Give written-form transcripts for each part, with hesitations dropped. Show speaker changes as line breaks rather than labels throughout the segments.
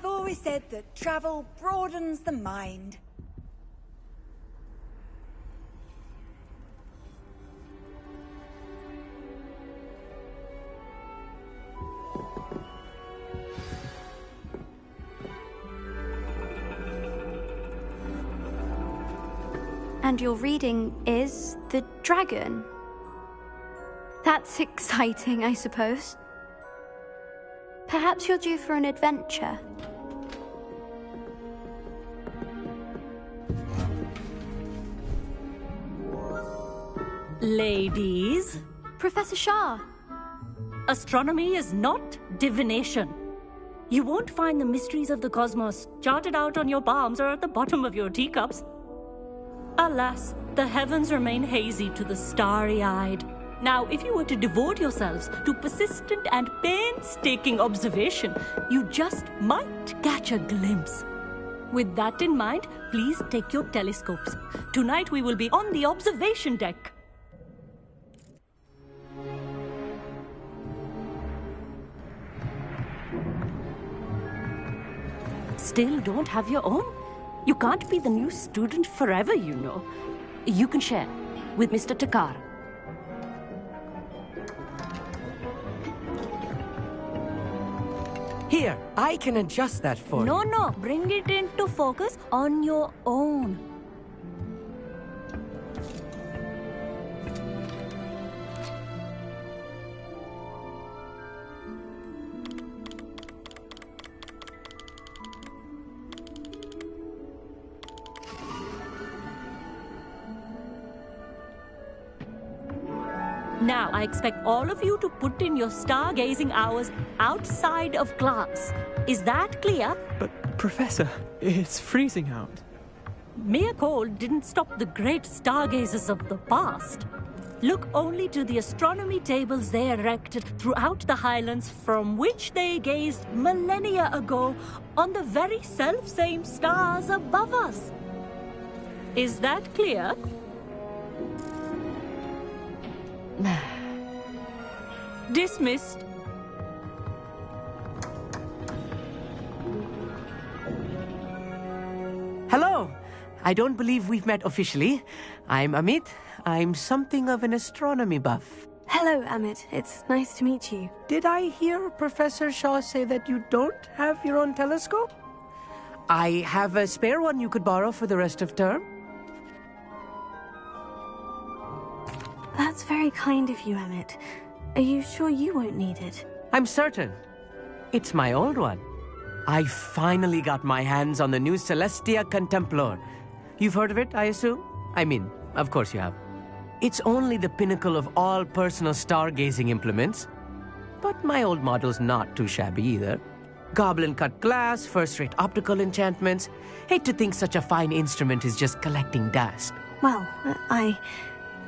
I've always said that travel broadens the mind.
And your reading is the dragon. That's exciting, I suppose. Perhaps you're due for an adventure.
Ladies,
Professor Shah.
astronomy is not divination. You won't find the mysteries of the cosmos charted out on your palms or at the bottom of your teacups. Alas, the heavens remain hazy to the starry-eyed. Now, if you were to devote yourselves to persistent and painstaking observation, you just might catch a glimpse. With that in mind, please take your telescopes. Tonight we will be on the observation deck. Still don't have your own? You can't be the new student forever, you know. You can share with Mr. Takar.
Here, I can adjust that for you.
No, bring it into focus on your own. Now, I expect all of you to put in your stargazing hours outside of class. Is that clear?
But, Professor, it's freezing out.
Mere cold didn't stop the great stargazers of the past. Look only to the astronomy tables they erected throughout the highlands from which they gazed millennia ago on the very self-same stars above us. Is that clear? Dismissed.
Hello! I don't believe we've met officially. I'm Amit. I'm something of an astronomy buff.
Hello, Amit. It's nice to meet you.
Did I hear Professor Shaw say that you don't have your own telescope? I have a spare one you could borrow for the rest of term.
That's very kind of you, Amit. Are you sure you won't need it?
I'm certain. It's my old one. I finally got my hands on the new Celestia Contemplar. You've heard of it, I assume? I mean, of course you have. It's only the pinnacle of all personal stargazing implements. But my old model's not too shabby either. Goblin-cut glass, first-rate optical enchantments. Hate to think such a fine instrument is just collecting dust.
Well,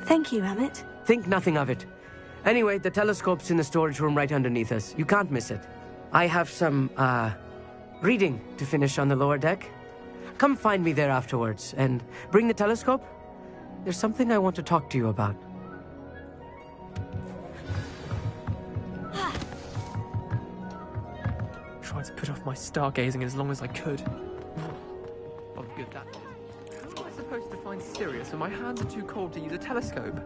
Thank you, Amit.
Think nothing of it. Anyway, the telescope's in the storage room right underneath us. You can't miss it. I have some, reading to finish on the lower deck. Come find me there afterwards, and bring the telescope. There's something I want to talk to you about.
Tried to put off my stargazing as long as I could. Not good that is. How am I supposed to find Sirius when my hands are too cold to use a telescope?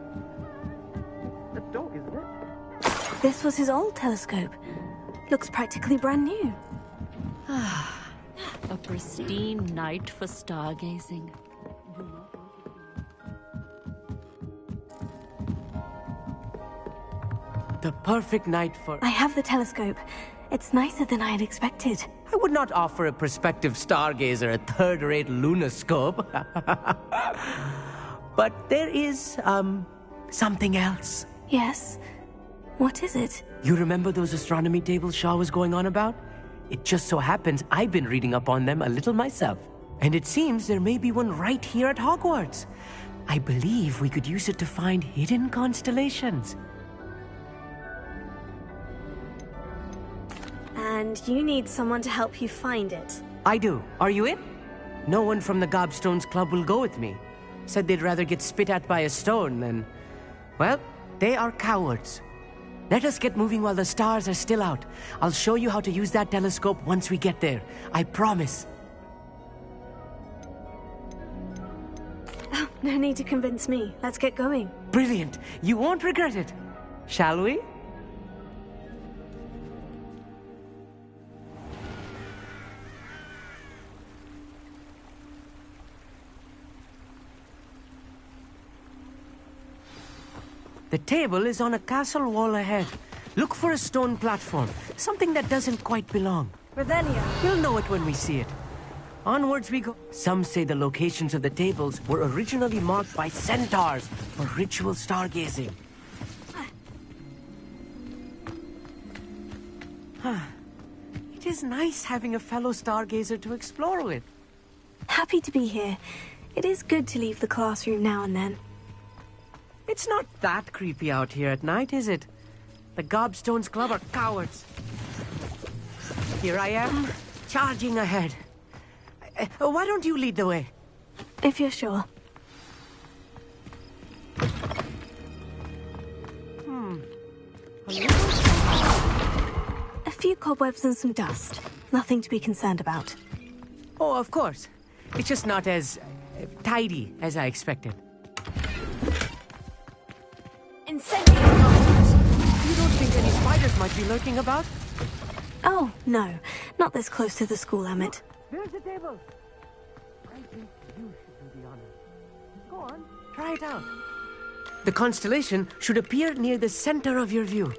A dog, isn't it?
This was his old telescope. Looks practically brand new.
A pristine night for stargazing.
The perfect night for...
I have the telescope. It's nicer than I had expected.
I would not offer a prospective stargazer a third-rate lunoscope. But there is, something else.
Yes? What is it?
You remember those astronomy tables Shaw was going on about? It just so happens I've been reading up on them a little myself. And it seems there may be one right here at Hogwarts. I believe we could use it to find hidden constellations.
And you need someone to help you find it.
I do. Are you in? No one from the Gobstones Club will go with me. Said they'd rather get spit at by a stone than... Well, they are cowards. Let us get moving while the stars are still out. I'll show you how to use that telescope once we get there. I promise.
Oh, no need to convince me. Let's get going.
Brilliant. You won't regret it. Shall we? The table is on a castle wall ahead. Look for a stone platform, something that doesn't quite belong.
Revelio.
We'll know it when we see it. Onwards we go. Some say the locations of the tables were originally marked by centaurs for ritual stargazing. It is nice having a fellow stargazer to explore with.
Happy to be here. It is good to leave the classroom now and then.
It's not that creepy out here at night, is it? The Gobstones Club are cowards. Here I am, charging ahead. Why don't you lead the way?
If you're sure. A few cobwebs and some dust. Nothing to be concerned about.
Oh, of course. It's just not as tidy as I expected.
Incendiary monsters.
You don't think any spiders might be lurking about?
Oh, no. Not this close to the school, Emmett.
There's the table. I think you should do the honor. Go on, try it out. The constellation should appear near the center of your view.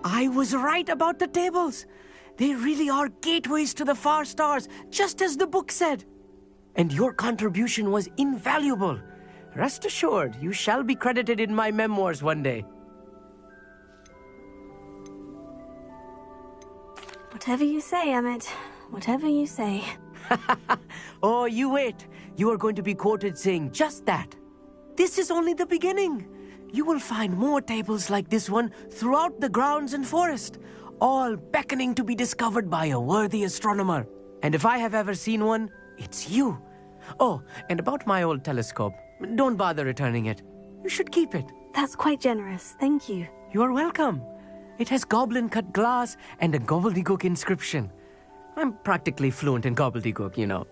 I was right about the tables. They really are gateways to the far stars, just as the book said. And your contribution was invaluable. Rest assured, you shall be credited in my memoirs one day.
Whatever you say, Emmett. Whatever you say.
Oh, you wait. You are going to be quoted saying just that. This is only the beginning. You will find more tables like this one throughout the grounds and forest, all beckoning to be discovered by a worthy astronomer. And if I have ever seen one, it's you. Oh, and about my old telescope, don't bother returning it. You should keep it.
That's quite generous. Thank you.
You are welcome. It has goblin-cut glass and a gobbledygook inscription. I'm practically fluent in gobbledygook, you know.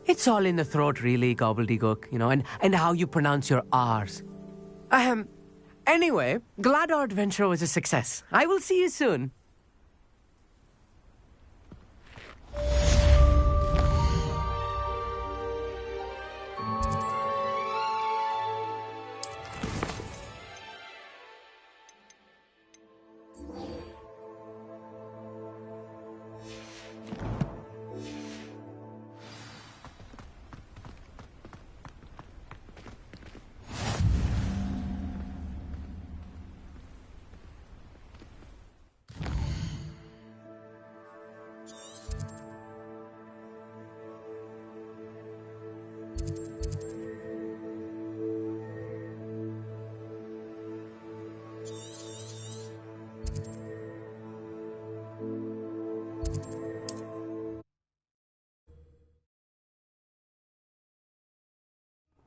It's all in the throat, really, gobbledygook, you know, and how you pronounce your R's. Anyway, glad our adventure was a success. I will see you soon.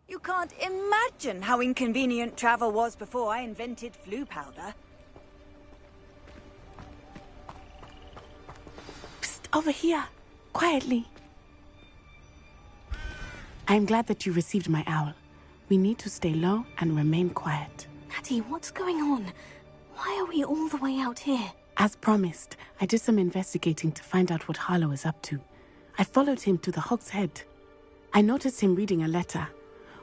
You can't imagine how inconvenient travel was before I invented flu powder.
Psst, over here. Quietly. I'm glad that you received my owl. We need to stay low and remain quiet.
Natty, what's going on? Why are we all the way out here?
As promised, I did some investigating to find out what Harlow is up to. I followed him to the Hog's Head. I noticed him reading a letter.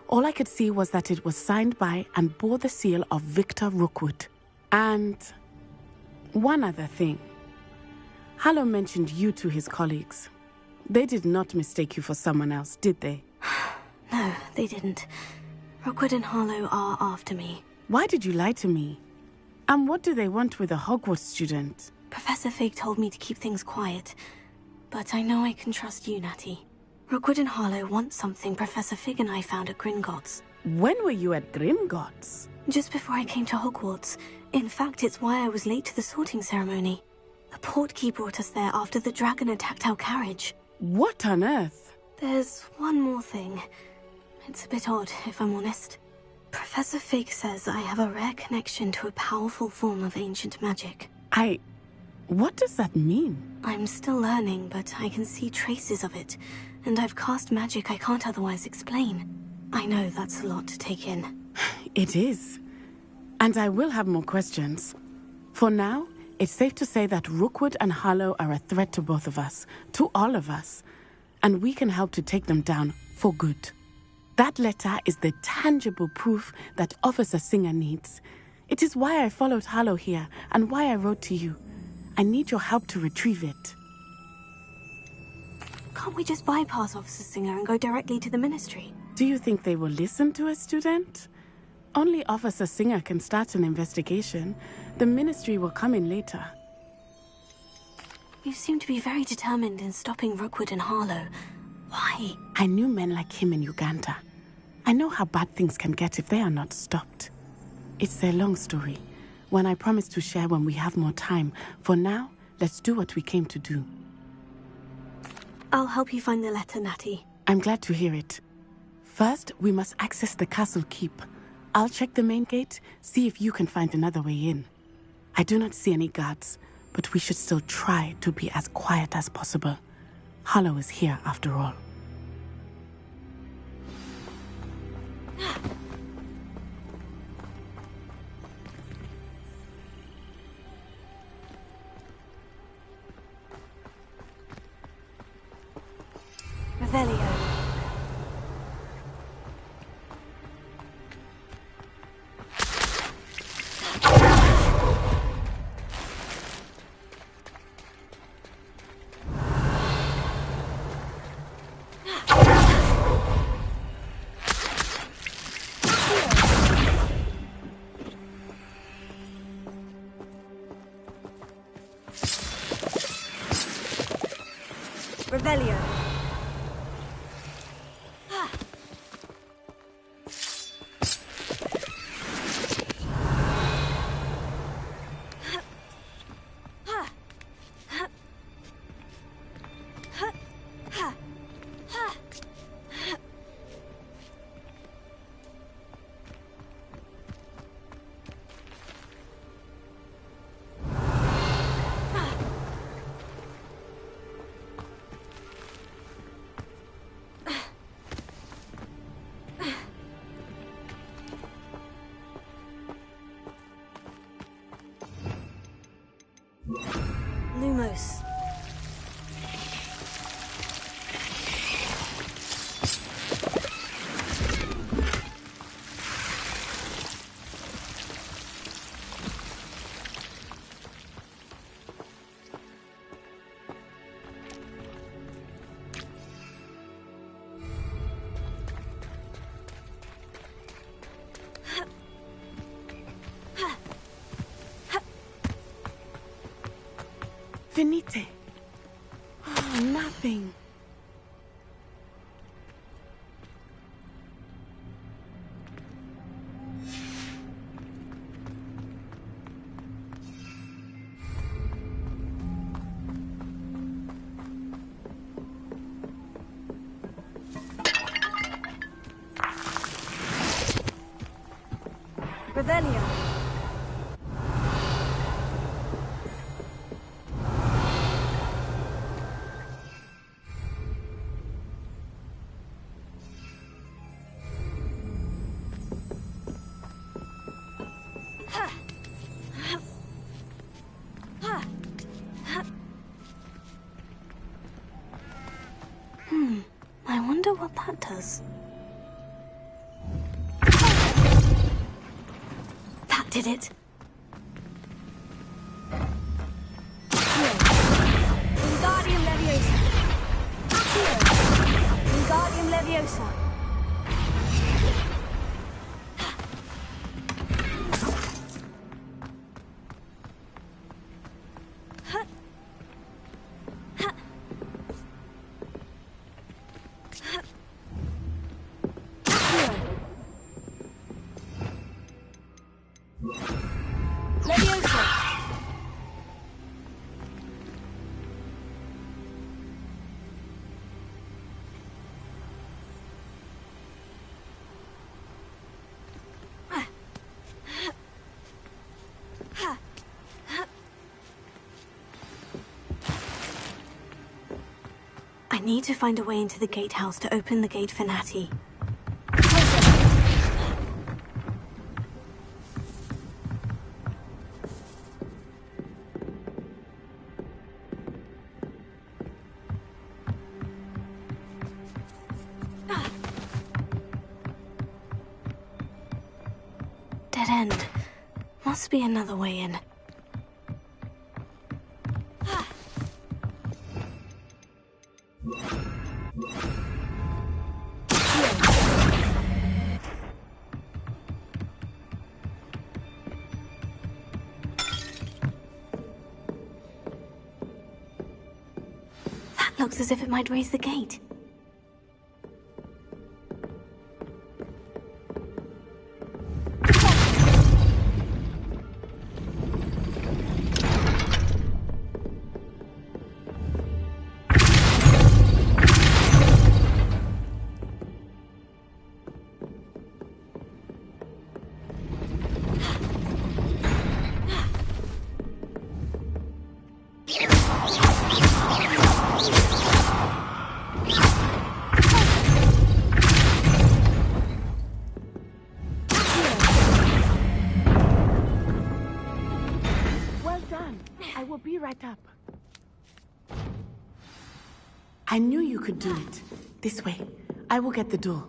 All I could see was that it was signed by and bore the seal of Victor Rookwood. And one other thing. Harlow mentioned you to his colleagues. They did not mistake you for someone else, did they?
No, they didn't. Rookwood and Harlow are after me.
Why did you lie to me? And what do they want with a Hogwarts student?
Professor Fig told me to keep things quiet. But I know I can trust you, Natty. Rookwood and Harlow want something Professor Fig and I found at Gringotts.
When were you at Gringotts?
Just before I came to Hogwarts. In fact, it's why I was late to the sorting ceremony. A portkey brought us there after the dragon attacked our carriage.
What on earth?
There's one more thing. It's a bit odd, if I'm honest. Professor Fig says I have a rare connection to a powerful form of ancient magic.
What does that mean?
I'm still learning, but I can see traces of it, and I've cast magic I can't otherwise explain. I know that's a lot to take in.
It is. And I will have more questions. For now, it's safe to say that Rookwood and Harlow are a threat to both of us, to all of us, and we can help to take them down for good. That letter is the tangible proof that Officer Singer needs. It is why I followed Harlow here and why I wrote to you. I need your help to retrieve it.
Can't we just bypass Officer Singer and go directly to the Ministry?
Do you think they will listen to a student? Only Officer Singer can start an investigation. The Ministry will come in later.
You seem to be very determined in stopping Rookwood and Harlow. Why?
I knew men like him in Uganda. I know how bad things can get if they are not stopped. It's a long story, one I promise to share when we have more time. For now, let's do what we came to do.
I'll help you find the letter, Natty.
I'm glad to hear it. First, we must access the castle keep. I'll check the main gate, see if you can find another way in. I do not see any guards, but we should still try to be as quiet as possible. Harlow is here after all.
Revelio.
Revelio.
Lumos.
Venite. Oh, nothing.
Revelio.
I wonder what that does. That did it.
Wingardium Leviosa. Accio. Wingardium Leviosa.
I need to find a way into the gatehouse to open the gate for Natty. Dead end. Must be another way in. That looks as if it might raise the gate.
Up. I knew you could do it. This way. I will get the door.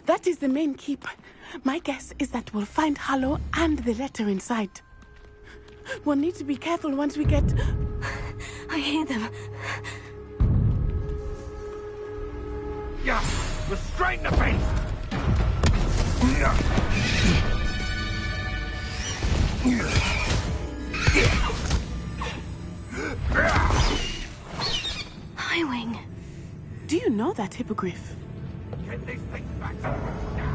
That is the main keep. My guess is that we'll find Harlow and the letter inside. We'll need to be careful once we get...
I hear them.
Yeah, restrain the beast!
Highwing.
Do you know that hippogriff?
Get these things back to now.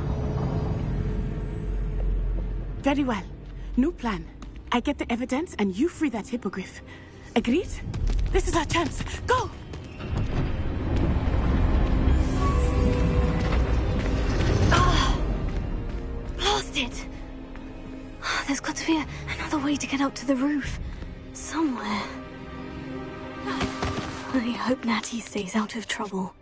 Very well. New plan. I get the evidence and you free that hippogriff. Agreed? This is our chance. Go!
Blast it! There's got to be another way to get up to the roof. Somewhere. I hope Natty stays out of trouble.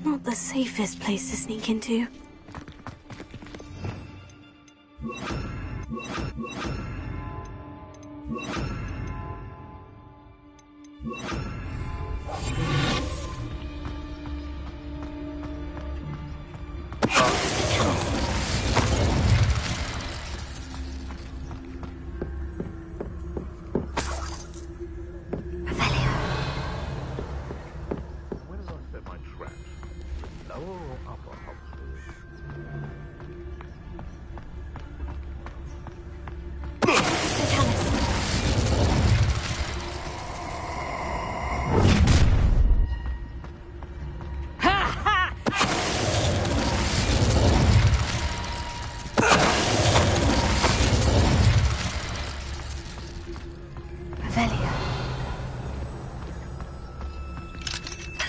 Not the safest place to sneak into.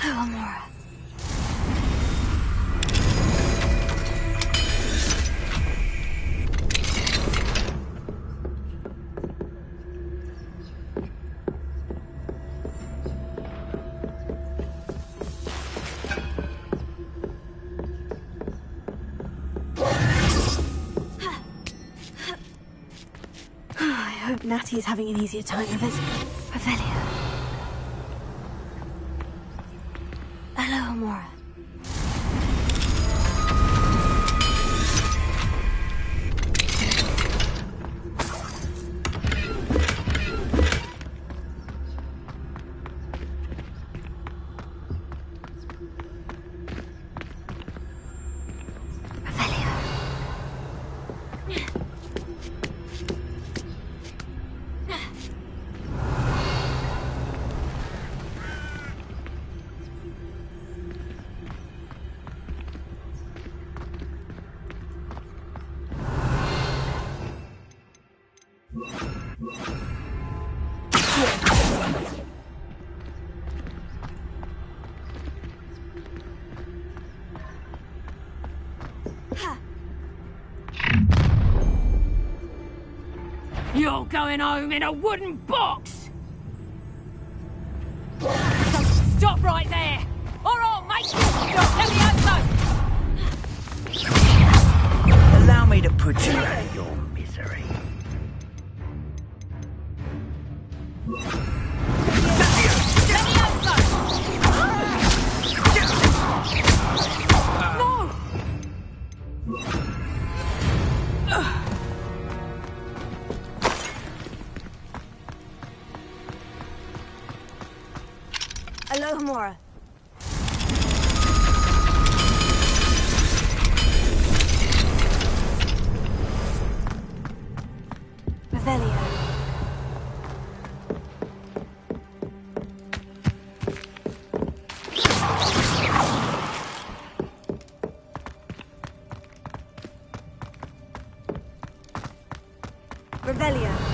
Hello, Amora. I hope Natty's having an easier time of it. Revelio. Hello, Amora.
You're going home in a wooden box! So stop right there! Or I'll make you stop! Let me open!
Allow me to put you out of your misery.
Hello, Amora. Revelio. Revelio.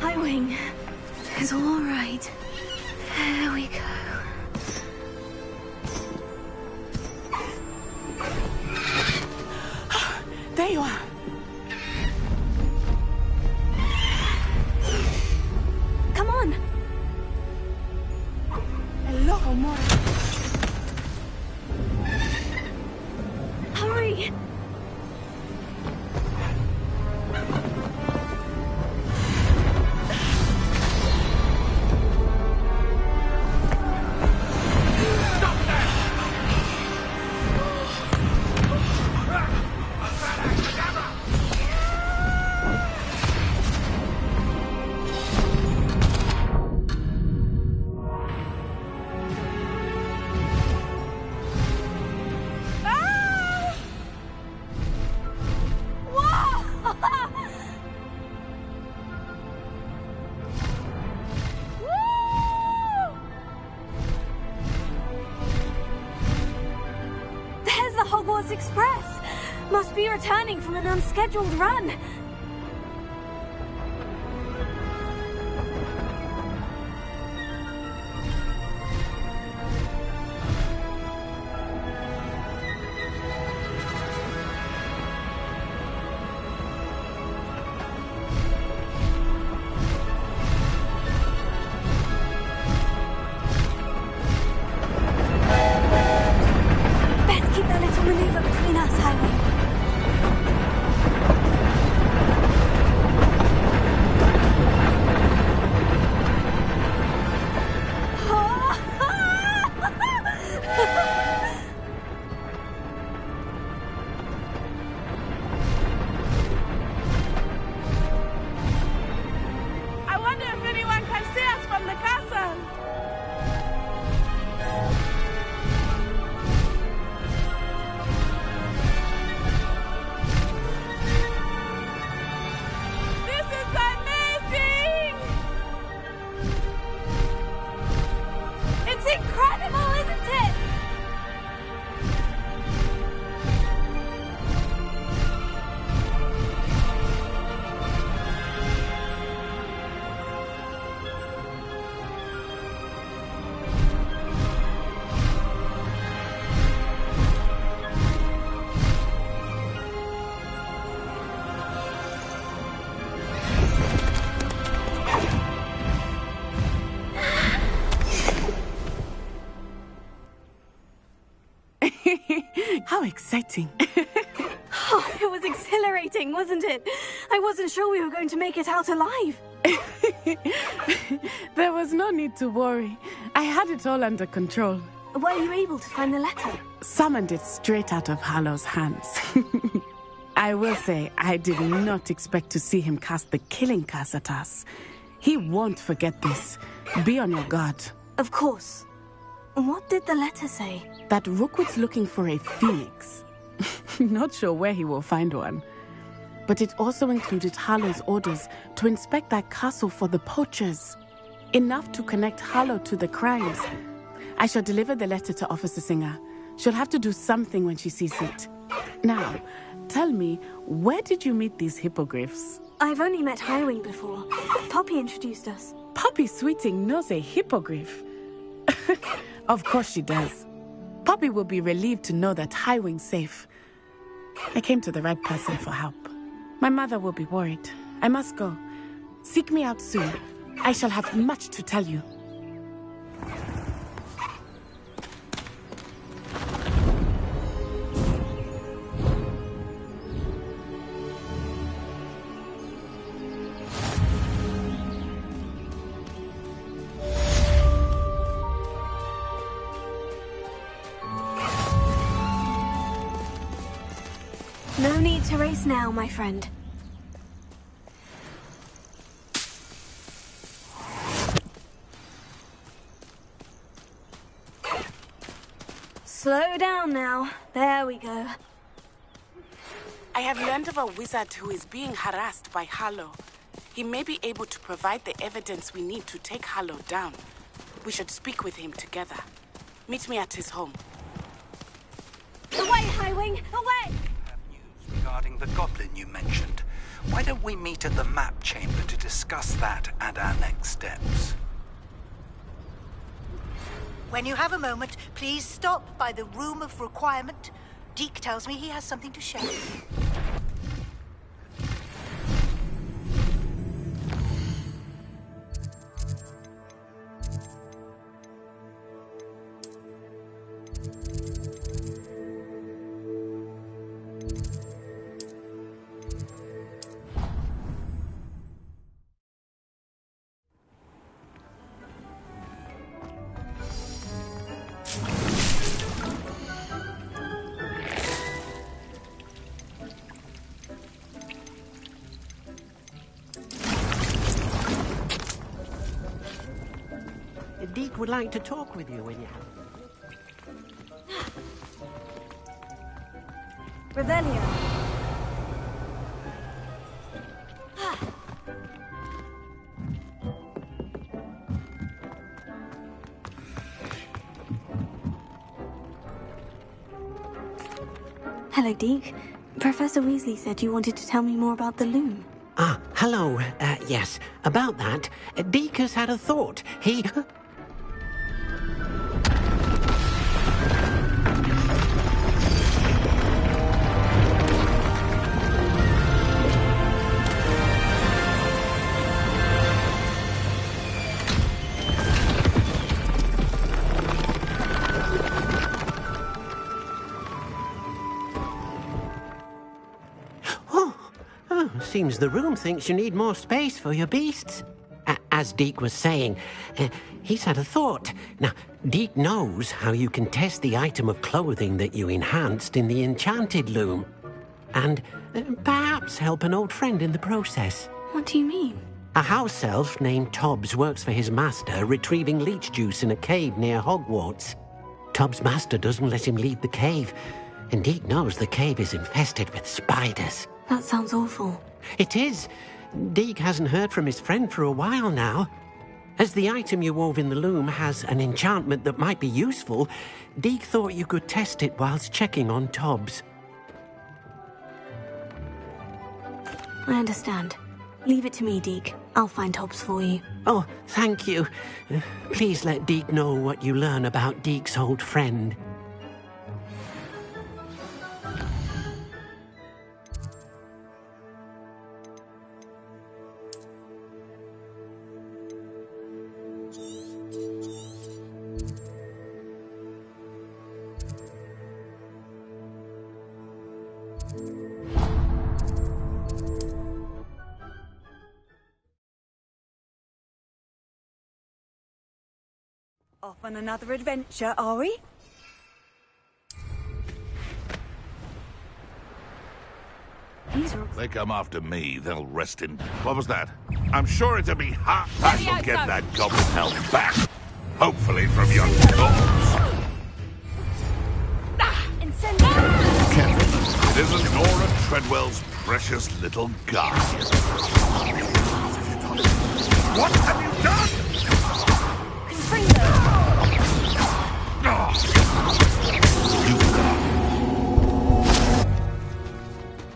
Nightwing. It's all right. There we go.
There you are.
Come on.
Hello, Amora.
Hurry. returning from an unscheduled run. Best keep that little maneuver between us, Highway.
I wonder if anyone can see us from the castle. This is amazing!
It's incredible, isn't it?
How exciting.
Oh, it was exhilarating, wasn't it? I wasn't sure we were going to make it out alive.
There was no need to worry. I had it all under control.
Were you able to find the letter?
Summoned it straight out of Harlow's hands. I will say, I did not expect to see him cast the killing curse at us. He won't forget this. Be on your guard.
Of course. What did the letter say?
That Rookwood's looking for a phoenix. Not sure where he will find one. But it also included Harlow's orders to inspect that castle for the poachers. Enough to connect Harlow to the crimes. I shall deliver the letter to Officer Singer. She'll have to do something when she sees it. Now, tell me, where did you meet these hippogriffs?
I've only met Highwing before. Poppy introduced us.
Poppy Sweeting knows a hippogriff. Of course she does. Poppy will be relieved to know that Highwing's safe. I came to the right person for help. My mother will be worried. I must go. Seek me out soon. I shall have much to tell you.
No need to race now, my friend. Slow down now. There we go.
I have learned of a wizard who is being harassed by Harlow. He may be able to provide the evidence we need to take Harlow down. We should speak with him together. Meet me at his home.
Away, Highwing! Away!
Regarding the goblin you mentioned, why don't we meet at the map chamber to discuss that and our next steps?
When you have a moment, please stop by the Room of Requirement. Deke tells me he has something to share with you.
Deke would like to talk with you when you have.
Revelio. Hello, Deke. Professor Weasley said you wanted to tell me more about the loom.
Ah, hello. Yes, about that. Deke has had a thought. He... Seems the room thinks you need more space for your beasts. As Deke was saying, he's had a thought. Now, Deke knows how you can test the item of clothing that you enhanced in the enchanted loom. And perhaps help an old friend in the process.
What do you mean?
A house elf named Tobbs works for his master, retrieving leech juice in a cave near Hogwarts. Tobbs' master doesn't let him leave the cave, and Deke knows the cave is infested with spiders.
That sounds awful.
It is. Deke hasn't heard from his friend for a while now. As the item you wove in the loom has an enchantment that might be useful, Deke thought you could test it whilst checking on Tobbs.
I understand. Leave it to me, Deke. I'll find Tobbs for you.
Oh, thank you. Please let Deke know what you learn about Deke's old friend.
Off on another adventure, are we?
They come after me, they'll rest in... What was that? I'm sure it'll be hot. I shall get that goblin helm back. Hopefully from your corpse. Careful. It isn't Nora Treadwell's precious little guardian. What have you done?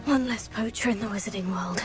One less poacher in the wizarding world.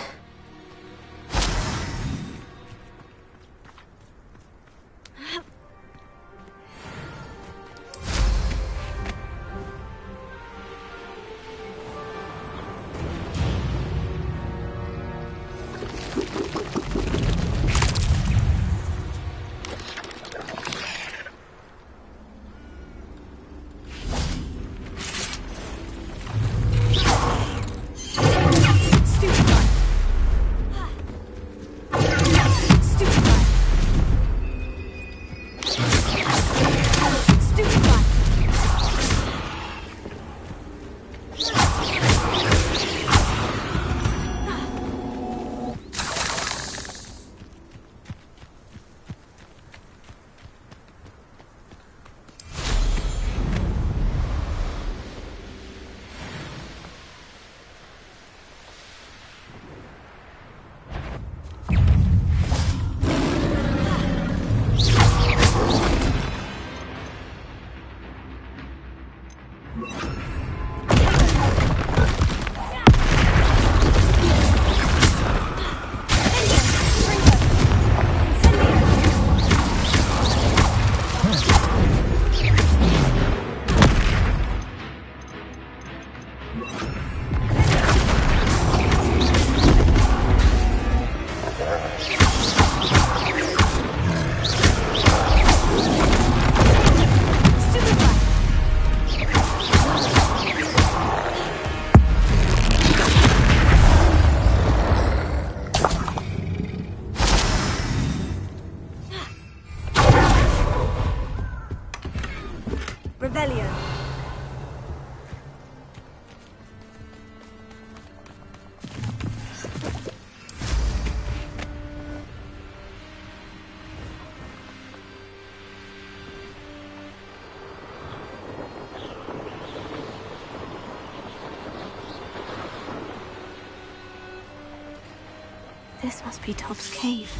This must be Tobbs' cave.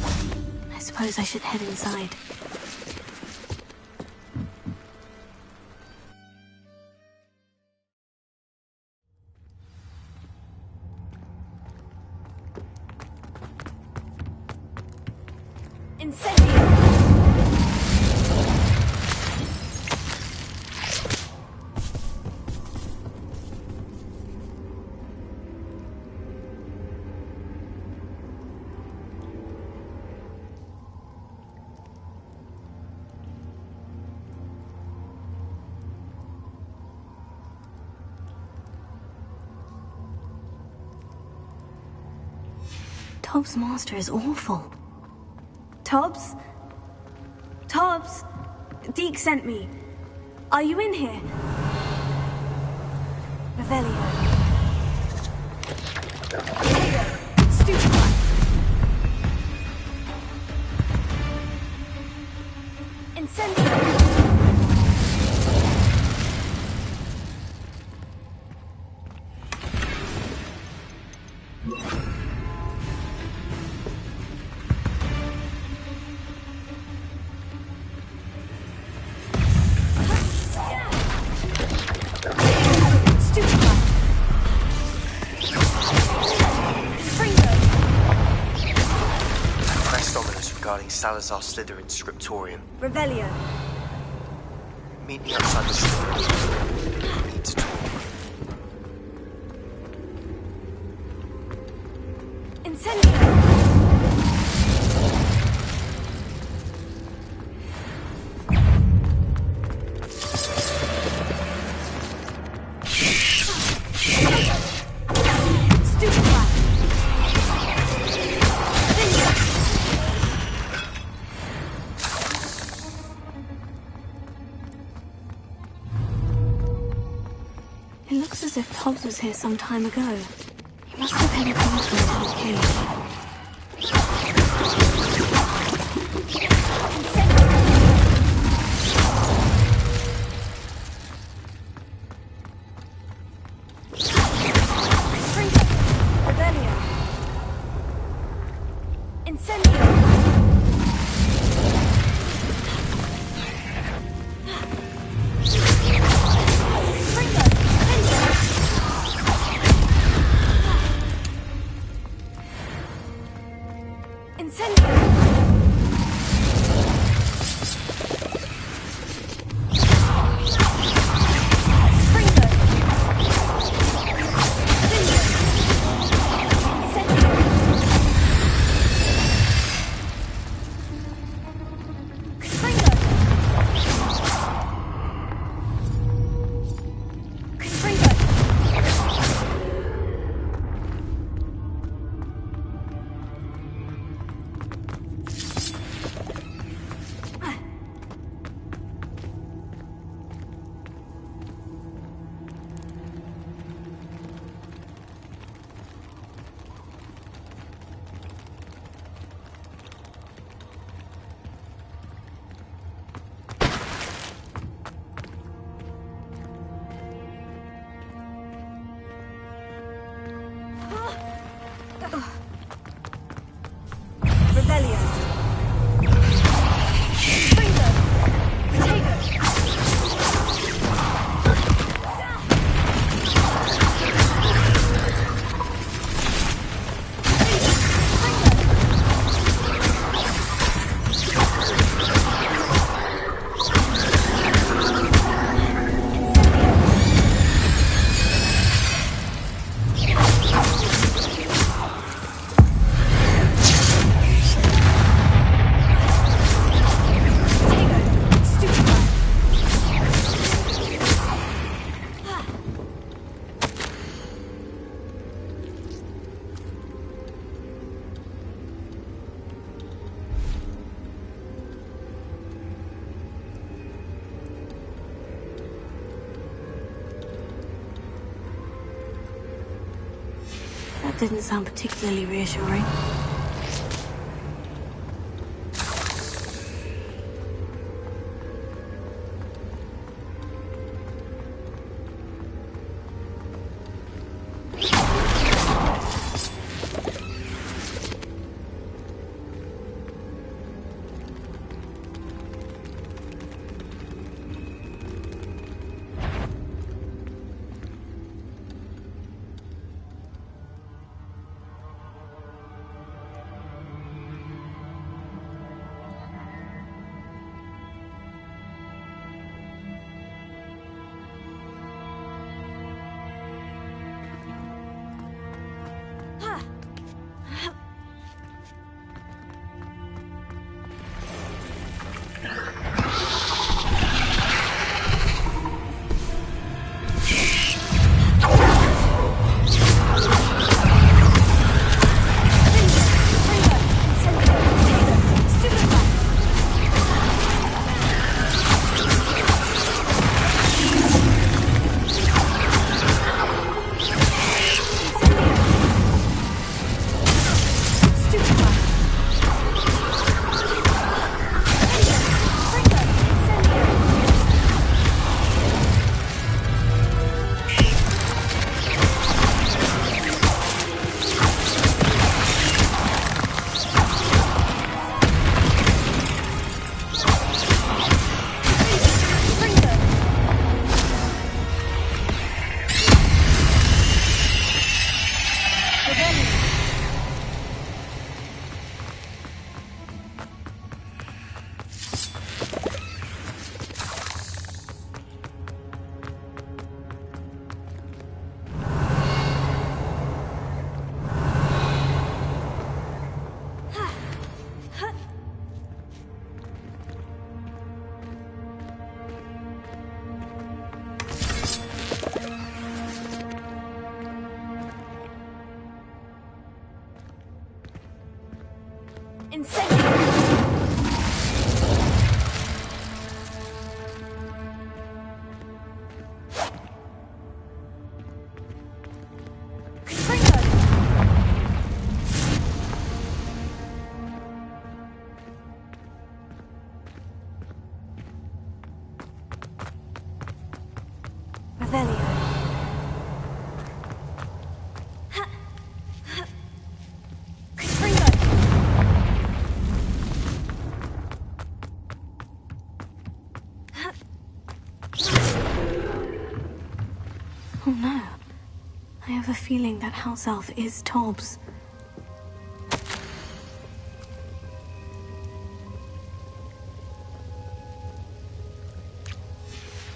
I suppose I should head inside. Tobbs' master is awful. Tobbs? Tobbs? Deke sent me. Are you in here? Revelio. Stupefy. Incendio.
Salazar Slytherin's scriptorium.
Revelio.
Meet me outside the Slytherin. We need to talk.
Incendio. It looks as if Tobbs was here some time ago. He must have had a connection to the cave. That didn't sound particularly reassuring.
Incendiary!
Oh no. I have a feeling that house elf is Tobbs.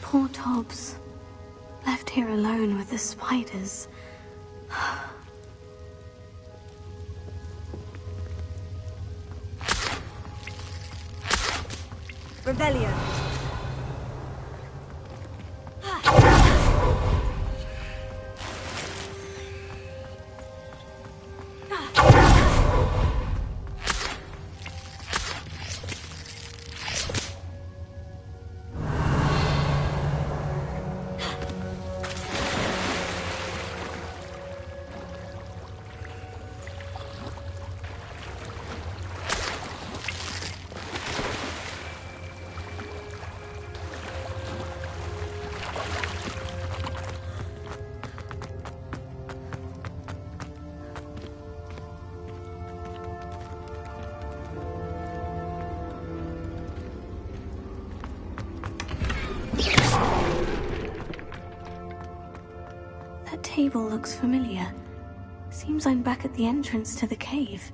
Poor Tobbs. Left here alone with the spiders.
Revelio.
That table looks familiar. Seems I'm back at the entrance to the cave.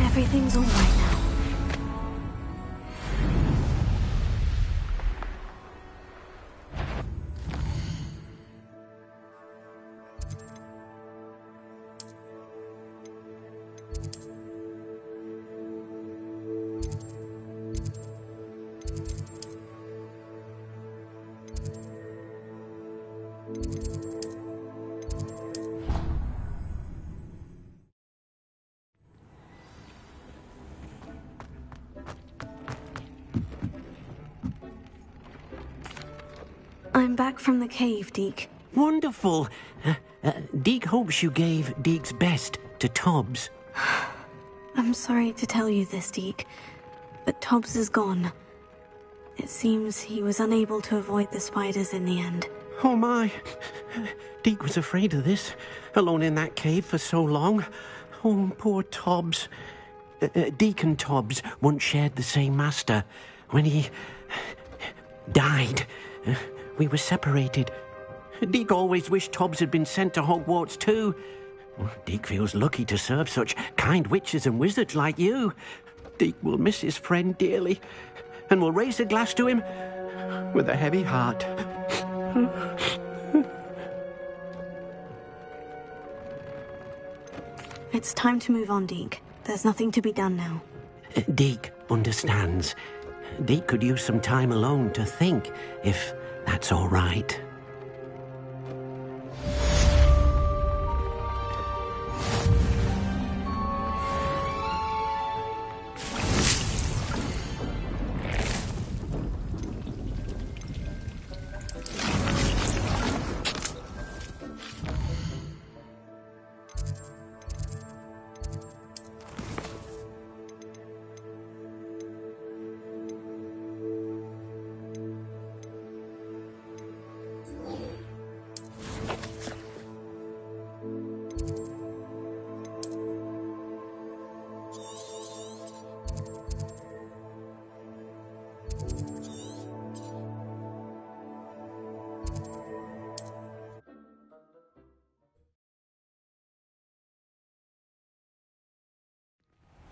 Everything's all right now. I'm back from the cave, Deke.
Wonderful. Deke hopes you gave Deke's best to Tobbs.
I'm sorry to tell you this, Deke, but Tobbs is gone. It seems he was unable to avoid the spiders in the end.
Oh my. Deke was afraid of this, alone in that cave for so long. Oh, poor Tobbs. Deke and Tobbs once shared the same master. When he died, we were separated. Deke always wished Tobbs had been sent to Hogwarts too. Deke feels lucky to serve such kind witches and wizards like you. Deke will miss his friend dearly, and will raise a glass to him with a heavy heart.
It's time to move on, Deke. There's nothing to be done now.
Deke understands. Deke could use some time alone to think, if that's all right.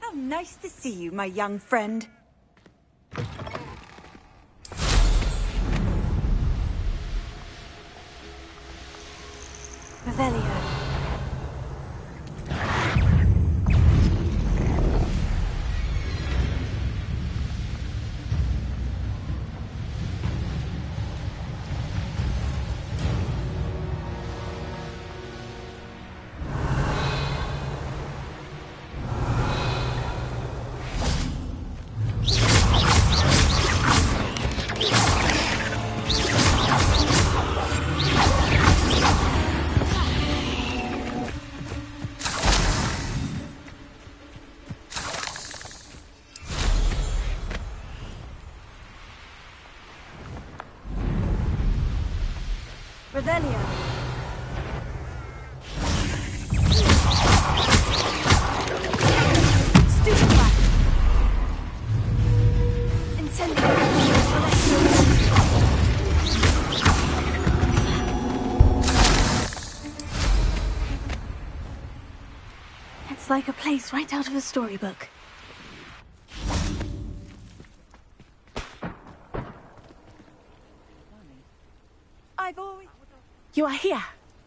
How nice to see you, my young friend.
Revelio.
Revelio.
Stupefy. Incendio. It's like a place right out of a storybook.
I've always...
You are here.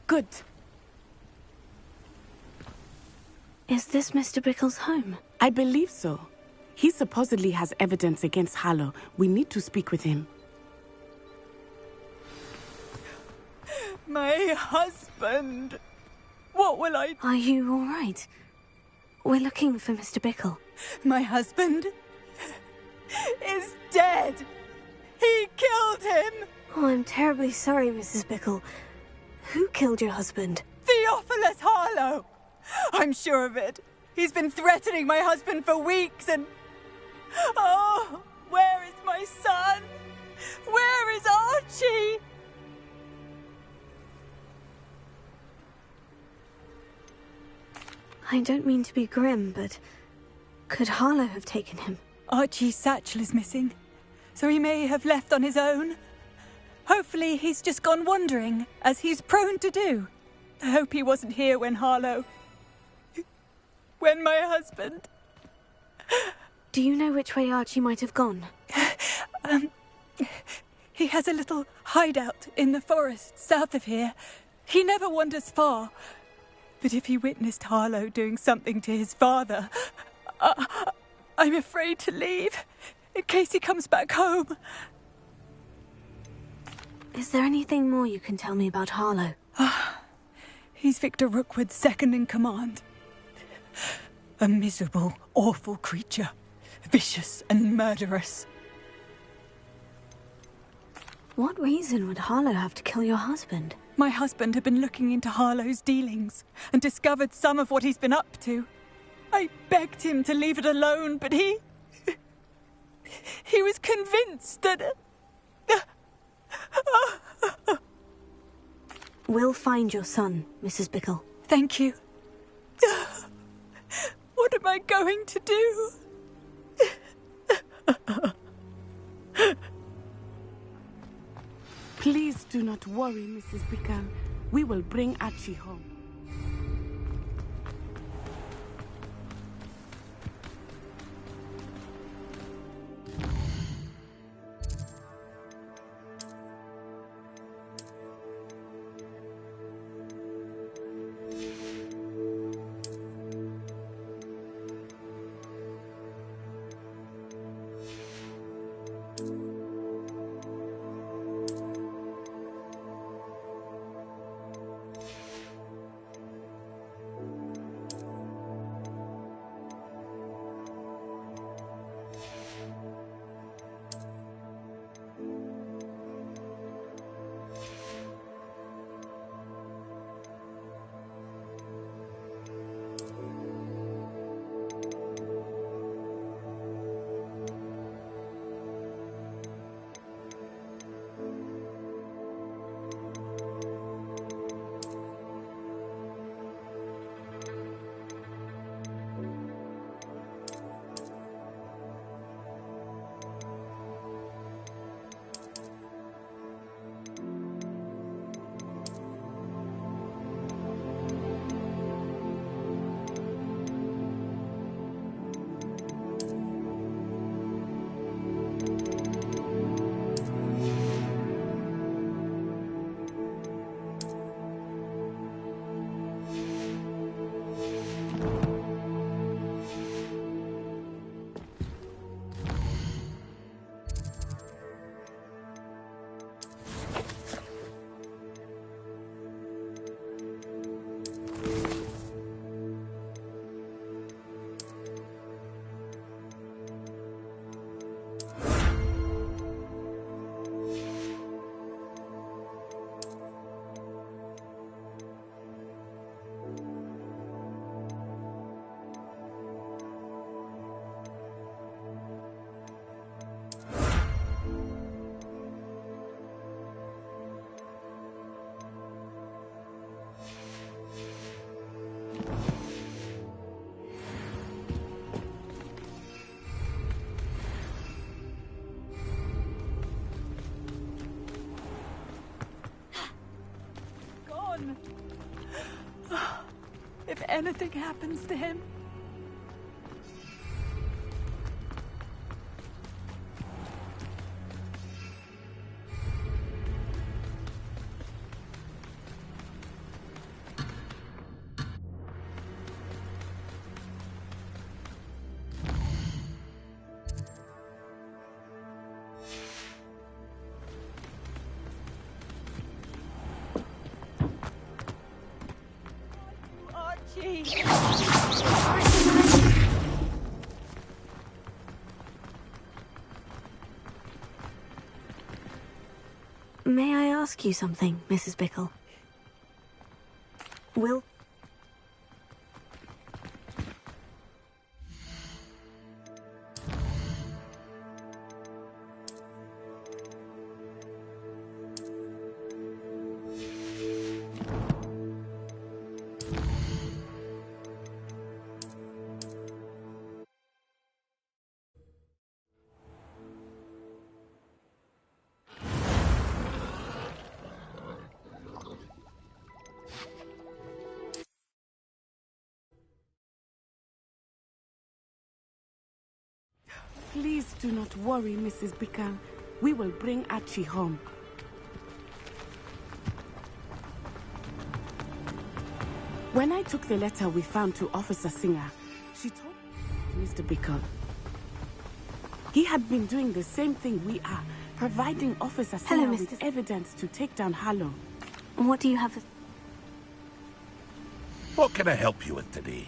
Good.
Is this Mr. Bickle's home?
I believe so. He supposedly has evidence against Harlow. We need to speak with him.
My husband! What will I...
Are you all right? We're looking for Mr. Bickle.
My husband is dead! He killed him!
Oh, I'm terribly sorry, Mrs. Bickle. Who killed your husband?
Theophilus Harlow! I'm sure of it. He's been threatening my husband for weeks and... Oh, where is my son? Where is Archie?
I don't mean to be grim, but could Harlow have taken him?
Archie's satchel is missing, so he may have left on his own. Hopefully he's just gone wandering, as he's prone to do. I hope he wasn't here when Harlow... when my husband...
Do you know which way Archie might have gone?
He has a little hideout in the forest south of here. He never wanders far. But if he witnessed Harlow doing something to his father, I'm afraid to leave, in case he comes back home.
Is there anything more you can tell me about Harlow?
He's Victor Rookwood's second in command. A miserable, awful creature. Vicious and murderous.
What reason would Harlow have to kill your husband?
My husband had been looking into Harlow's dealings and discovered some of what he's been up to. I begged him to leave it alone, but he He was convinced that...
We'll find your son, Mrs. Bickle.
Thank you. What am I going to do?
Please do not worry, Mrs. Bickle. We will bring Archie home.
If anything happens to him...
May I ask you something, Mrs. Bickle? Will...
Please do not worry, Mrs. Bickle. We will bring Archie home. When I took the letter we found to Officer Singer, she told Mr. Bickle. He had been doing the same thing we are, providing Officer Singer with evidence to take down Harlow.
What do you have...
What can I help you with today?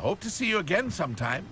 Hope to see you again sometime.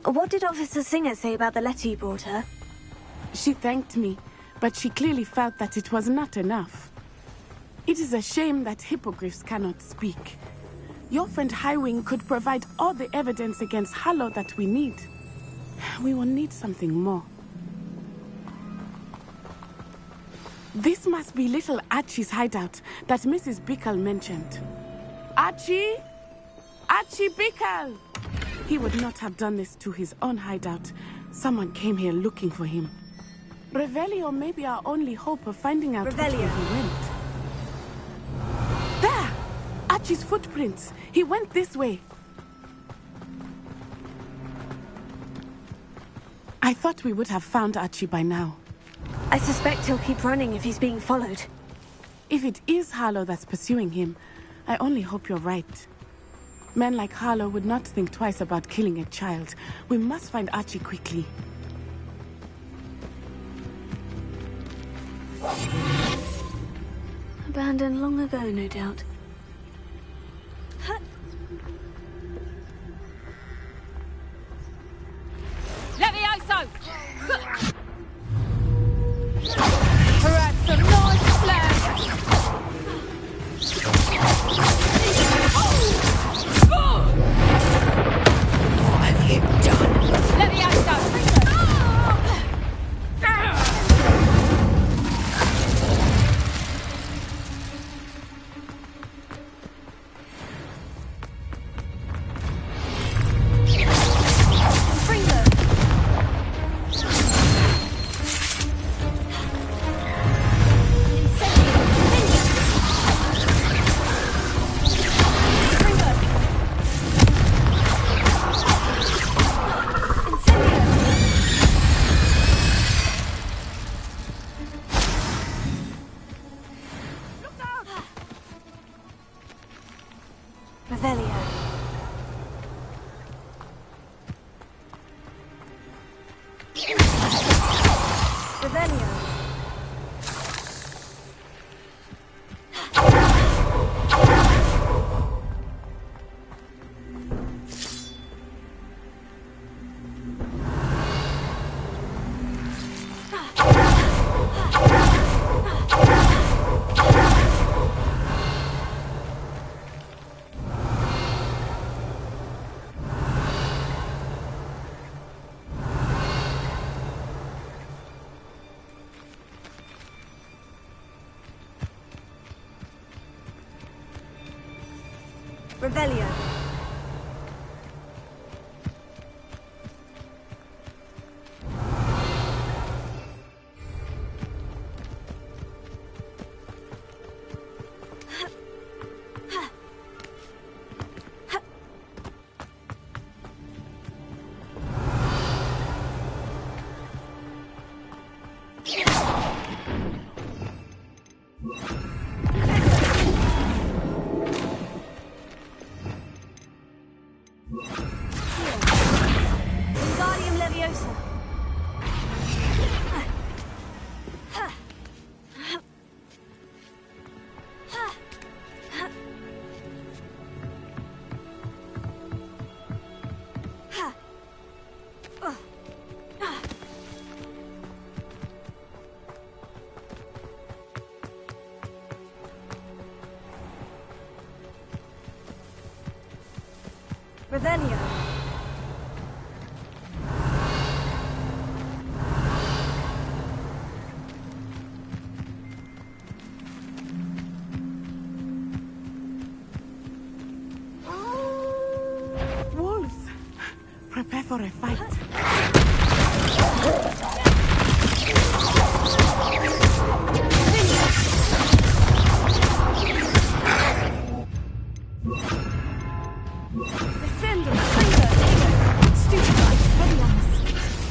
What did Officer Singer say about the letter you brought her?
She thanked me, but she clearly felt that it was not enough. It is a shame that hippogriffs cannot speak. Your friend Highwing could provide all the evidence against Harlow that we need. We will need something more. This must be little Archie's hideout that Mrs. Bickle mentioned. Archie? Archie Bickle! He would not have done this to his own hideout. Someone came here looking for him. Revelio may be our only hope of finding out where he went. There! Archie's footprints. He went this way. I thought we would have found Archie by now.
I suspect he'll keep running if he's being followed.
If it is Harlow that's pursuing him, I only hope you're right. Men like Harlow would not think twice about killing a child. We must find Archie quickly.
Abandoned long ago, no doubt.
Levioso! Perhaps some nice flag!
What have you done?
Levioso!
Revelio. Revelio.
Prepare for a fight.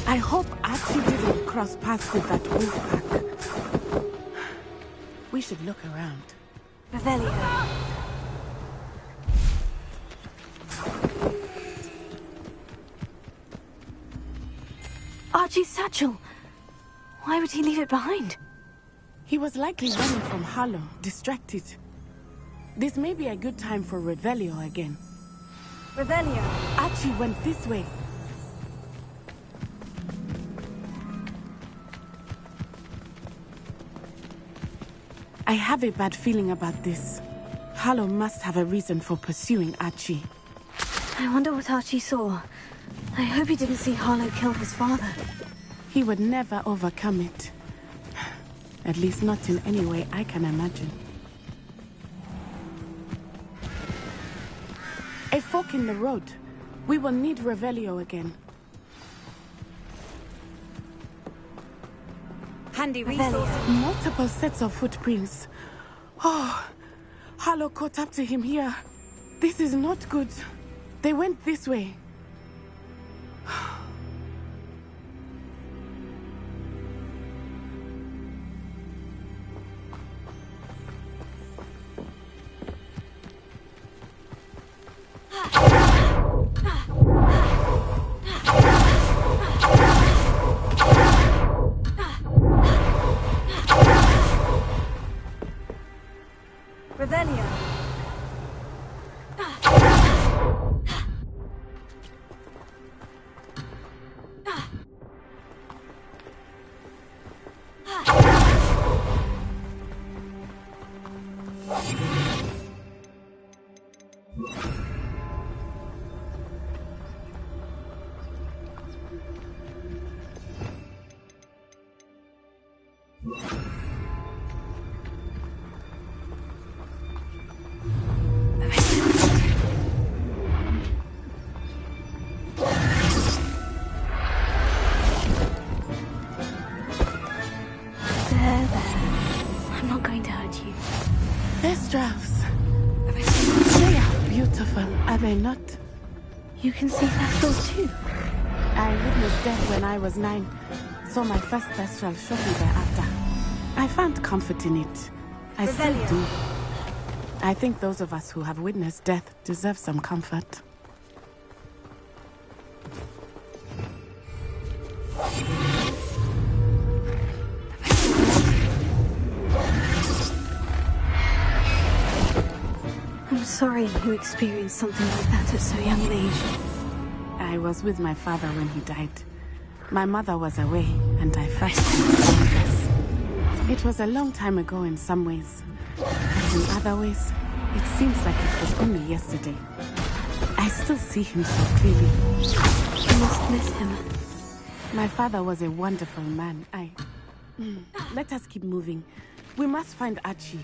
I hope Archie didn't cross paths with that wolf pack. We should look around.
Revelio. Archie's satchel. Why would he leave it behind?
He was likely running from Harlow, distracted. This may be a good time for Revelio again.
Revelio.
Archie went this way. I have a bad feeling about this. Harlow must have a reason for pursuing Archie.
I wonder what Archie saw. I hope he didn't see Harlow kill his father.
He would never overcome it. At least not in any way I can imagine. A fork in the road. We will need Revelio again.
Handy resources.
Multiple sets of footprints. Oh, Harlow caught up to him here. This is not good. They went this way.
Revelio.
Are they not?
You can see Thestral too.
I witnessed death when I was 9. Saw my first Thestral shortly thereafter. I found comfort in it. I still do. I think those of us who have witnessed death deserve some comfort.
I'm sorry you experienced something like that at so young an age.
I was with my father when he died. My mother was away, and I first this. It was a long time ago in some ways, but in other ways, it seems like it was only yesterday. I still see him so clearly.
You must miss him.
My father was a wonderful man. Let us keep moving. We must find Archie.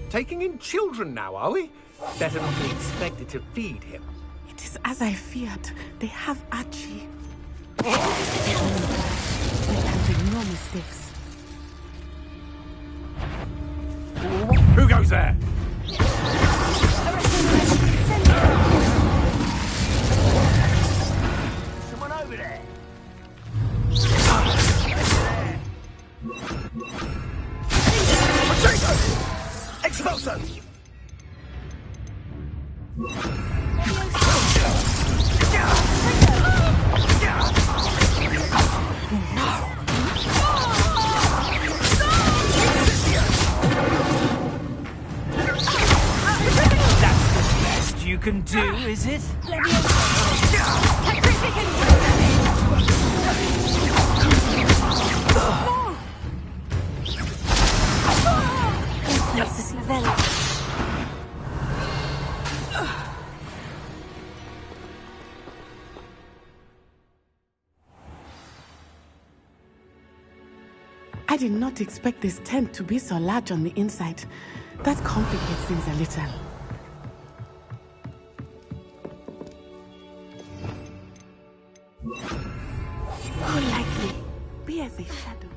Taking in children now, are we? Better not be expected to feed him.
It is as I feared. They have Archie. There can be no mistakes.
Who goes there? Someone over there. Exploso! That's the best you can do, is it?
This is Lavella.
I did not expect this tent to be so large on the inside. That complicates things a little. More likely, be as a shadow.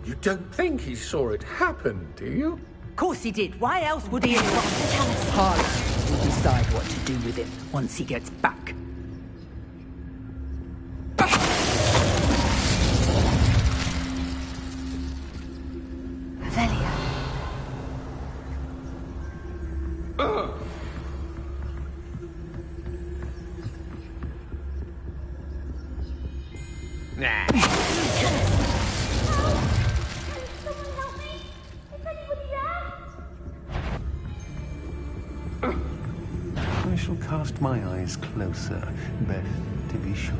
You don't think he saw it happen, do you?
Of course he did. Why else would he have got to tell us? Harlow will decide what to do with him once he gets back.
Revelio.
Nah.
I shall cast my eyes closer, best to be sure.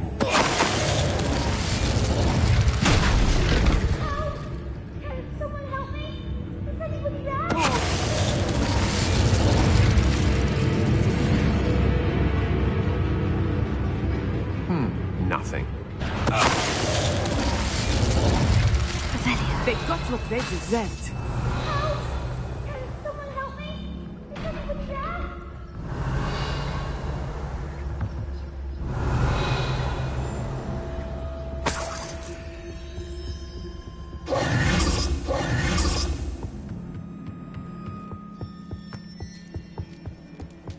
Nothing.
They got what they deserved.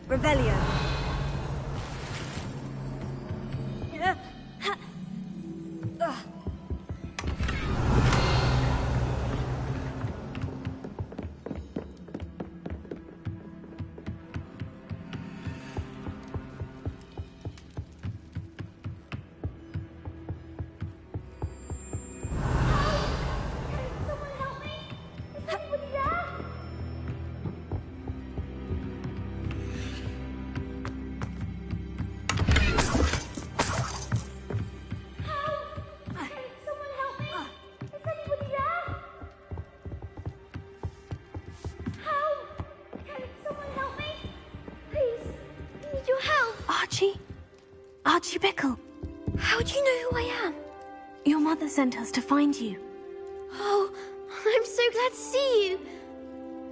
Revelio. Archie Bickle.
How do you know who I am?
Your mother sent us to find you.
Oh, I'm so glad to see you.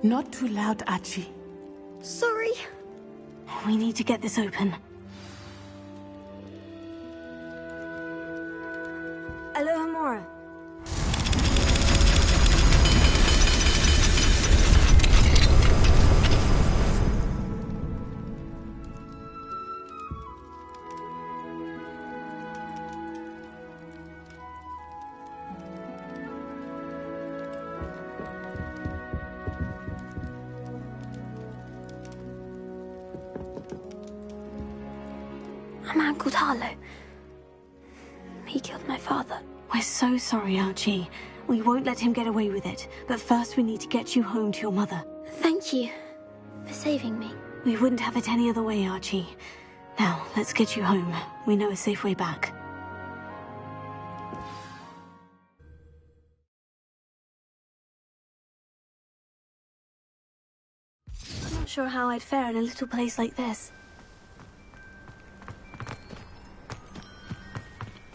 Not too loud, Archie.
Sorry.
We need to get this open. Alohomora.
A man called Harlow. He killed my father.
We're so sorry, Archie. We won't let him get away with it. But first we need to get you home to your mother.
Thank you for saving me.
We wouldn't have it any other way, Archie. Now, let's get you home. We know a safe way back. I'm not sure how I'd fare in a little place like this.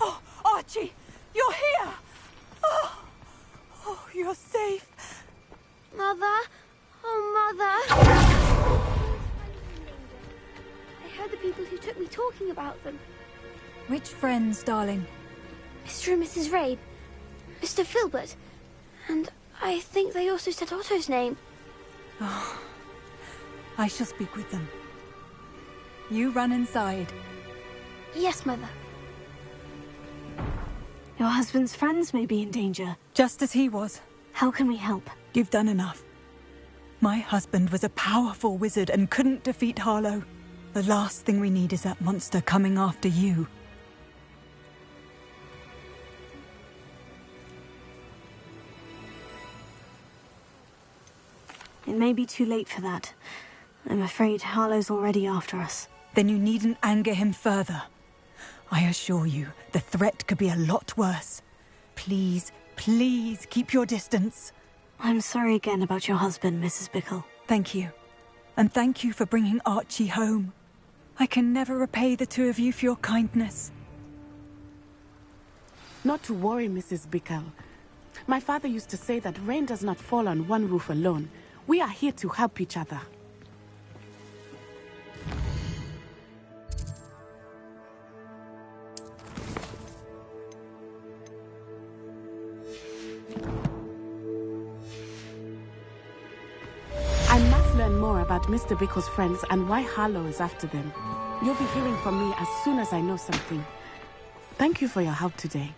Oh, Archie, you're here! Oh, you're safe.
Mother? Oh, Mother! I heard the people who took me talking about them.
Which friends, darling?
Mr. and Mrs. Rabe, Mr. Filbert, and I think they also said Otto's name.
Oh, I shall speak with them. You run inside.
Yes, Mother.
Your husband's friends may be in danger.
Just as he was.
How can we help?
You've done enough. My husband was a powerful wizard and couldn't defeat Harlow. The last thing we need is that monster coming after you.
It may be too late for that. I'm afraid Harlow's already after us.
Then you needn't anger him further. I assure you, the threat could be a lot worse. Please, please keep your distance.
I'm sorry again about your husband, Mrs. Bickle.
Thank you. And thank you for bringing Archie home. I can never repay the two of you for your kindness.
Not to worry, Mrs. Bickle. My father used to say that rain does not fall on one roof alone. We are here to help each other. I must learn more about Mr. Bickle's friends and why Harlow is after them. You'll be hearing from me as soon as I know something. Thank you for your help today.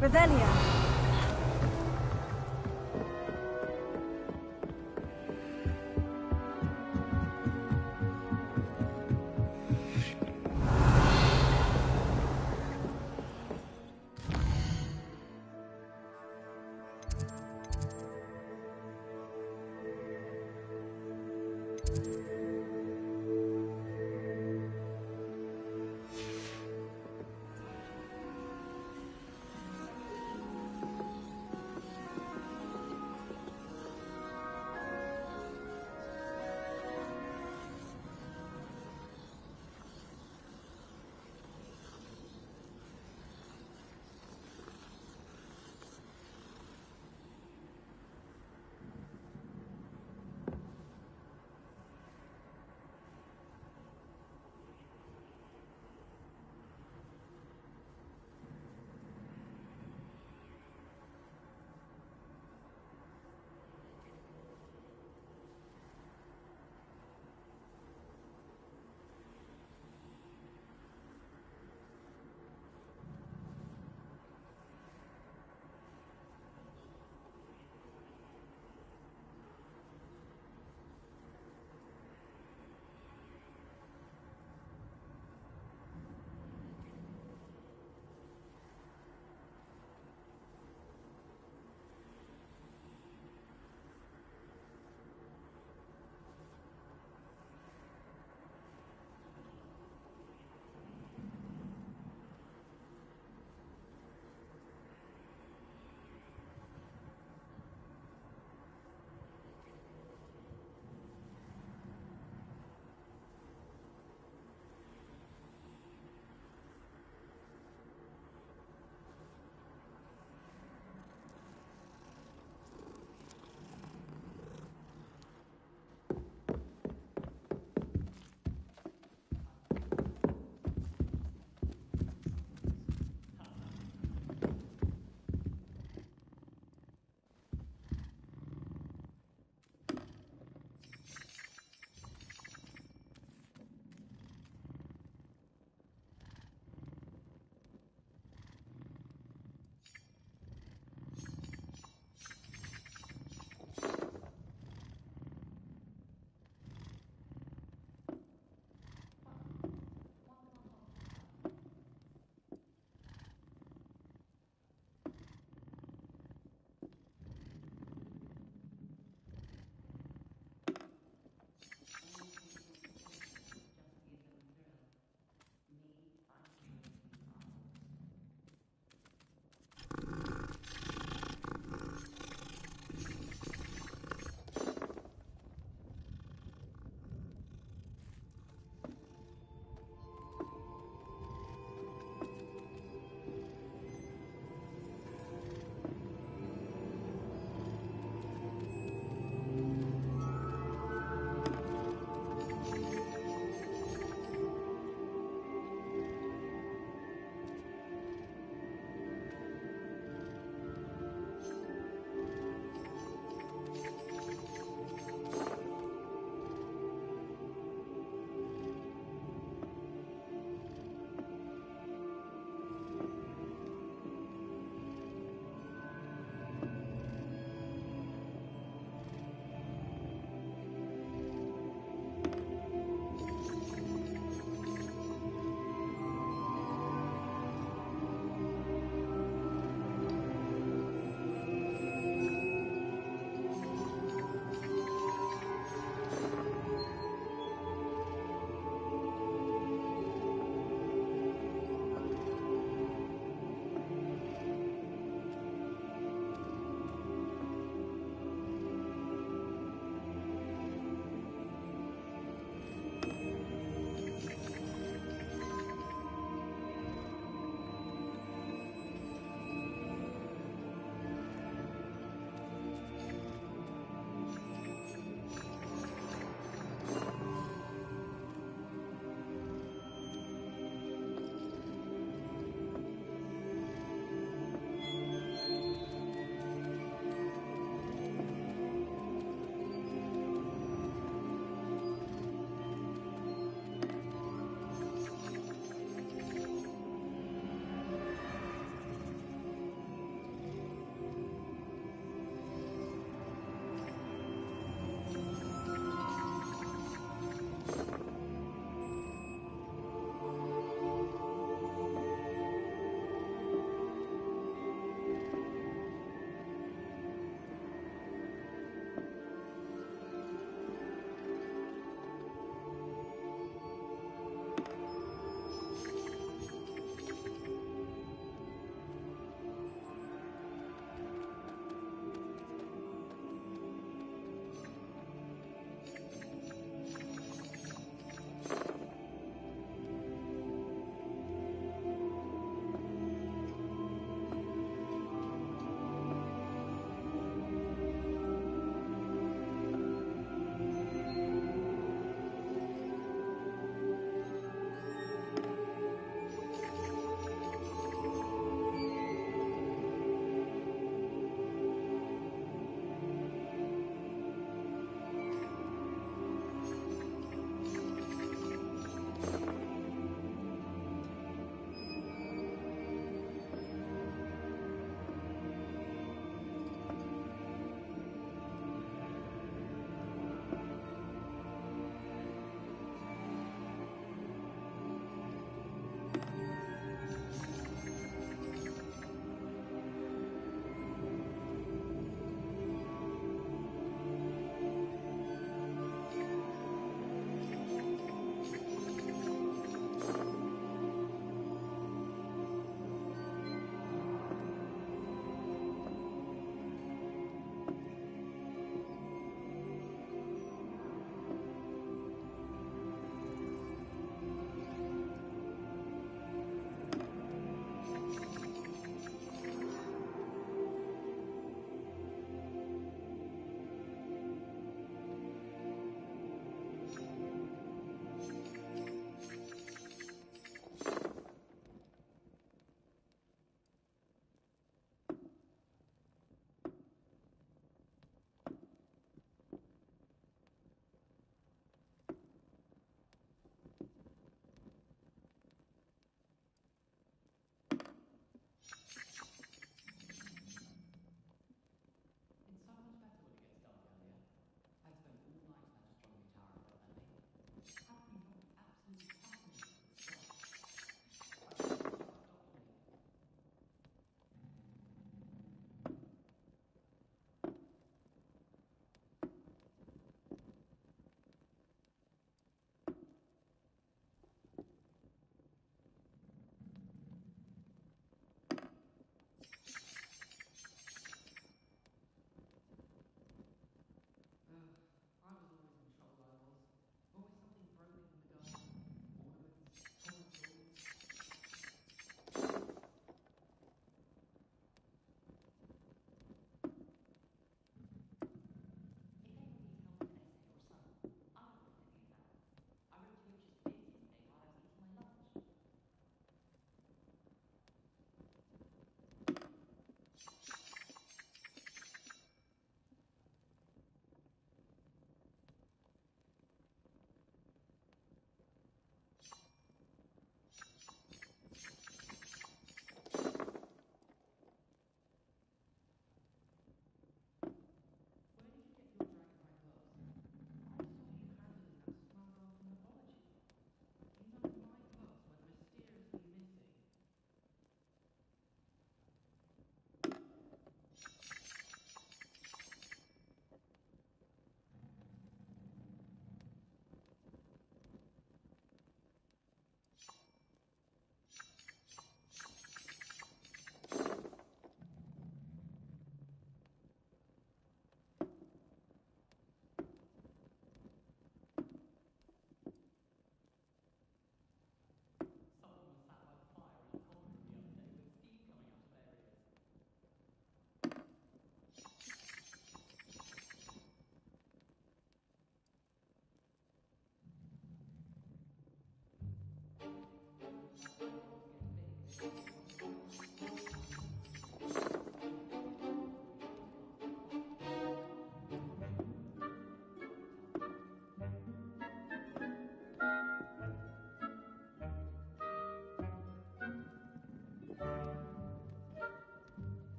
Revelia.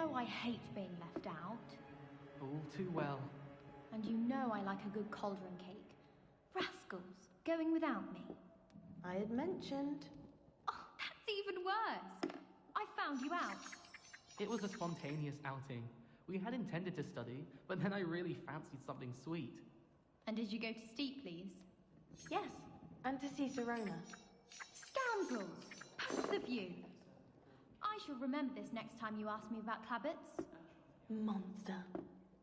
know I hate being left out.
All too well.
And you know I like a good cauldron cake. Rascals, going without me.
I had mentioned.
Oh, that's even worse. I found you out.
It was a spontaneous outing. We had intended to study, but then I really fancied something sweet.
And did you go to Steepleys?
Yes, and to see Serona.
Scoundrels! Both of you! I shall remember this next time you ask me about Clabbits.
Monster.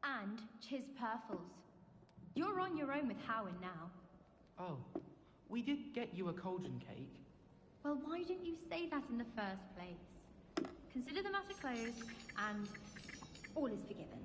And Chiz Purfles. You're on your own with Howin now.
Oh, we did get you a cauldron cake.
Well, why didn't you say that in the first place? Consider the matter closed, and all is forgiven.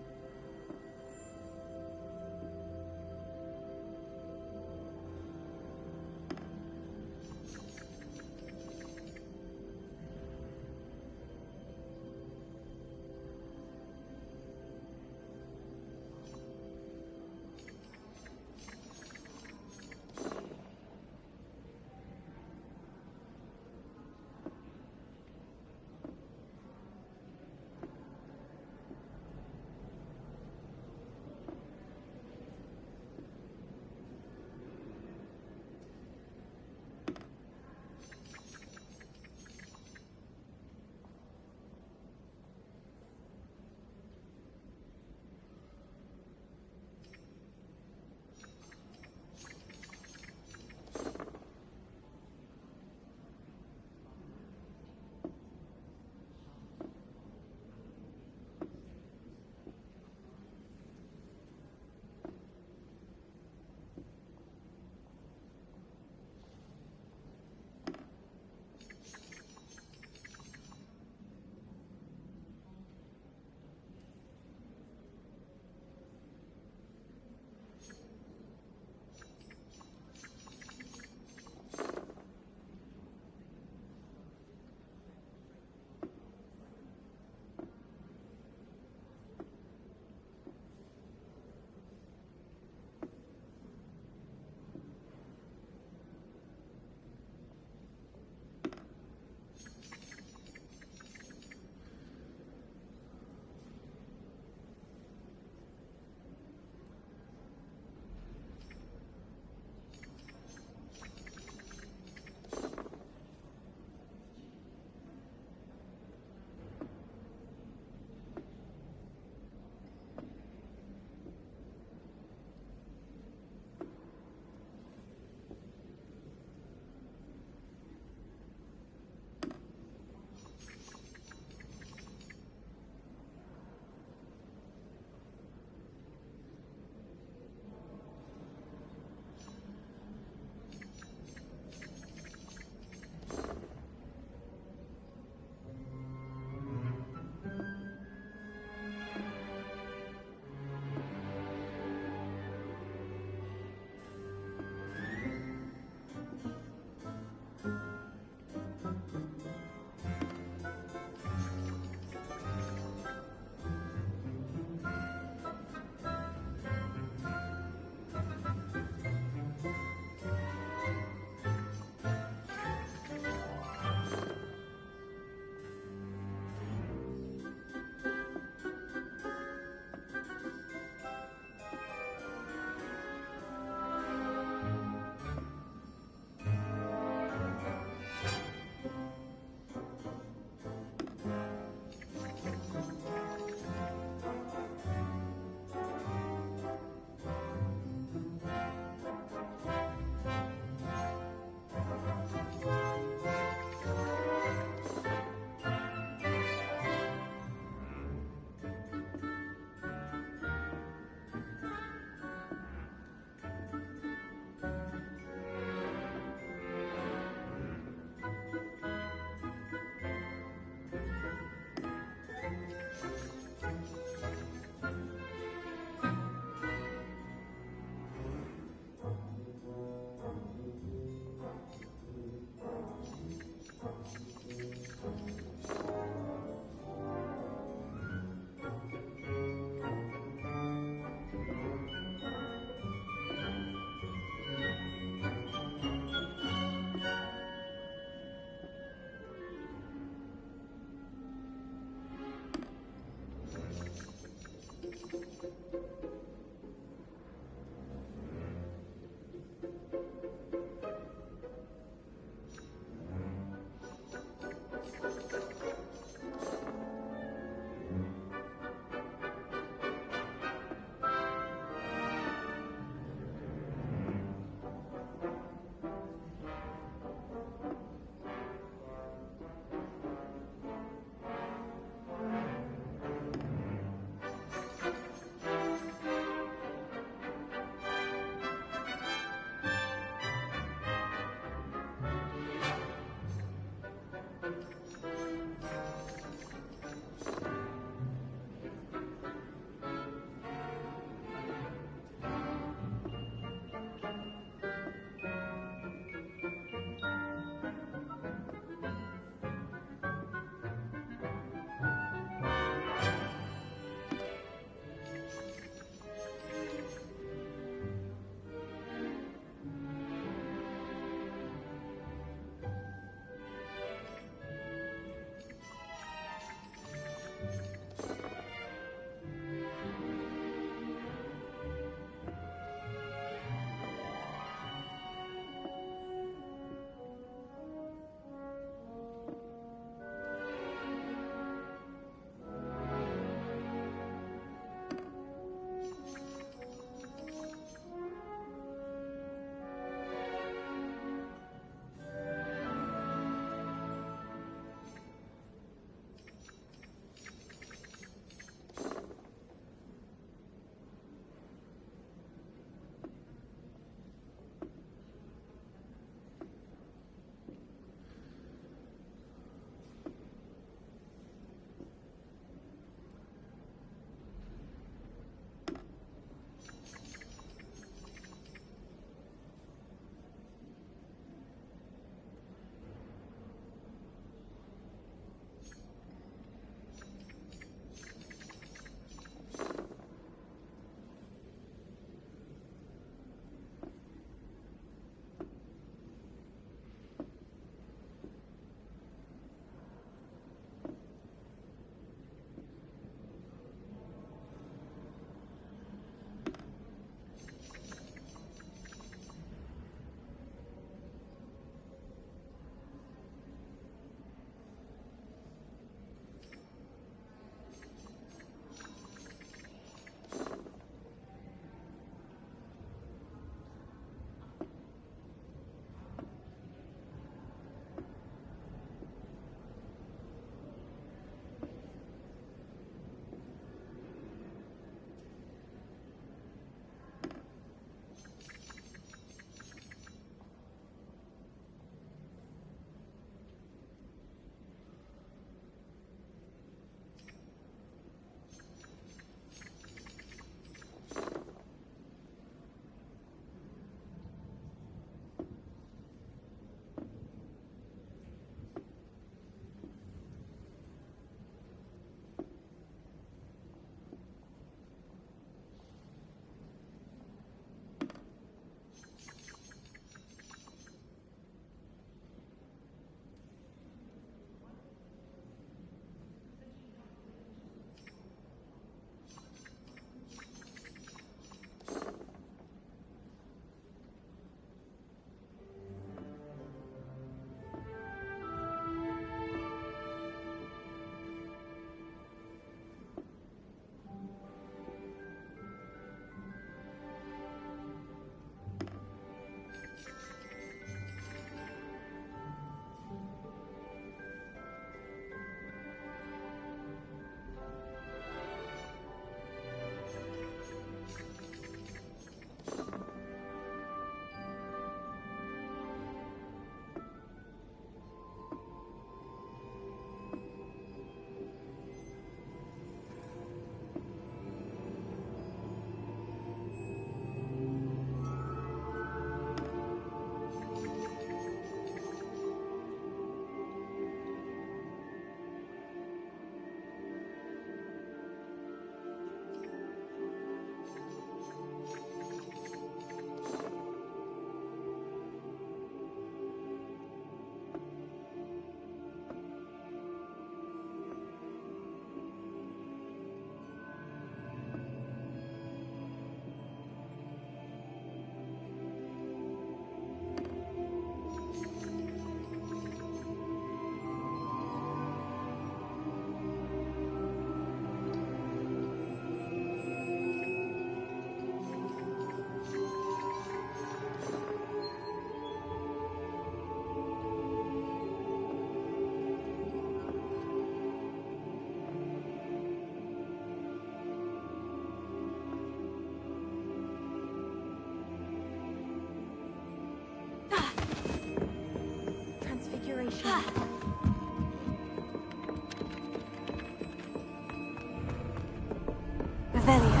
Revelio.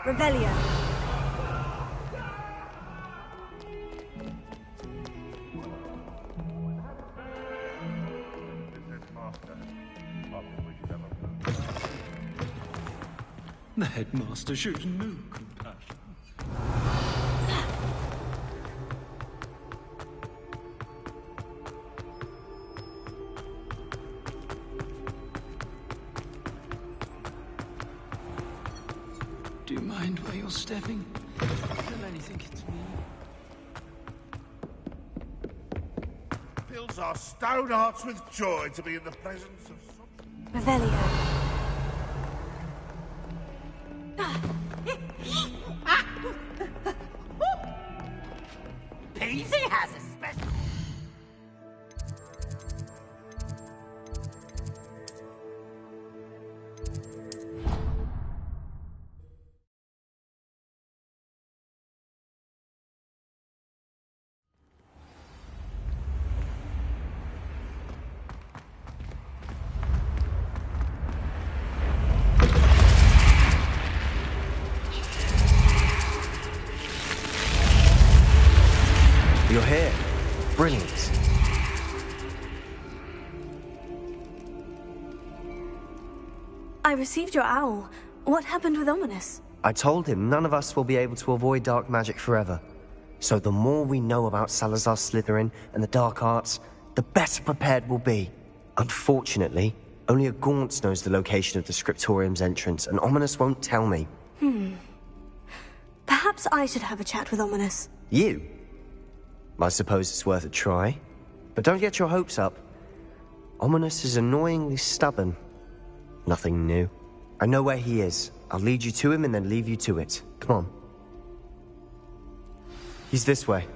Revelio.
The headmaster shows no compassion. Do you mind where you're stepping? They'll only think it's me.
Fills our stone hearts with joy to be in the presence of such...
Revelio.
Peasy has a special...
You're here. Brilliant.
I received your owl. What happened with Ominous?
I told him none of us will be able to avoid dark magic forever. So the more we know about Salazar Slytherin and the dark arts, the better prepared we'll be. Unfortunately, only a Gaunt's knows the location of the Scriptorium's entrance, and Ominous won't tell me.
Perhaps I should have a chat with Ominous.
You? I suppose it's worth a try. But don't get your hopes up. Ominous is annoyingly stubborn. Nothing new. I know where he is. I'll lead you to him and then leave you to it. Come on. He's this way.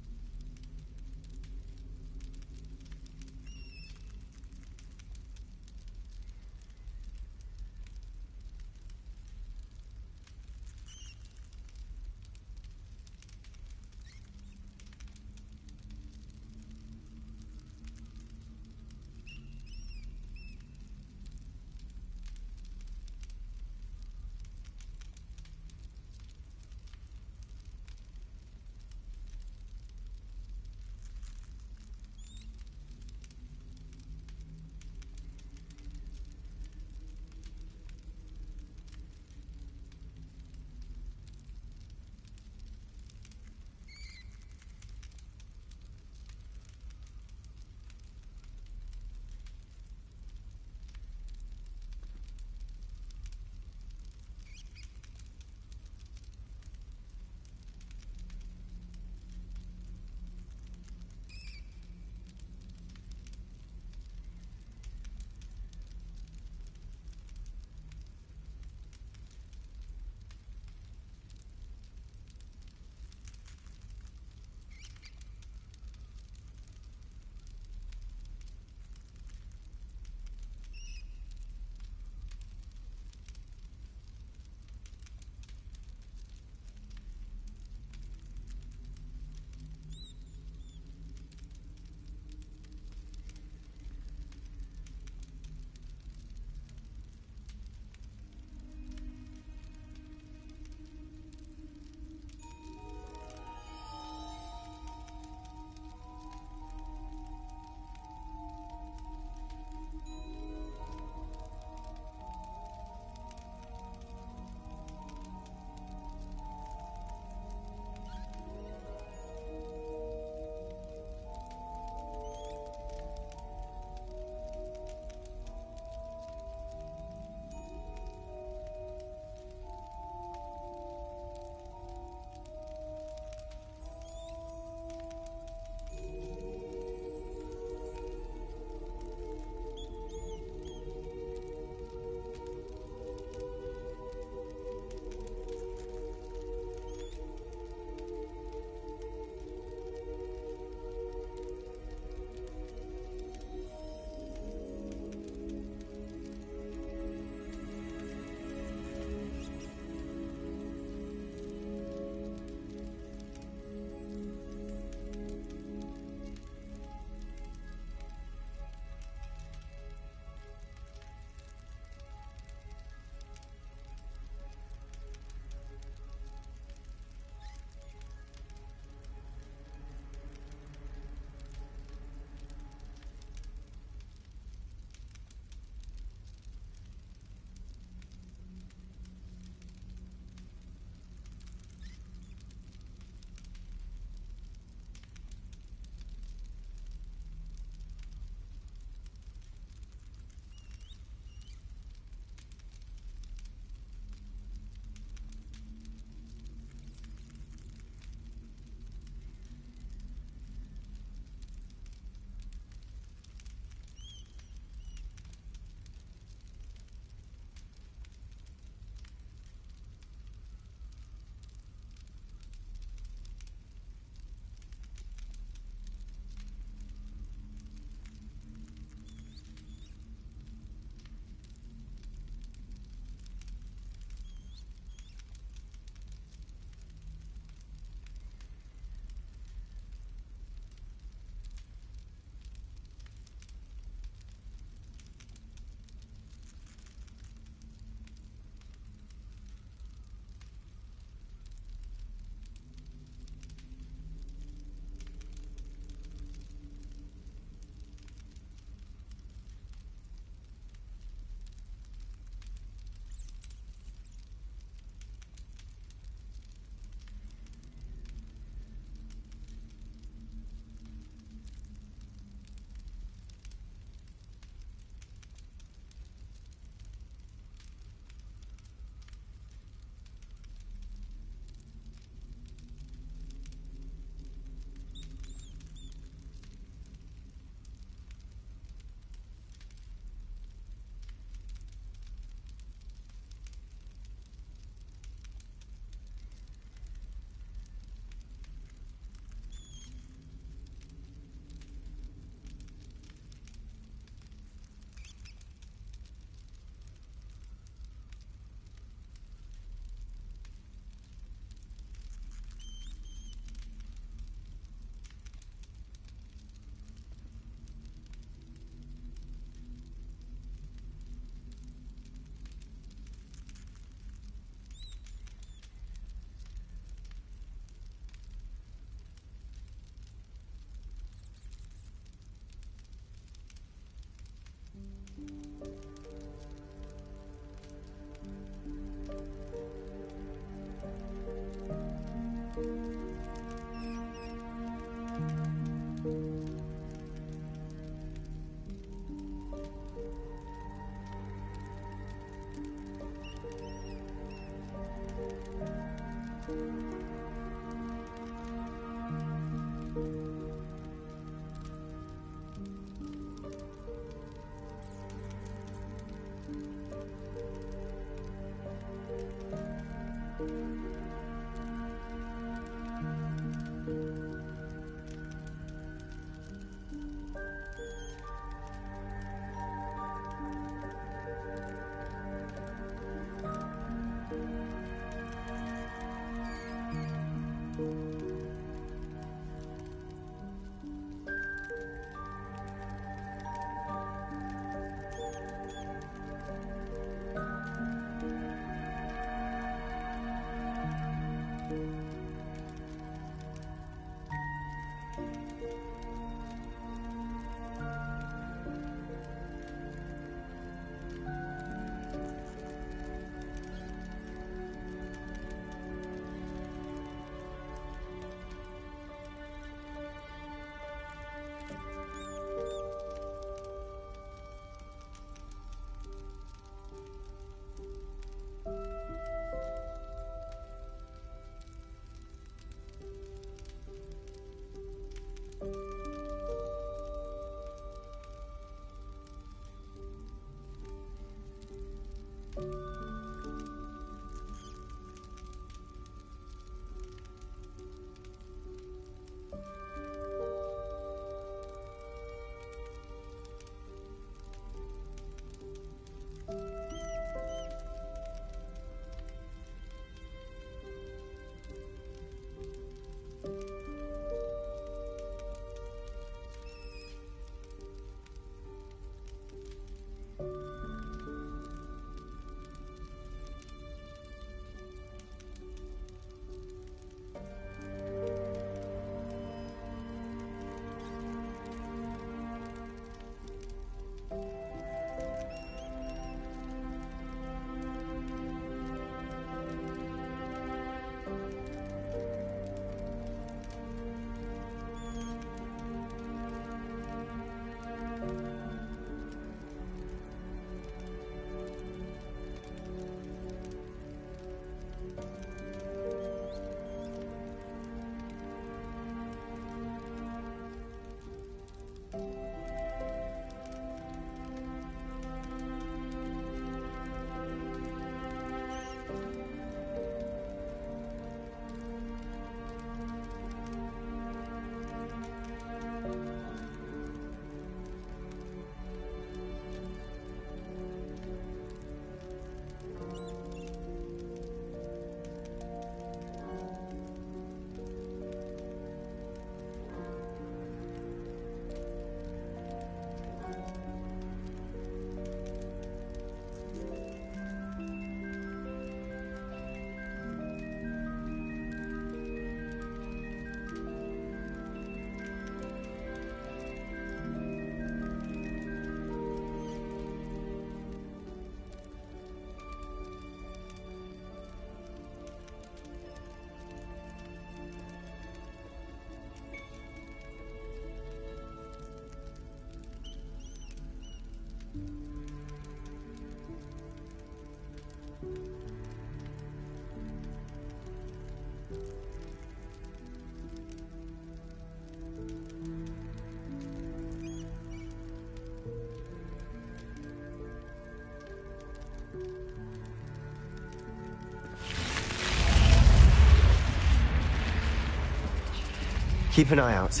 Keep an eye out.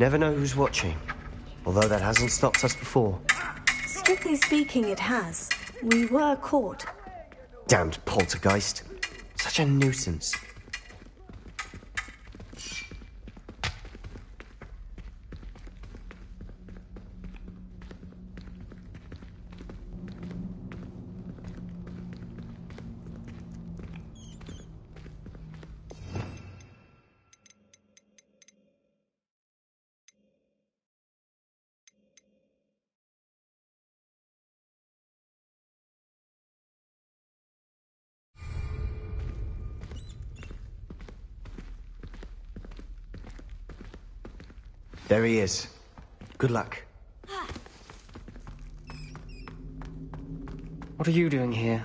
Never know who's watching. Although that hasn't stopped us before.
Strictly speaking, it has. We were caught.
Damned poltergeist. Such a nuisance. There he is. Good luck.
What are you doing here?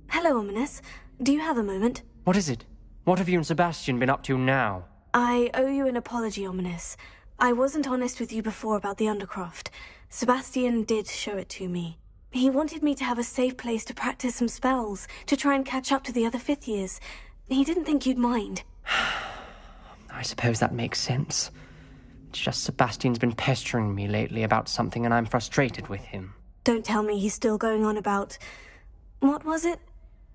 Hello, Ominous. Do you have a moment?
What is it? What have you and Sebastian been up to now?
I owe you an apology, Ominous. I wasn't honest with you before about the Undercroft. Sebastian did show it to me. He wanted me to have a safe place to practice some spells, to try and catch up to the other fifth years. He didn't think you'd mind.
I suppose that makes sense. It's just Sebastian's been pestering me lately about something and I'm frustrated with him.
Don't tell me he's still going on about... What was it?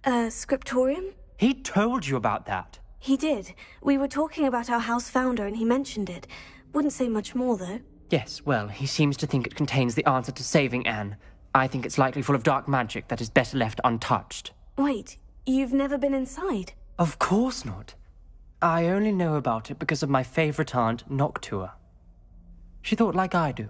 Scriptorium?
He told you about that?
He did. We were talking about our house founder and he mentioned it. Wouldn't say much more, though.
Yes, well, he seems to think it contains the answer to saving Anne. I think it's likely full of dark magic that is better left untouched.
Wait, you've never been inside?
Of course not. I only know about it because of my favorite aunt, Noctua. She thought like I do.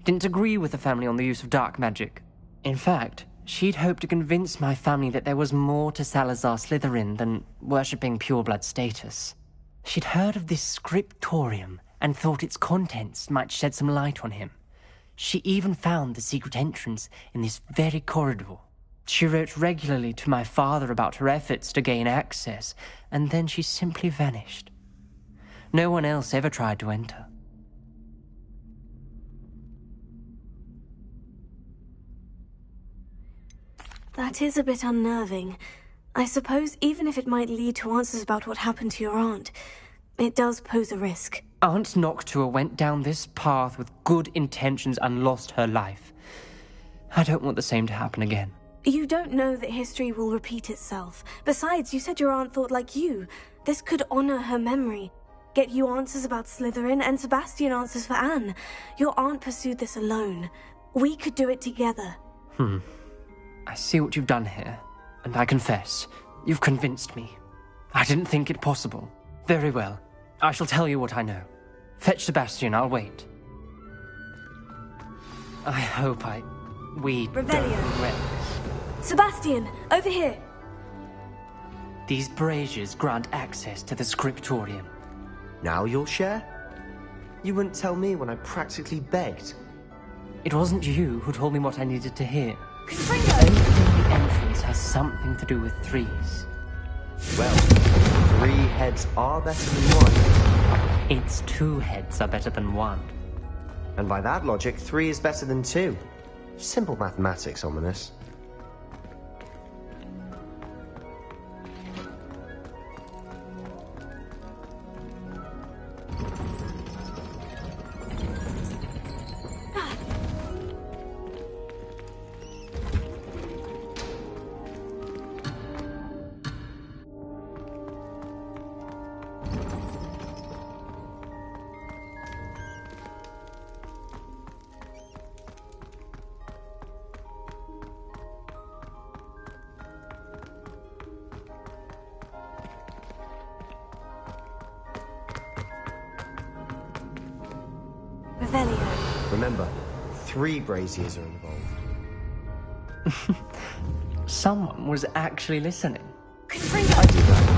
Didn't agree with the family on the use of dark magic. In fact, she'd hoped to convince my family that there was more to Salazar Slytherin than worshipping pureblood status. She'd heard of this scriptorium and thought its contents might shed some light on him. She even found the secret entrance in this very corridor. She wrote regularly to my father about her efforts to gain access, and then she simply vanished. No one else ever tried to enter.
That is a bit unnerving. I suppose even if it might lead to answers about what happened to your aunt, it does pose a risk.
Aunt Noctua went down this path with good intentions and lost her life. I don't want the same to happen again.
You don't know that history will repeat itself. Besides, you said your aunt thought like you. This could honor her memory. Get you answers about Slytherin and Sebastian answers for Anne. Your aunt pursued this alone. We could do it together.
I see what you've done here, and I confess, you've convinced me. I didn't think it possible. Very well. I shall tell you what I know. Fetch Sebastian, I'll wait. I hope we don't regret this.
Sebastian, over here!
These braziers grant access to the scriptorium.
Now you'll share? You wouldn't tell me when I practically begged.
It wasn't you who told me what I needed to hear. Opening the entrance has something to do with threes.
Well, 3 heads are better than 1.
It's 2 heads are better than 1.
And by that logic, 3 is better than 2. Simple mathematics, Ominous. Remember, 3 braziers are involved.
Someone was actually listening.
I do that.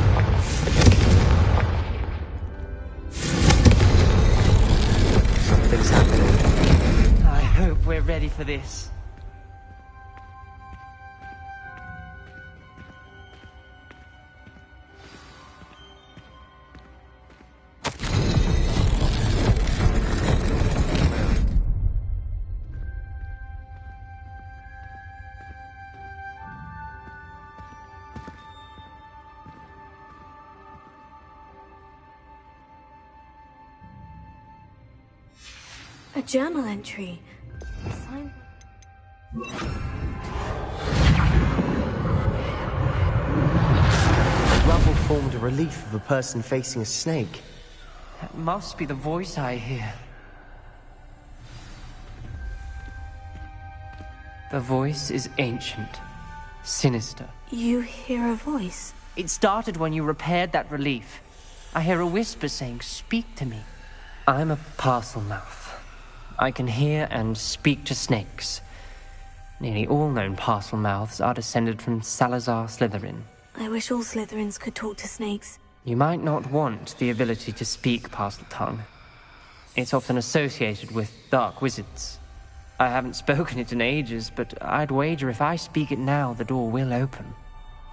Something's happening.
I hope we're ready for this.
A journal entry. Sign.
The rubble formed a relief of a person facing a snake.
That must be the voice I hear. The voice is ancient, sinister.
You hear a voice?
It started when you repaired that relief. I hear a whisper saying, "Speak to me." I'm a parcel mouth. I can hear and speak to snakes. Nearly all known parcel mouths are descended from Salazar Slytherin.
I wish all Slytherins could talk to snakes.
You might not want the ability to speak parcel tongue. It's often associated with dark wizards. I haven't spoken it in ages, but I'd wager if I speak it now, the door will open.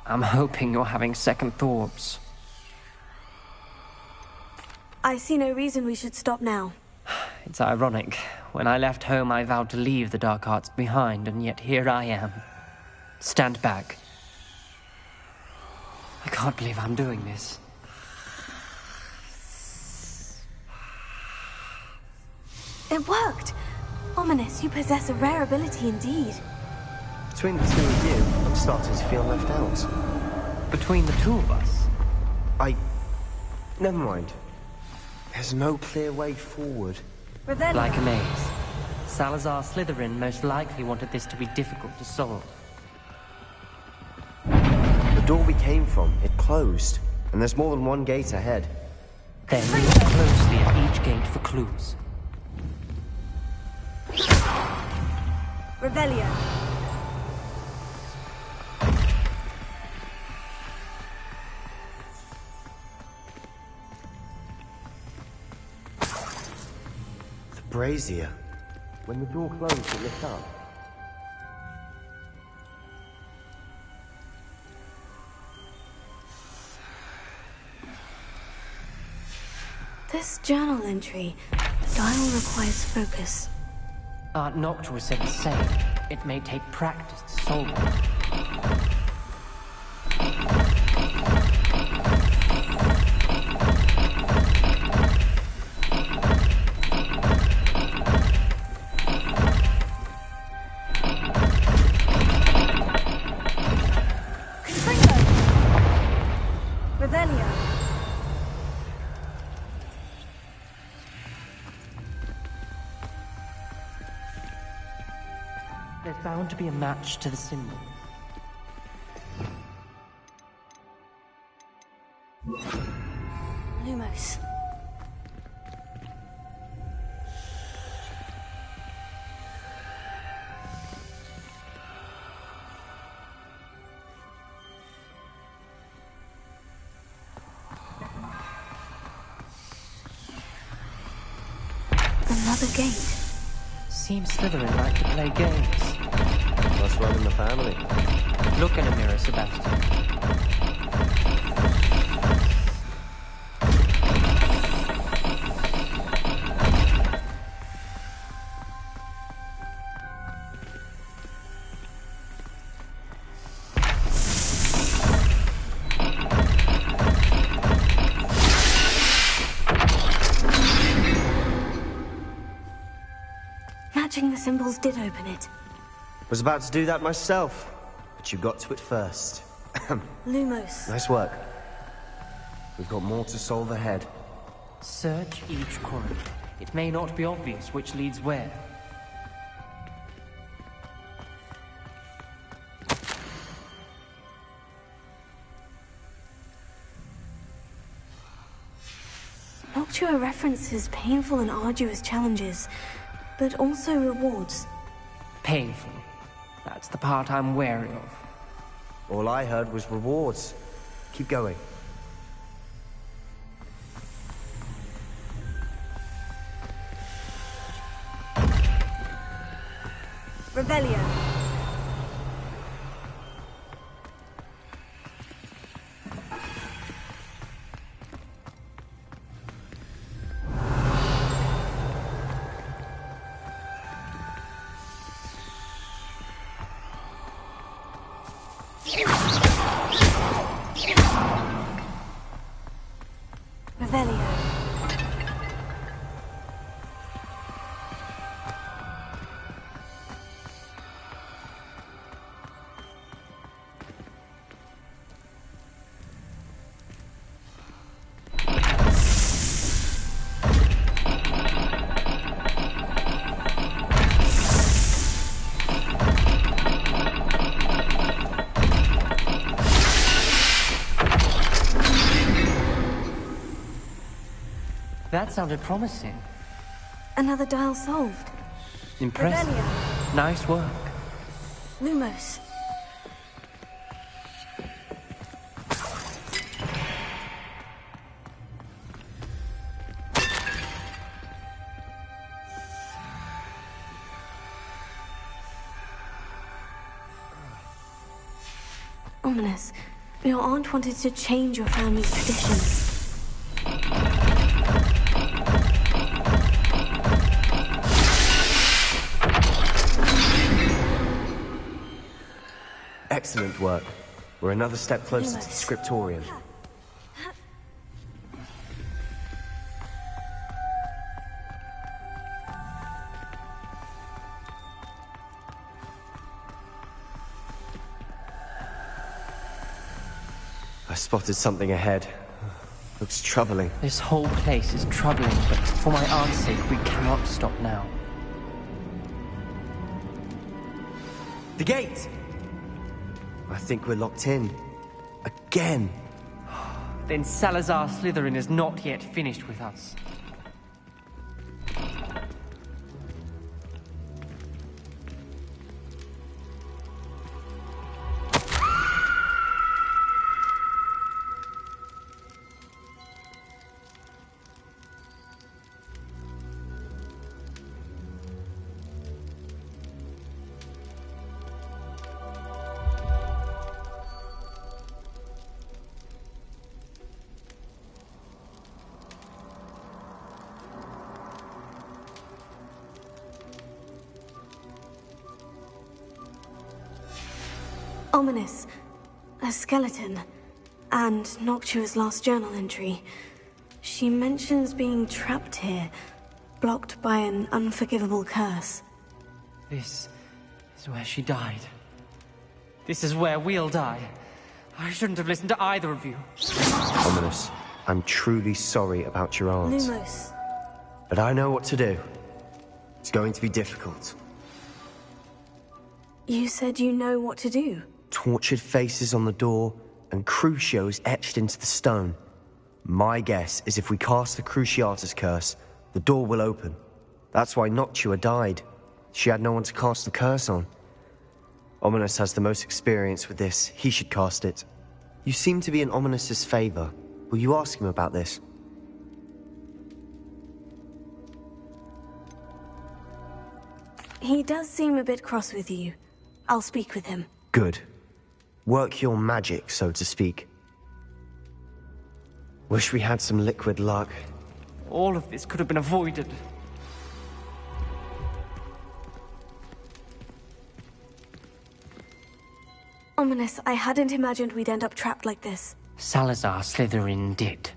I'm hoping you're having second thoughts.
I see no reason we should stop now.
It's ironic. When I left home, I vowed to leave the dark arts behind, and yet here I am. Stand back. I can't believe I'm doing this.
It worked! Ominous, you possess a rare ability indeed.
Between the 2 of you, I'm starting to feel left out.
Between the 2 of us?
Never mind. There's no clear way forward.
Like a maze. Salazar Slytherin most likely wanted this to be difficult to solve.
The door we came from, it closed. And there's more than 1 gate ahead.
Then look closely at each gate for clues.
Revelio.
Brazier. When the door closed, it lit up.
This journal entry. The dial requires focus.
Aunt Noctua said the same. It may take practice to solve it. There's bound to be a match to the symbol.
Lumos. Another gate.
Seems Slytherin like to play games.
Must run in the family.
Look in a mirror, Sebastian.
Catching the symbols did open it.
Was about to do that myself, but you got to it first.
Lumos.
Nice work. We've got more to solve ahead.
Search each corridor. It may not be obvious which leads where.
Noctua references painful and arduous challenges, but also rewards.
Painful. That's the part I'm wary of.
All I heard was rewards. Keep going.
Revelio.
That sounded promising.
Another dial solved.
Impressive.
Revelio.
Nice work.
Lumos. Ominous. Your aunt wanted to change your family's traditions.
Excellent work. We're another step closer to the scriptorium. I spotted something ahead. Looks troubling.
This whole place is troubling, but for my aunt's sake, we cannot stop now.
The gate! I think we're locked in. Again!
Then Salazar Slytherin is not yet finished with us.
Ominous. A skeleton. And Noctua's last journal entry. She mentions being trapped here, blocked by an unforgivable curse.
This is where she died. This is where we'll die. I shouldn't have listened to either of you.
Ominous, I'm truly sorry about your aunt.
Lumos.
But I know what to do. It's going to be difficult.
You said you know what to do.
Tortured faces on the door, and Crucios etched into the stone. My guess is if we cast the Cruciatus curse, the door will open. That's why Noctua died. She had no one to cast the curse on. Ominous has the most experience with this. He should cast it. You seem to be in Ominous's favor. Will you ask him about this?
He does seem a bit cross with you. I'll speak with him.
Good. Work your magic, so to speak. Wish we had some liquid luck.
All of this could have been avoided.
Ominous, I hadn't imagined we'd end up trapped like this.
Salazar Slytherin did.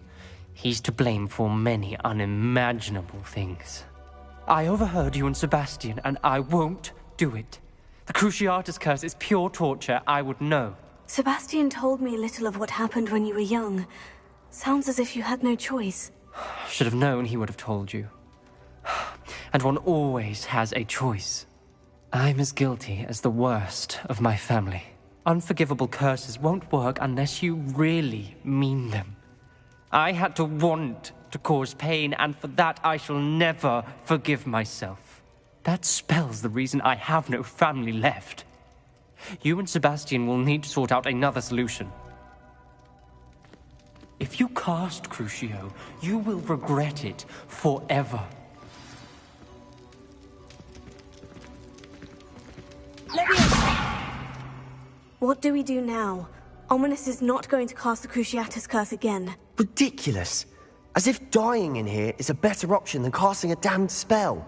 He's to blame for many unimaginable things. I overheard you and Sebastian, and I won't do it. The Cruciatus curse is pure torture. I would know.
Sebastian told me little of what happened when you were young. Sounds as if you had no choice.
Should have known he would have told you. And one always has a choice. I'm as guilty as the worst of my family. Unforgivable curses won't work unless you really mean them. I had to want to cause pain, and for that I shall never forgive myself. That spell's the reason I have no family left. You and Sebastian will need to sort out another solution. If you cast Crucio, you will regret it forever.
What do we do now? Ominous is not going to cast the Cruciatus curse again.
Ridiculous. As if dying in here is a better option than casting a damned spell.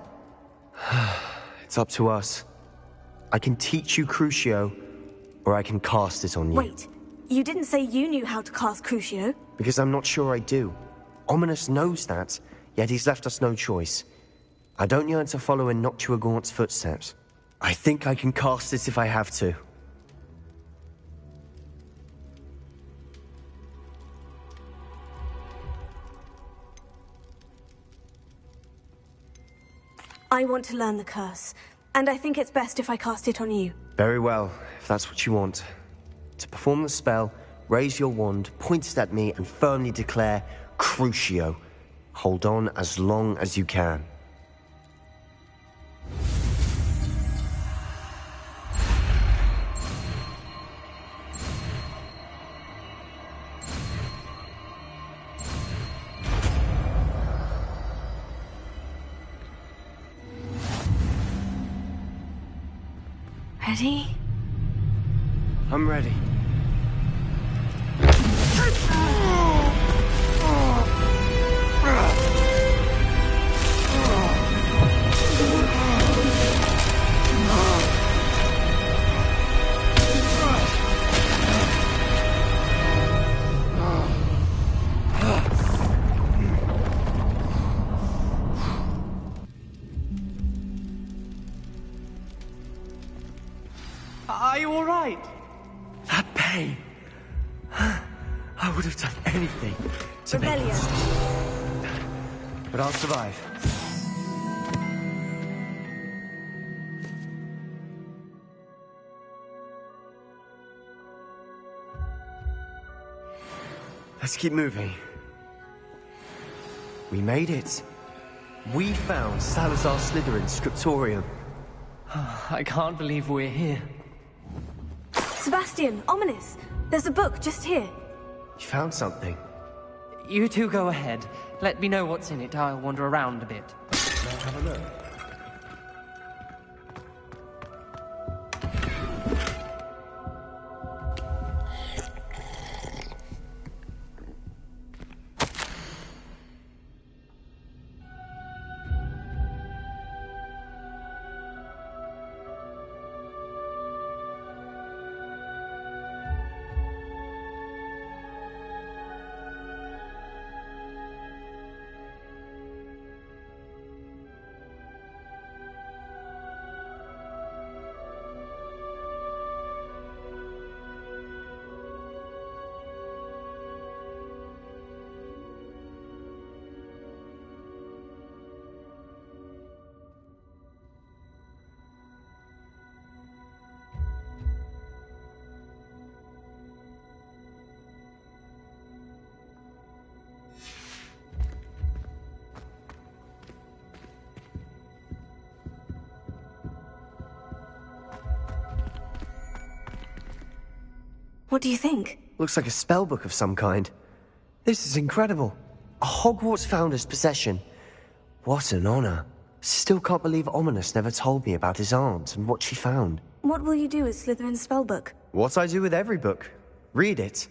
It's up to us. I can teach you Crucio, or I can cast it on you.
Wait, you didn't say you knew how to cast Crucio?
Because I'm not sure I do. Ominous knows that, yet he's left us no choice. I don't yearn to follow in Noctua Gaunt's footsteps. I think I can cast it if I have to.
I want to learn the curse, and I think it's best if I cast it on you.
Very well, if that's what you want. To perform the spell, raise your wand, point it at me, and firmly declare, Crucio. Hold on as long as you can.
Ready?
I'm ready.
Are you all right?
That pain. I would have done anything to make it stop. But I'll survive. Let's keep moving. We made it. We found Salazar Slytherin's scriptorium.
I can't believe we're here.
Sebastian, Ominous, there's a book just here.
You found something?
You two go ahead. Let me know what's in it. I'll wander around a bit.
May I have a look?
What do you think?
Looks like a spellbook of some kind. This is incredible. A Hogwarts founder's possession. What an honor. Still can't believe Ominous never told me about his aunt and what she found.
What will you do with Slytherin's spellbook?
What I do with every book. Read it.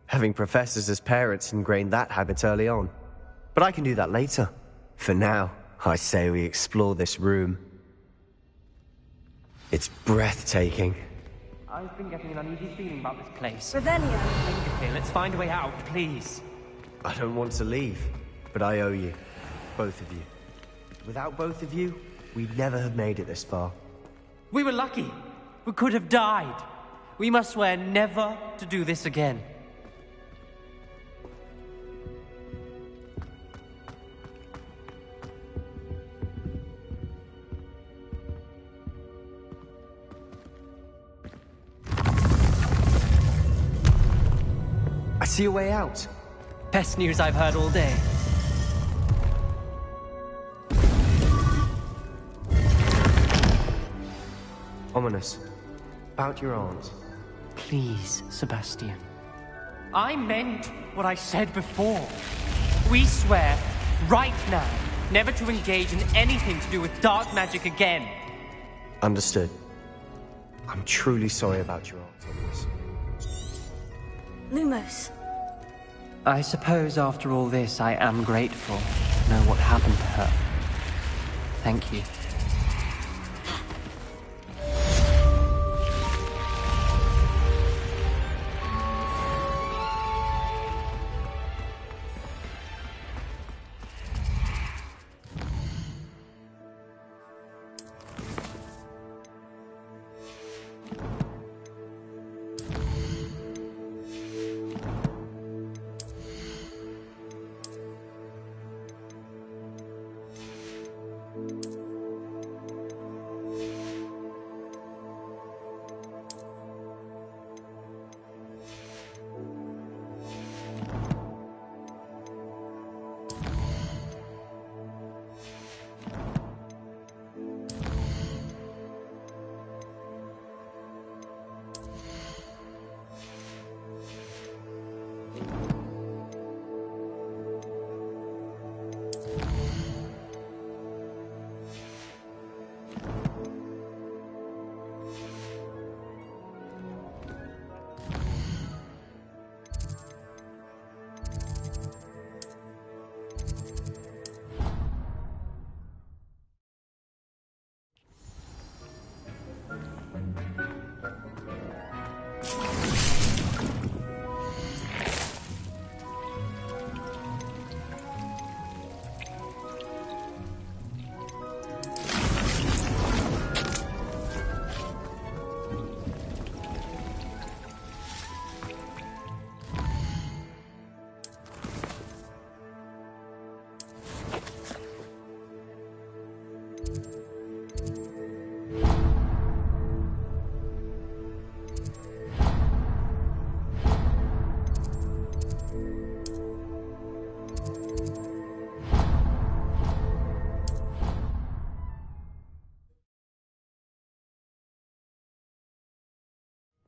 Having professors as parents ingrained that habit early on. But I can do that later. For now, I say we explore this room. It's breathtaking.
I've been getting an uneasy feeling about this place.
Revelio.
Okay, let's find a way out, please.
I don't want to leave, but I owe you. Both of you. Without both of you, we'd never have made it this far.
We were lucky. We could have died. We must swear never to do this again.
I see a way out.
Best news I've heard all day.
Ominous. About your aunt.
Please, Sebastian. I meant what I said before. We swear, right now, never to engage in anything to do with dark magic again.
Understood. I'm truly sorry about your aunt, Ominous.
Lumos.
I suppose after all this, I am grateful to know what happened to her. Thank you.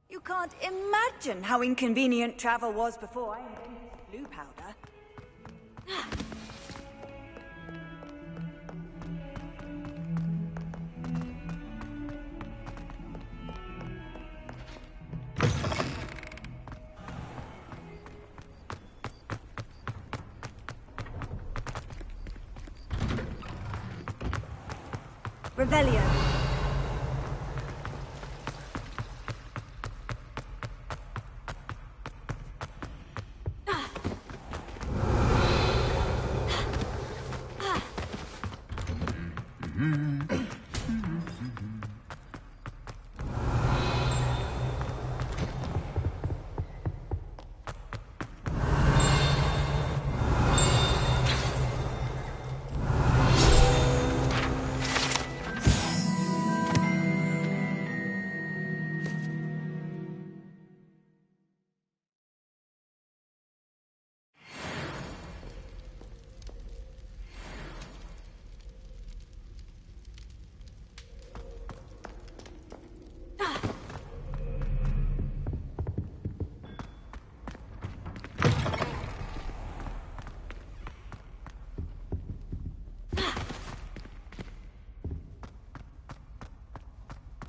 You can't imagine how inconvenient travel was before I invented blue powder. Revelio.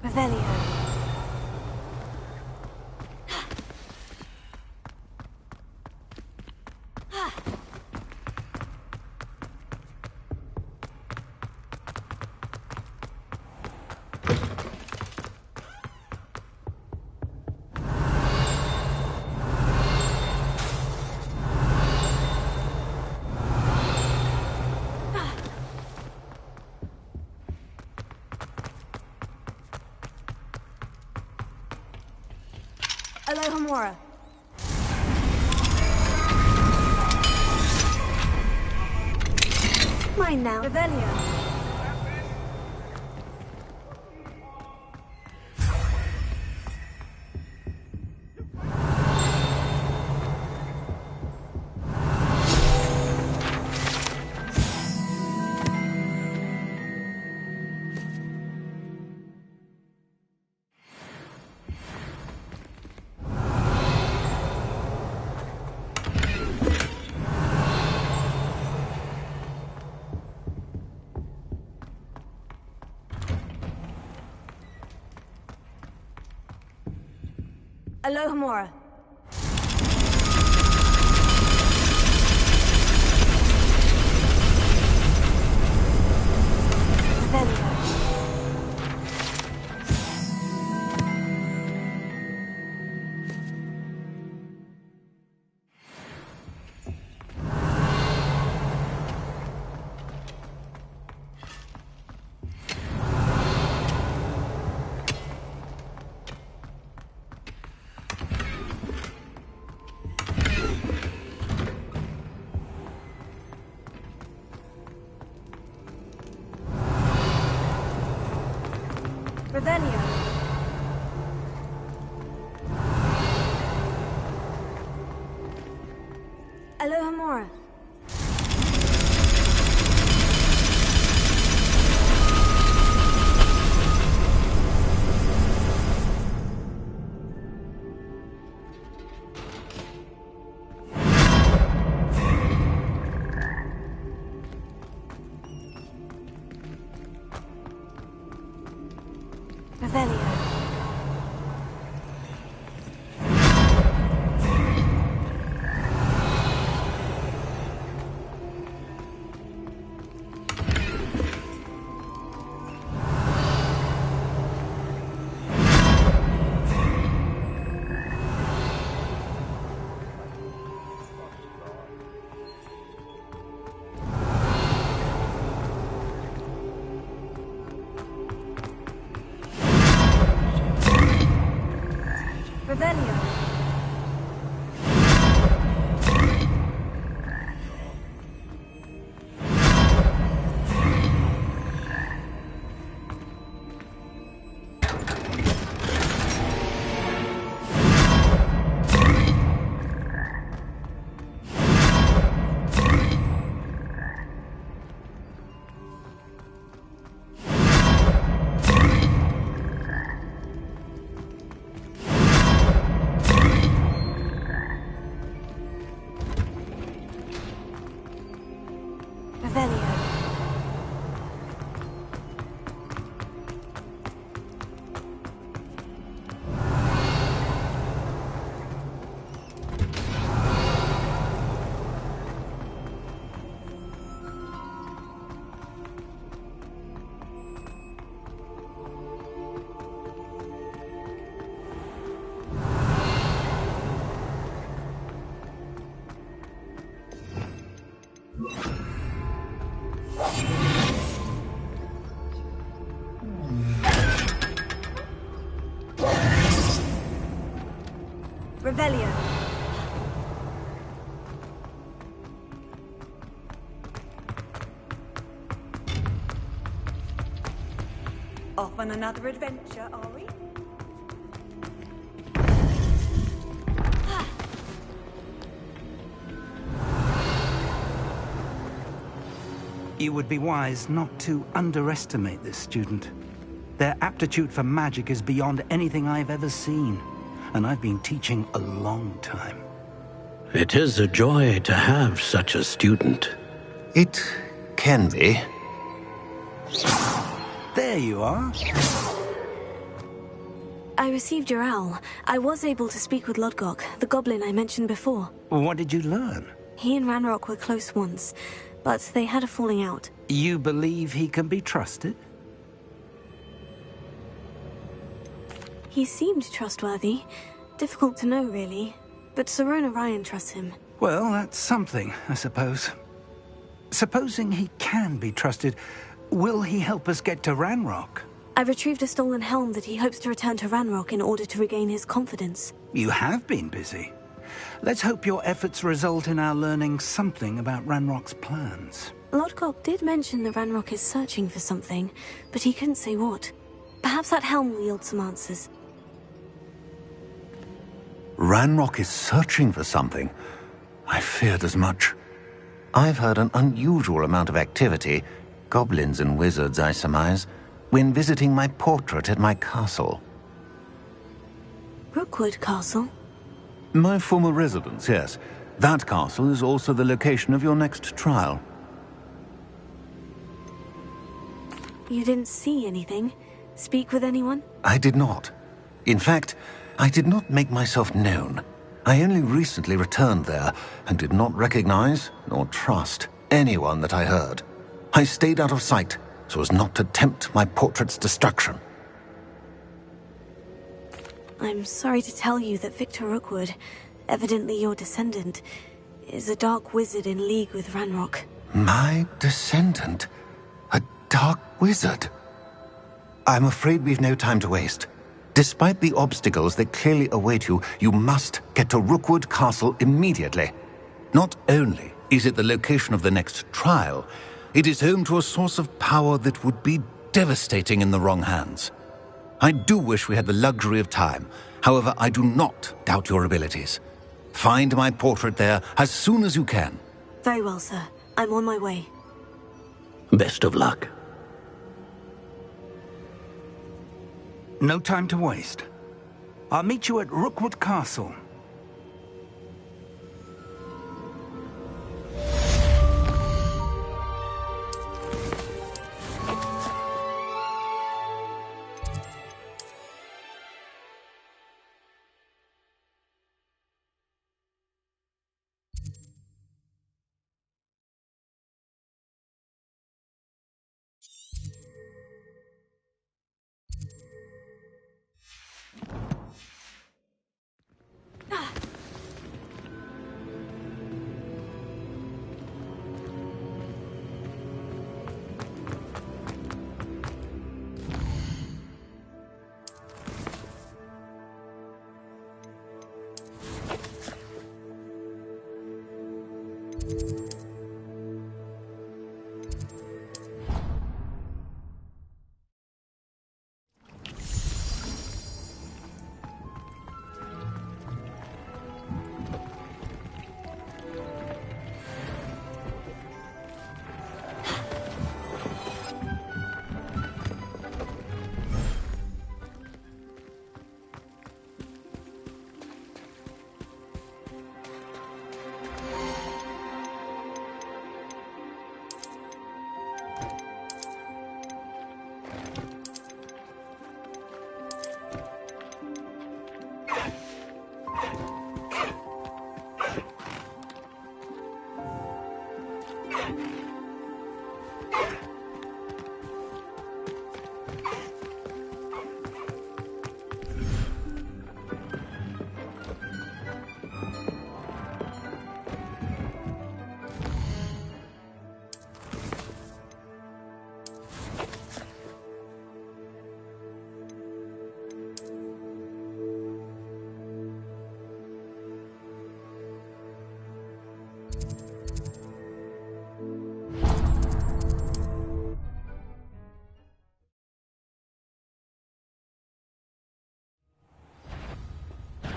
Revelio.
Alohomora. Mine now. Revelio. Alohomora. Revelio. Revelio. Alohomora. Revelio. Revelio. Revelio. Revelio.
Off on another adventure, are we?
You would be wise not to underestimate this student. Their aptitude for magic is beyond anything I've ever seen, and I've been teaching a long time.
It is a joy to have such a student.
It can be.
There you are.
I received your owl. I was able to speak with Lodgok, the goblin I mentioned before.
What did you learn?
He and Ranrock were close once, but they had a falling out.
You believe he can be trusted?
He seemed trustworthy. Difficult to know, really. But Sirona Ryan trusts him.
Well, that's something, I suppose. Supposing he can be trusted, will he help us get to Ranrock?
I retrieved a stolen helm that he hopes to return to Ranrock in order to regain his confidence.
You have been busy. Let's hope your efforts result in our learning something about Ranrock's plans.
Lodgok did mention that Ranrock is searching for something, but he couldn't say what. Perhaps that helm will yield some answers.
Ranrock is searching for something. I feared as much. I've heard an unusual amount of activity, goblins and wizards, I surmise, when visiting my portrait at my castle.
Rookwood Castle?
My former residence, yes. That castle is also the location of your next trial.
You didn't see anything? Speak with anyone?
I did not. In fact, I did not make myself known. I only recently returned there and did not recognize nor trust anyone that I heard. I stayed out of sight so as not to tempt my portrait's destruction.
I'm sorry to tell you that Victor Rookwood, evidently your descendant, is a dark wizard in league with Ranrock.
My descendant? A dark wizard? I'm afraid we've no time to waste. Despite the obstacles that clearly await you, you must get to Rookwood Castle immediately. Not only is it the location of the next trial, it is home to a source of power that would be devastating in the wrong hands. I do wish we had the luxury of time. However, I do not doubt your abilities. Find my portrait there as soon as you can.
Very well, sir. I'm on my way.
Best of luck.
No time to waste. I'll meet you at Rookwood Castle.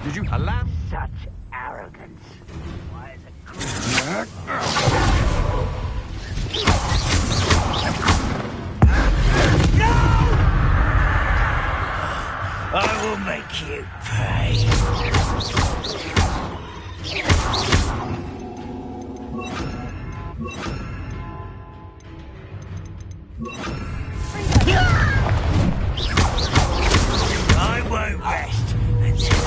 Did you allow
Such arrogance. Why is it I will make you pay. I won't rest until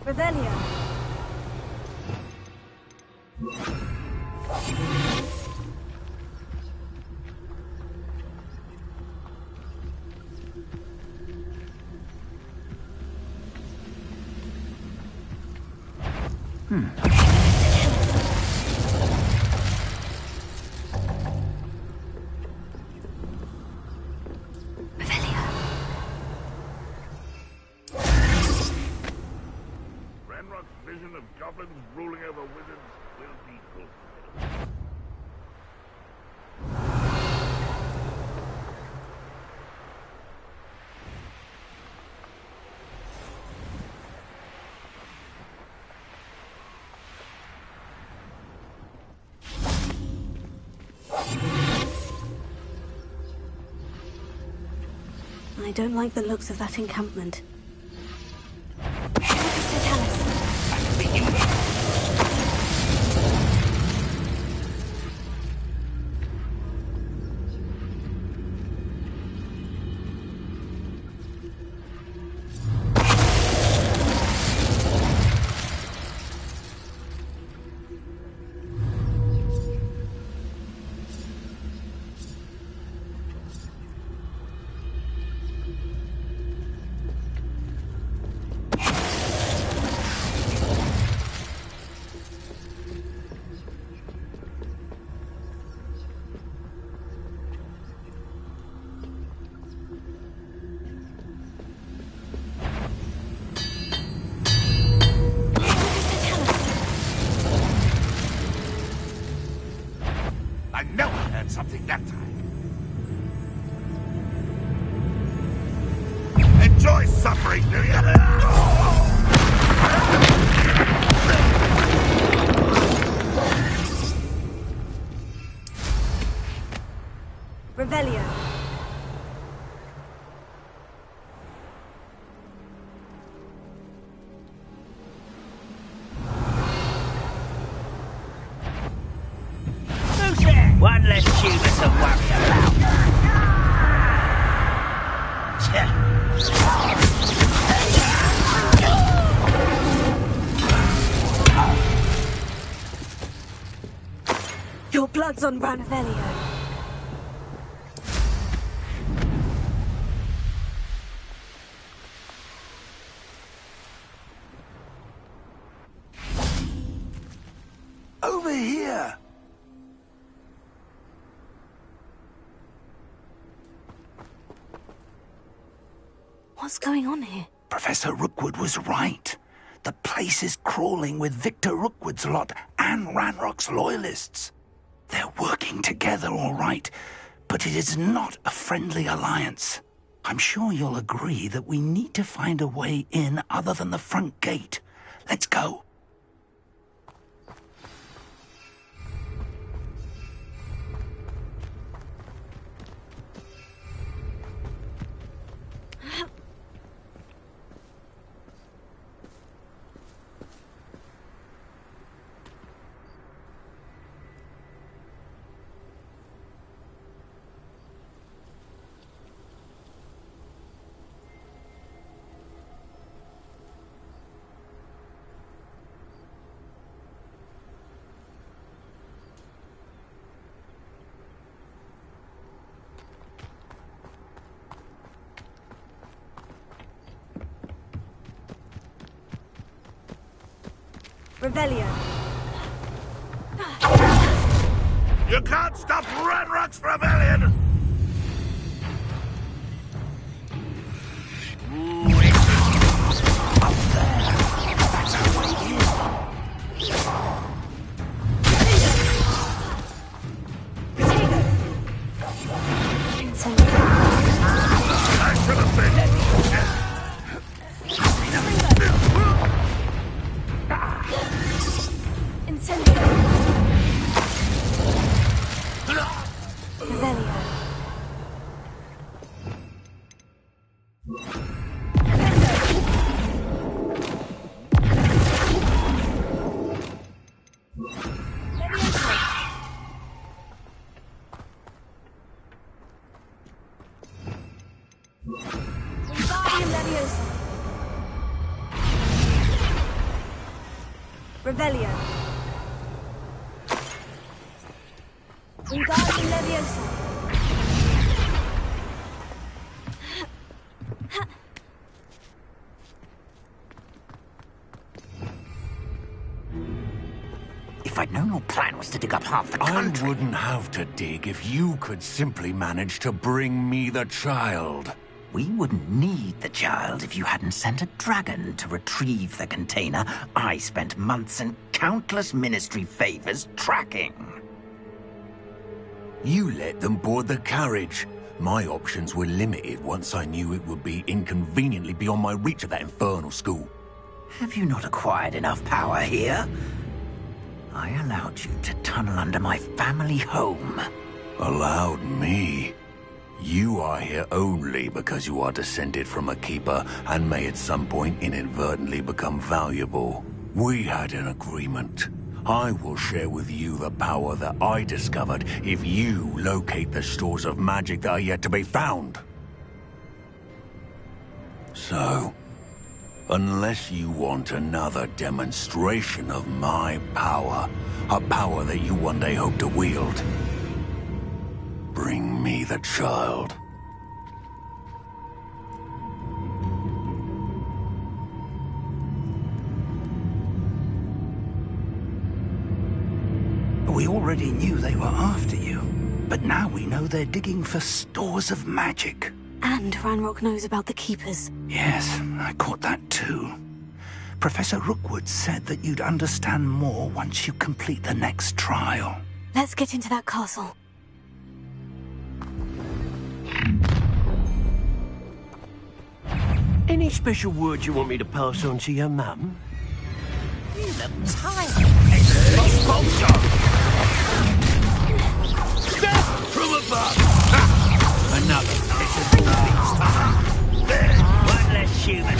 Revelio. I don't like the looks of that encampment. Mr. Tallis.
I know I heard something that time. Enjoy suffering, do you?
Revelio.
Who's there? One less tuber to worry about.
Your blood's on Ranavelio.
Over here!
What's going on here?
Professor Rookwood was right. The place is crawling with Victor Rookwood's lot and Ranrock's loyalists. They're working together, all right, but it is not a friendly alliance. I'm sure you'll agree that we need to find a way in other than the front gate. Let's go.
Revelio.
You can't stop Ranrock's rebellion! I should have been.
Incendio. Revelio. Revelio. Wingardium Leviosa.
If I'd known your plan was to dig up half the country...
I wouldn't have to dig if you could simply manage to bring me the child.
We wouldn't need the child if you hadn't sent a dragon to retrieve the container I spent months and countless ministry favors tracking.
You let them board the carriage. My options were limited once I knew it would be inconveniently beyond my reach at that infernal school.
Have you not acquired enough power here? I allowed you to tunnel under my family home.
Allowed me?
You are here only because you are descended from a keeper and may at some point inadvertently become valuable. We had an agreement. I will share with you the power that I discovered if you locate the stores of magic that are yet to be found. So, unless you want another demonstration of my power, a power that you one day hope to wield, bring me the child.
We already knew they were after you, but now we know they're digging for stores of magic.
And Ranrock knows about the Keepers.
Yes, I caught that too. Professor Rookwood said that you'd understand more once you complete the next trial.
Let's get into that castle.
Any special words you want me to pass on to your mum?
You look tired.
From above! Ha! Another piece of beast. One less human.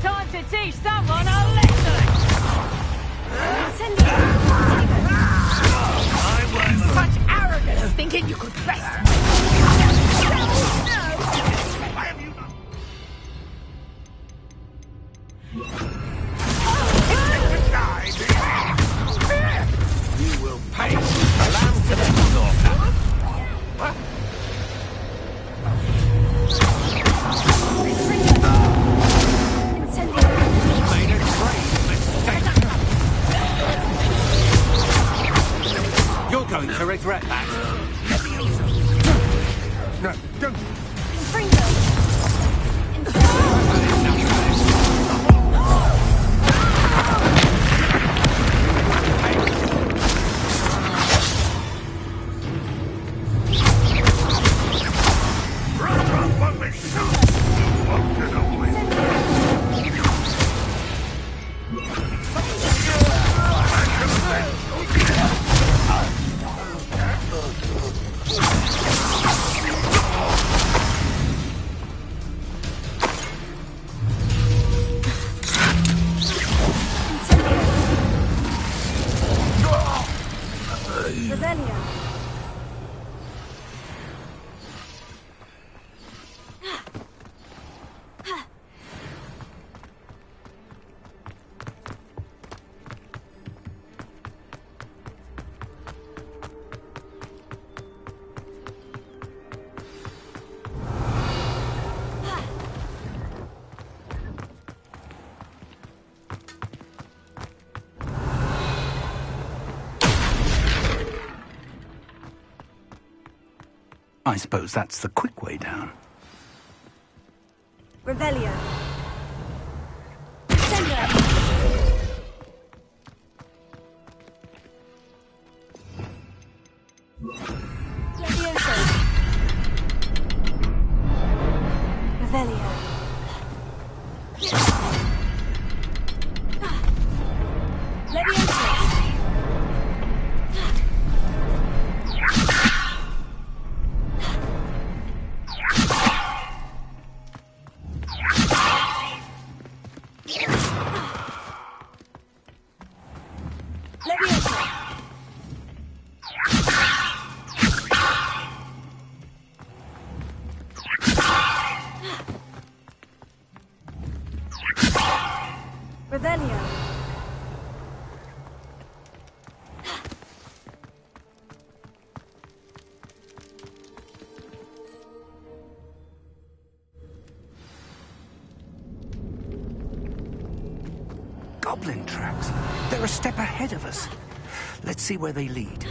Time to teach someone a lesson! Such arrogance, thinking you could best...
You will pay. Alarm to the door. Made a grave mistake.
You're going to regret that. No, don't.
I suppose that's the quick way down.
Revelio. Revelio. Revelio.
Goblin tracks. They're a step ahead of us. Let's see where they lead.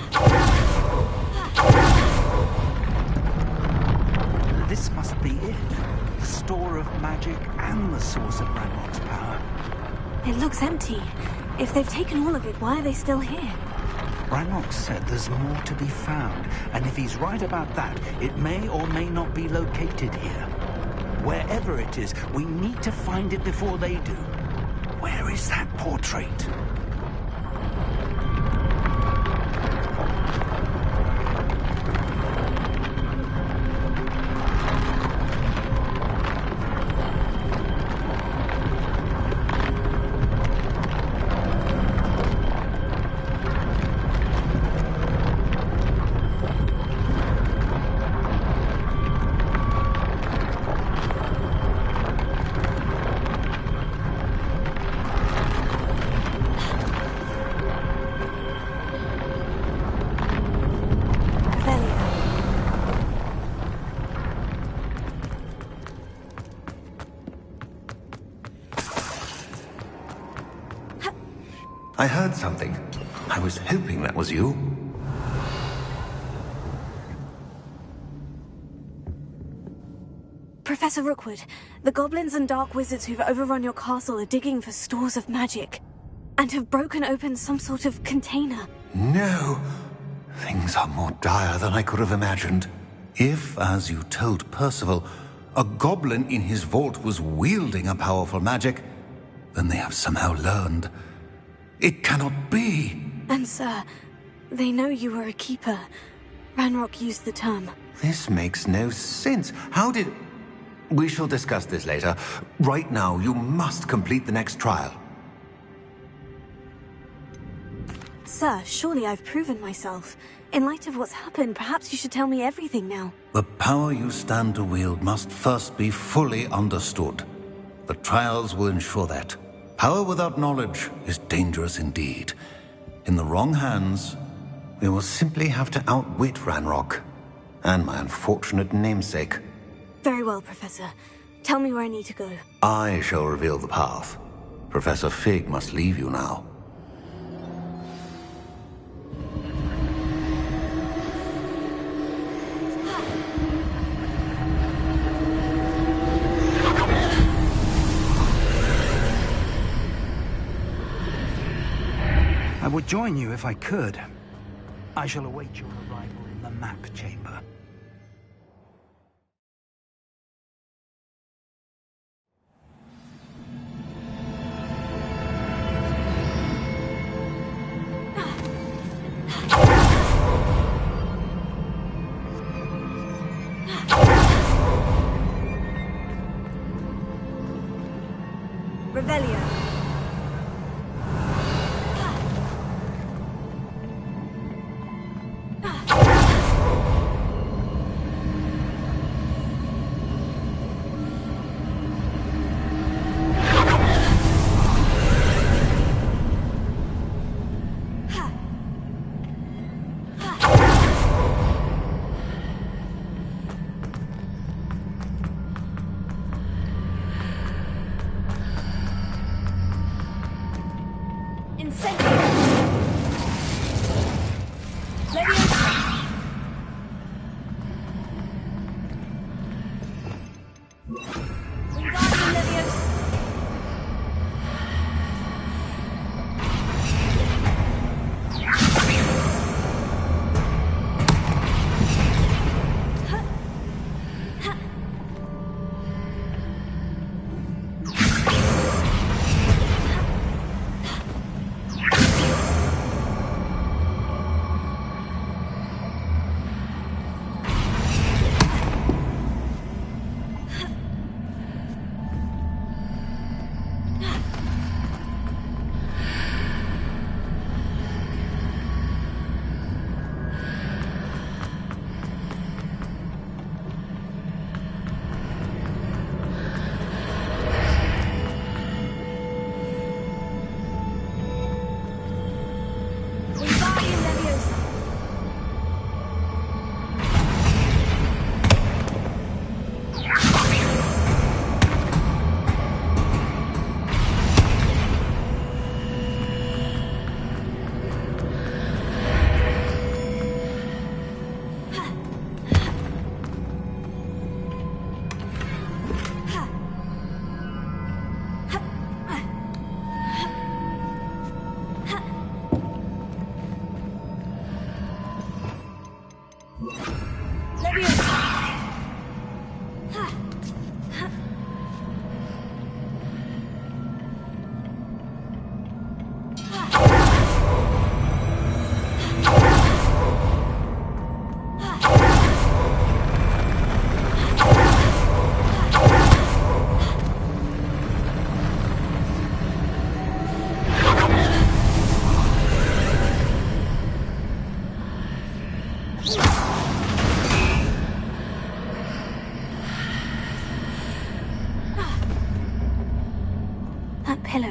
This must be it. The store of magic and the source of Ranrock's power.
It looks empty. If they've taken all of it, why are they still here?
Ranrock said there's more to be found, and if he's right about that, it may or may not be located here. Wherever it is, we need to find it before they do. Where is that portrait?
I heard something. I was hoping that was you.
Professor Rookwood, the goblins and dark wizards who've overrun your castle are digging for stores of magic, and have broken open some sort of container.
No! Things are more dire than I could have imagined. If, as you told Percival, a goblin in his vault was wielding a powerful magic, then they have somehow learned. It cannot be!
And sir, they know you were a keeper. Ranrock used the term.
This makes no sense. How did... We shall discuss this later. Right now, you must complete the next trial.
Sir, surely I've proven myself. In light of what's happened, perhaps you should tell me everything now.
The power you stand to wield must first be fully understood. The trials will ensure that. Power without knowledge is dangerous indeed. In the wrong hands, we will simply have to outwit Ranrock and my unfortunate namesake.
Very well, Professor. Tell me where I need to go.
I shall reveal the path. Professor Fig must leave you now.
I would join you if I could. I shall await your arrival in the map chamber.
Revelio.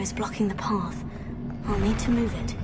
is blocking the path. I'll need to move it.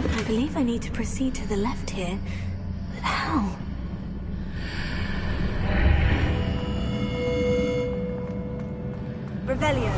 I believe I need to proceed to the left here, but how?
Revelio.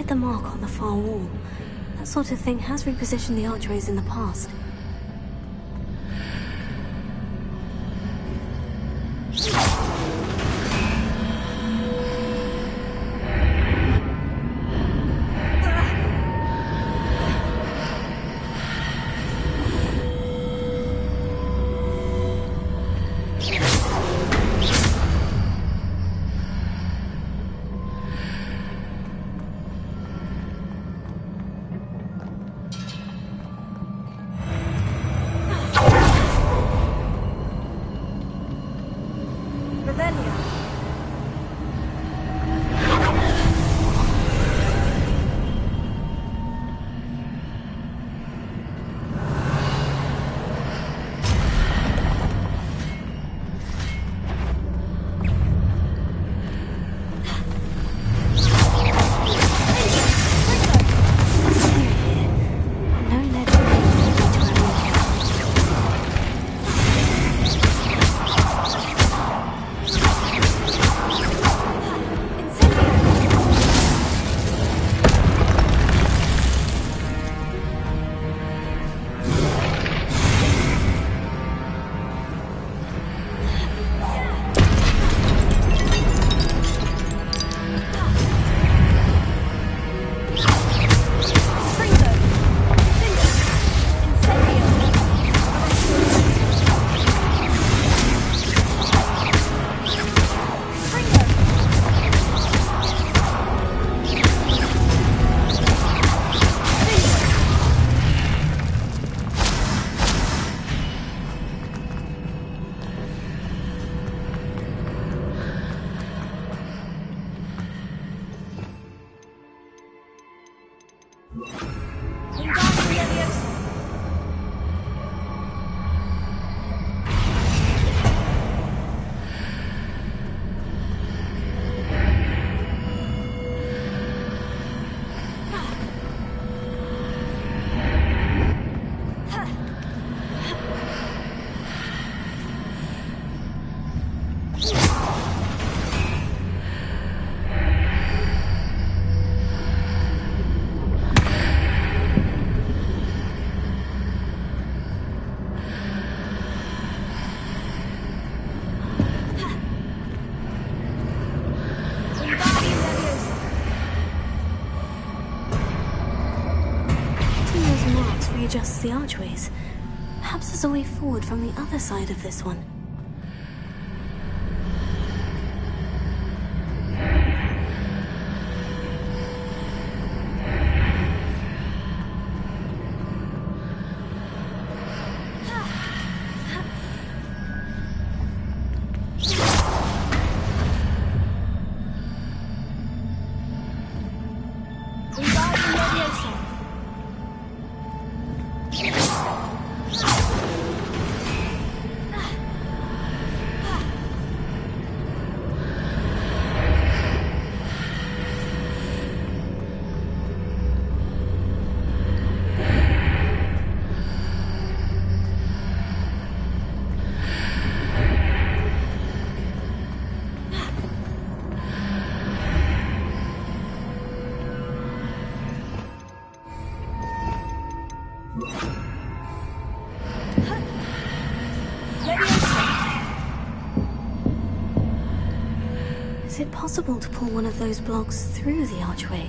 The mark on the far wall. That sort of thing has repositioned the archways in the past. Readjusts the archways. Perhaps there's a way forward from the other side of this one. Is it possible to pull one of those blocks through the archway?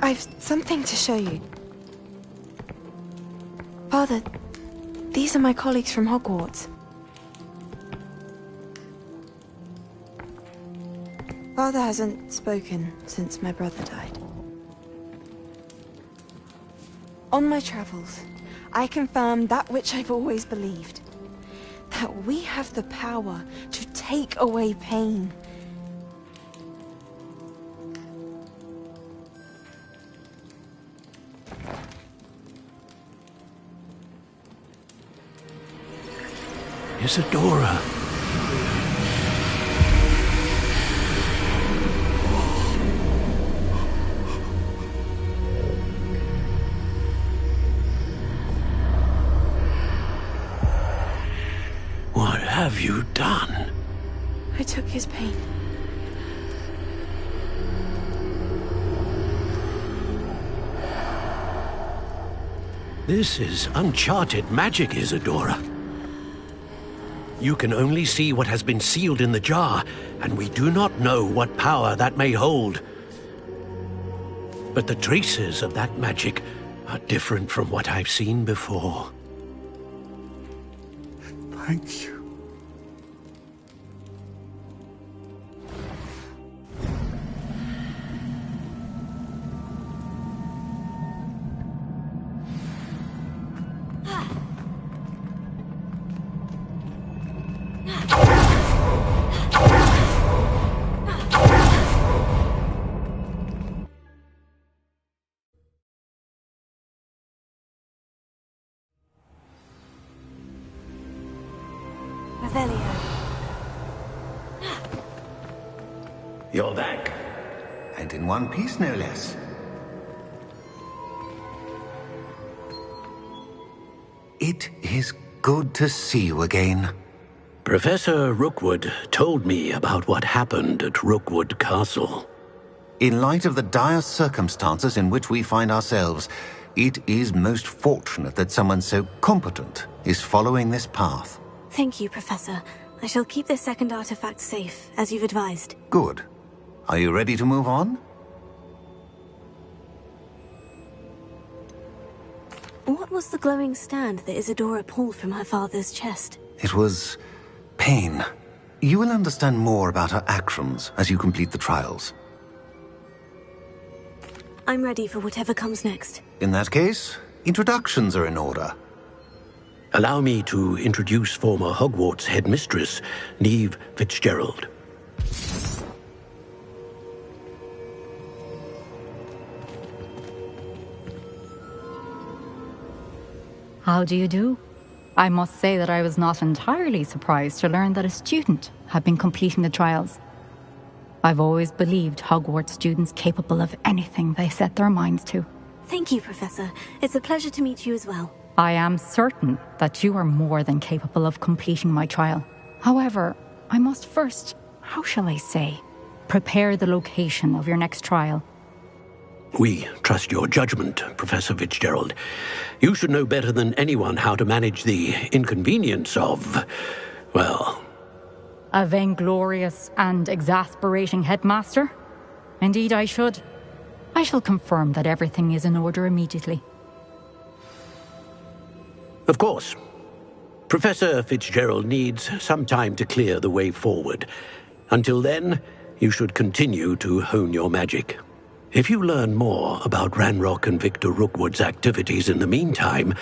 I've something to show you. Father, These are my colleagues from Hogwarts. Father hasn't spoken since my brother died. On my travels, I confirmed that which I've always believed. That we have the power to take away pain.
Isadora. What have you done?
I took his pain.
This is uncharted magic, Isadora. You can only see what has been sealed in the jar, and we do not know what power that may hold. But the traces of that magic are different from what I've seen before.
Thank you.
You're back. And in one piece, no less. It is good to see you again.
Professor Rookwood told me about what happened at Rookwood Castle.
In light of the dire circumstances in which we find ourselves, it is most fortunate that someone so competent is following this path.
Thank you, Professor. I shall keep this second artifact safe, as you've advised.
Good. Are you ready to move on?
What was the glowing stand that Isadora pulled from her father's chest?
It was pain. You will understand more about her actions as you complete the trials.
I'm ready for whatever comes next.
In that case, introductions are in order.
Allow me to introduce former Hogwarts headmistress, Neve Fitzgerald.
How do you do? I must say that I was not entirely surprised to learn that a student had been completing the trials. I've always believed Hogwarts students capable of anything they set their minds to.
Thank you, Professor. It's a pleasure to meet you as well.
I am certain that you are more than capable of completing my trial. However, I must first, how shall I say, prepare the location of your next trial.
We trust your judgment, Professor Fitzgerald. You should know better than anyone how to manage the inconvenience of, well...
A vainglorious and exasperating headmaster? Indeed I should. I shall confirm that everything is in order immediately.
Of course. Professor Fitzgerald needs some time to clear the way forward. Until then, you should continue to hone your magic. If you learn more about Ranrock and Victor Rookwood's activities in the meantime,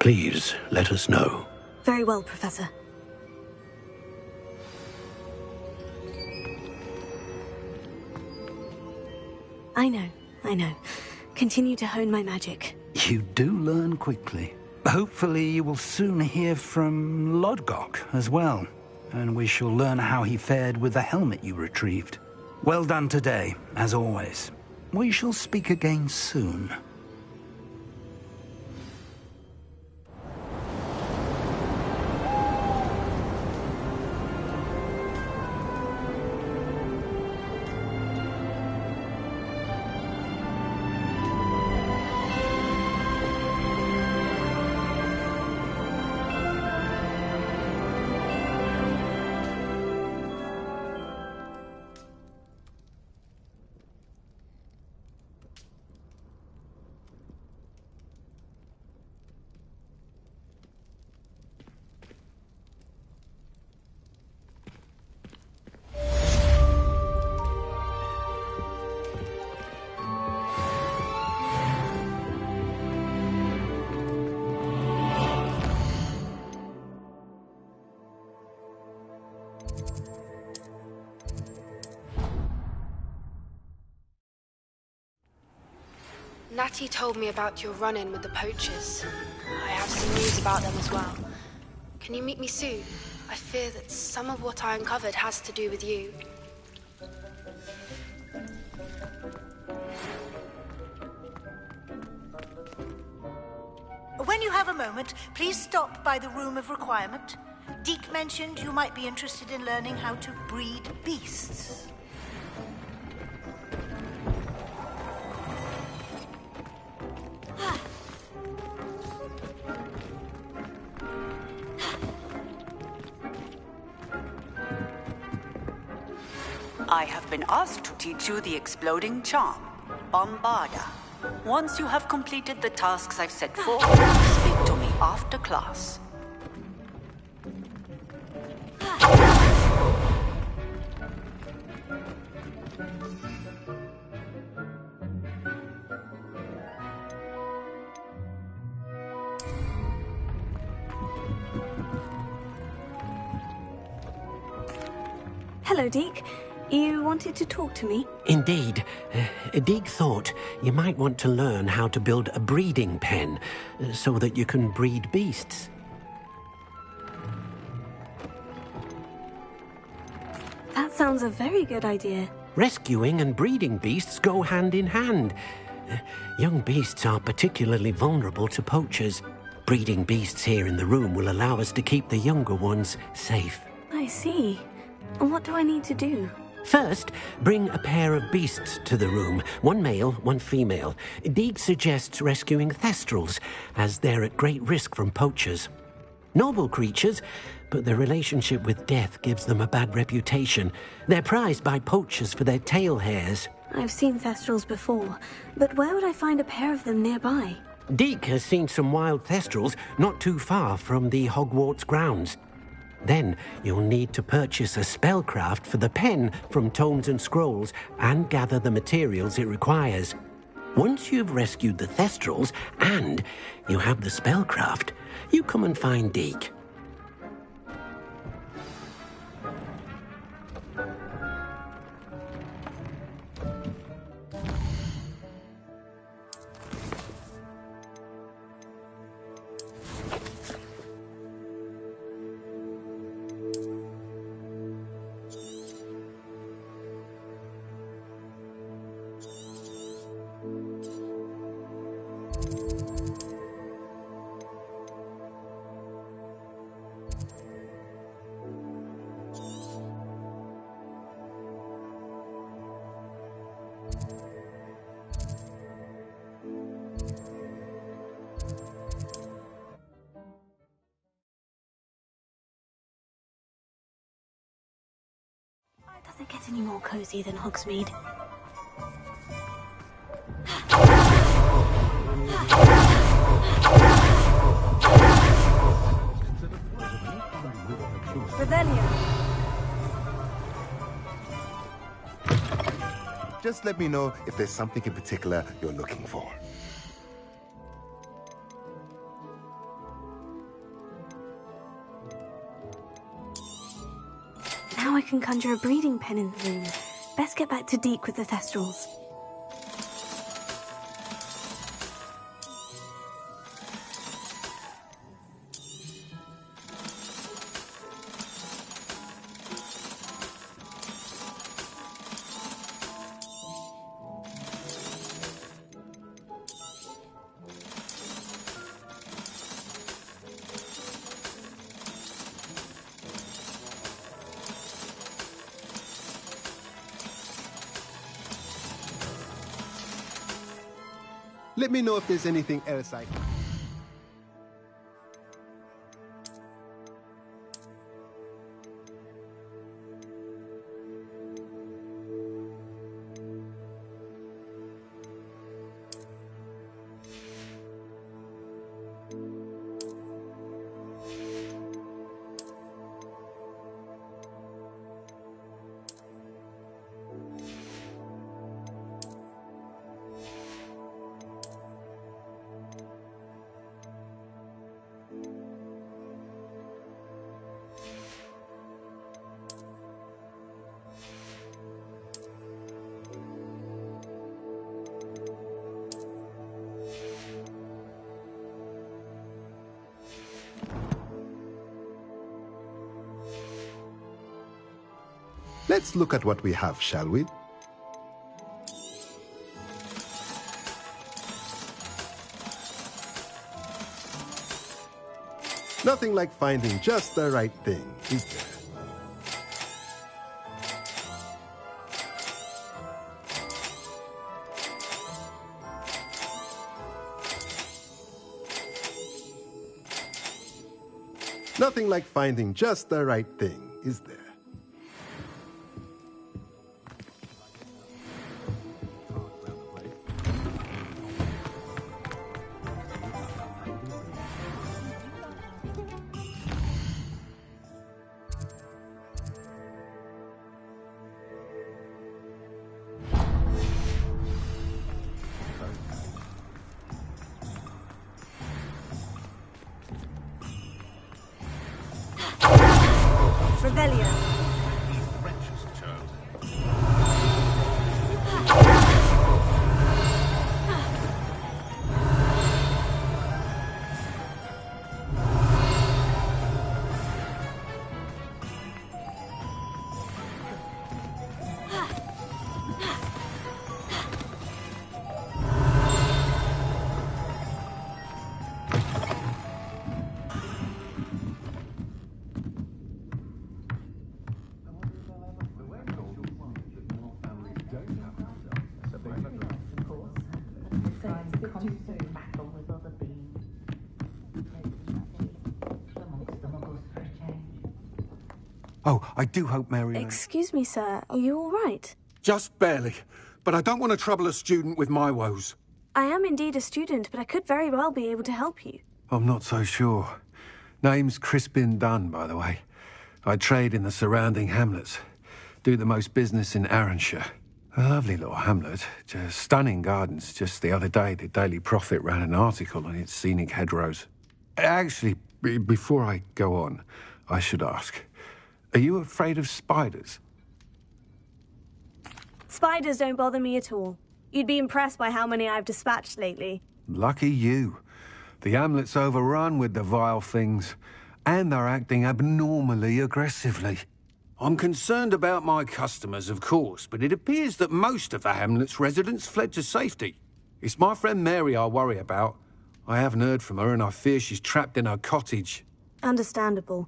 please let us know.
Very well, Professor. I know. Continue to hone my magic.
You do learn quickly. Hopefully you will soon hear from Lodgok as well, and we shall learn how he fared with the helmet you retrieved. Well done today, as always. We shall speak again soon.
Natty told me about your run-in with the poachers. I have some news about them as well. Can you meet me soon? I fear that some of what I uncovered has to do with you.
When you have a moment, please stop by the Room of Requirement. Deke mentioned you might be interested in learning how to breed beasts.
I have been asked to teach you the exploding charm, Bombarda. Once you have completed the tasks I've set forth, speak to me after class.
Hello, Deke. You wanted to talk to me?
Indeed. Deek thought you might want to learn how to build a breeding pen so that you can breed beasts.
That sounds a very good idea.
Rescuing and breeding beasts go hand in hand. Young beasts are particularly vulnerable to poachers. Breeding beasts here in the room will allow us to keep the younger ones safe.
I see. And what do I need to do?
First, bring a pair of beasts to the room. One male, one female. Deek suggests rescuing thestrals, as they're at great risk from poachers. Noble creatures, but their relationship with death gives them a bad reputation. They're prized by poachers for their tail hairs.
I've seen thestrals before, but where would I find a pair of them nearby?
Deek has seen some wild thestrals not too far from the Hogwarts grounds. Then you'll need to purchase a spellcraft for the pen from Tomes and Scrolls and gather the materials it requires. Once you've rescued the thestrals and you have the spellcraft, you come and find Deek.
Does it get any more cozy than Hogsmeade?
Revelio.
Just let me know if there's something in particular you're looking for.
Now I can conjure a breeding pen in the room. Best get back to Deke with the thestrals.
Let me know if there's anything else I can... Let's look at what we have, shall we? Nothing like finding just the right thing, is there? Nothing like finding just the right thing, is there?
Revelio.
Oh, I do hope Mary...
Excuse me, sir. Are you all right?
Just barely. But I don't want to trouble a student with my woes.
I am indeed a student, but I could very well be able to help you.
I'm not so sure. Name's Crispin Dunn, by the way. I trade in the surrounding hamlets. Do the most business in Arranshire. A lovely little hamlet. Just stunning gardens. Just the other day, the Daily Prophet ran an article on its scenic hedgerows. Actually, before I go on, I should ask, are you afraid of spiders?
Spiders don't bother me at all. You'd be impressed by how many I've dispatched lately.
Lucky you. The hamlet's overrun with the vile things, and they're acting abnormally aggressively. I'm concerned about my customers, of course, but it appears that most of the hamlet's residents fled to safety. It's my friend Mary I worry about. I haven't heard from her, and I fear she's trapped in her cottage.
Understandable.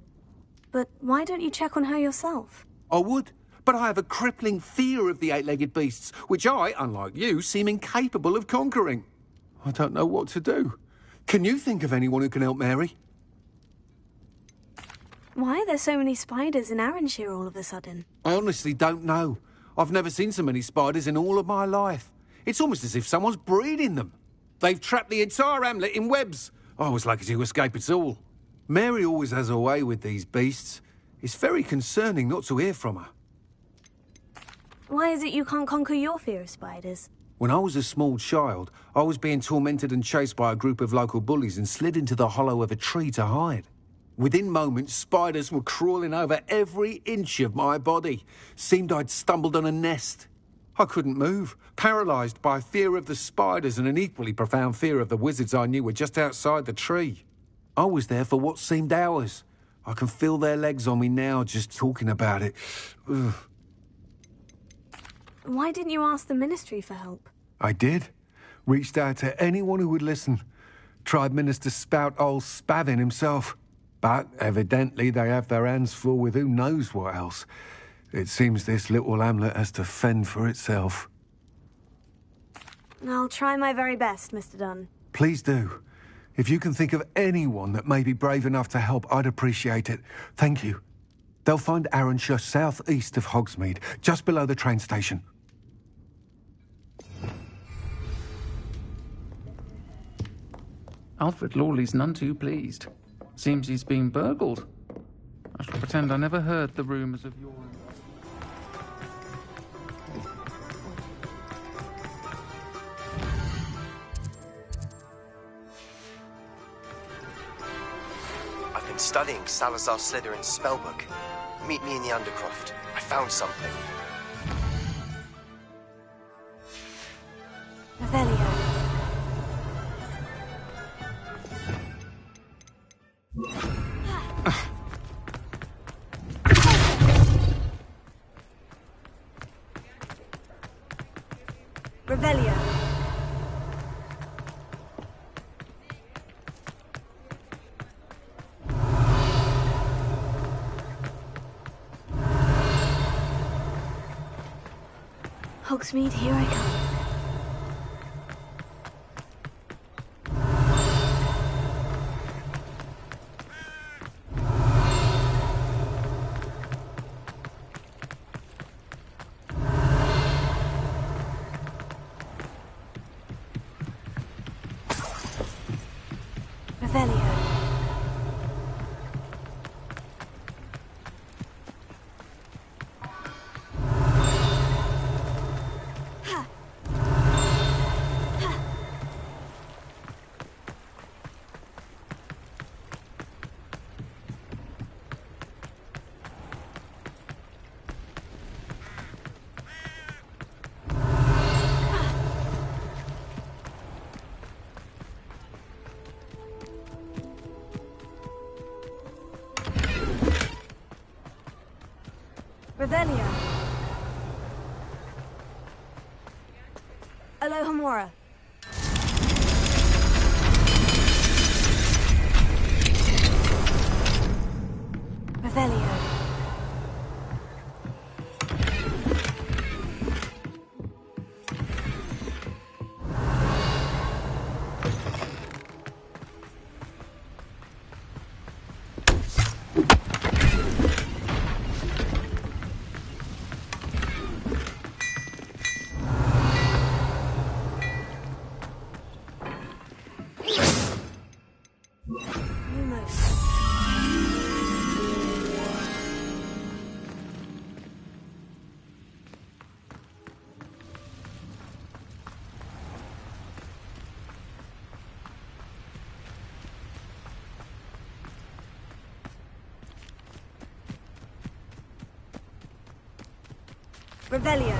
But why don't you check on her yourself?
I would, but I have a crippling fear of the eight-legged beasts, which I, unlike you, seem incapable of conquering. I don't know what to do. Can you think of anyone who can help Mary?
Why are there so many spiders in Arranshire all of a sudden?
I honestly don't know. I've never seen so many spiders in all of my life. It's almost as if someone's breeding them. They've trapped the entire hamlet in webs. I was lucky to escape it all. Mary always has a way with these beasts. It's very concerning not to hear from her.
Why is it you can't conquer your fear of spiders?
When I was a small child, I was being tormented and chased by a group of local bullies and slid into the hollow of a tree to hide. Within moments, spiders were crawling over every inch of my body. Seemed I'd stumbled on a nest. I couldn't move, paralysed by fear of the spiders and an equally profound fear of the wizards I knew were just outside the tree. I was there for what seemed hours. I can feel their legs on me now just talking about it. Ugh.
Why didn't you ask the ministry for help?
I did. Reached out to anyone who would listen. Tried Minister Spout old Spavin himself. But evidently they have their hands full with who knows what else. It seems this little hamlet has to fend for itself.
I'll try my very best, Mr. Dunn.
Please do. If you can think of anyone that may be brave enough to help, I'd appreciate it. Thank you. They'll find Arranshire southeast of Hogsmeade, just below the train station.
Alfred Lawley's none too pleased. Seems he's been burgled. I shall pretend I never heard the rumours of your...
I've been studying Salazar Slytherin's spellbook. Meet me in the Undercroft. I found something.
Revelio. Hogsmeade, here I come. Revelio. Alohomora. Revelio. Revelio.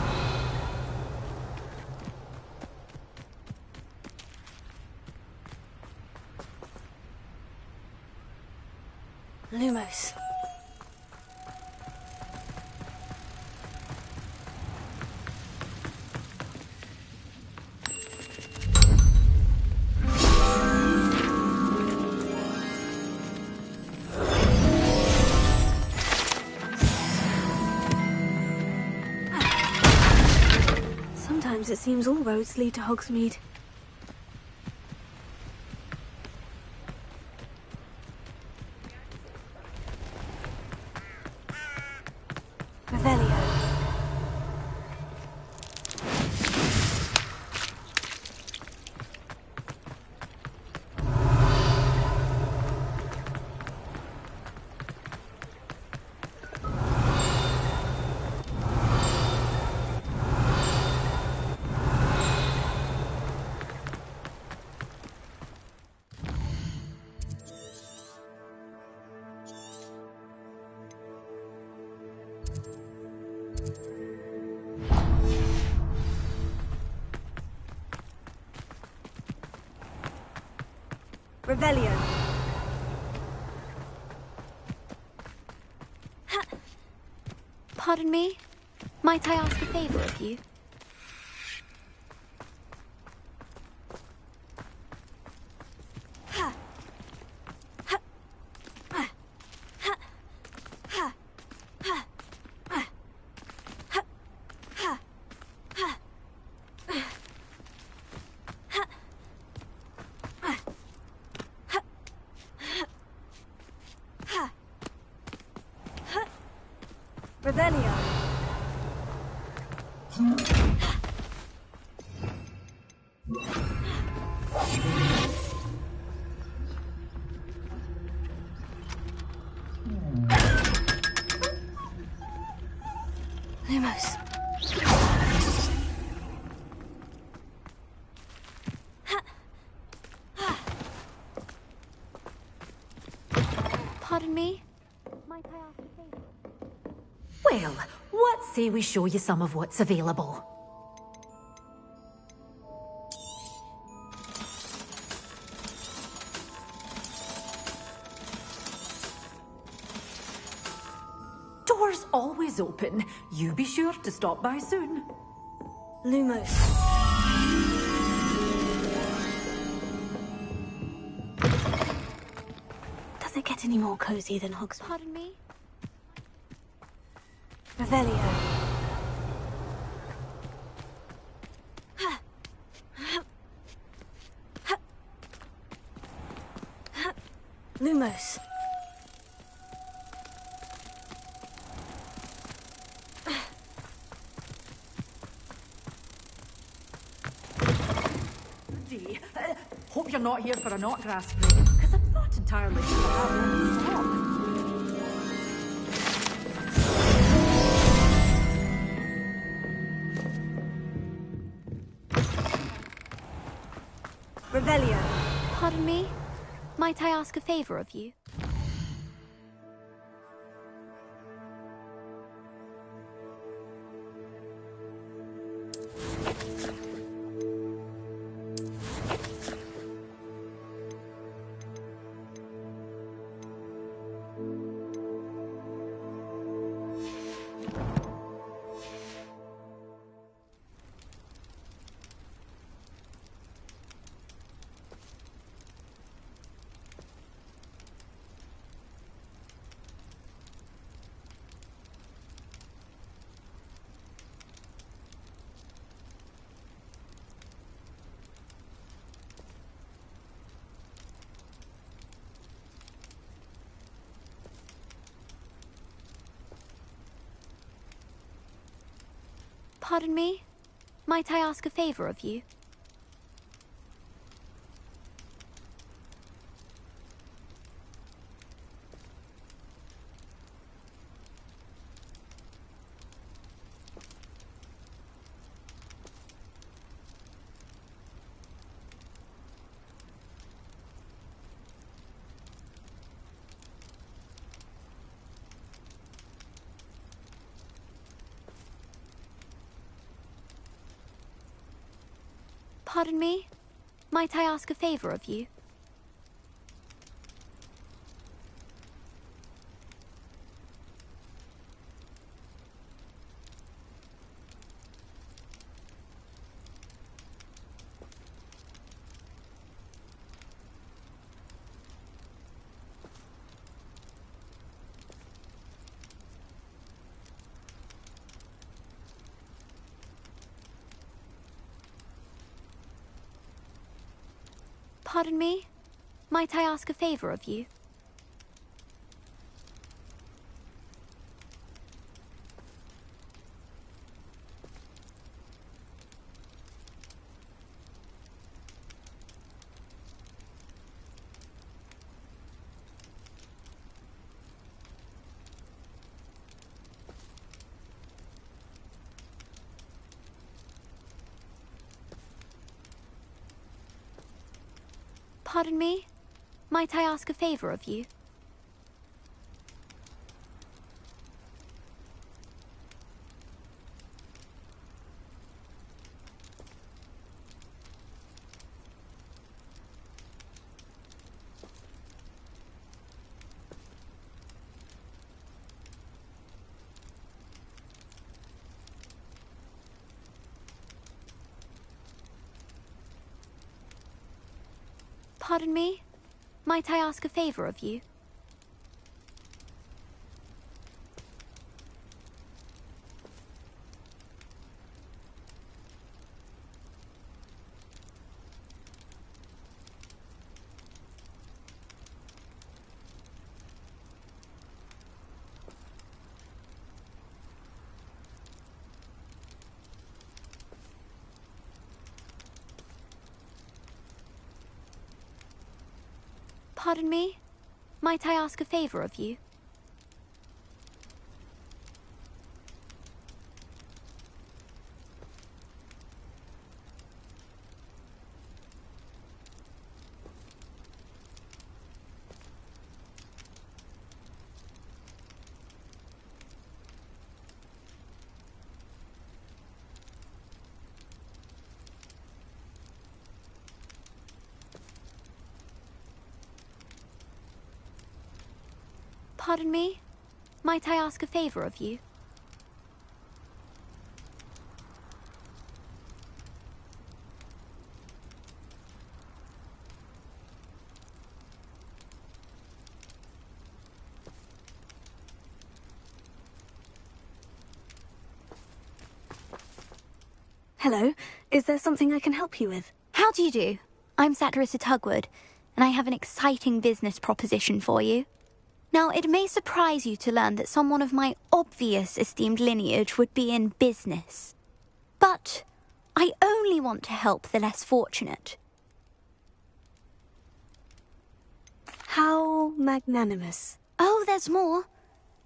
Lumos. Sometimes it seems all roads lead to Hogsmeade. Revelio. Revelio.
Pardon me? Might I ask a favor of you?
Revelio. Lumos.
Pardon me? Might I ask a favor?
Well, what say we show you some of what's available? Doors always open. You be sure to stop by soon.
Lumos. Does it get any more cozy than Hogsmeade?
Pardon me?
Revelio. Vamos.
Dee, hope you're not here for a knot grass spray, because I'm not entirely sure how long to stop.
Revelio.
Pardon me? Might I ask a favor of you? Pardon me? Might I ask a favor of you? Pardon me? Might I ask a favor of you? Pardon me? Might I ask a favor of you? Pardon me? Might I ask a favor of you? Pardon me? Might I ask a favor of you? Pardon me? Might I ask a favor of you? Pardon me? Might I ask a favor of you?
Hello, is there something I can help you with?
How do you do? I'm Satirist at Hogwarts. and I have an exciting business proposition for you. Now, it may surprise you to learn that someone of my obvious esteemed lineage would be in business. But I only want to help the less fortunate.
How magnanimous.
Oh, there's more.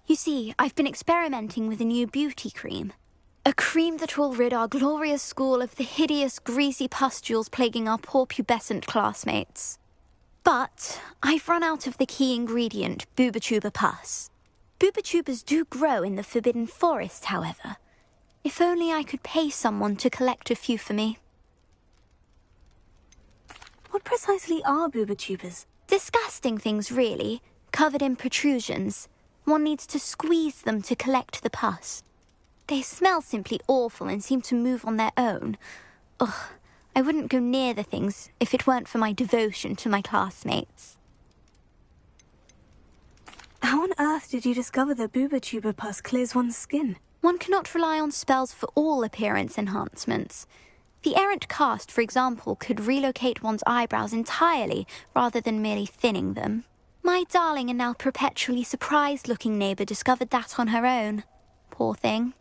You see, I've been experimenting with a new beauty cream. A cream that will rid our glorious school of the hideous, greasy pustules plaguing our poor pubescent classmates. But I've run out of the key ingredient, booba-tuba pus. Booba-tubas do grow in the Forbidden Forest, however. If only I could pay someone to collect a few for me.
What precisely are booba-tubas?
Disgusting things, really, covered in protrusions. One needs to squeeze them to collect the pus. They smell simply awful and seem to move on their own. Ugh, I wouldn't go near the things if it weren't for my devotion to my classmates.
How on earth did you discover that booba-tuba pus clears one's skin?
One cannot rely on spells for all appearance enhancements. The errant cast, for example, could relocate one's eyebrows entirely rather than merely thinning them. My darling and now perpetually surprised-looking neighbour discovered that on her own. Poor thing.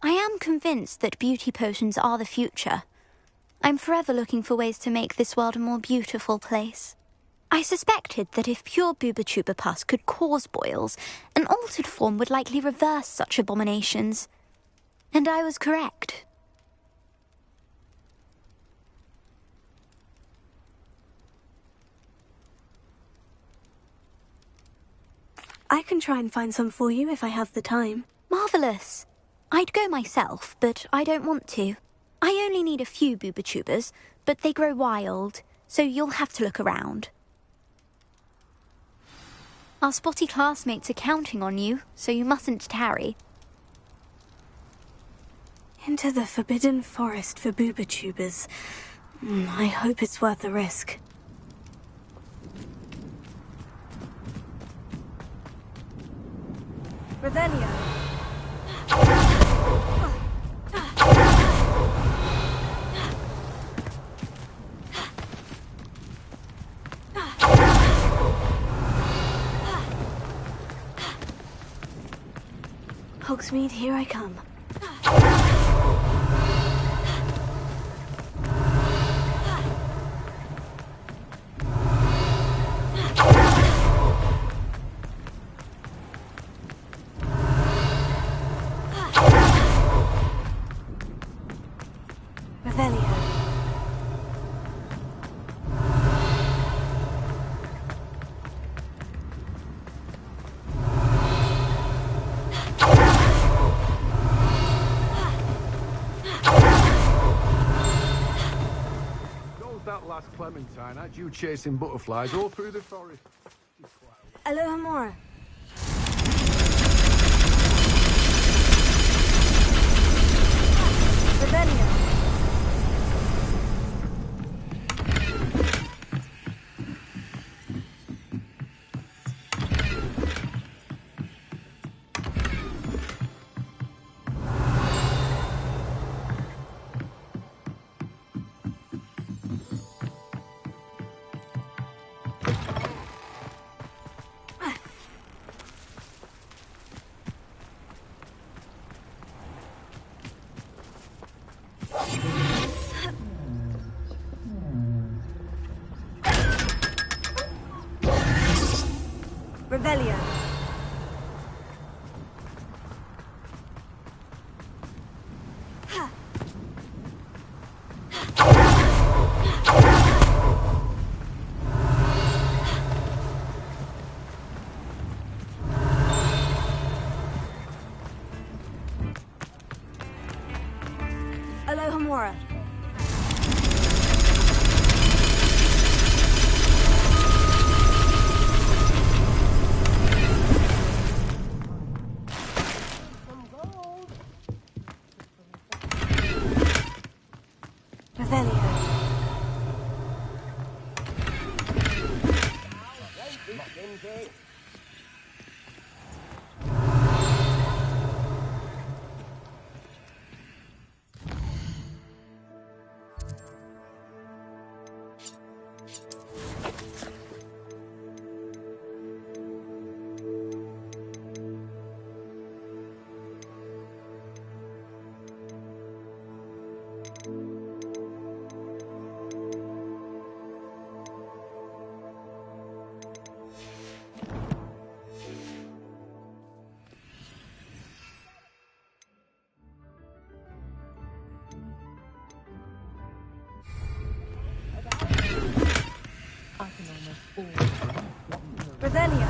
I am convinced that beauty potions are the future. I'm forever looking for ways to make this world a more beautiful place. I suspected that if pure booba-tuba pus could cause boils, an altered form would likely reverse such abominations. And I was correct.
I can try and find some for you if I have the time.
Marvellous. I'd go myself, but I don't want to. I only need a few booba-tubas, but they grow wild, so you'll have to look around. Our spotty classmates are counting on you, so you mustn't tarry.
Into the Forbidden Forest for booba-tubas. I hope it's worth the risk.
Revelio.
Hogsmeade, here I come.
Clementine had you chasing butterflies all through the forest.
Alohomora.
Revelio. Revelio. Alohomora.
Revelio.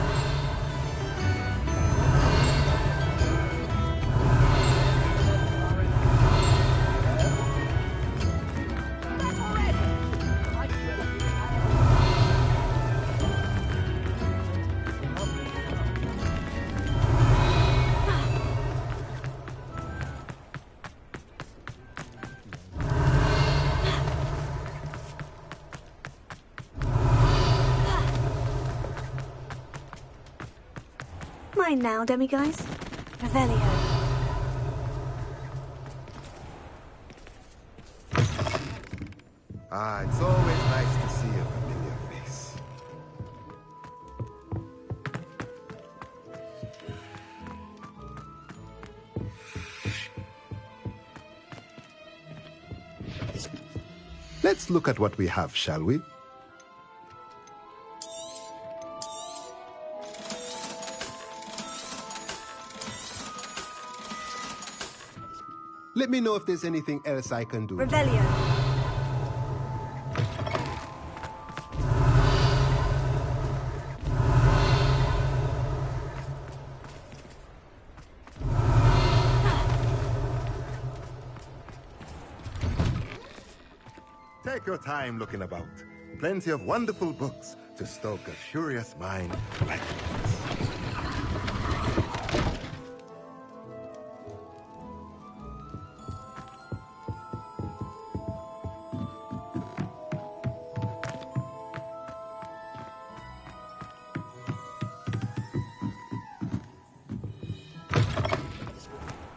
Mine now, demiguise. Revelio.
Ah, it's always nice to see a familiar face. Let's look at what we have, shall we? Let me know if there's anything else I can do.
Revelio.
Take your time looking about. Plenty of wonderful books to stoke a curious mind like yours.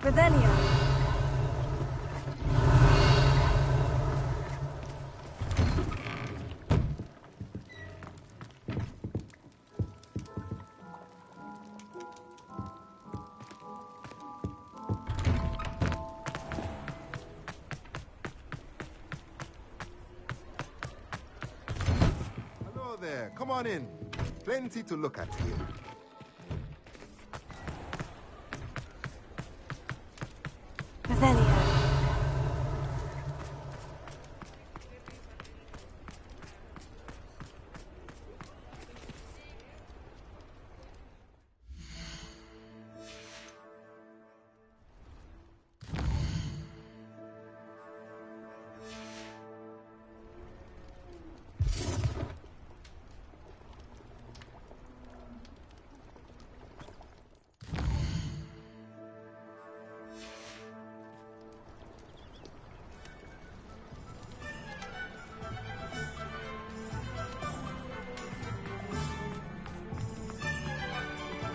Revelio.
Hello there. Come on in. Plenty to look at here.
Revelio.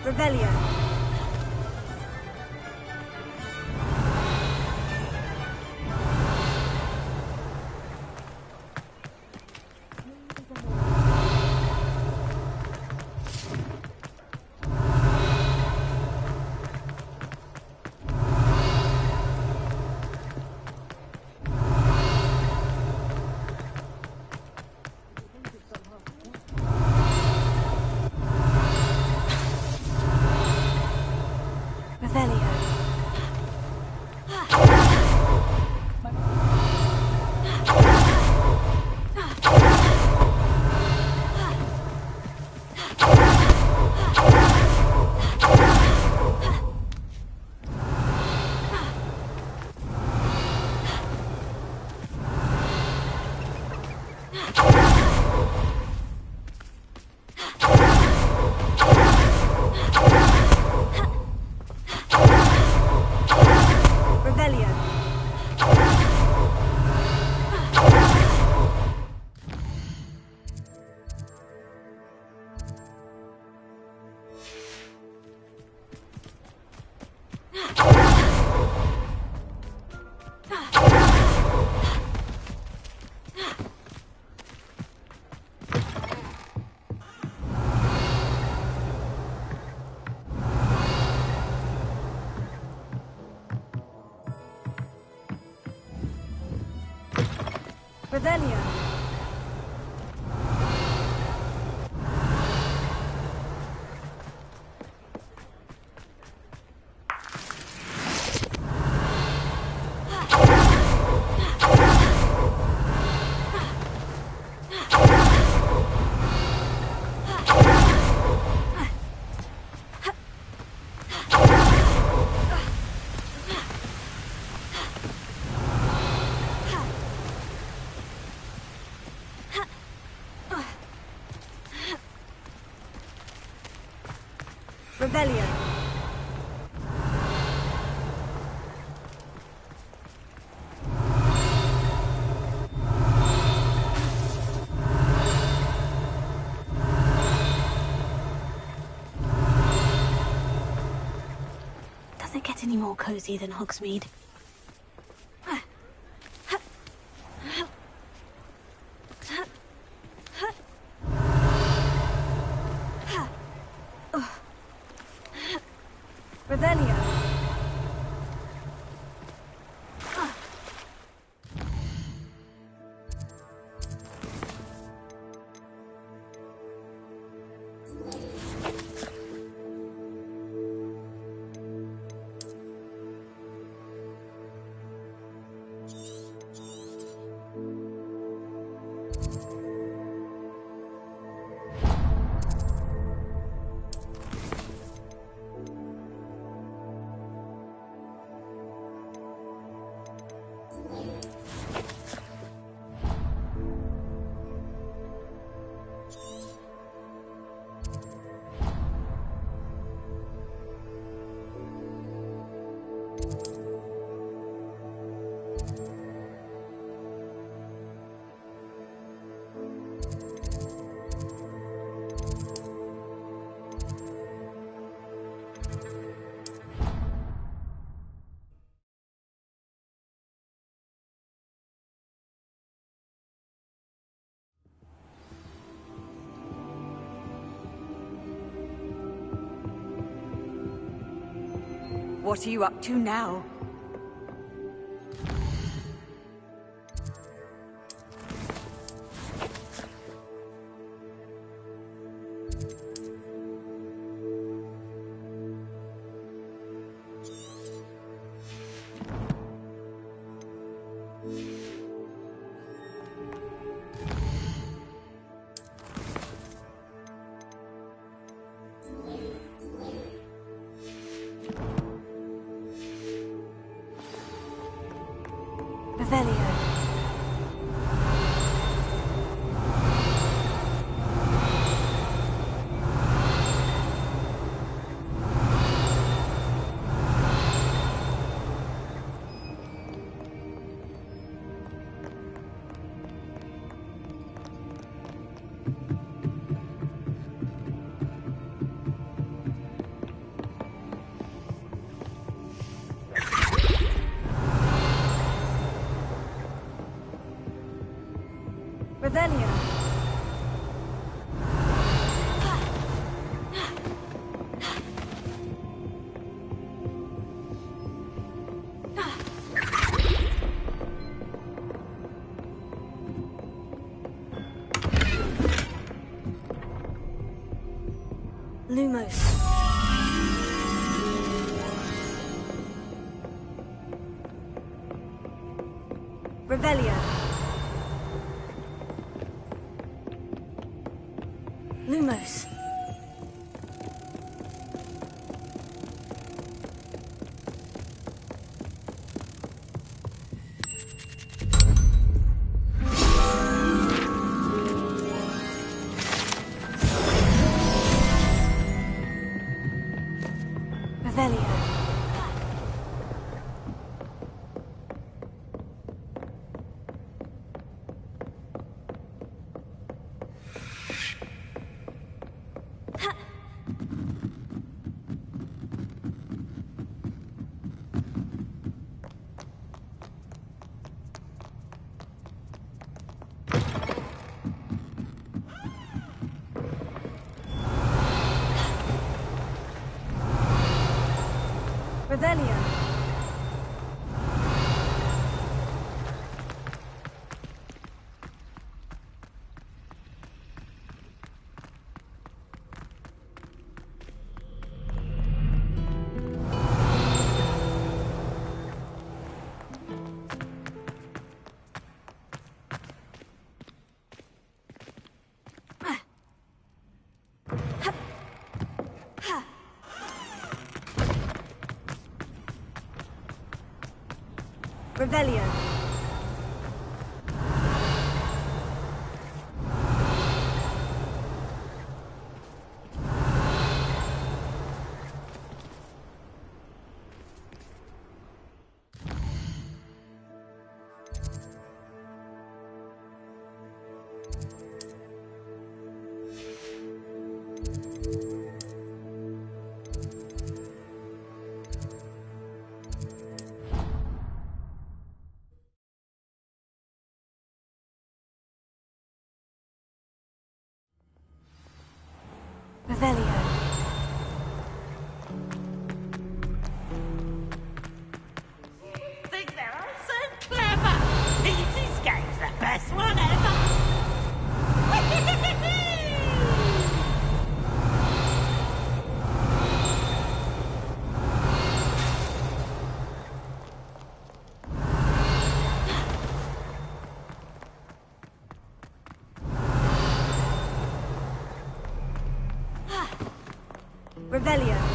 Revelio. Revelio. Revelio. Does it get any more cozy than Hogsmeade? Revelio.
What are you up to now?
Revelio. Revelio. Lumos. Revelio. Lumos. Revelio. Revelio. Revelio. Revelio.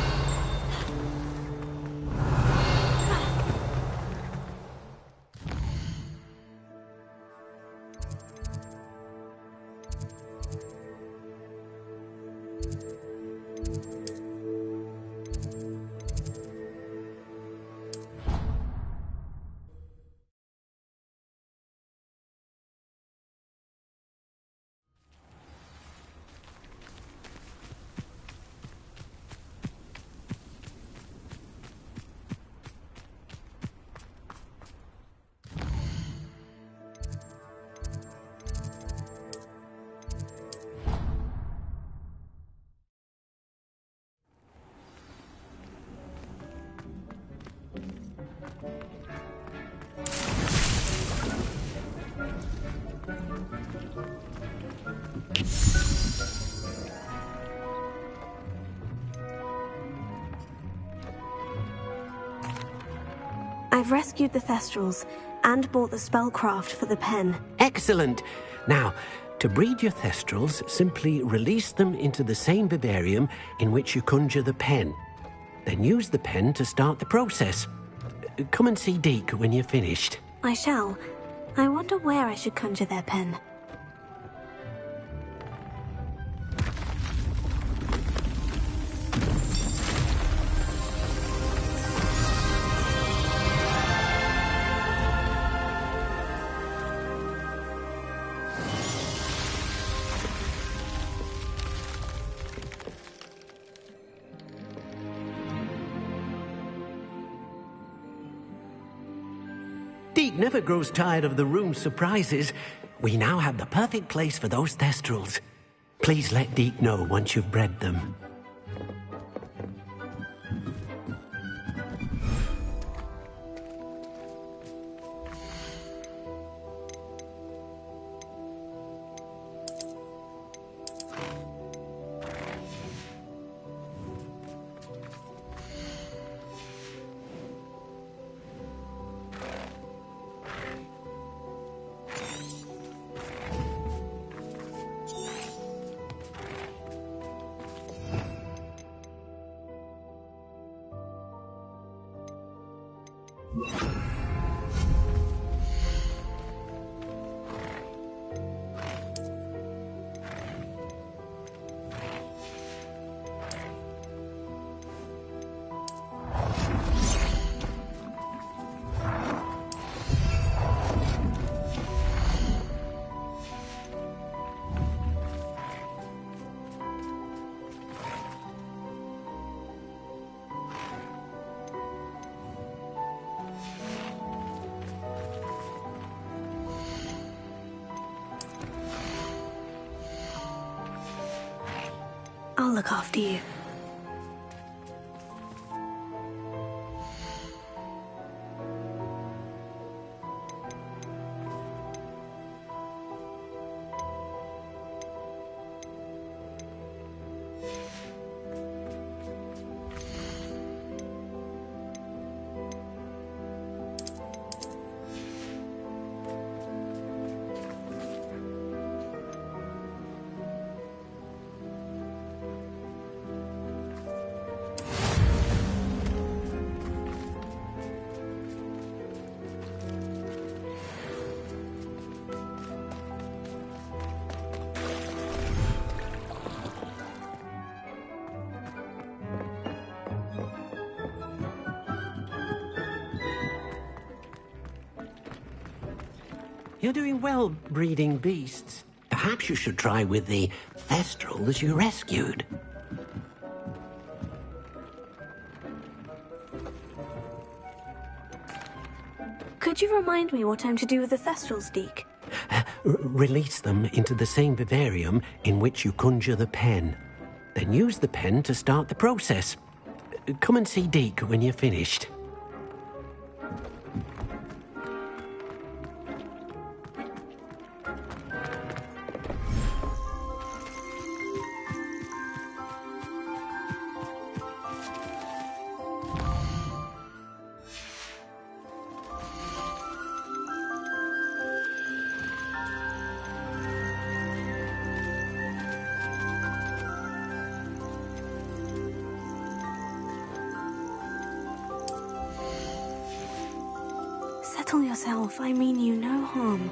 I've rescued the Thestrals and bought the spellcraft for the pen.
Excellent. Now, to breed your Thestrals, simply release them into the same vivarium in which you conjure the pen. Then use the pen to start the process. Come and see Deke when you're finished.
I shall. I wonder where I should conjure their pen.
Deke never grows tired of the room's surprises. We now have the perfect place for those Thestrals. Please let Deke know once you've bred them.
I'll look after you. You're doing well breeding beasts. Perhaps you should try with the Thestrals you rescued. Could you remind me what I'm to do with the Thestrals, Deke?
Release them into the same vivarium in which you conjure the pen. Then use the pen to start the process. Come and see Deke when you're finished.
Settle yourself. I mean you no harm.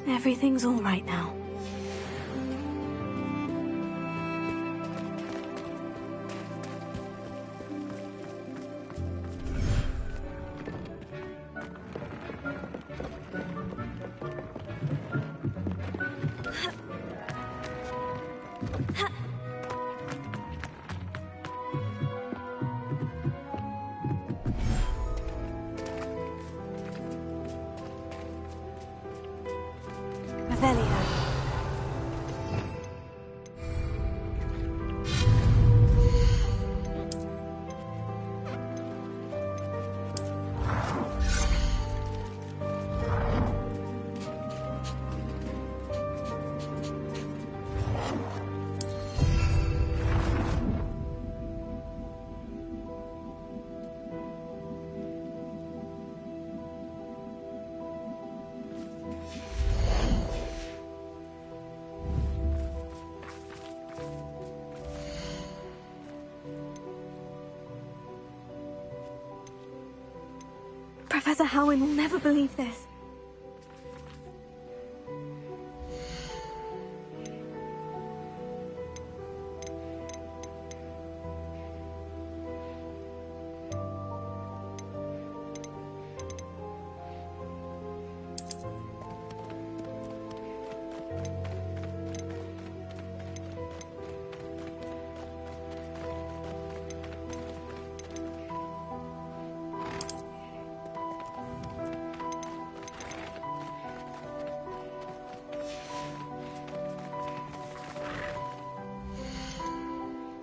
Everything's all right now. Professor Howin will never believe this.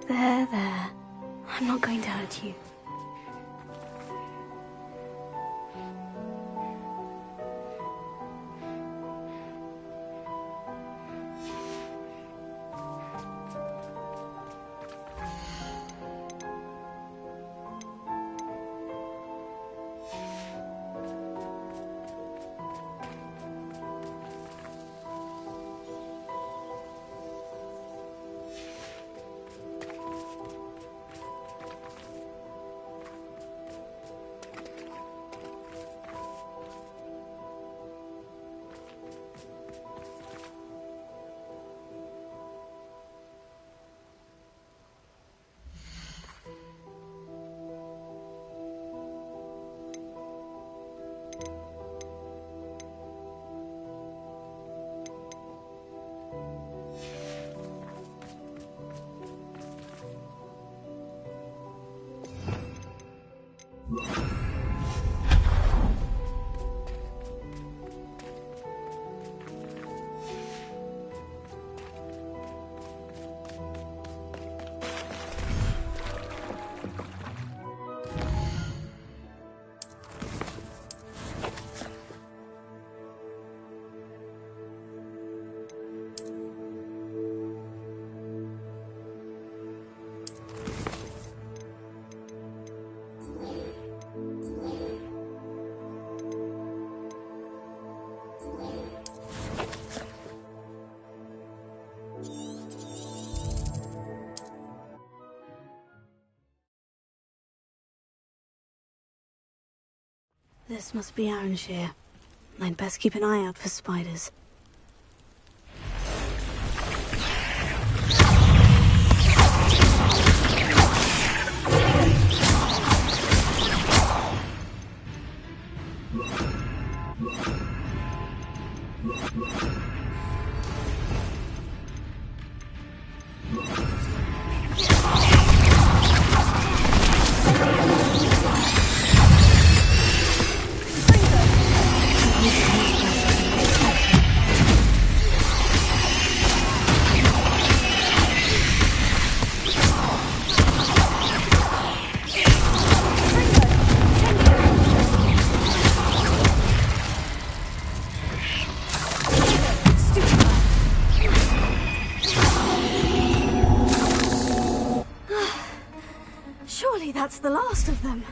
There. I'm not going to hurt you. This must be Arranshire. I'd best keep an eye out for spiders. Surely that's the last of them.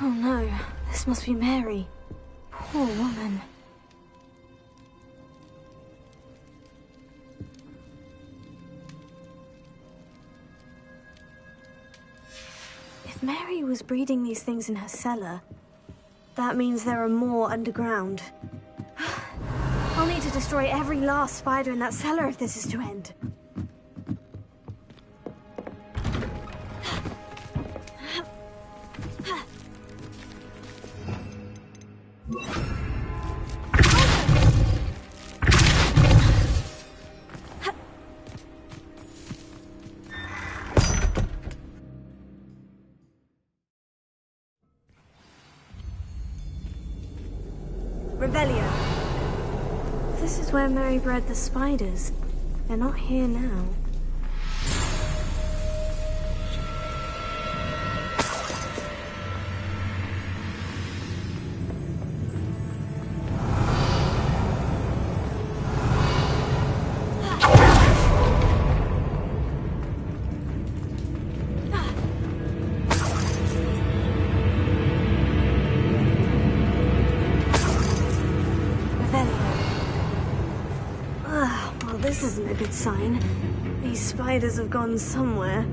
Oh no, this must be Mary. Poor woman. If Mary was breeding these things in her cellar, that means there are more underground. I'll need to destroy every last spider in that cellar if this is to end. Revelio. This is where Mary bred the spiders. They're not here now. This isn't a good sign. These spiders have gone somewhere.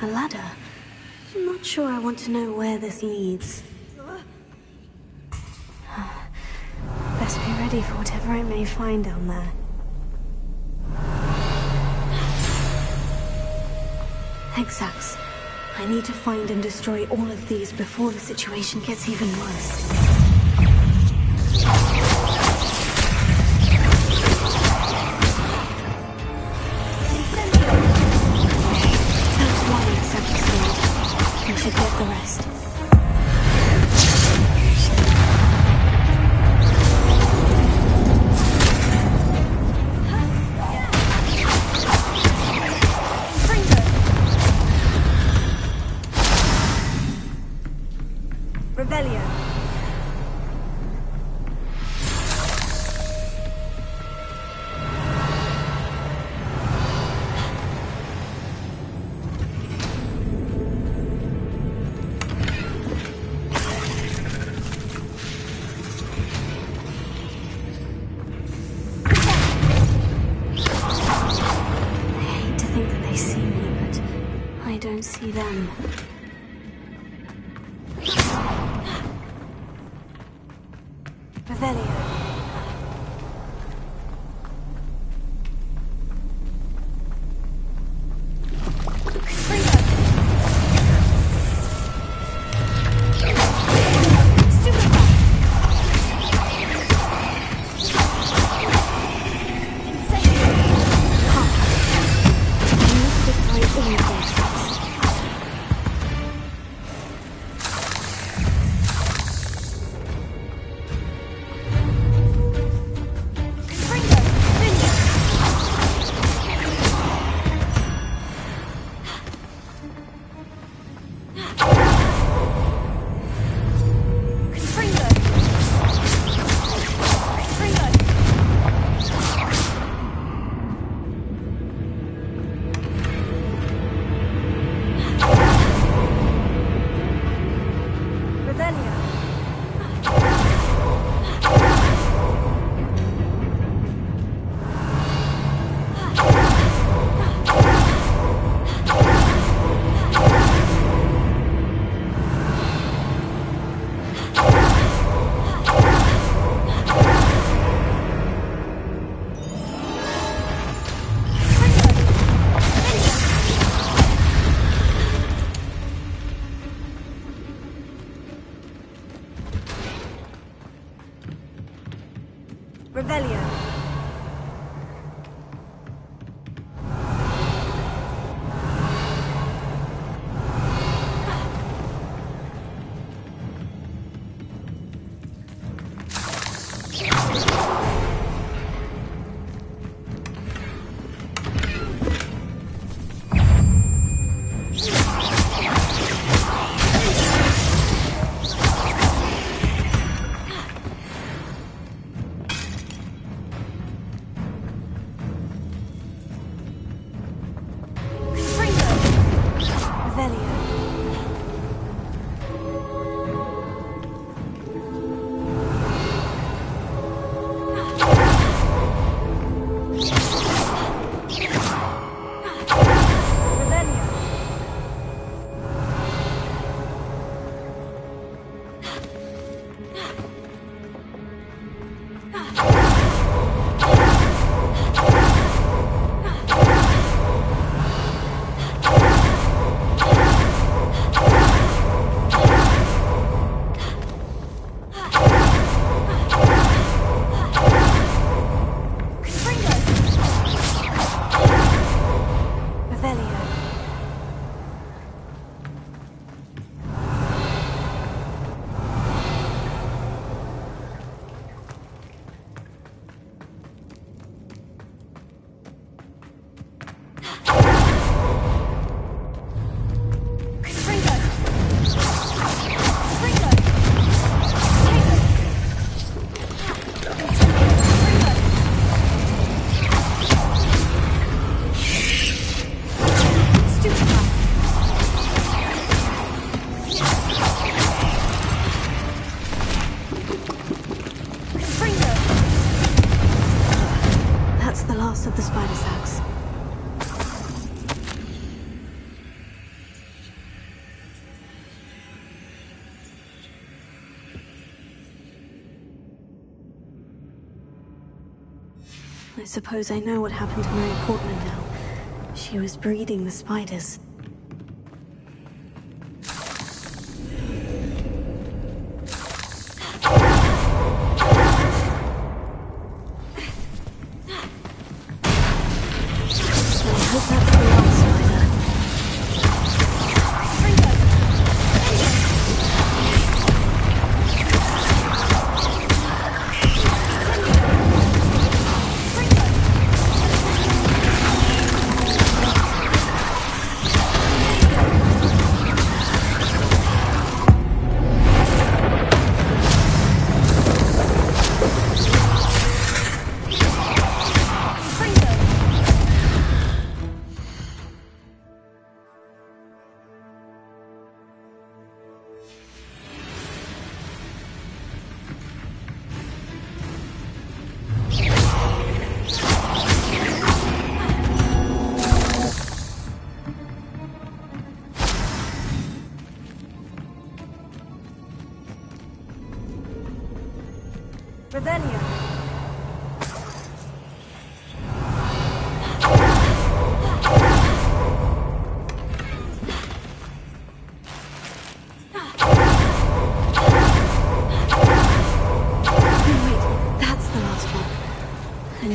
A ladder. I'm not sure I want to know where this leads. Best be ready for whatever I may find down there. Exacts. I need to find and destroy all of these before the situation gets even worse. That's one exact sword. We should get the rest. Revelio. I hate to think that they see me, but I don't see them. Revelio. Revelio. I suppose I know what happened to Mary Portman now. She was breeding the spiders.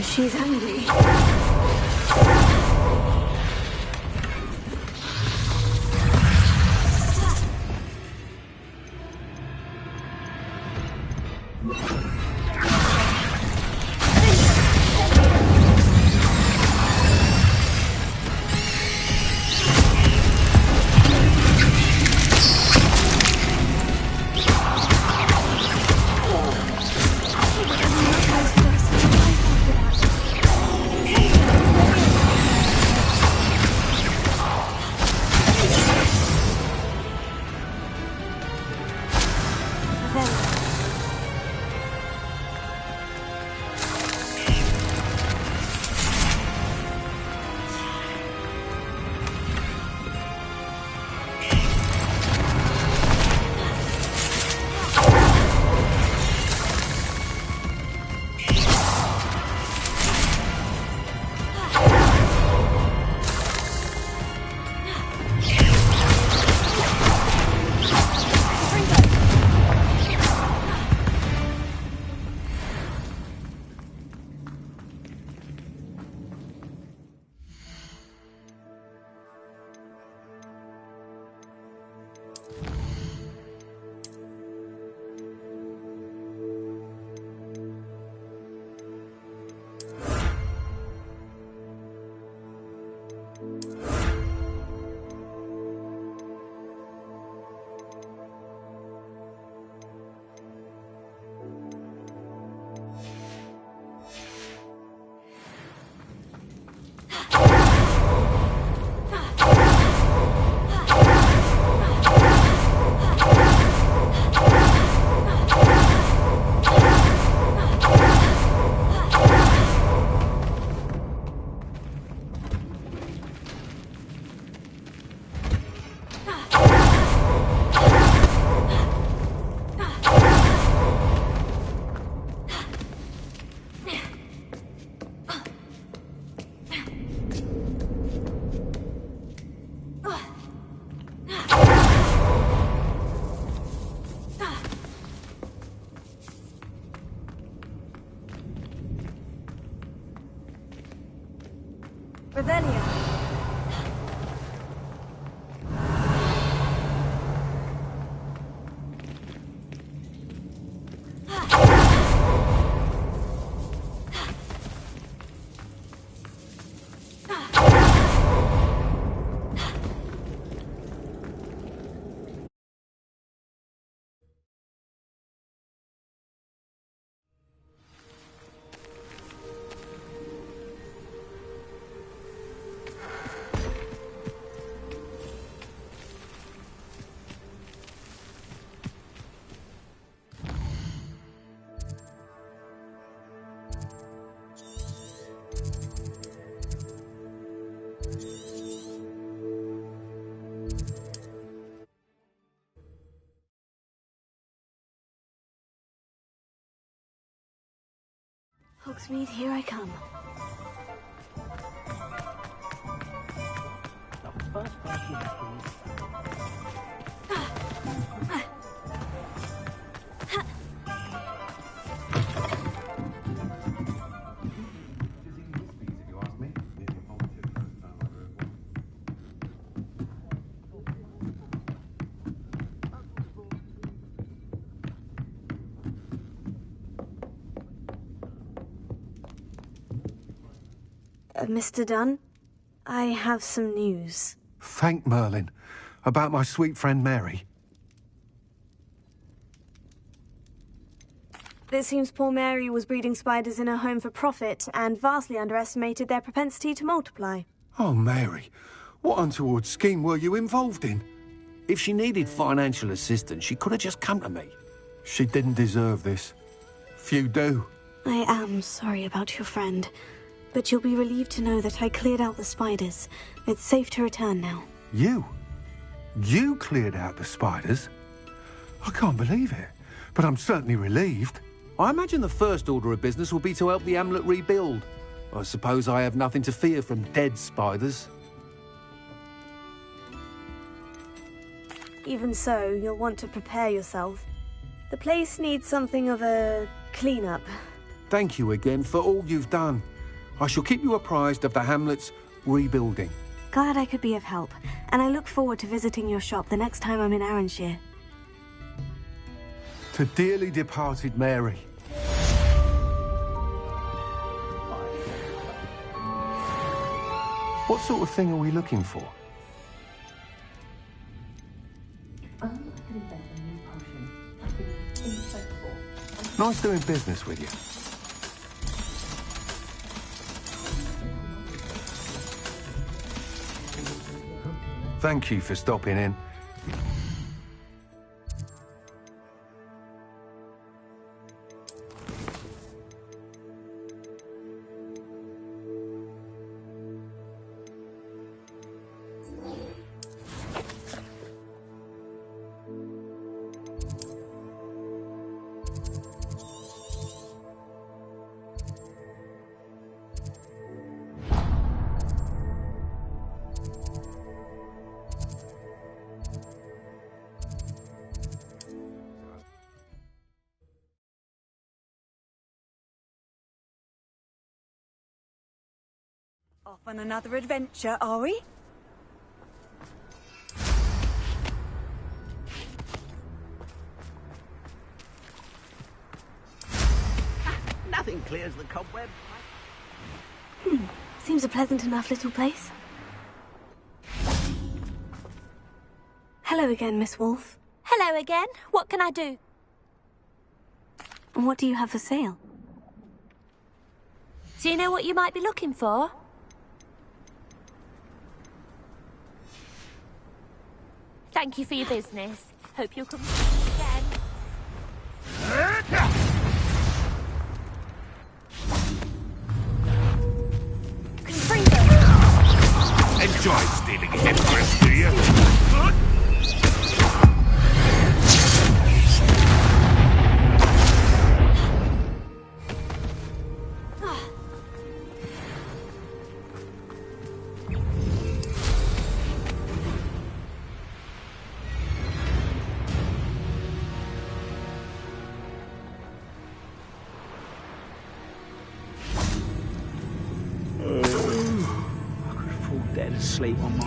She's angry. Hogsmeade, here I come.
first question, please.
Mr. Dunn, I have some news.
Thank Merlin. About my sweet friend Mary.
It seems poor Mary was breeding spiders in her home for profit and vastly underestimated their propensity to multiply.
Oh, Mary, what untoward scheme were you involved in? If she needed financial assistance, she could have just come to me. She didn't deserve this. Few do.
I am sorry about your friend, but you'll be relieved to know that I cleared out the spiders. It's safe to return now.
You? You cleared out the spiders? I can't believe it, but I'm certainly relieved. I imagine the first order of business will be to help the hamlet rebuild. I suppose I have nothing to fear from dead spiders.
Even so, you'll want to prepare yourself. The place needs something of a clean-up.
Thank you again for all you've done. I shall keep you apprised of the hamlet's rebuilding.
Glad I could be of help, and I look forward to visiting your shop the next time I'm in Arranshire.
To dearly departed Mary. What sort of thing are we looking for? Nice doing business with you. Thank you for stopping in.
Off on another adventure, are we?
Nothing clears the cobweb.
Seems a pleasant enough little place. Hello again, Miss Wolf.
Hello again. What can I do?
And what do you have for sale?
Do you know what you might be looking for? Thank you for your business. Hope you'll come again.
Enjoy stealing his interest, do you?
Dead asleep on my...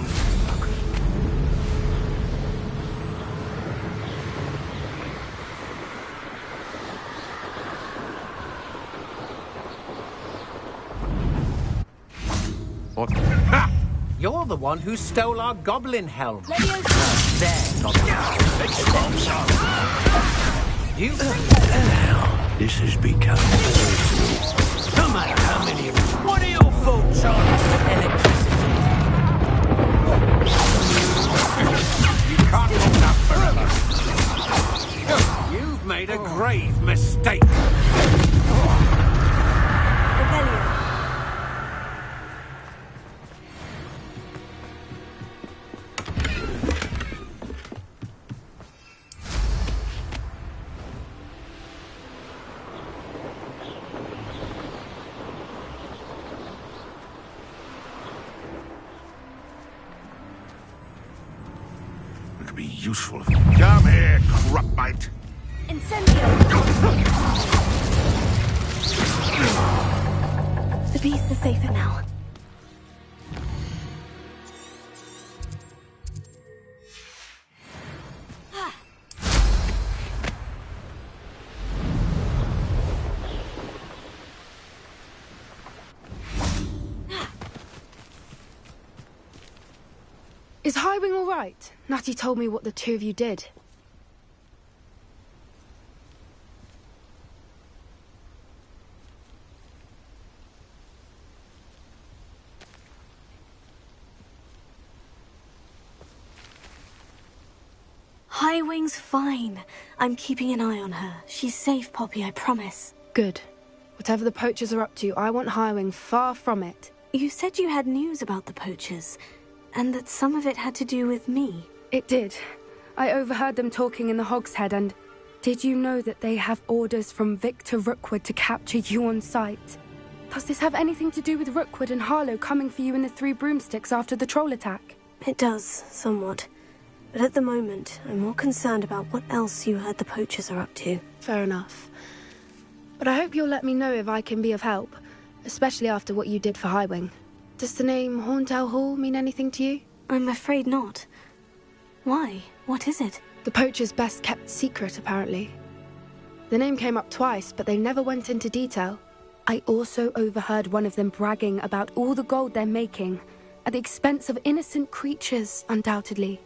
What? Ha! You're the one who stole our goblin helm. There, goblin. You...
This has become...
No matter how many of you... What are your thoughts on electricity?
You can't hold that forever. You've made a grave mistake.
Rebellion.
useful. Come here, crupmite.
Incendio! The beasts are safer now.
Is Highwing all right? Natty told me what the two of you did.
Highwing's fine. I'm keeping an eye on her. She's safe, Poppy, I promise.
Good. Whatever the poachers are up to, I want Highwing far from it.
You said you had news about the poachers, and that some of it had to do with me.
It did. I overheard them talking in the Hogshead, and did you know that they have orders from Victor Rookwood to capture you on sight? Does this have anything to do with Rookwood and Harlow coming for you in the Three Broomsticks after the troll attack?
It does, somewhat. But at the moment, I'm more concerned about what else you heard the poachers are up to.
Fair enough. But I hope you'll let me know if I can be of help, especially after what you did for Highwing. Does the name Hauntow Hall mean anything to you?
I'm afraid not. Why? What is it?
The poachers' best kept secret, apparently. The name came up twice, but they never went into detail. I also overheard one of them bragging about all the gold they're making, at the expense of innocent creatures, undoubtedly.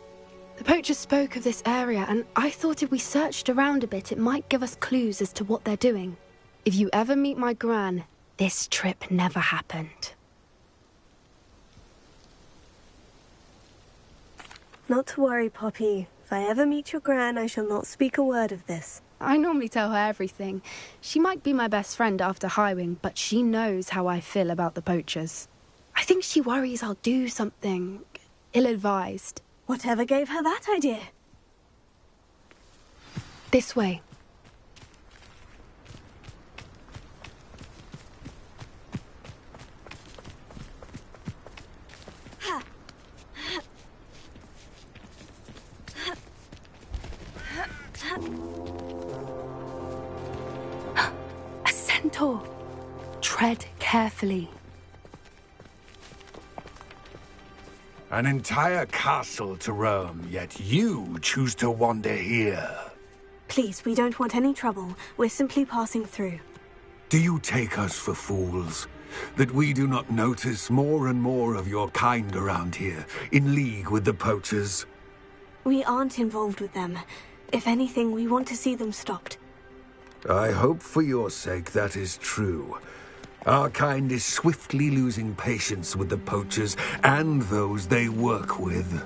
The poachers spoke of this area, and I thought if we searched around a bit, it might give us clues as to what they're doing. If you ever meet my gran, this trip never happened.
Not to worry, Poppy. If I ever meet your gran, I shall not speak a word of this.
I normally tell her everything. She might be my best friend after Highwing, but she knows how I feel about the poachers. I think she worries I'll do something ill-advised.
Whatever gave her that idea?
This way. A centaur. Tread carefully.
An entire castle to roam, yet you choose to wander here.
Please, we don't want any trouble. We're simply passing through.
Do you take us for fools? That we do not notice more and more of your kind around here, in league with the poachers?
We aren't involved with them. If anything, we want to see them stopped.
I hope for your sake that is true. Our kind is swiftly losing patience with the poachers and those they work with.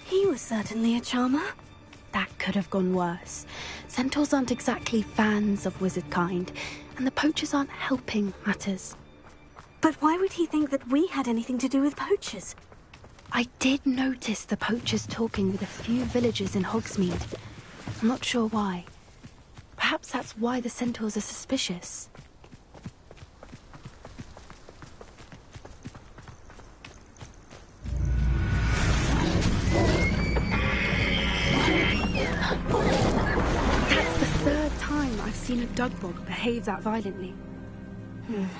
He was certainly a charmer.
That could have gone worse. Centaurs aren't exactly fans of wizard kind, and the poachers aren't helping matters.
But why would he think that we had anything to do with poachers?
I did notice the poachers talking with a few villagers in Hogsmeade. I'm not sure why. Perhaps that's why the centaurs are suspicious. That's the third time I've seen a dugbog behave that violently.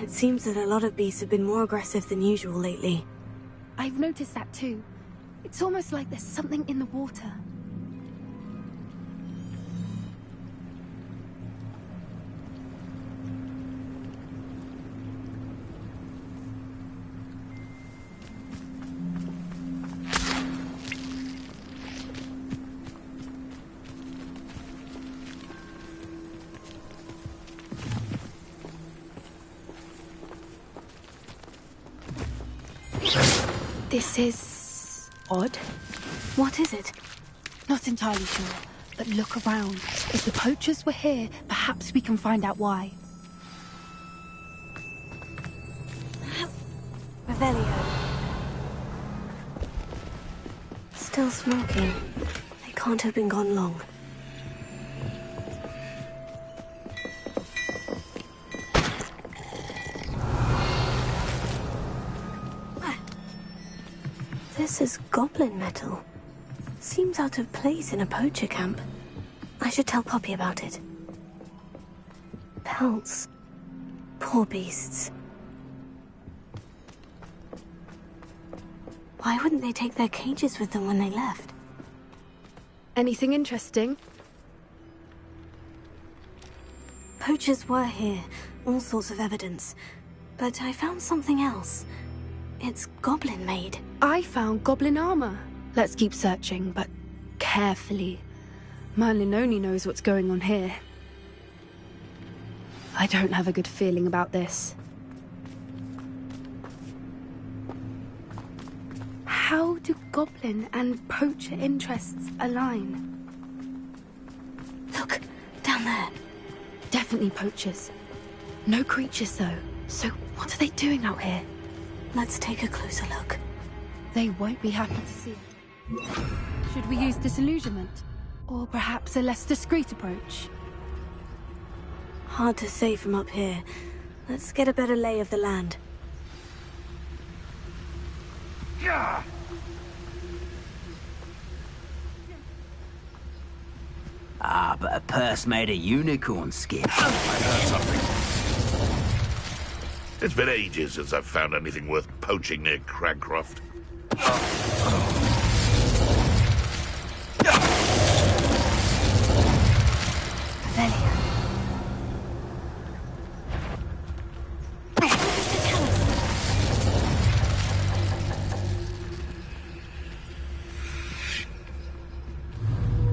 It seems that a lot of beasts have been more aggressive than usual lately.
I've noticed that too. It's almost like there's something in the water. This is odd.
What is it?
Not entirely sure, but look around. If the poachers were here, perhaps we can find out why.
Revelio. Still smoking. They can't have been gone long. This is goblin metal. Seems out of place in a poacher camp. I should tell Poppy about it. Pelts. Poor beasts. Why wouldn't they take their cages with them when they left?
Anything interesting?
Poachers were here. All sorts of evidence. But I found something else. It's goblin-made.
I found goblin armor. Let's keep searching, but carefully. Merlin only knows what's going on here. I don't have a good feeling about this. How do goblin and poacher interests align?
Look, down there.
Definitely poachers. No creatures, though. So what are they doing out here?
Let's take a closer look.
They won't be happy to see it. Should we use disillusionment? Or perhaps a less discreet approach?
Hard to say from up here. Let's get a better lay of the land.
Yeah.
Ah, but a purse made of unicorn skin.
I heard something. It's been ages since I've found anything worth poaching near Cragcroft.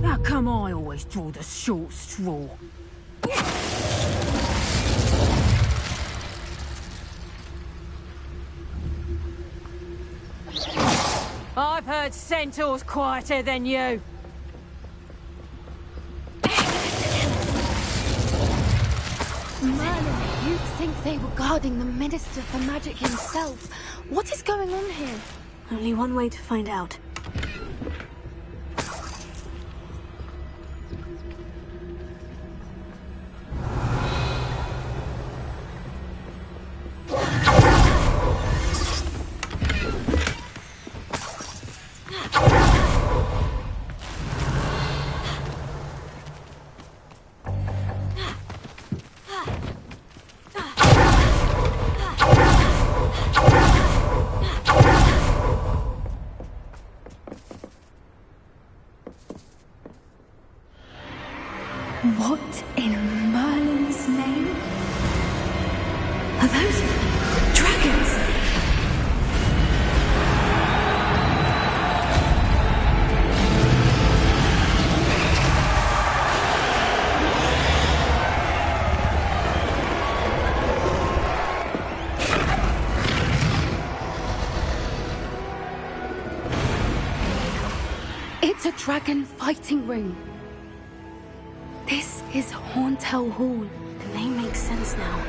How come I always draw the short straw? I've heard centaurs quieter than you.
Merlin, you'd think they were guarding the Minister for Magic himself. What is going on here?
Only one way to find out.
What in Merlin's name? Are those dragons? It's a dragon fighting ring. This is Horntail Hall.
The name makes sense now.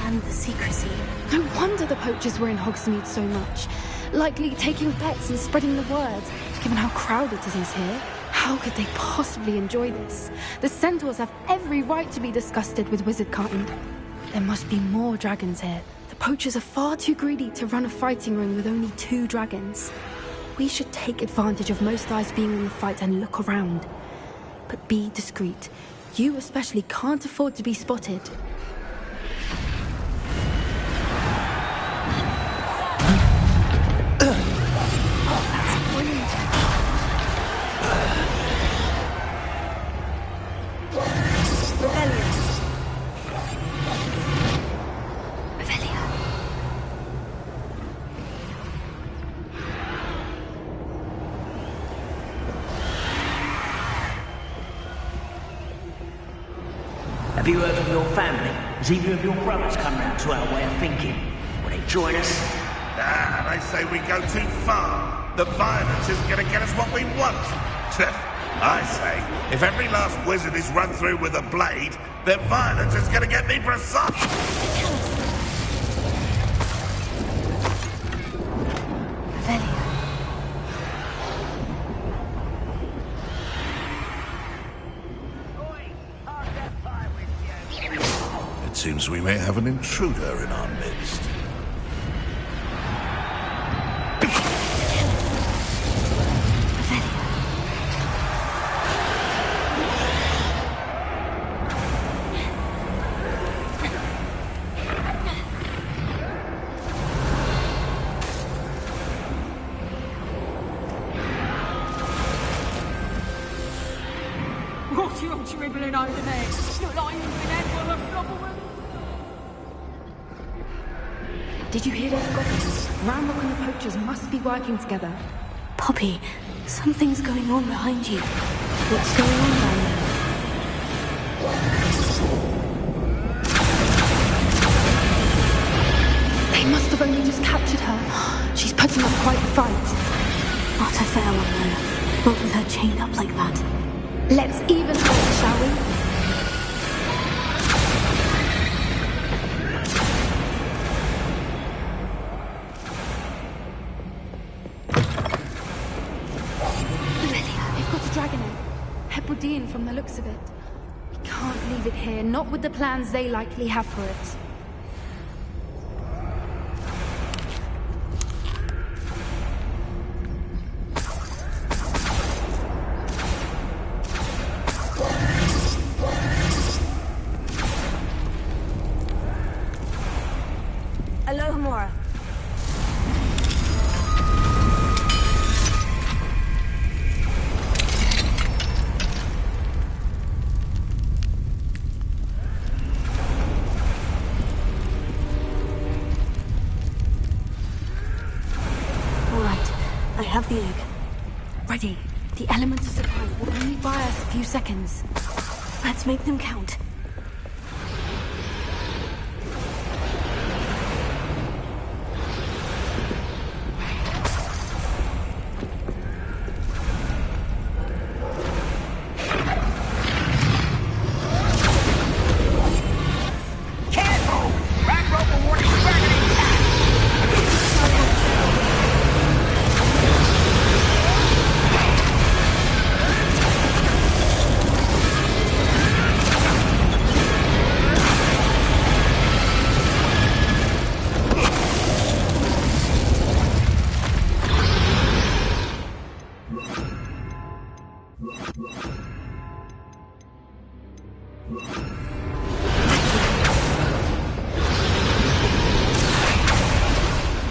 And the secrecy.
No wonder the poachers were in Hogsmeade so much. Likely taking bets and spreading the word, given how crowded it is here. How could they possibly enjoy this? The centaurs have every right to be disgusted with wizard kind. There must be more dragons here. The poachers are far too greedy to run a fighting ring with only 2 dragons. We should take advantage of most eyes being in the fight and look around. But be discreet. You especially can't afford to be spotted. That's brilliant.
Rebellion.
Have you heard from your family? Has either of your brothers come round to our way of thinking? Will they join us?
Ah, they say we go too far. The violence isn't going to get us what we want. I say, if every last wizard is run through with a blade, then violence is going to get me precise. seems we may have an intruder in our midst.
What are you dribbling over there? Look like you've been had full of trouble with.
Did you hear those goblins? Ramrock and the poachers must be working together.
Poppy, something's going on behind you.
What's going on down there? They must have only just captured her. She's putting up quite a fight.
Not a fair one, though. Not with her chained up like that.
Let's even her, shall we? They've got a dragon egg. Hebridean from the looks of it. We can't leave it here, not with the plans they likely have for it.
Alohomora. All right, I have the egg.
Ready. The element of surprise will only buy us a few seconds.
Let's make them count.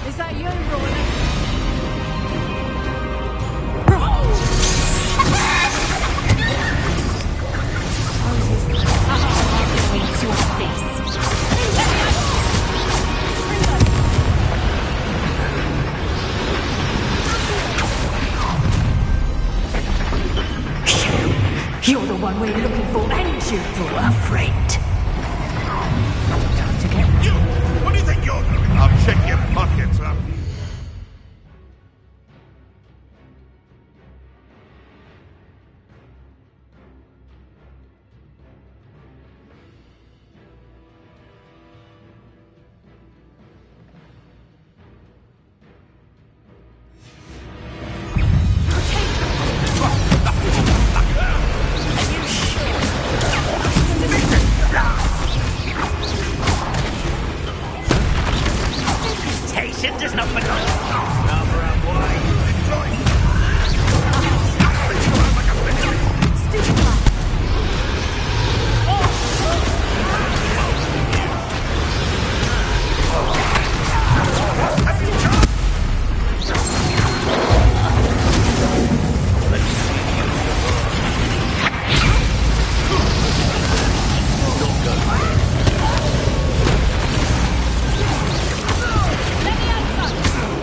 Is that you, Roland? You're the one we're looking for, and you brought a friend. Time to get
You! What do you think you're doing? I'll check your pockets, huh?
Temptation does not belong. Number up wide.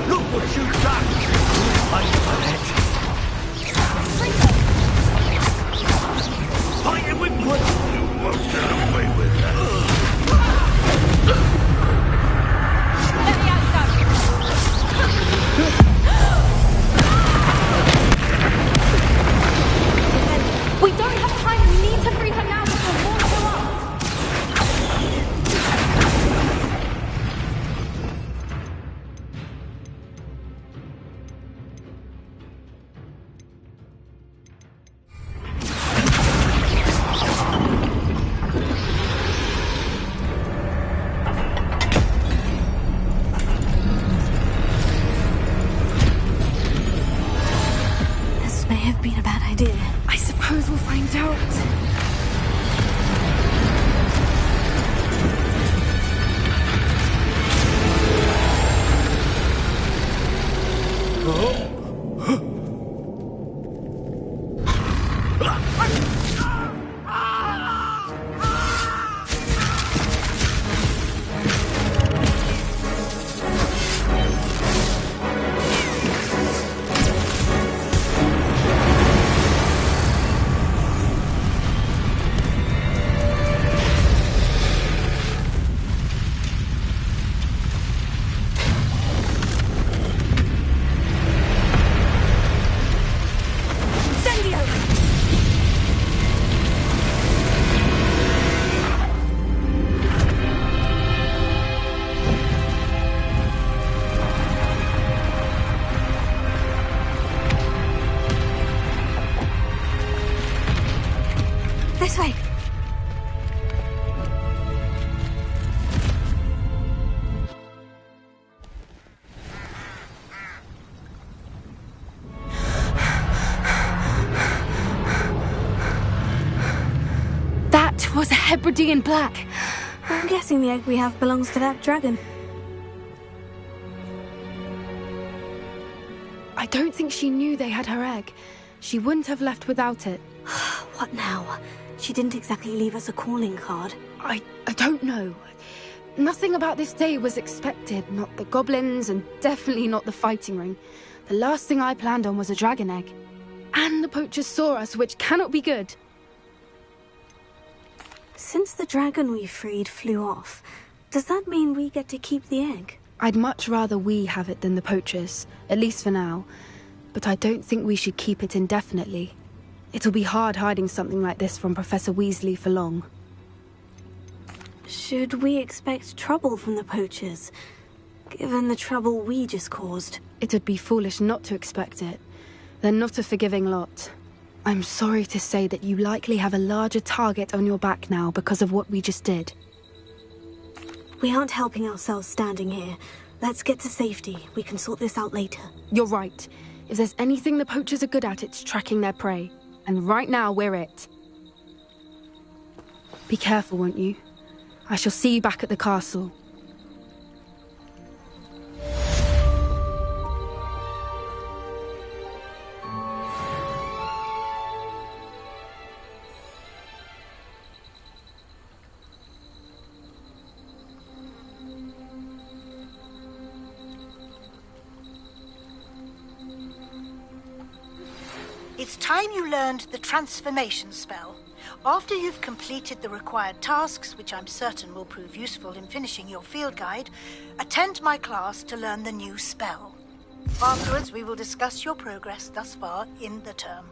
Look what
Hebridean black.
I'm guessing the egg we have belongs to that dragon.
I don't think she knew they had her egg. She wouldn't have left without it.
What now? She didn't exactly leave us a calling card.
I don't know. Nothing about this day was expected. Not the goblins, and definitely not the fighting ring. The last thing I planned on was a dragon egg. And the poachers saw us, which cannot be good.
Since the dragon we freed flew off, does that mean we get to keep the egg?
I'd much rather we have it than the poachers, at least for now. But I don't think we should keep it indefinitely. It'll be hard hiding something like this from Professor Weasley for long.
Should we expect trouble from the poachers, given the trouble we just caused?
It would be foolish not to expect it. They're not a forgiving lot. I'm sorry to say that you likely have a larger target on your back now because of what we just did.
We aren't helping ourselves standing here. Let's get to safety. We can sort this out later.
You're right. If there's anything the poachers are good at, it's tracking their prey. And right now, we're it. Be careful, won't you? I shall see you back at the castle.
It's time you learned the transformation spell. After you've completed the required tasks, which I'm certain will prove useful in finishing your field guide, attend my class to learn the new spell. Afterwards, we will discuss your progress thus far in the term.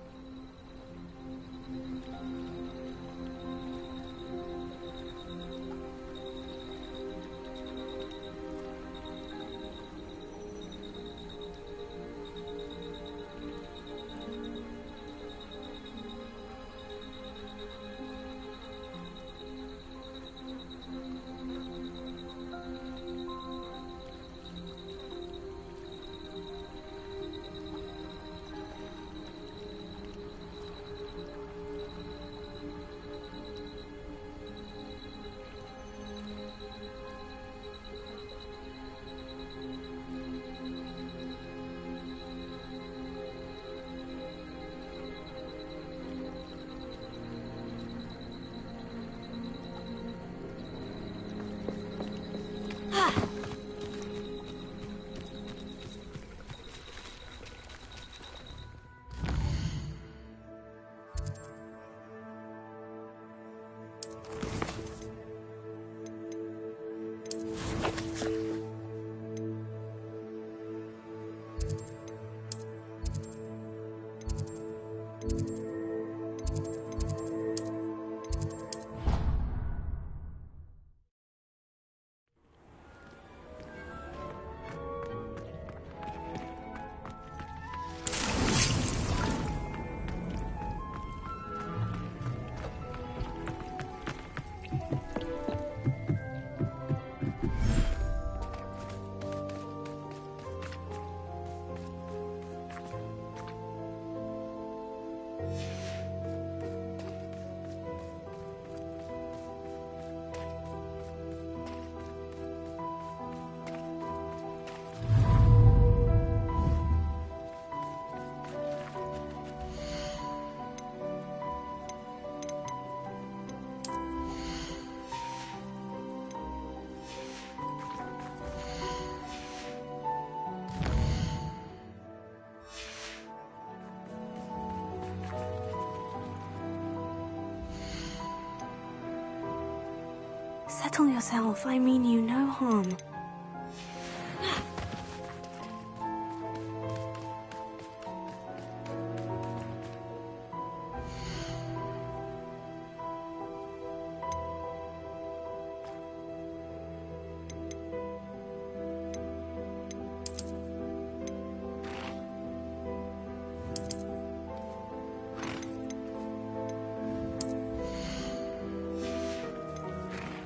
Settle yourself. I mean you no harm.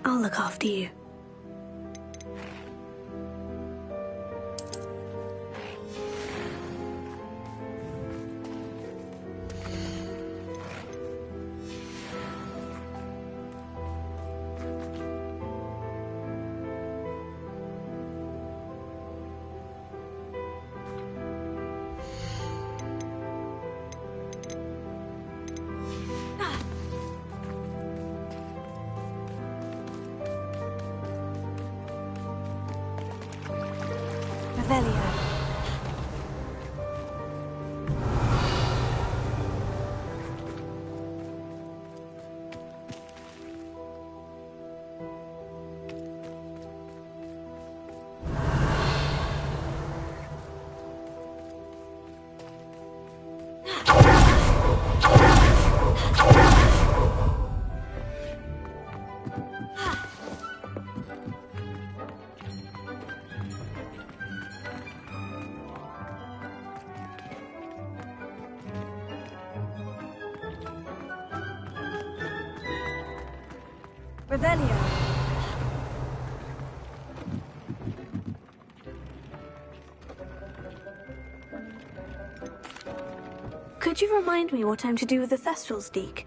I'll look after you. Revelio. Revelio. Could you remind me what I'm to do with the Thestrals, Deke?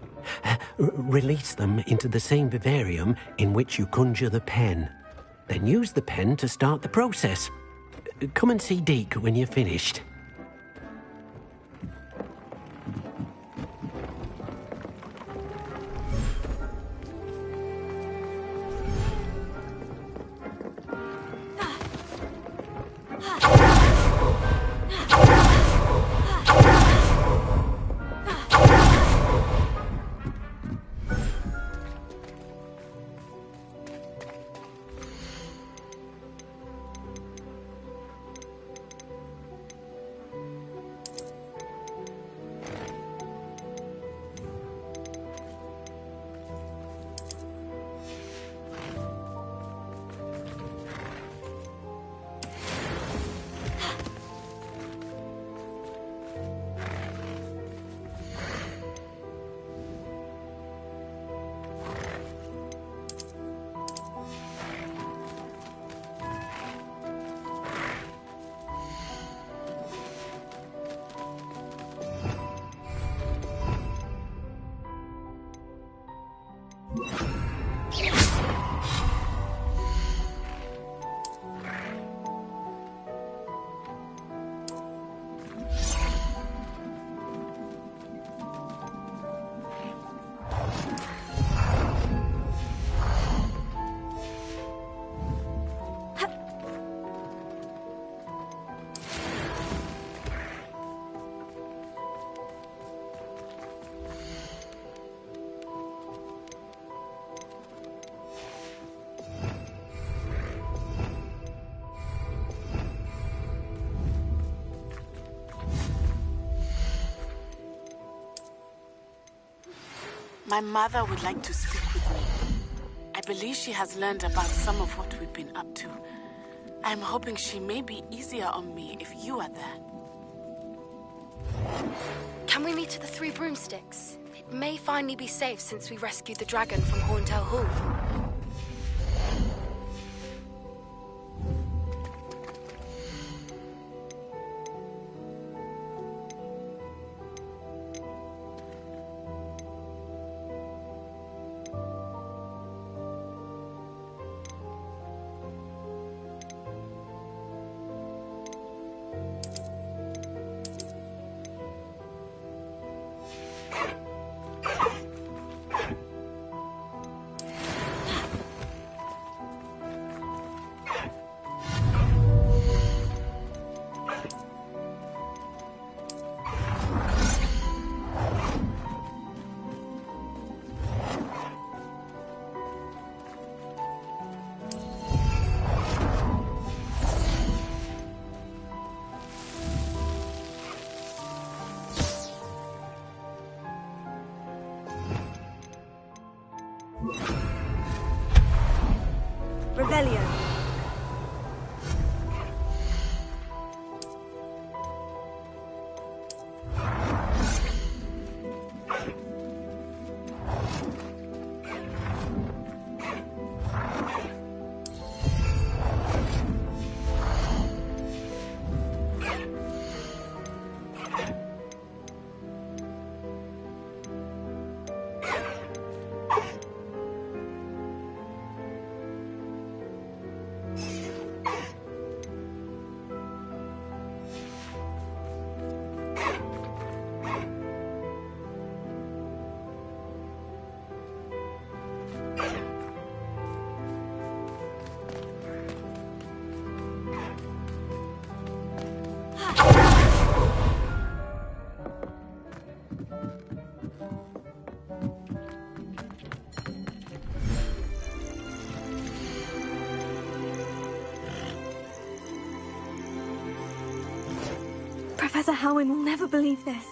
Release them into the same vivarium in which you conjure the pen. Then use the pen to start the process. Come and see Deke when you're finished.
My mother would like to speak with me. I believe she has learned about some of what we've been up to. I'm hoping she may be easier on me if you are there.
Can we meet at the Three Broomsticks? It may finally be safe since we rescued the dragon from Horntail Hall.
Revelio. Professor Howin will never believe this.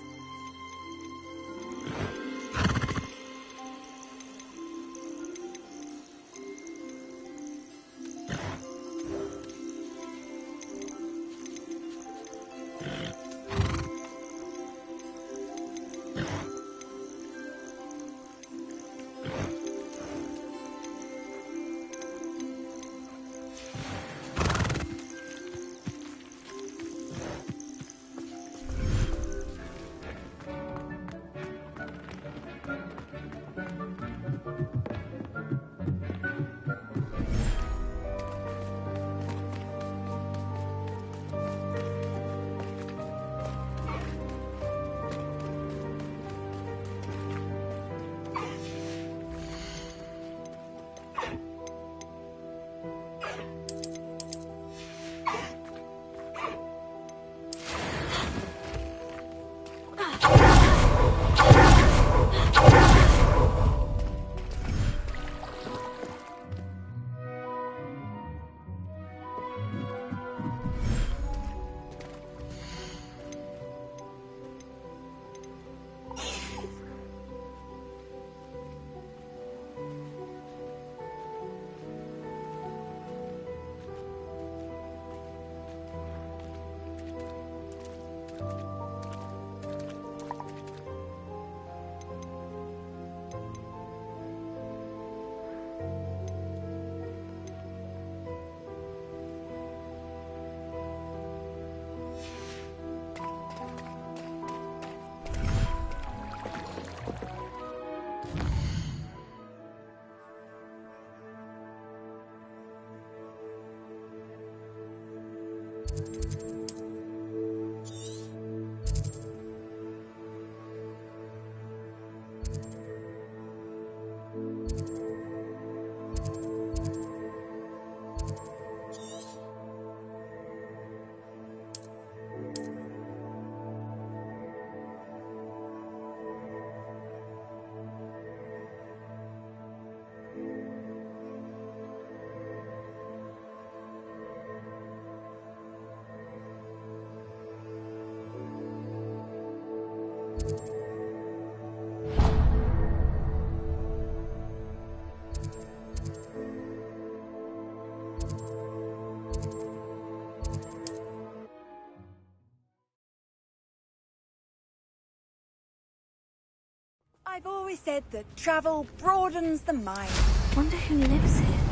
I've always said that travel broadens the mind.
Wonder who lives here.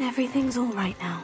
Everything's all right now.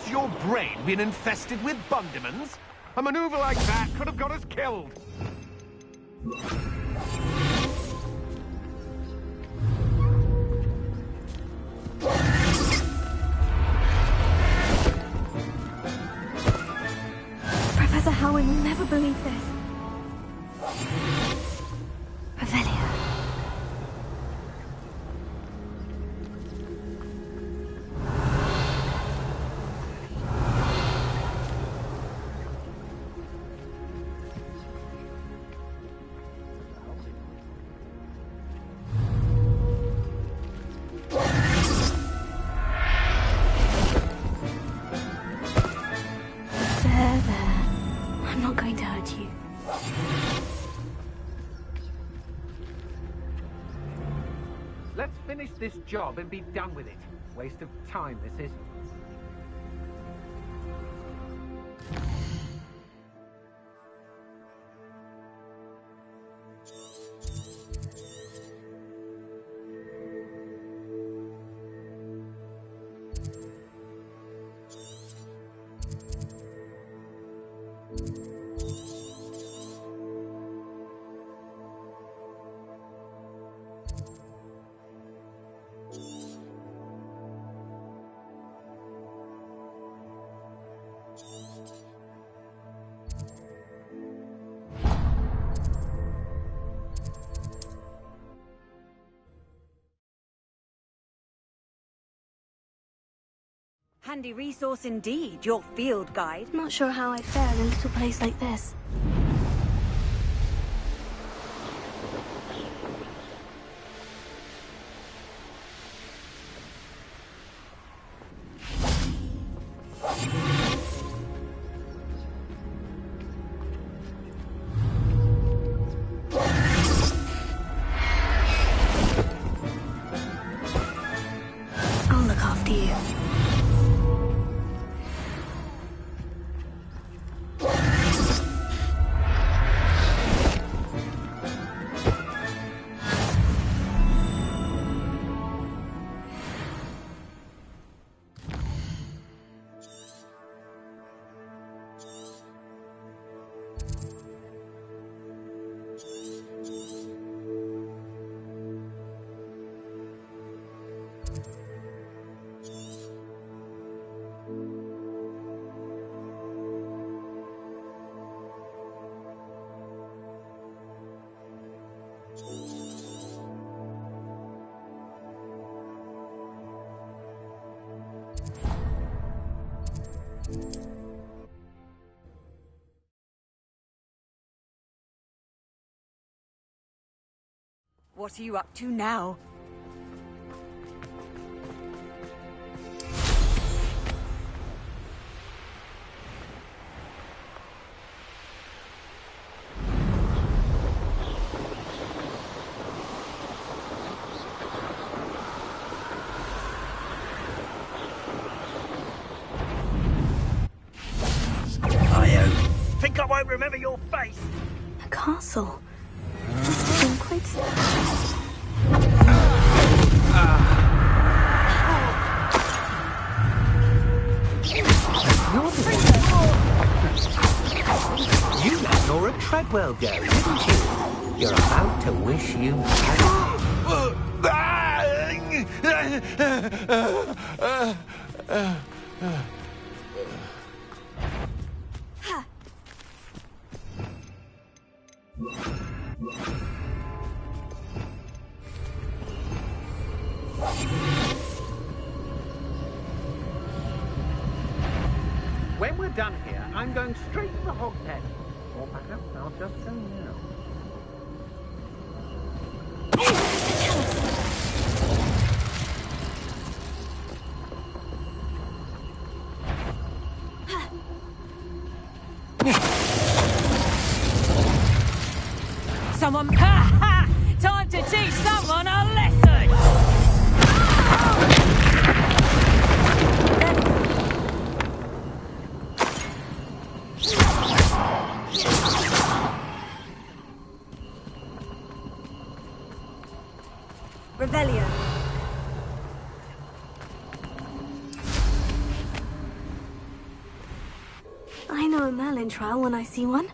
Has your brain been infested with bundimans? A maneuver like that could have got us killed.
Professor Howin will never believe this. Revelia. There. I'm not going to hurt you.
Let's finish this job and be done with it. Waste of time, this is.
Handy resource indeed, your field guide.
Not sure how I'd fare in a little place like this. I'll look after you.
What are you up to now?
Think I won't remember your face?
A castle. Must have been quite
You let Laura Treadwell go, didn't you? You're about to wish you
When we're done here, I'm going straight to the hog pen. Or perhaps I'll just go now.
Someone... Ha ha! Time to teach someone a lesson!
Revelio.
I know a Merlin trial when I see one.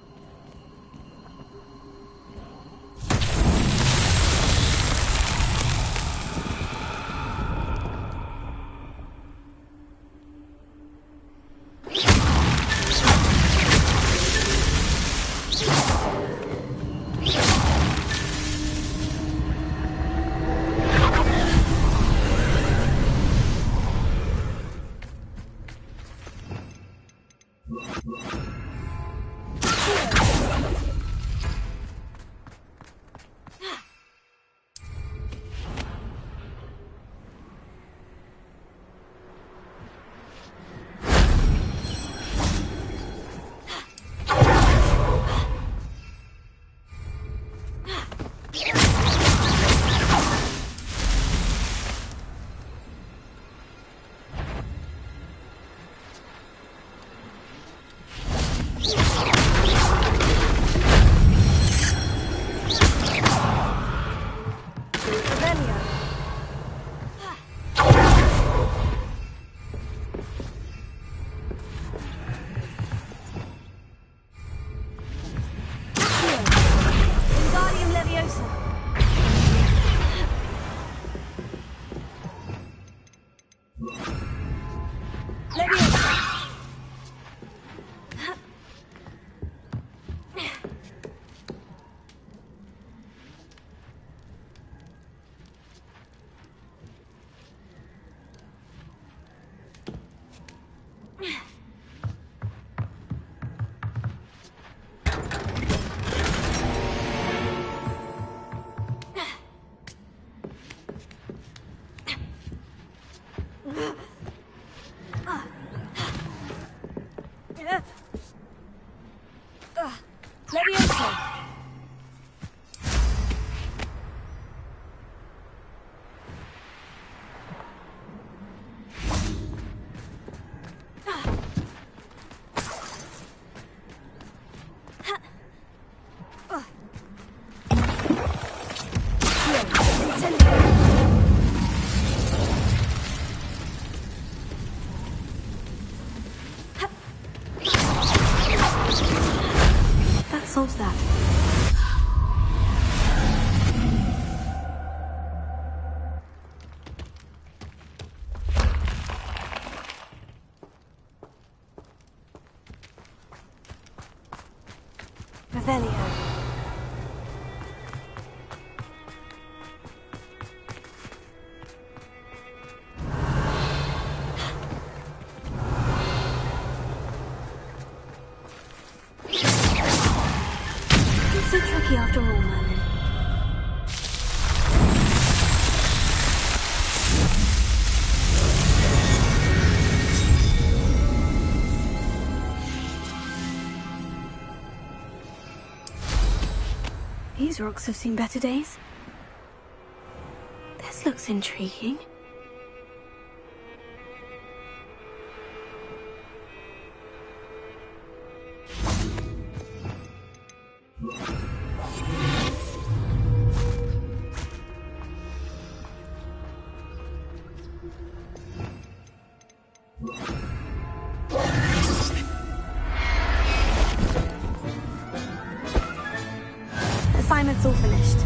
That solves that. Revelio. It's so tricky after all, Merlin. These rocks have seen better days. This looks intriguing. Assignment's all finished.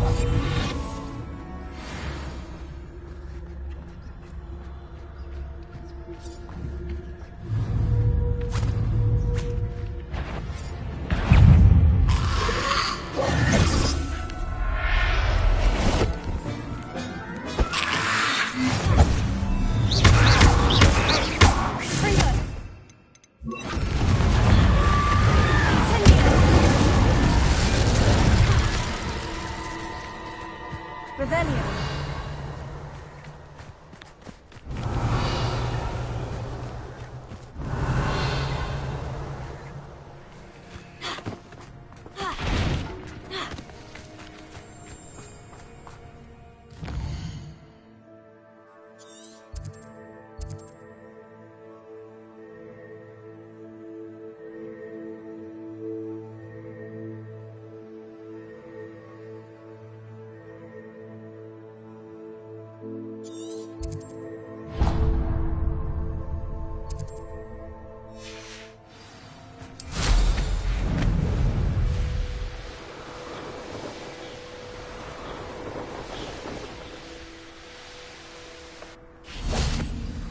Revelio.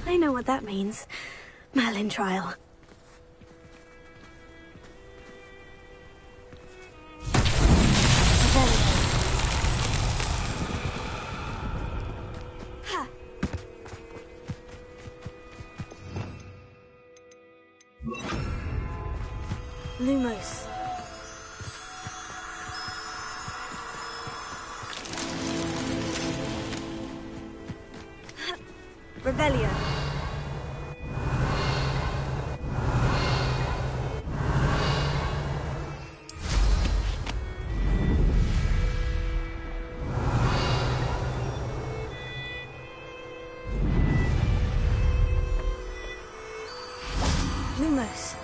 I know what that means. Merlin trial. Lumos. Revelio. Lumos.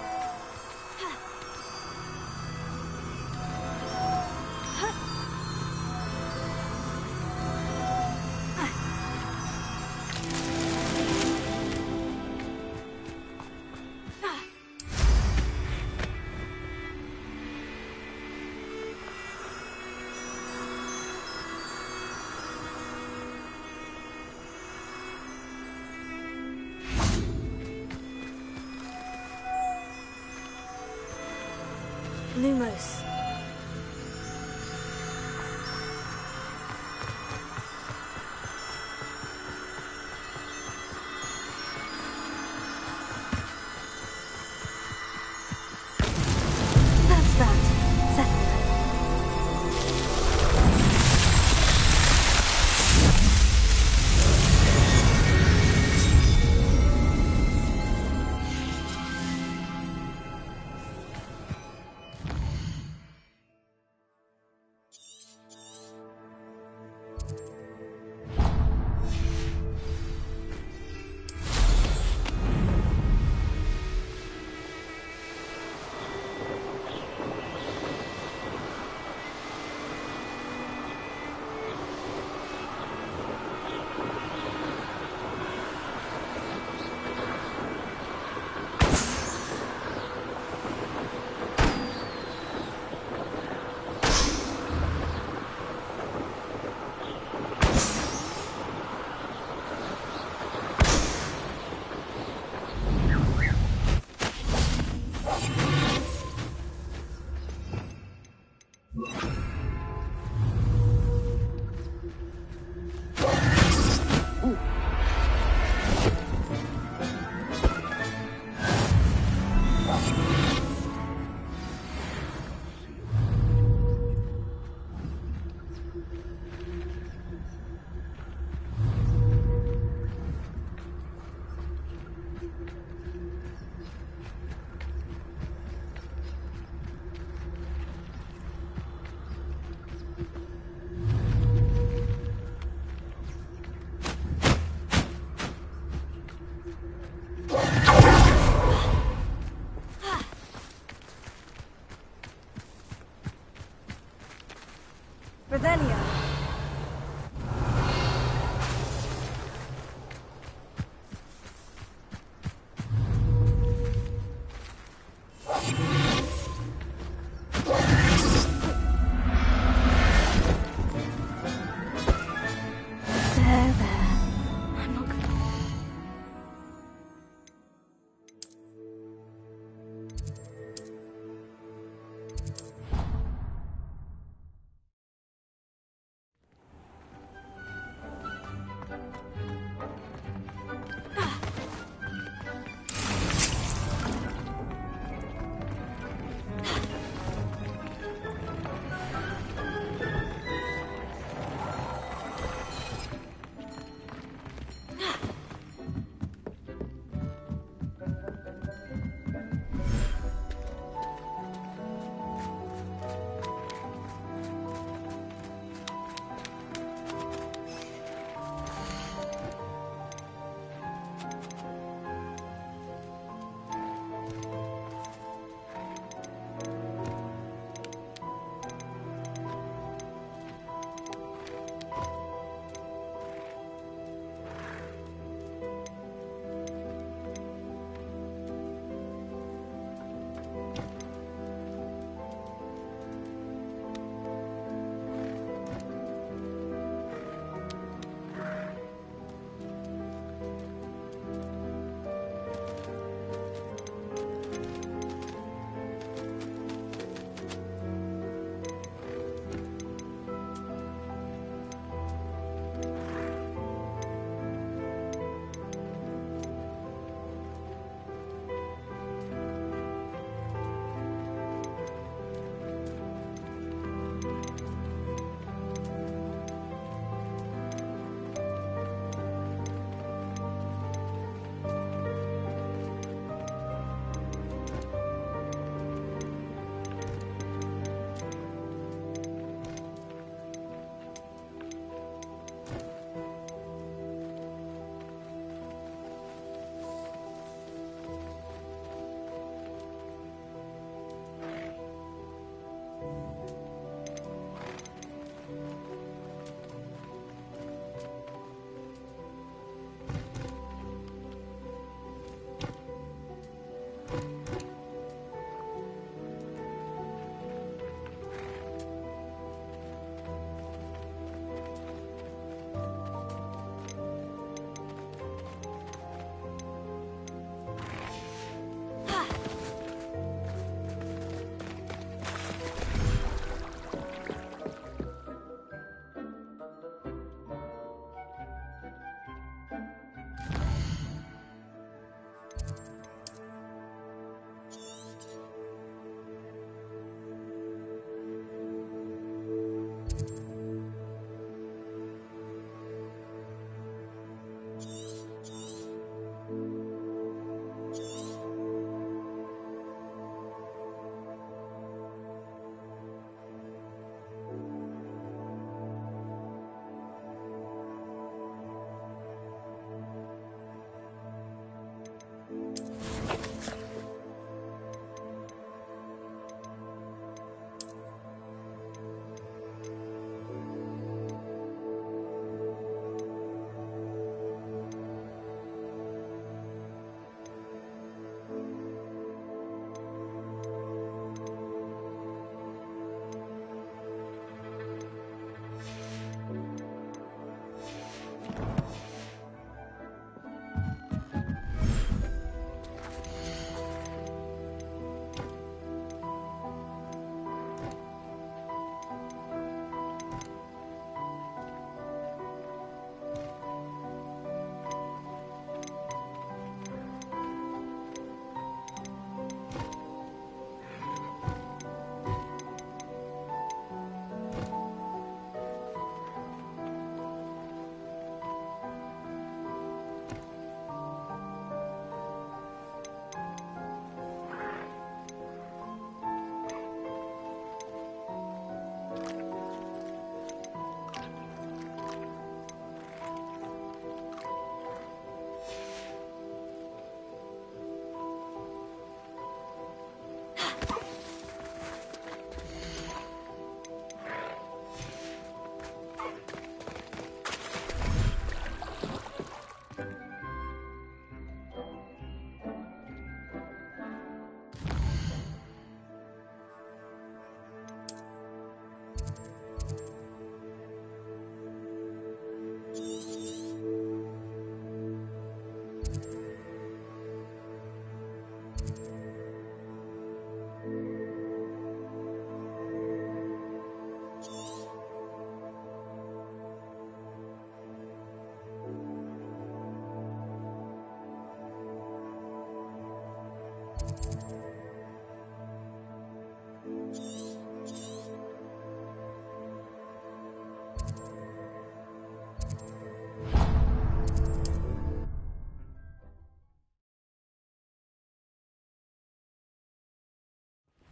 Lumos. Revelio.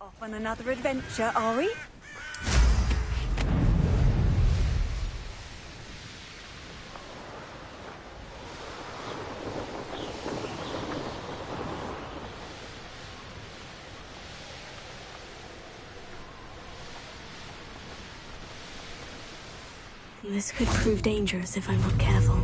Off on another adventure, are we?
This could prove dangerous if I'm not careful.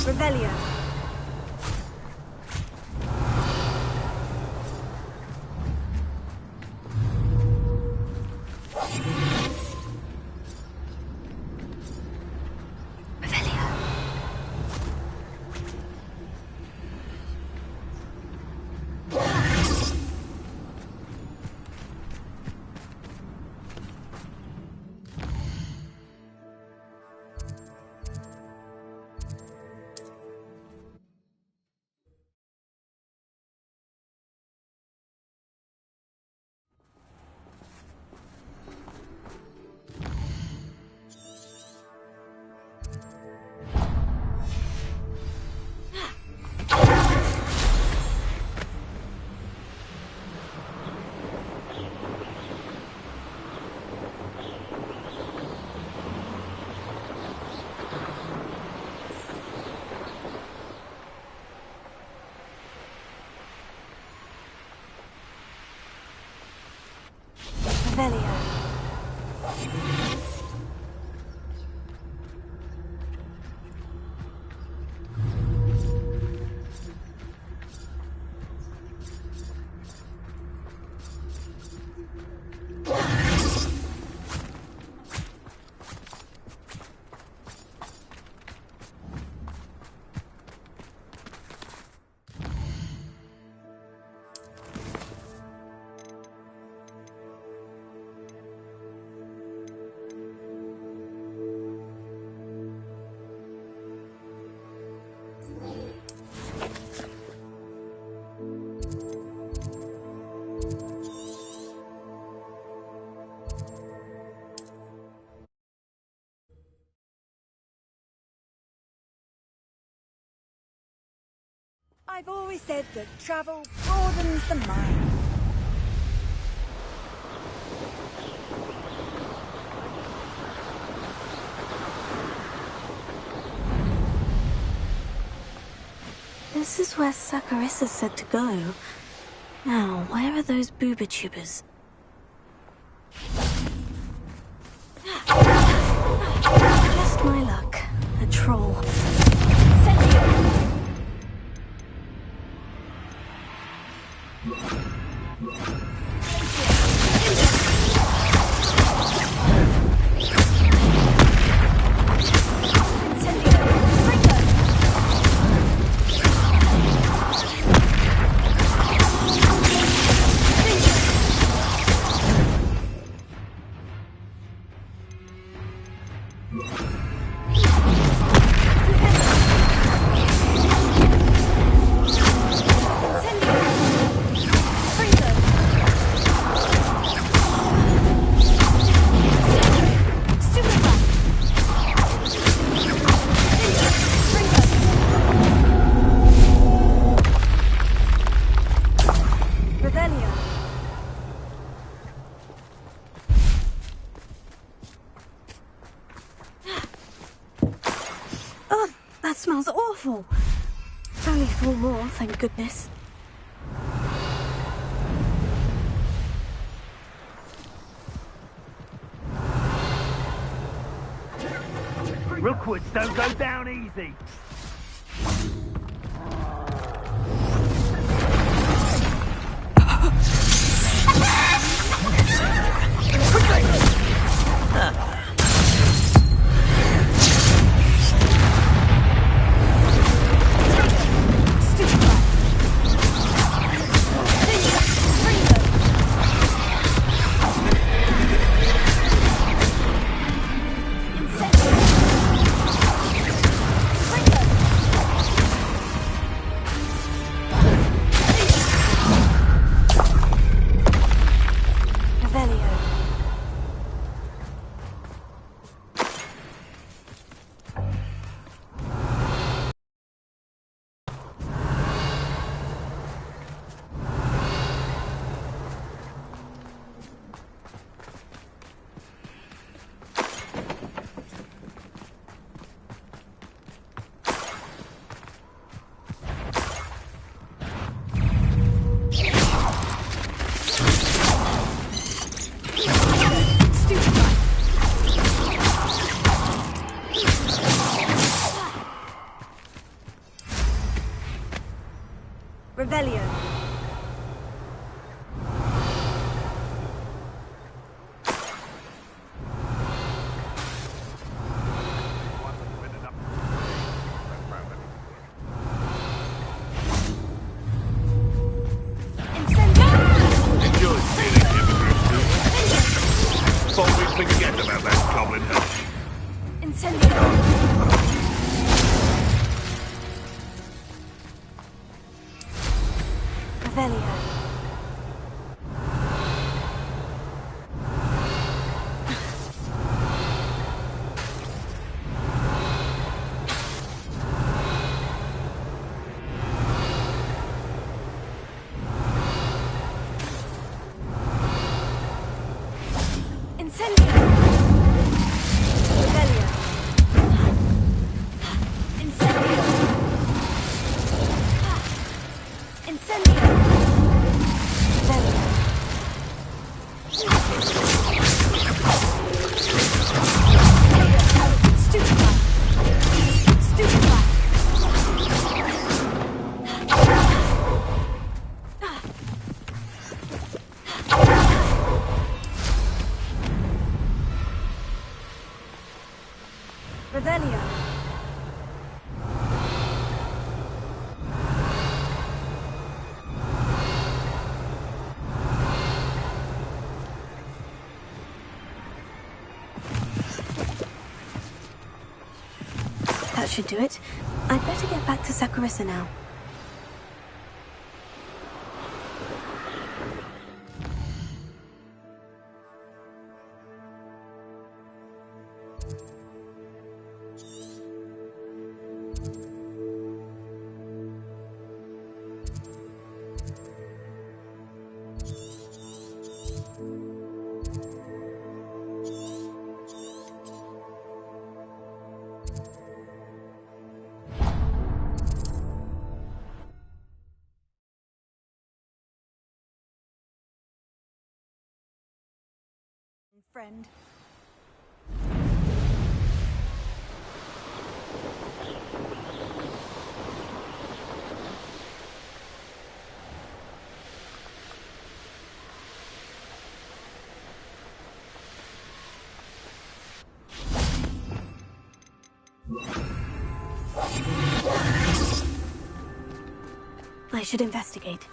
Revelio. Revelio. I've always said that travel broadens the mind.
This is where Saccharissa said to go. Now, where are those booba tubers? Just my luck. A troll. Oh, that smells awful. Only 4 more, thank goodness.
Rookwoods don't go down easy.
thought we'd forget about that goblin hunt.
Incendio! Revelio. That should do it. I'd better get back to Saccharissa now.
Friend.
I should investigate.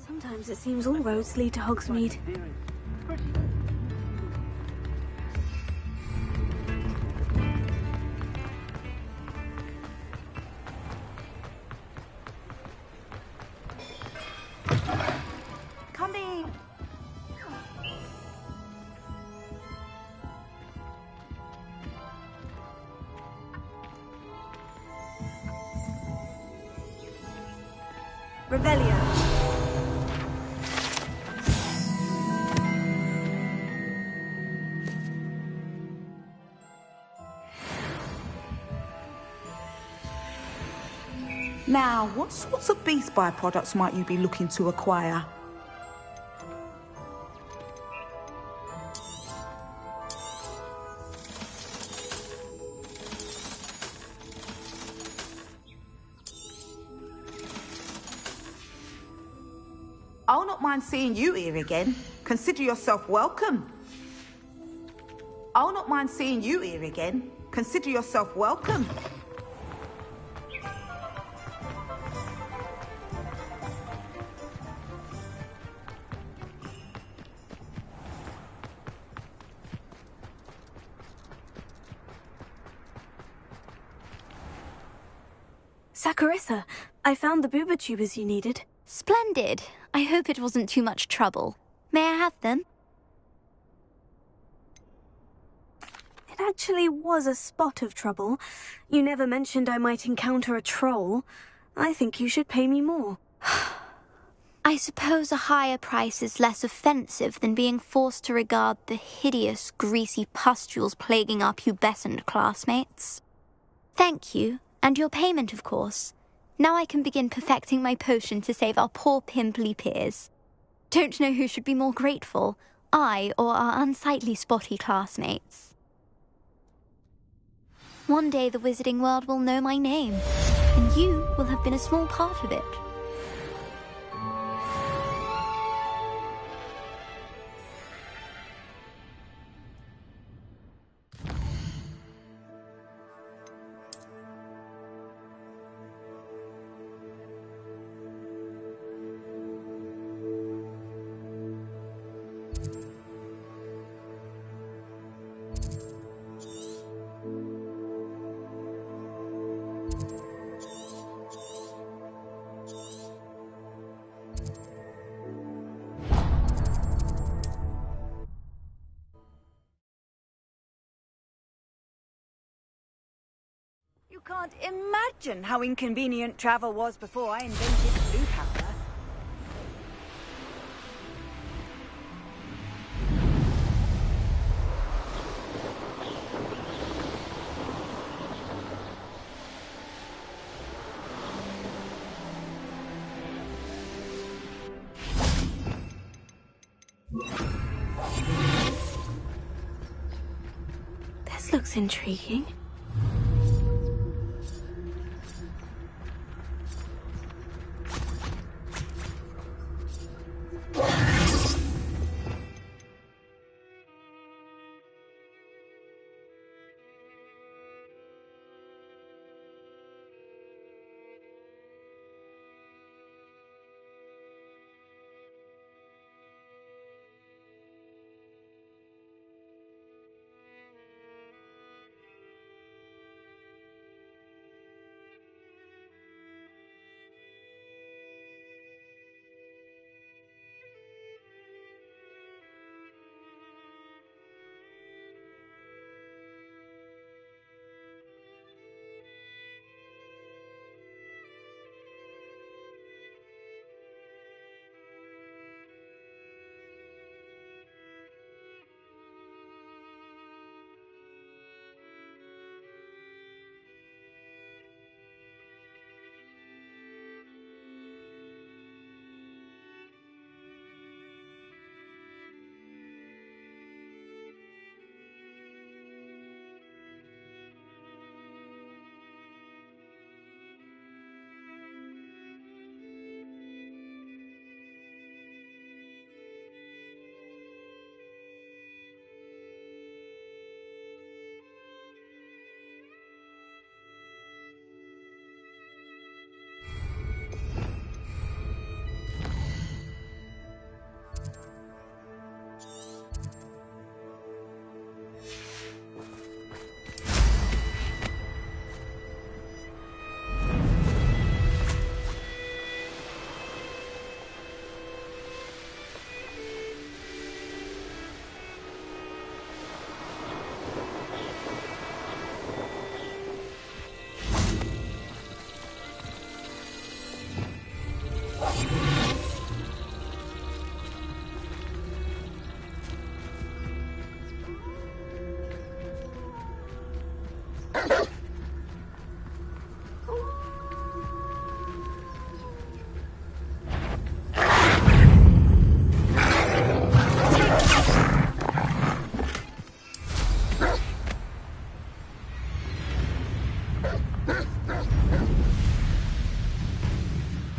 Sometimes it seems all roads lead to Hogsmeade.
Coming! Revelio.
Now, what sorts of beast byproducts might you be looking to acquire? I'll not mind seeing you here again. Consider yourself welcome. I'll not mind seeing you here again. Consider yourself welcome.
Saccharissa, I found the booba tubers you needed.
Splendid. I hope it wasn't too much trouble. May I have them?
It actually was a spot of trouble. You never mentioned I might encounter a troll. I think you should pay me more.
I suppose a higher price is less offensive than being forced to regard the hideous, greasy pustules plaguing our pubescent classmates. Thank you, and your payment, of course. Now I can begin perfecting my potion to save our poor pimply peers. Don't know who should be more grateful, I or our unsightly spotty classmates. One day the wizarding world will know my name, and you will have been a small part of it.
You can't imagine how inconvenient travel was before I invented blue powder.
This looks intriguing.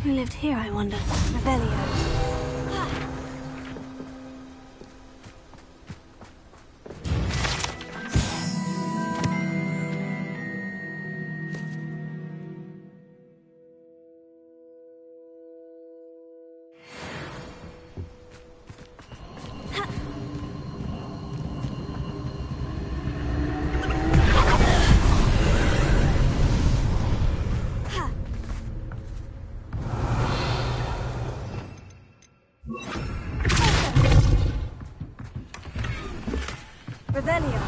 Who lived here, I wonder? Revelio. Revelio.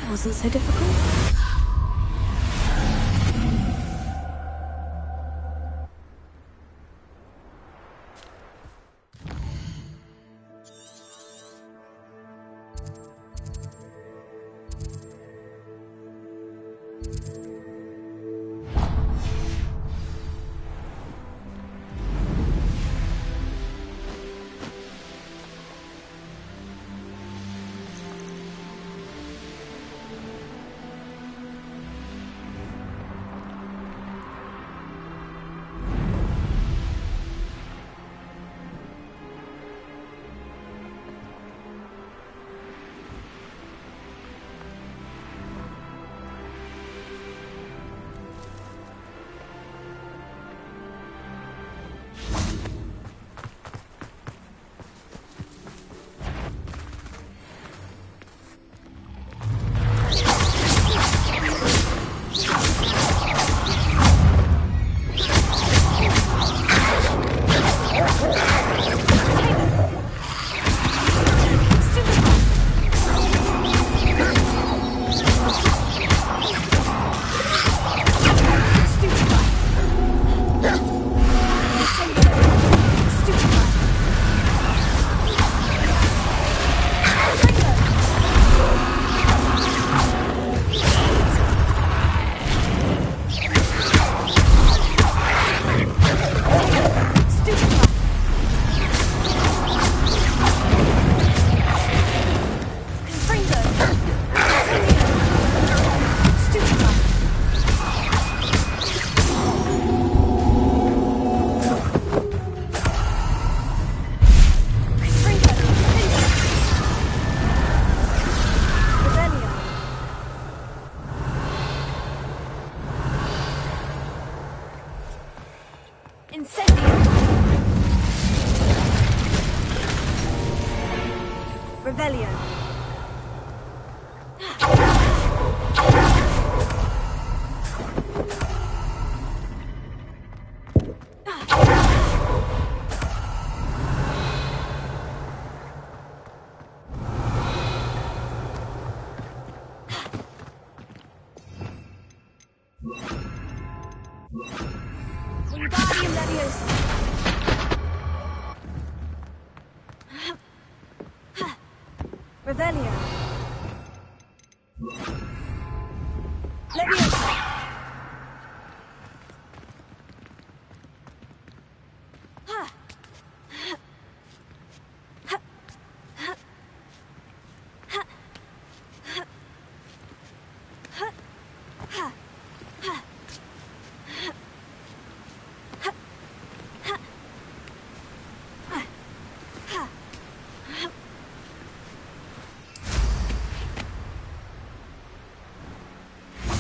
wasn't so difficult.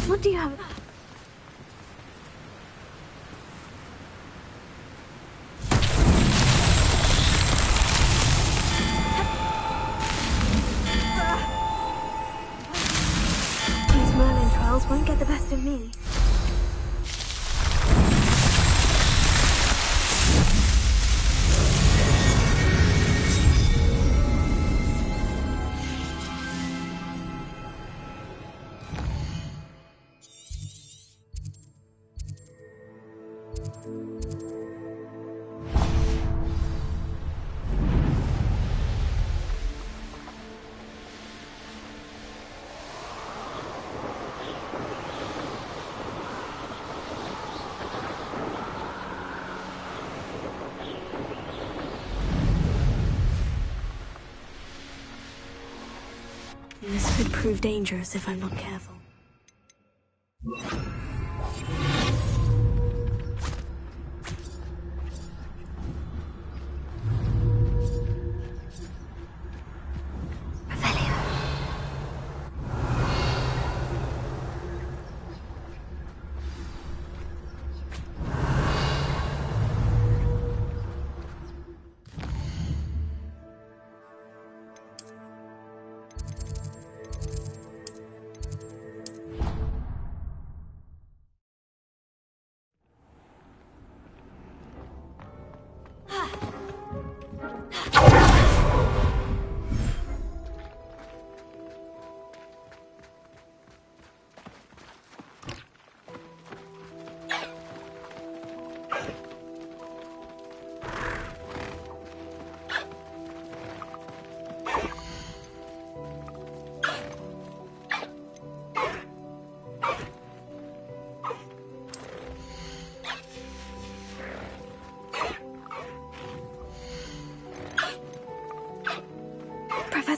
What do you have? These Merlin trials won't get the best of me. This could prove dangerous if I'm not careful.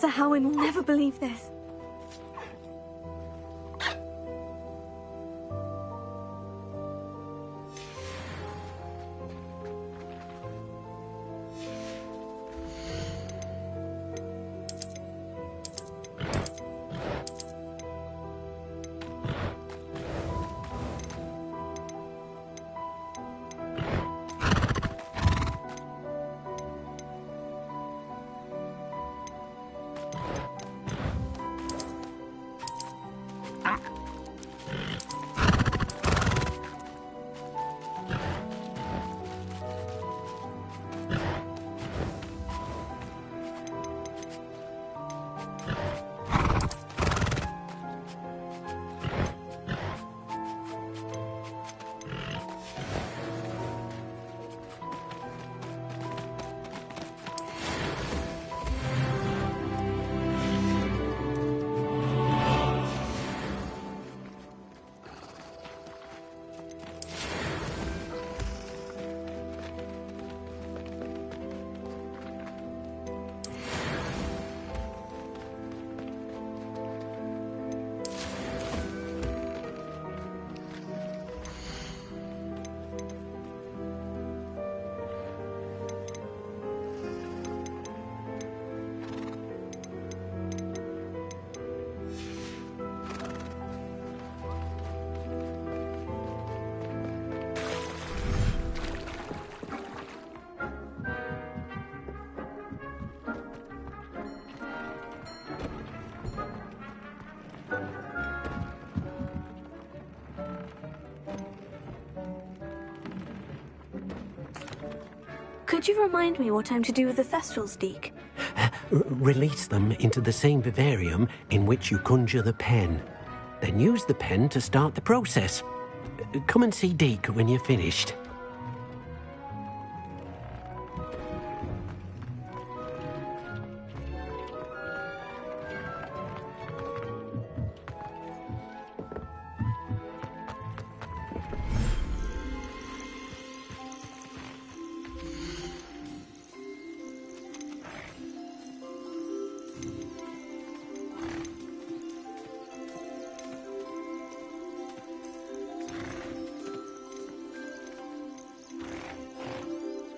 Professor Howin will never believe this. Could you remind me what I'm to do with the Thestrals, Deke?
Release them into the same vivarium in which you conjure the pen. Then use the pen to start the process. Come and see Deke when you're finished.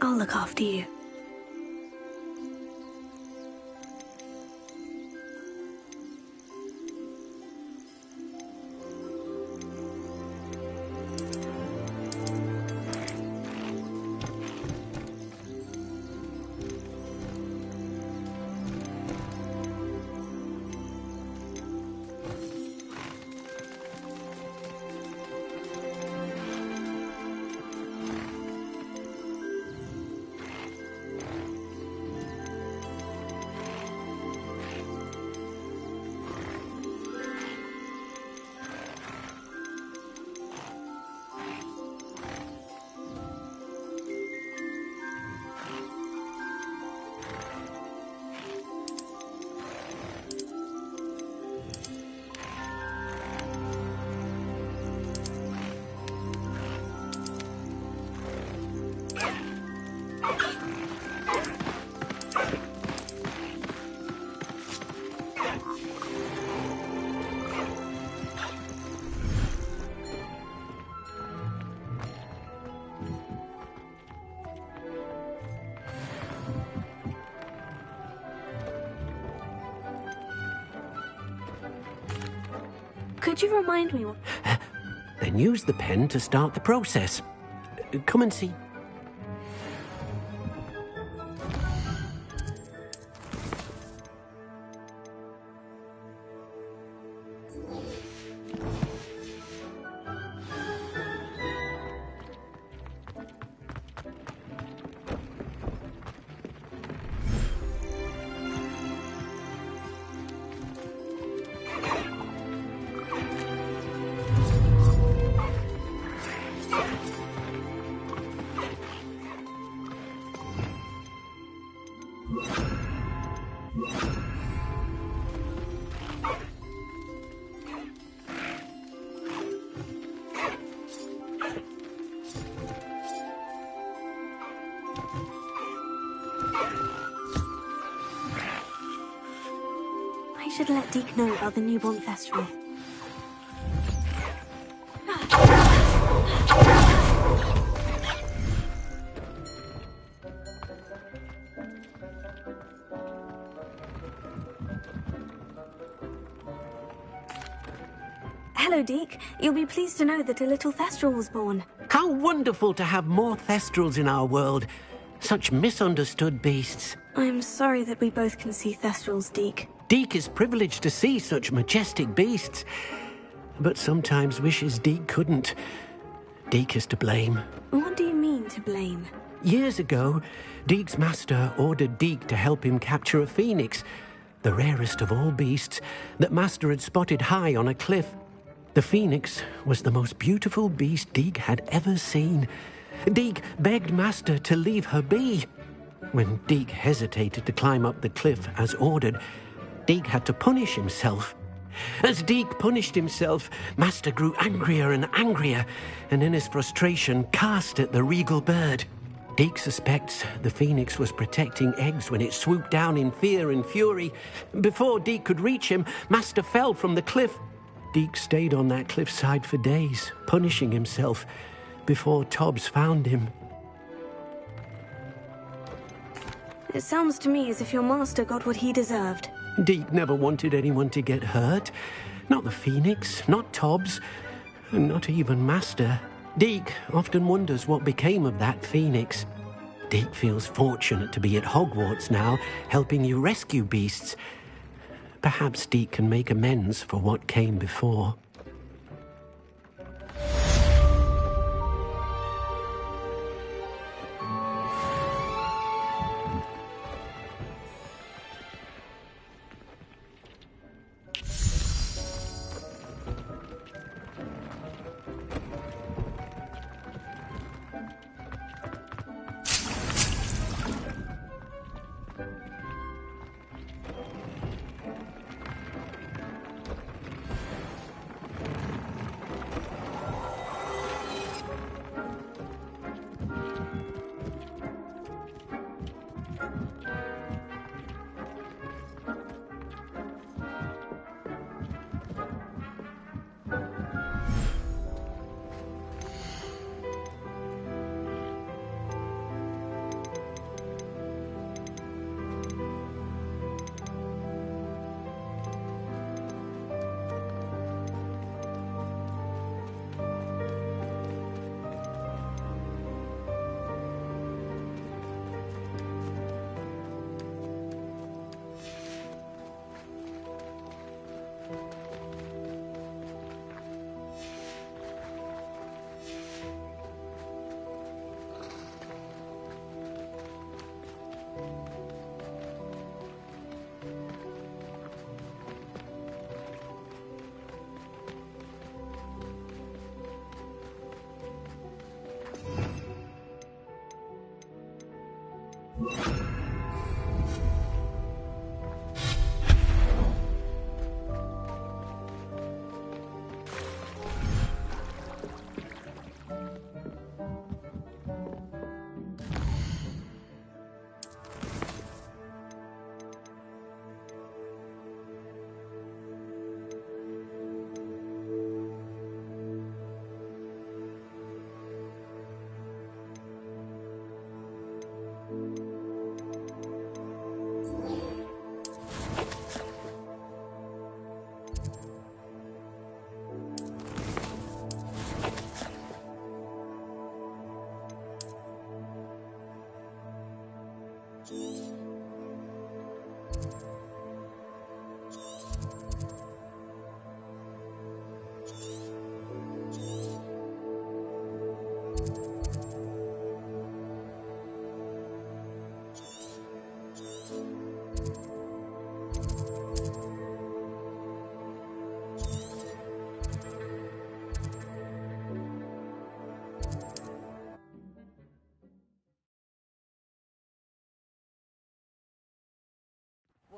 I'll look after you. Could you remind me what...
Then use the pen to start the process. Come and see.
should let Deke know about the newborn festival. Hello, Deke. You'll be pleased to know that a little Thestral was born.
How wonderful to have more Thestrals in our world. Such misunderstood beasts.
I'm sorry that we both can see Thestrals, Deke.
Deke is privileged to see such majestic beasts, but sometimes wishes Deke couldn't. Deke is to blame.
What do you mean, to blame?
Years ago, Deke's master ordered Deke to help him capture a phoenix, the rarest of all beasts, that master had spotted high on a cliff. The phoenix was the most beautiful beast Deke had ever seen. Deke begged master to leave her be. When Deke hesitated to climb up the cliff as ordered, Deke had to punish himself. As Deke punished himself, master grew angrier and angrier, and in his frustration cast at the regal bird. Deke suspects the phoenix was protecting eggs when it swooped down in fear and fury. Before Deke could reach him, master fell from the cliff. Deke stayed on that cliffside for days, punishing himself, before Tobbs found him.
It sounds to me as if your master got what he deserved.
Deke never wanted anyone to get hurt. Not the phoenix, not Tobbs, and not even master. Deke often wonders what became of that phoenix. Deke feels fortunate to be at Hogwarts now, helping you rescue beasts. Perhaps Deke can make amends for what came before.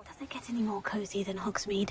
Does it get any more cozy than Hogsmeade?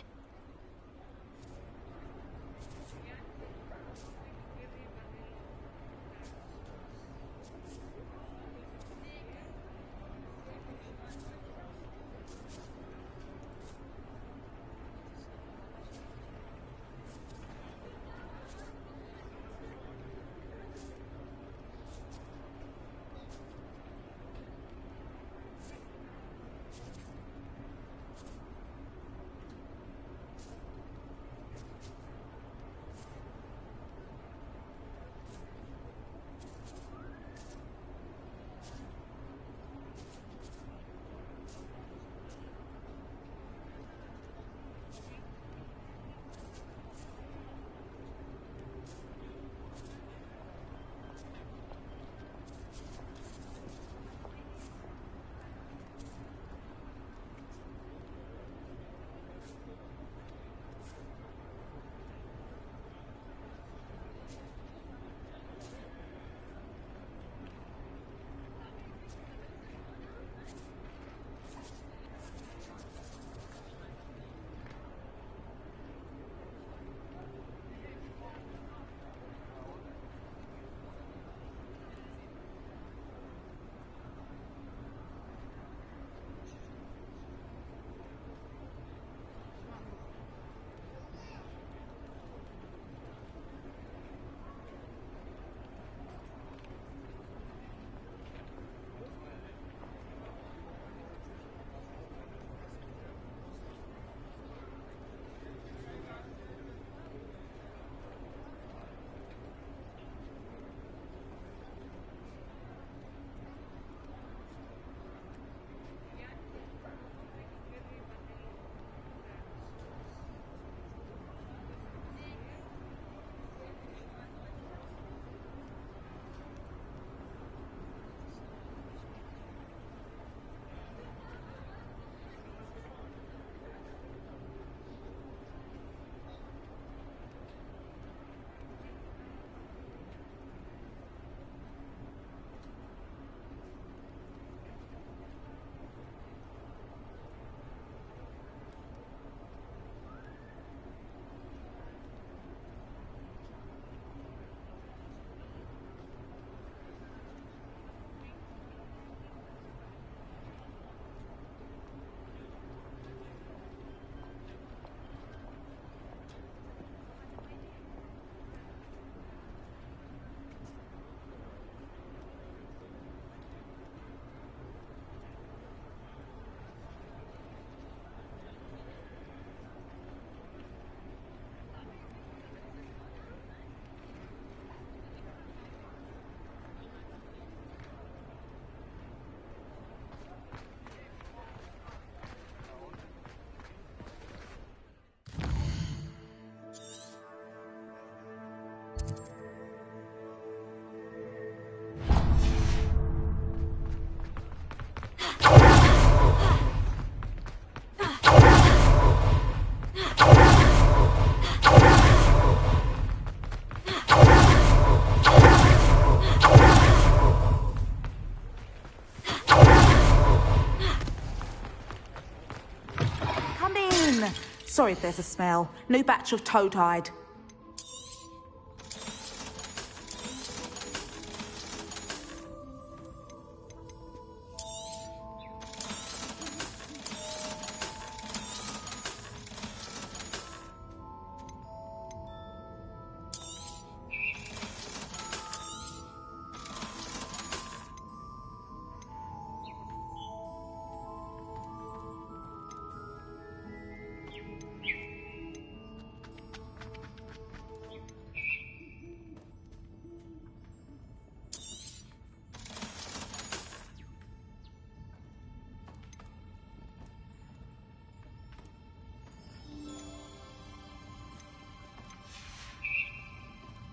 Sorry if there's a smell. New batch of toad-hide.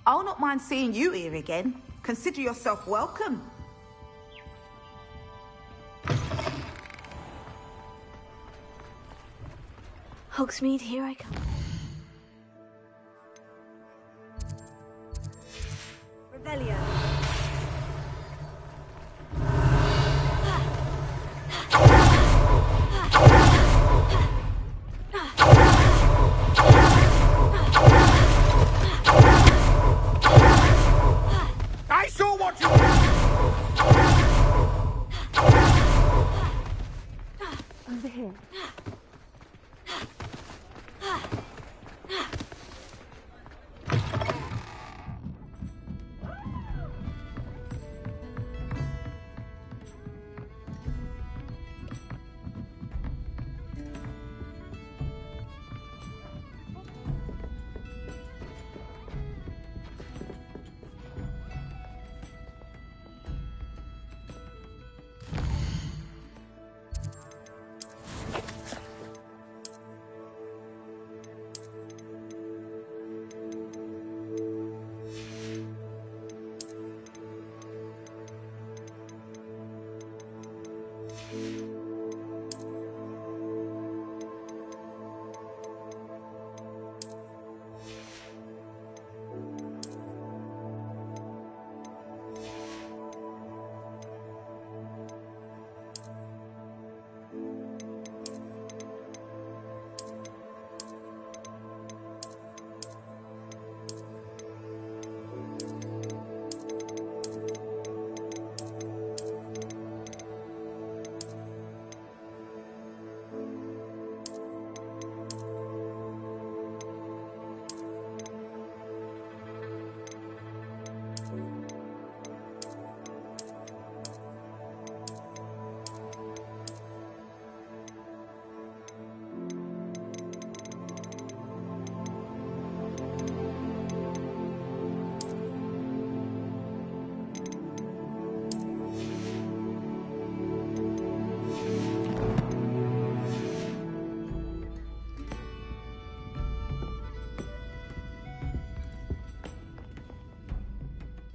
I'll not mind seeing you here again. Consider yourself welcome.
Hogsmeade, here I come. Revelio.
I saw what you...
Over here.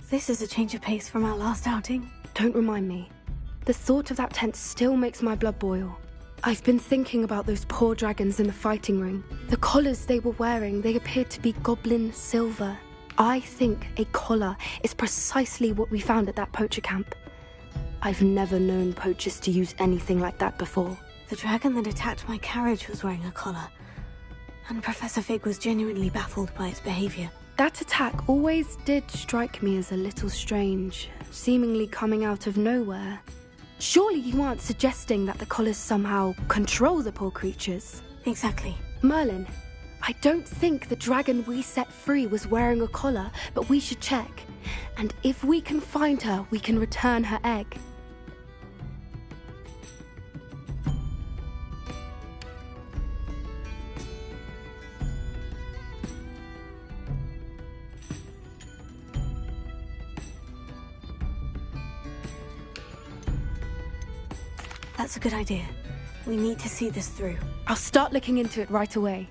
This is a change of pace from our last outing.
Don't remind me. The thought of that tent still makes my blood boil. I've been thinking about those poor dragons in the fighting ring. The collars they were wearing, they appeared to be goblin silver. I think a collar is precisely what we found at that poacher camp. I've never known poachers to use anything like that before.
The dragon that attacked my carriage was wearing a collar. And Professor Fig was genuinely baffled by its behavior.
That attack always did strike me as a little strange, seemingly coming out of nowhere. Surely you aren't suggesting that the collars somehow control the poor creatures?
Exactly.
Merlin, I don't think the dragon we set free was wearing a collar, but we should check. And if we can find her, we can return her egg.
That's a good idea. We need to see this through.
I'll start looking into it right away.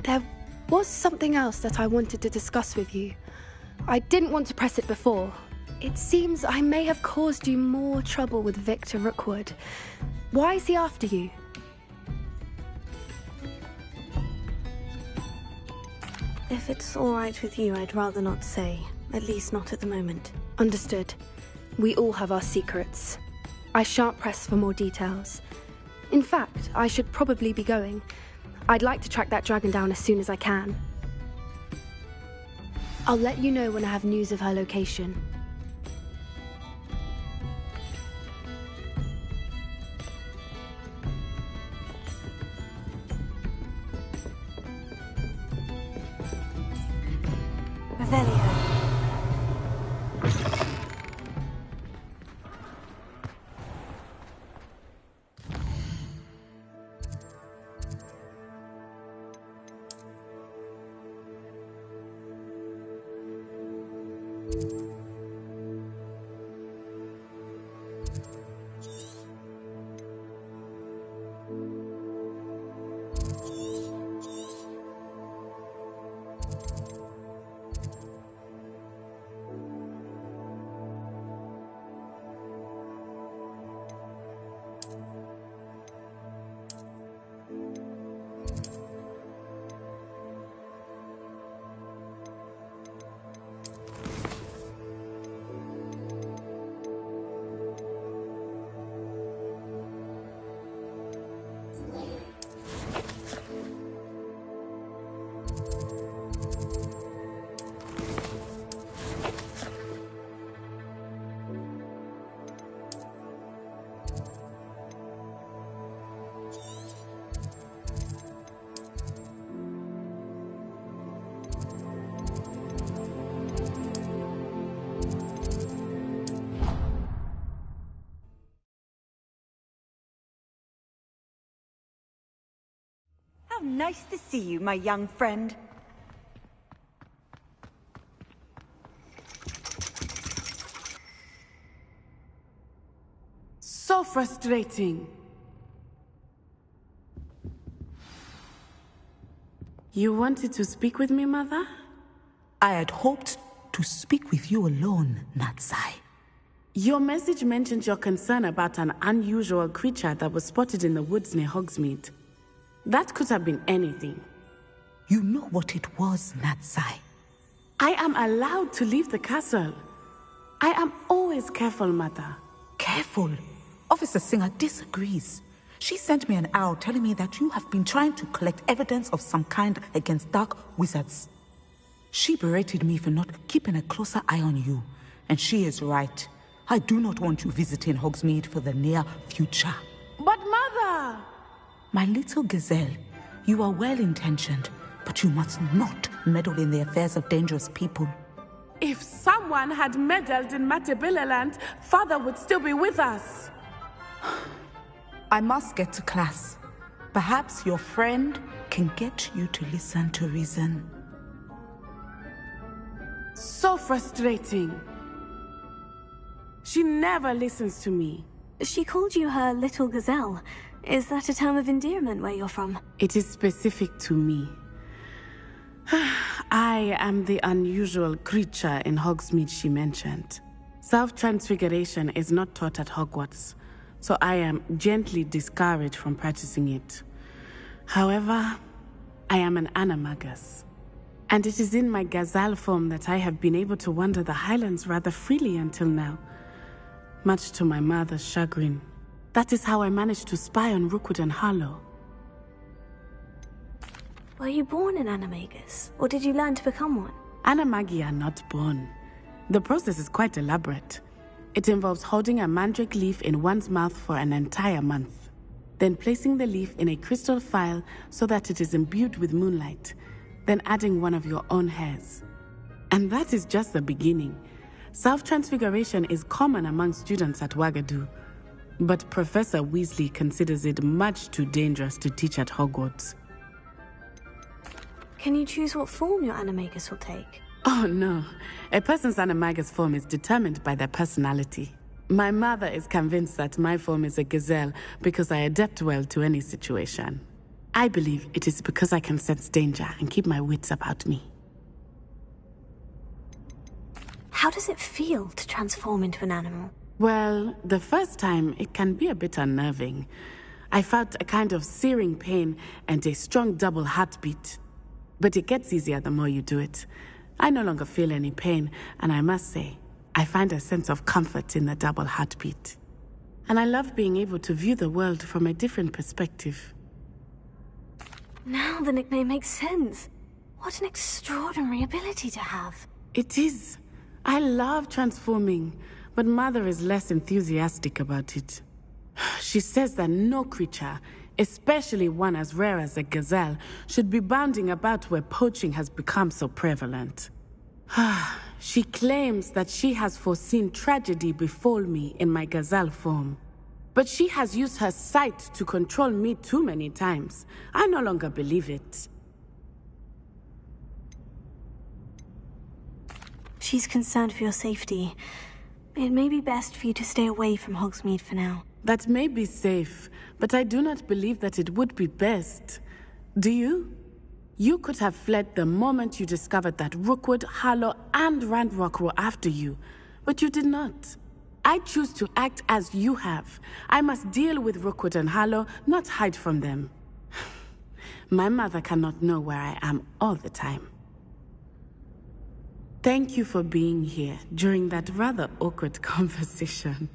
There was something else that I wanted to discuss with you. I didn't want to press it before. It seems I may have caused you more trouble with Victor Rookwood. Why is he after you?
If it's all right with you, I'd rather not say. At least not at the moment.
Understood. We all have our secrets. I shan't press for more details. In fact, I should probably be going. I'd like to track that dragon down as soon as I can. I'll let you know when I have news of her location.
Revelio.
How nice to see you, my young friend.
So frustrating. You wanted to speak with me, Mother?
I had hoped to speak with you alone, Natsai.
Your message mentioned your concern about an unusual creature that was spotted in the woods near Hogsmeade. That could have been anything.
You know what it was, Natsai.
I am allowed to leave the castle. I am always careful, Mother.
Careful? Officer Singer disagrees. She sent me an owl telling me that you have been trying to collect evidence of some kind against dark wizards. She berated me for not keeping a closer eye on you, and she is right. I do not want you visiting Hogsmeade for the near future.
But Mother!
My little gazelle, you are well-intentioned, but you must not meddle in the affairs of dangerous people.
If someone had meddled in Matabeleland, Father would still be with us.
I must get to class. Perhaps your friend can get you to listen to reason.
So frustrating. She never listens to me.
She called you her little gazelle. Is that a term of endearment where you're from?
It is specific to me. I am the unusual creature in Hogsmeade she mentioned. Self-transfiguration is not taught at Hogwarts, so I am gently discouraged from practicing it. However, I am an animagus, and it is in my gazelle form that I have been able to wander the Highlands rather freely until now, much to my mother's chagrin. That is how I managed to spy on Rookwood and Harlow.
Were you born an animagus, or did you learn to become one?
Animagi are not born. The process is quite elaborate. It involves holding a mandrake leaf in one's mouth for an entire month, then placing the leaf in a crystal phial so that it is imbued with moonlight, then adding one of your own hairs. And that is just the beginning. Self-transfiguration is common among students at Wagadu, but Professor Weasley considers it much too dangerous to teach at Hogwarts.
Can you choose what form your animagus will take?
Oh no, a person's animagus form is determined by their personality. My mother is convinced that my form is a gazelle because I adapt well to any situation. I believe it is because I can sense danger and keep my wits about me.
How does it feel to transform into an animal?
Well, the first time it can be a bit unnerving. I felt a kind of searing pain and a strong double heartbeat. But it gets easier the more you do it. I no longer feel any pain, and I must say, I find a sense of comfort in the double heartbeat. And I love being able to view the world from a different perspective.
Now the nickname makes sense. What an extraordinary ability to have.
It is. I love transforming, but Mother is less enthusiastic about it. She says that no creature, especially one as rare as a gazelle, should be bounding about where poaching has become so prevalent. She claims that she has foreseen tragedy befall me in my gazelle form. But she has used her sight to control me too many times. I no longer believe it.
She's concerned for your safety. It may be best for you to stay away from Hogsmeade for now.
That may be safe, but I do not believe that it would be best. Do you? You could have fled the moment you discovered that Rookwood, Harlow, and Randrock were after you, but you did not. I choose to act as you have. I must deal with Rookwood and Harlow, not hide from them. My mother cannot know where I am all the time. Thank you for being here during that rather awkward conversation.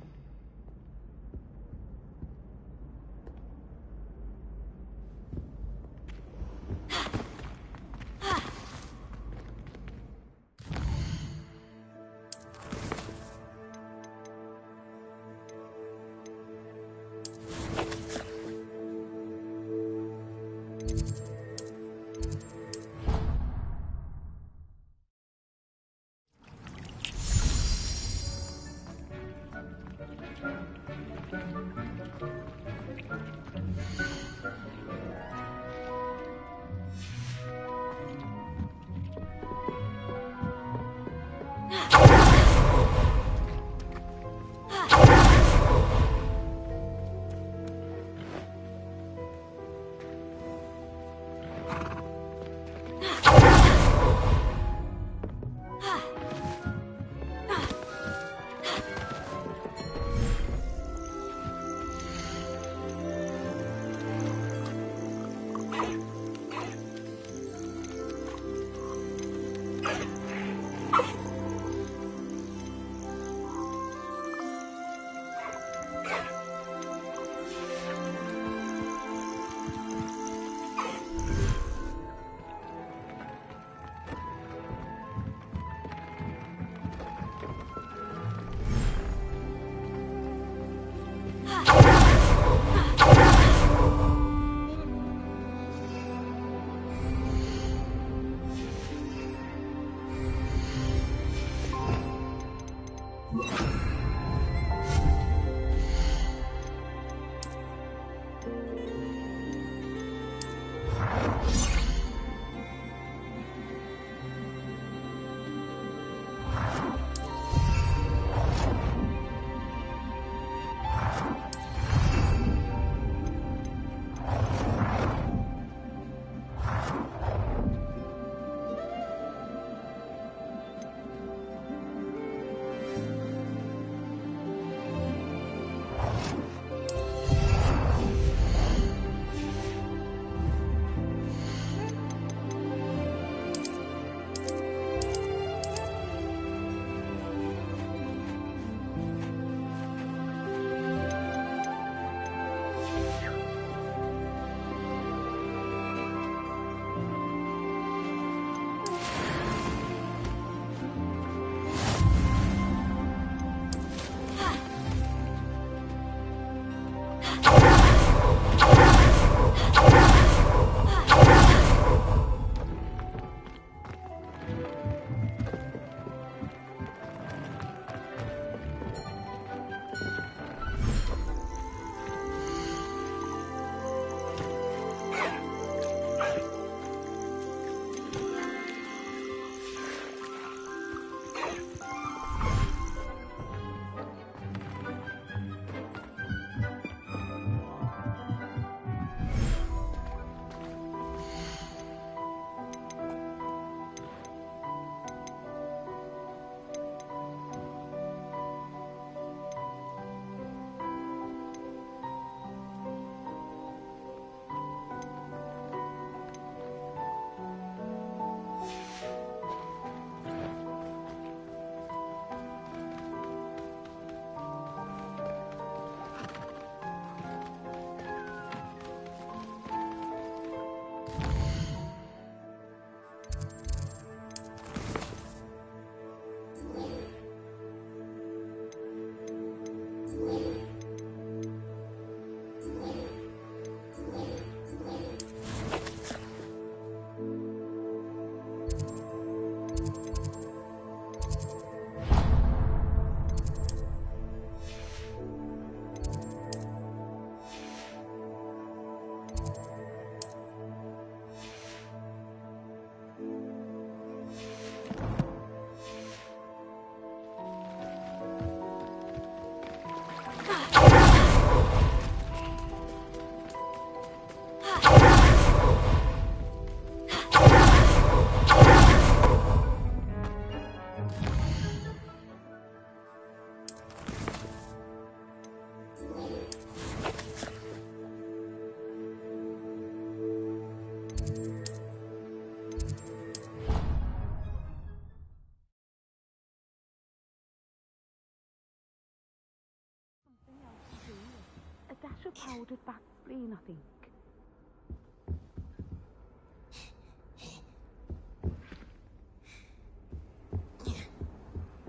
How would that explain, I think?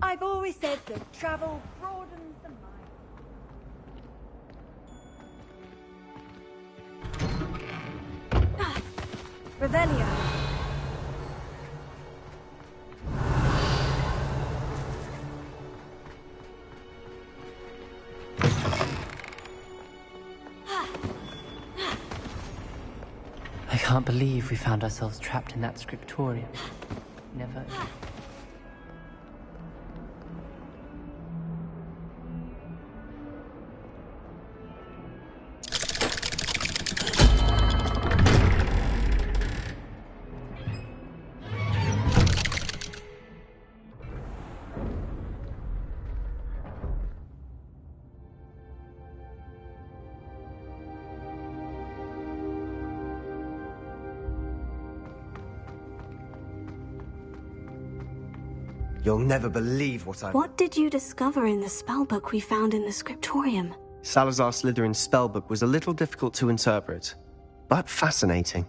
I've always said that travel broadens the mind. Revelio.
I can't believe we found ourselves trapped in that scriptorium. Never again.
You'll never believe what I...
What did you discover in the spellbook we found in the scriptorium?
Salazar Slytherin's spellbook was a little difficult to interpret, but fascinating.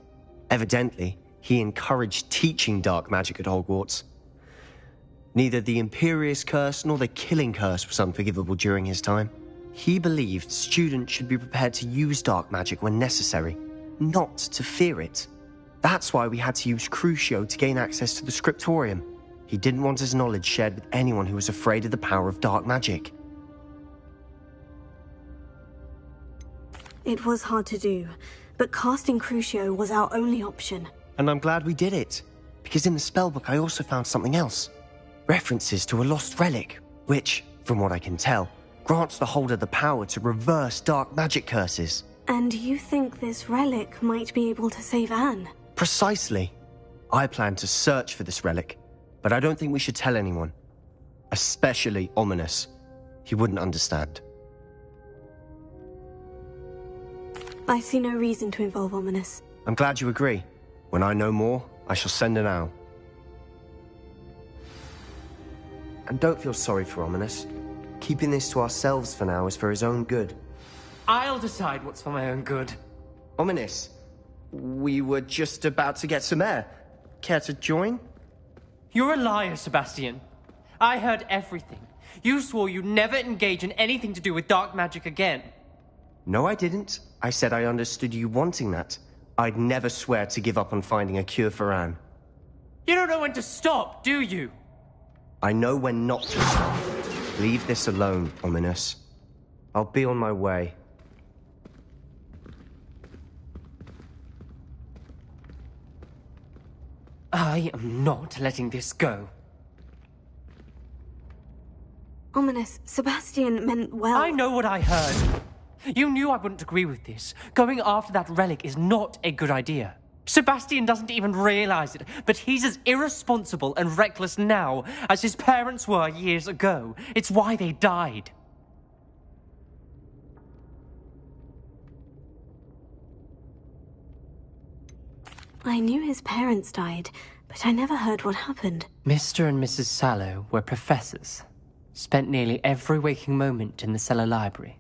Evidently, he encouraged teaching dark magic at Hogwarts. Neither the Imperious Curse nor the Killing Curse was unforgivable during his time. He believed students should be prepared to use dark magic when necessary, not to fear it. That's why we had to use Crucio to gain access to the scriptorium. He didn't want his knowledge shared with anyone who was afraid of the power of dark magic.
It was hard to do, but casting Crucio was our only option.
And I'm glad we did it, because in the spellbook I also found something else. References to a lost relic, which, from what I can tell, grants the holder the power to reverse dark magic curses.
And you think this relic might be able to save Anne?
Precisely. I plan to search for this relic, but I don't think we should tell anyone. Especially Ominous. He wouldn't understand.
I see no reason to involve Ominous.
I'm glad you agree. When I know more, I shall send an owl. And don't feel sorry for Ominous. Keeping this to ourselves for now is for his own good.
I'll decide what's for my own good.
Ominous, we were just about to get some air. Care to join?
You're a liar, Sebastian. I heard everything. You swore you'd never engage in anything to do with dark magic again.
No, I didn't. I said I understood you wanting that. I'd never swear to give up on finding a cure for Anne.
You don't know when to stop, do you?
I know when not to stop. Leave this alone, Ominous. I'll be on my way.
I am not letting this go.
Ominous, Sebastian meant well.
I know what I heard. You knew I wouldn't agree with this. Going after that relic is not a good idea. Sebastian doesn't even realize it, but he's as irresponsible and reckless now as his parents were years ago. It's why they died.
I knew his parents died, but I never heard what happened.
Mr. and Mrs. Sallow were professors. Spent nearly every waking moment in the cellar library.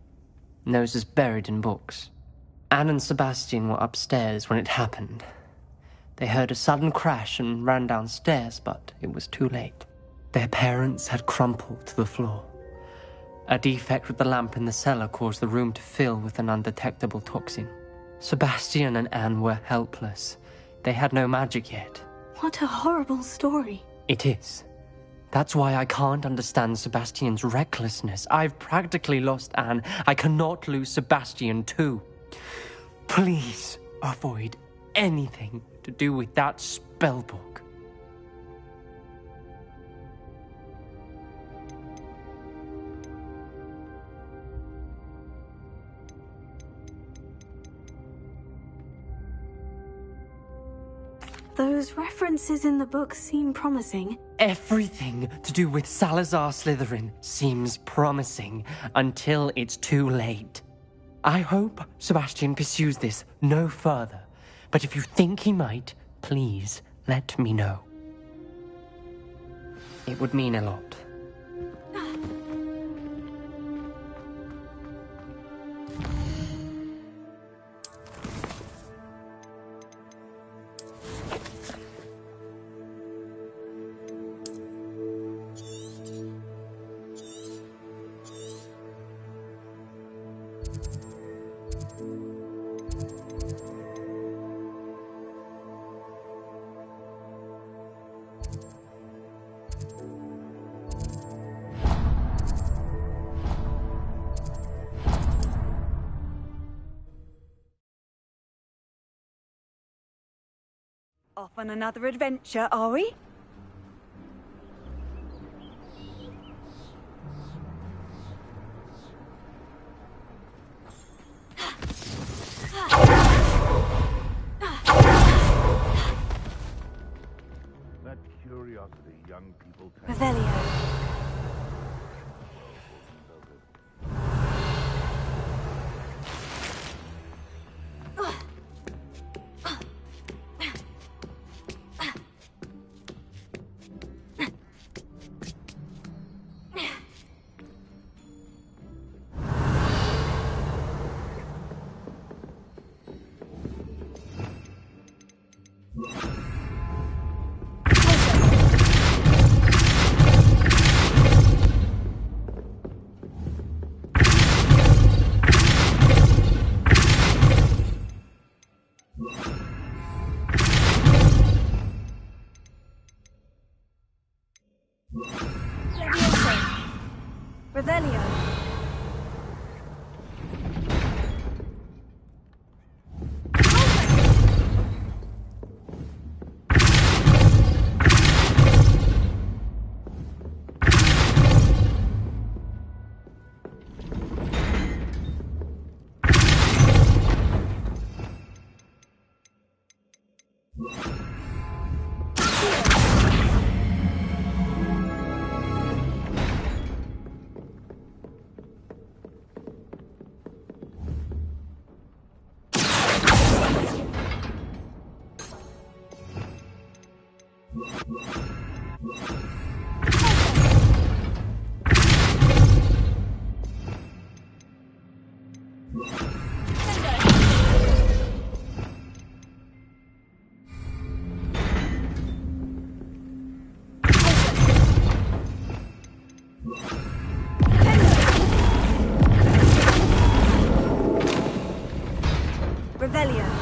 Noses buried in books. Anne and Sebastian were upstairs when it happened. They heard a sudden crash and ran downstairs, but it was too late. Their parents had crumpled to the floor. A defect with the lamp in the cellar caused the room to fill with an undetectable toxin. Sebastian and Anne were helpless. They had no magic yet.
What a horrible story.
It is. That's why I can't understand Sebastian's recklessness. I've practically lost Anne. I cannot lose Sebastian too. Please avoid anything to do with that spellbook.
Those references in the book seem promising.
Everything to do with Salazar Slytherin seems promising until it's too late. I hope Sebastian pursues this no further, but if you think he might, please let me know. It would mean a lot.
Off on another adventure, are we?
That curiosity young people tend
Revelio. Revelio. Revelio.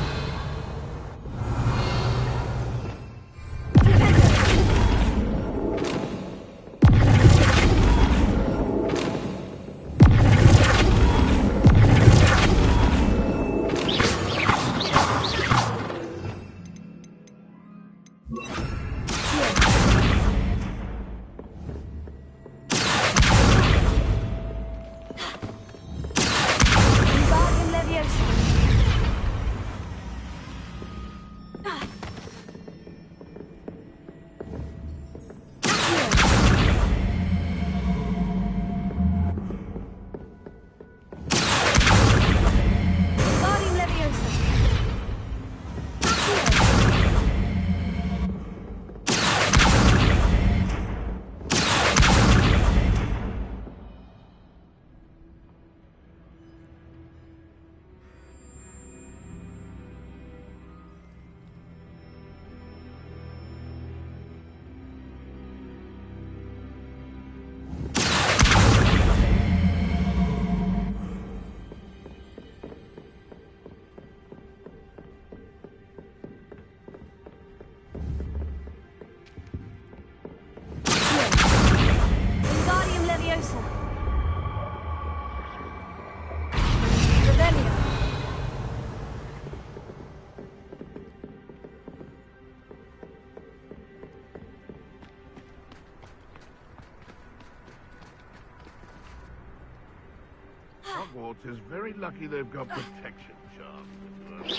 Hogwarts is very lucky they've got protection charms.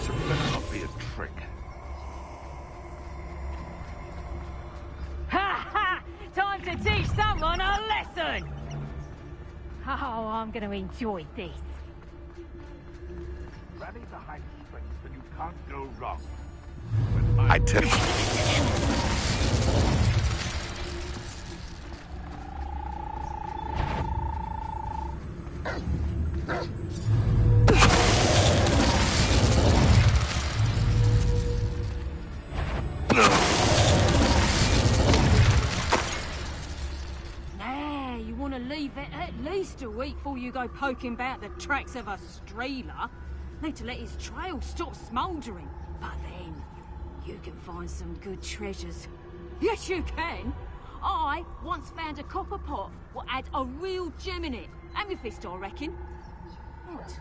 So it better not be a trick.
Ha ha! Time to teach someone a lesson! Oh, I'm going to enjoy this.
Rally behind strength and you can't go wrong. I tell you.
Nah, you want to leave it at least a week before you go poking about the tracks of a streeler. Need to let his trail stop smouldering. But then, you can find some good treasures. Yes, you can. I once found a copper pot what had a real gem in it. Amethyst, I reckon. What?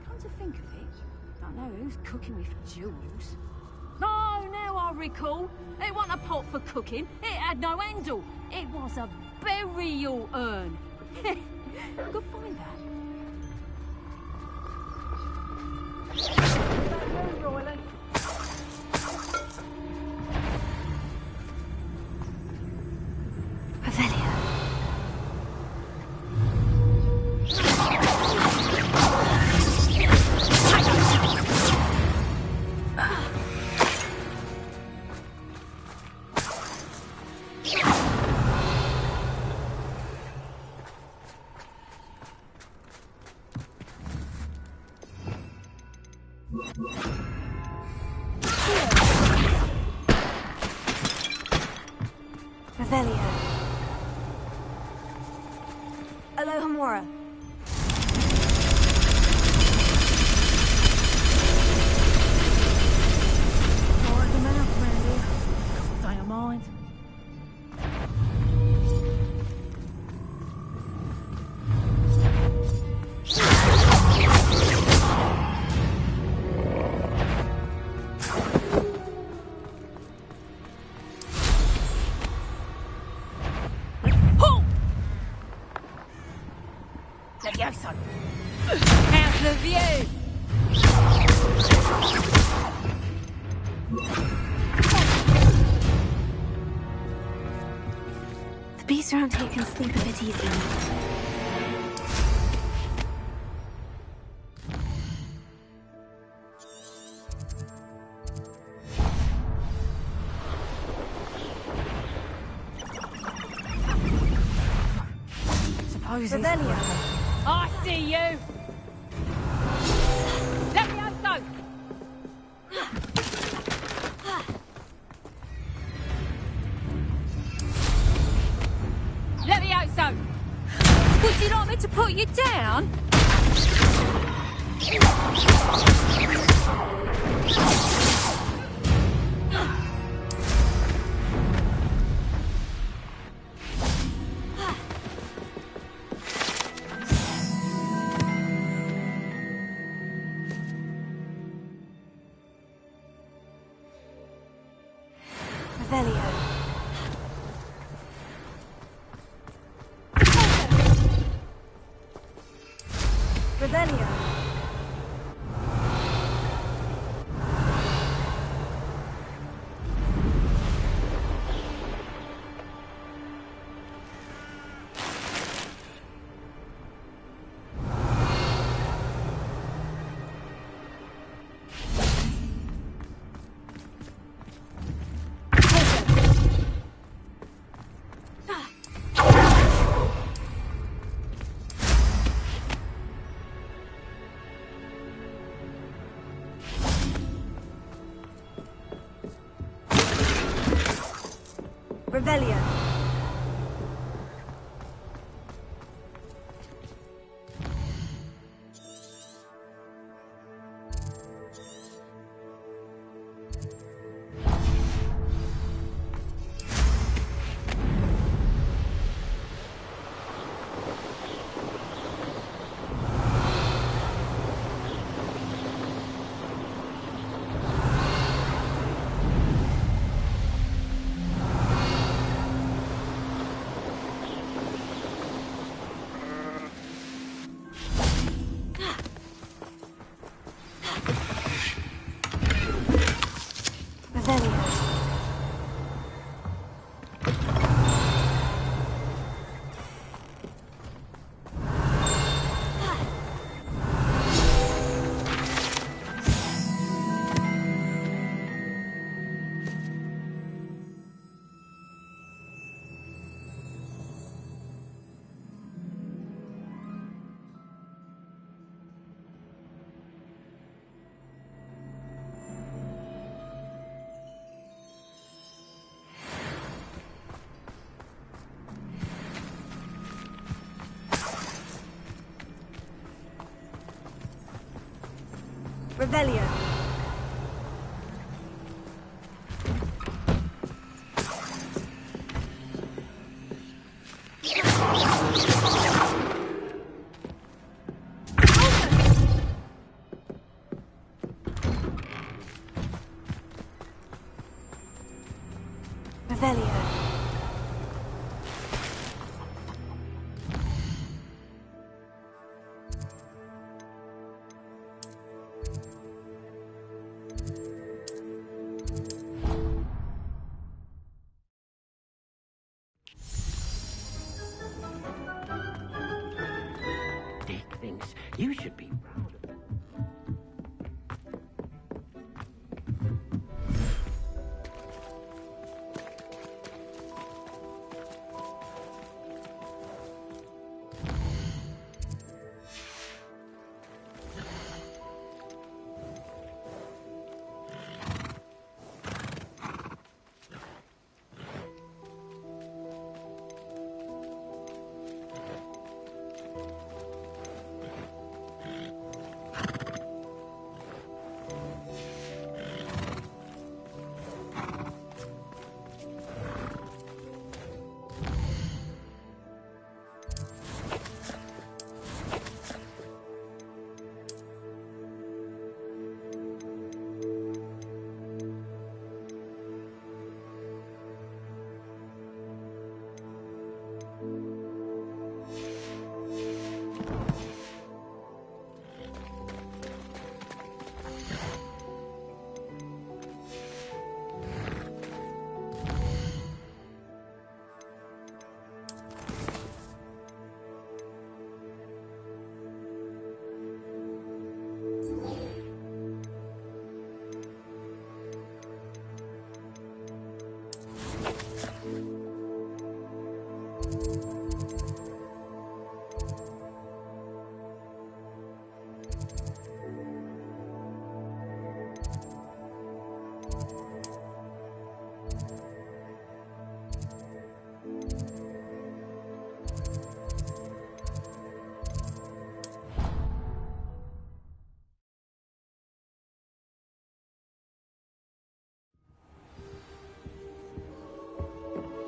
Come to think of it, Don't know who's cooking with jewels. No, now I recall. It wasn't a pot for cooking. It had no handle. It was a burial urn. Go find that.
Revelio.
Revelio. Alohomora.
Sorry, the mouth around here. Don't you mind? Levioso! How's the view?
The beasts around here can sleep a bit easier.
Suppose
Revelio.
I see you! Levioso! Levioso! Would you like me to put you down?
Revelio. Revelio. Revelio. Revelio. Revelio.
Dick thinks you should be proud of him.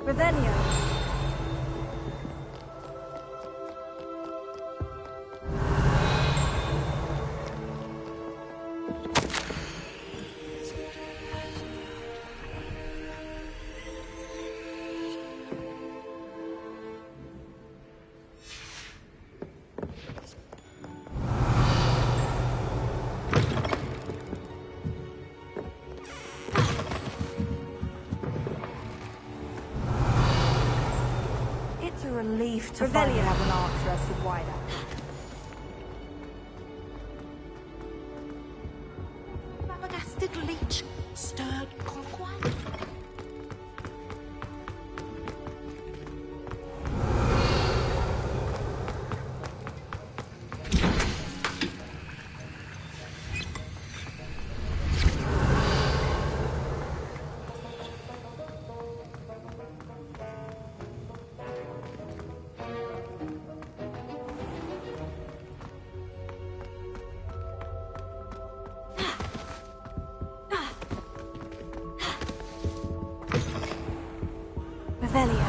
Revelio.
It's a relief to finally have an answer as to why that.
Flabbergasted leech, stirred clockwise.
Revelio.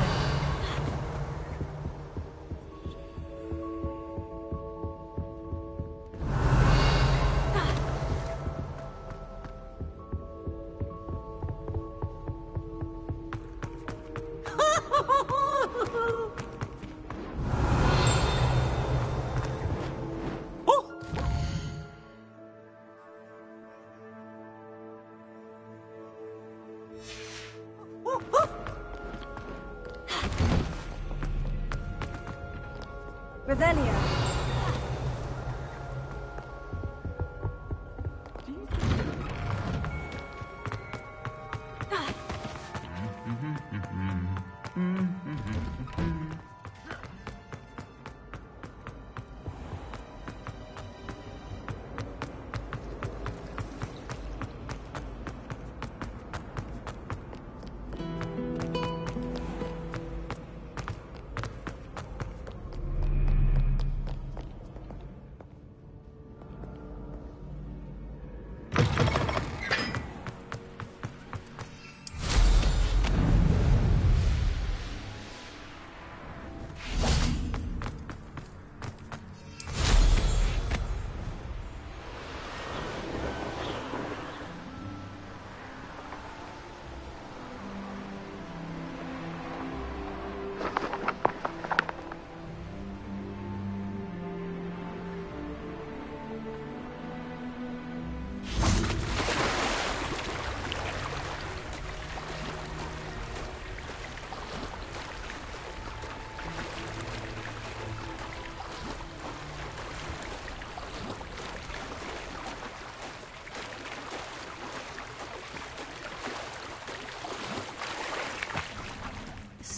Revelio.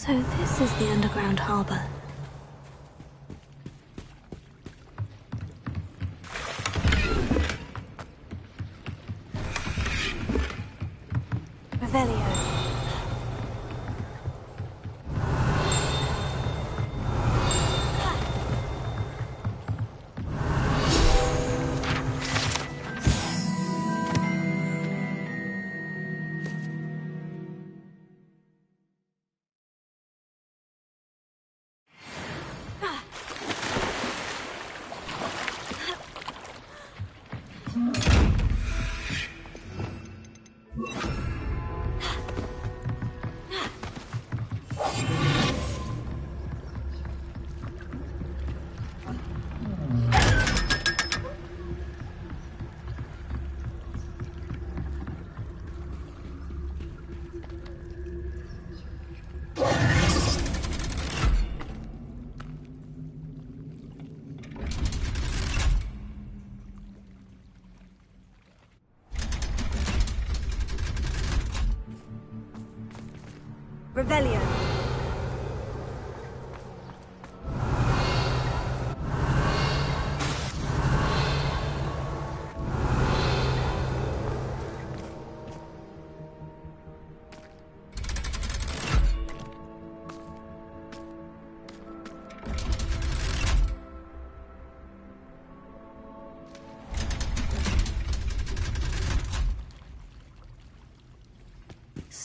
So this is the underground harbor. Revelio. Revelio.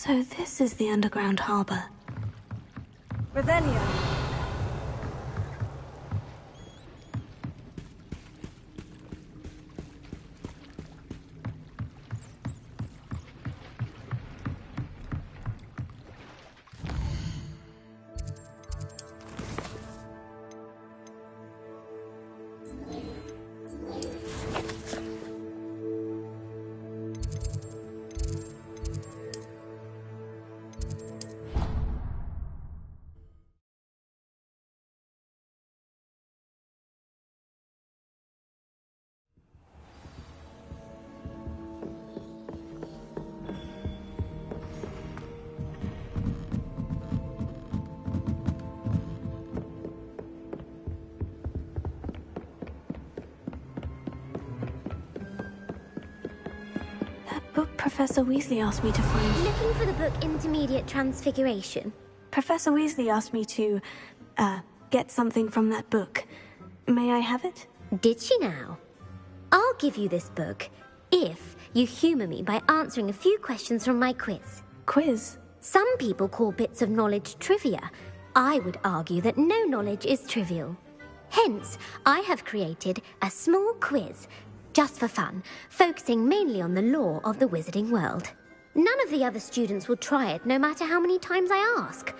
So this is the underground harbor. Revelio. Book Professor Weasley asked me to find.
Looking for the book Intermediate Transfiguration?
Professor Weasley asked me to, get something from that book. May I have it?
Did she now? I'll give you this book if you humour me by answering a few questions from my quiz.
Quiz?
Some people call bits of knowledge trivia. I would argue that no knowledge is trivial. Hence, I have created a small quiz just for fun, focusing mainly on the lore of the wizarding world. None of the other students will try it, no matter how many times I ask.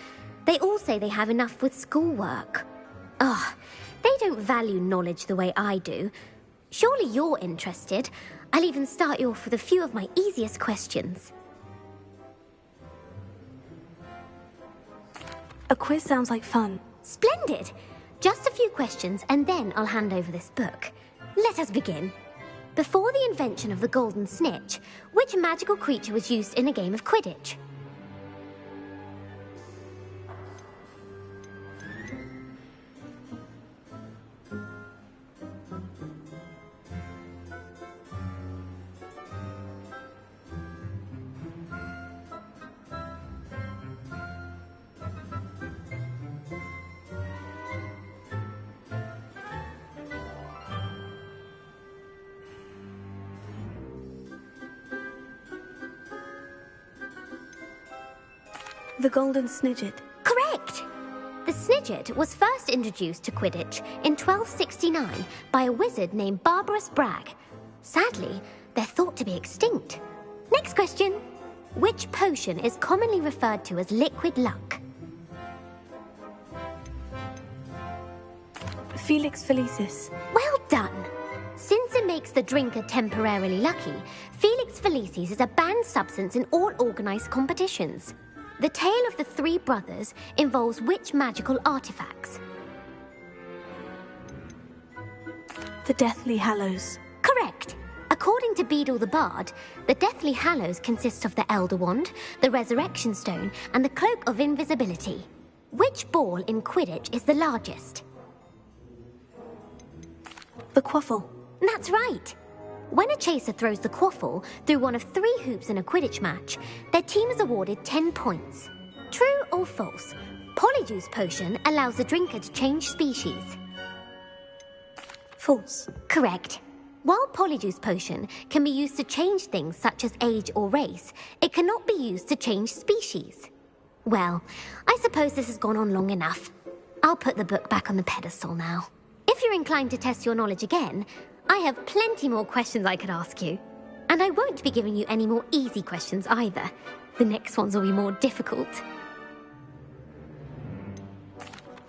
They all say they have enough with schoolwork. Ugh, they don't value knowledge the way I do. Surely you're interested. I'll even start you off with a few of my easiest questions.
A quiz sounds like fun.
Splendid! Just a few questions, and then I'll hand over this book. Let us begin. Before the invention of the golden snitch, which magical creature was used in a game of Quidditch?
The Golden Snidget.
Correct! The Snidget was first introduced to Quidditch in 1269 by a wizard named Barbarous Bragg. Sadly, they're thought to be extinct. Next question. Which potion is commonly referred to as liquid luck?
Felix Felicis.
Well done! Since it makes the drinker temporarily lucky, Felix Felicis is a banned substance in all organised competitions. The tale of the three brothers involves which magical artifacts?
The Deathly Hallows.
Correct. According to Beedle the Bard, the Deathly Hallows consists of the Elder Wand, the Resurrection Stone, and the Cloak of Invisibility. Which ball in Quidditch is the largest?
The quaffle.
That's right. When a chaser throws the quaffle through one of 3 hoops in a Quidditch match, their team is awarded 10 points. True or false? Polyjuice Potion allows the drinker to change species.
False.
Correct. While Polyjuice Potion can be used to change things such as age or race, it cannot be used to change species. Well, I suppose this has gone on long enough. I'll put the book back on the pedestal now. If you're inclined to test your knowledge again, I have plenty more questions I could ask you. And I won't be giving you any more easy questions either. The next ones will be more difficult.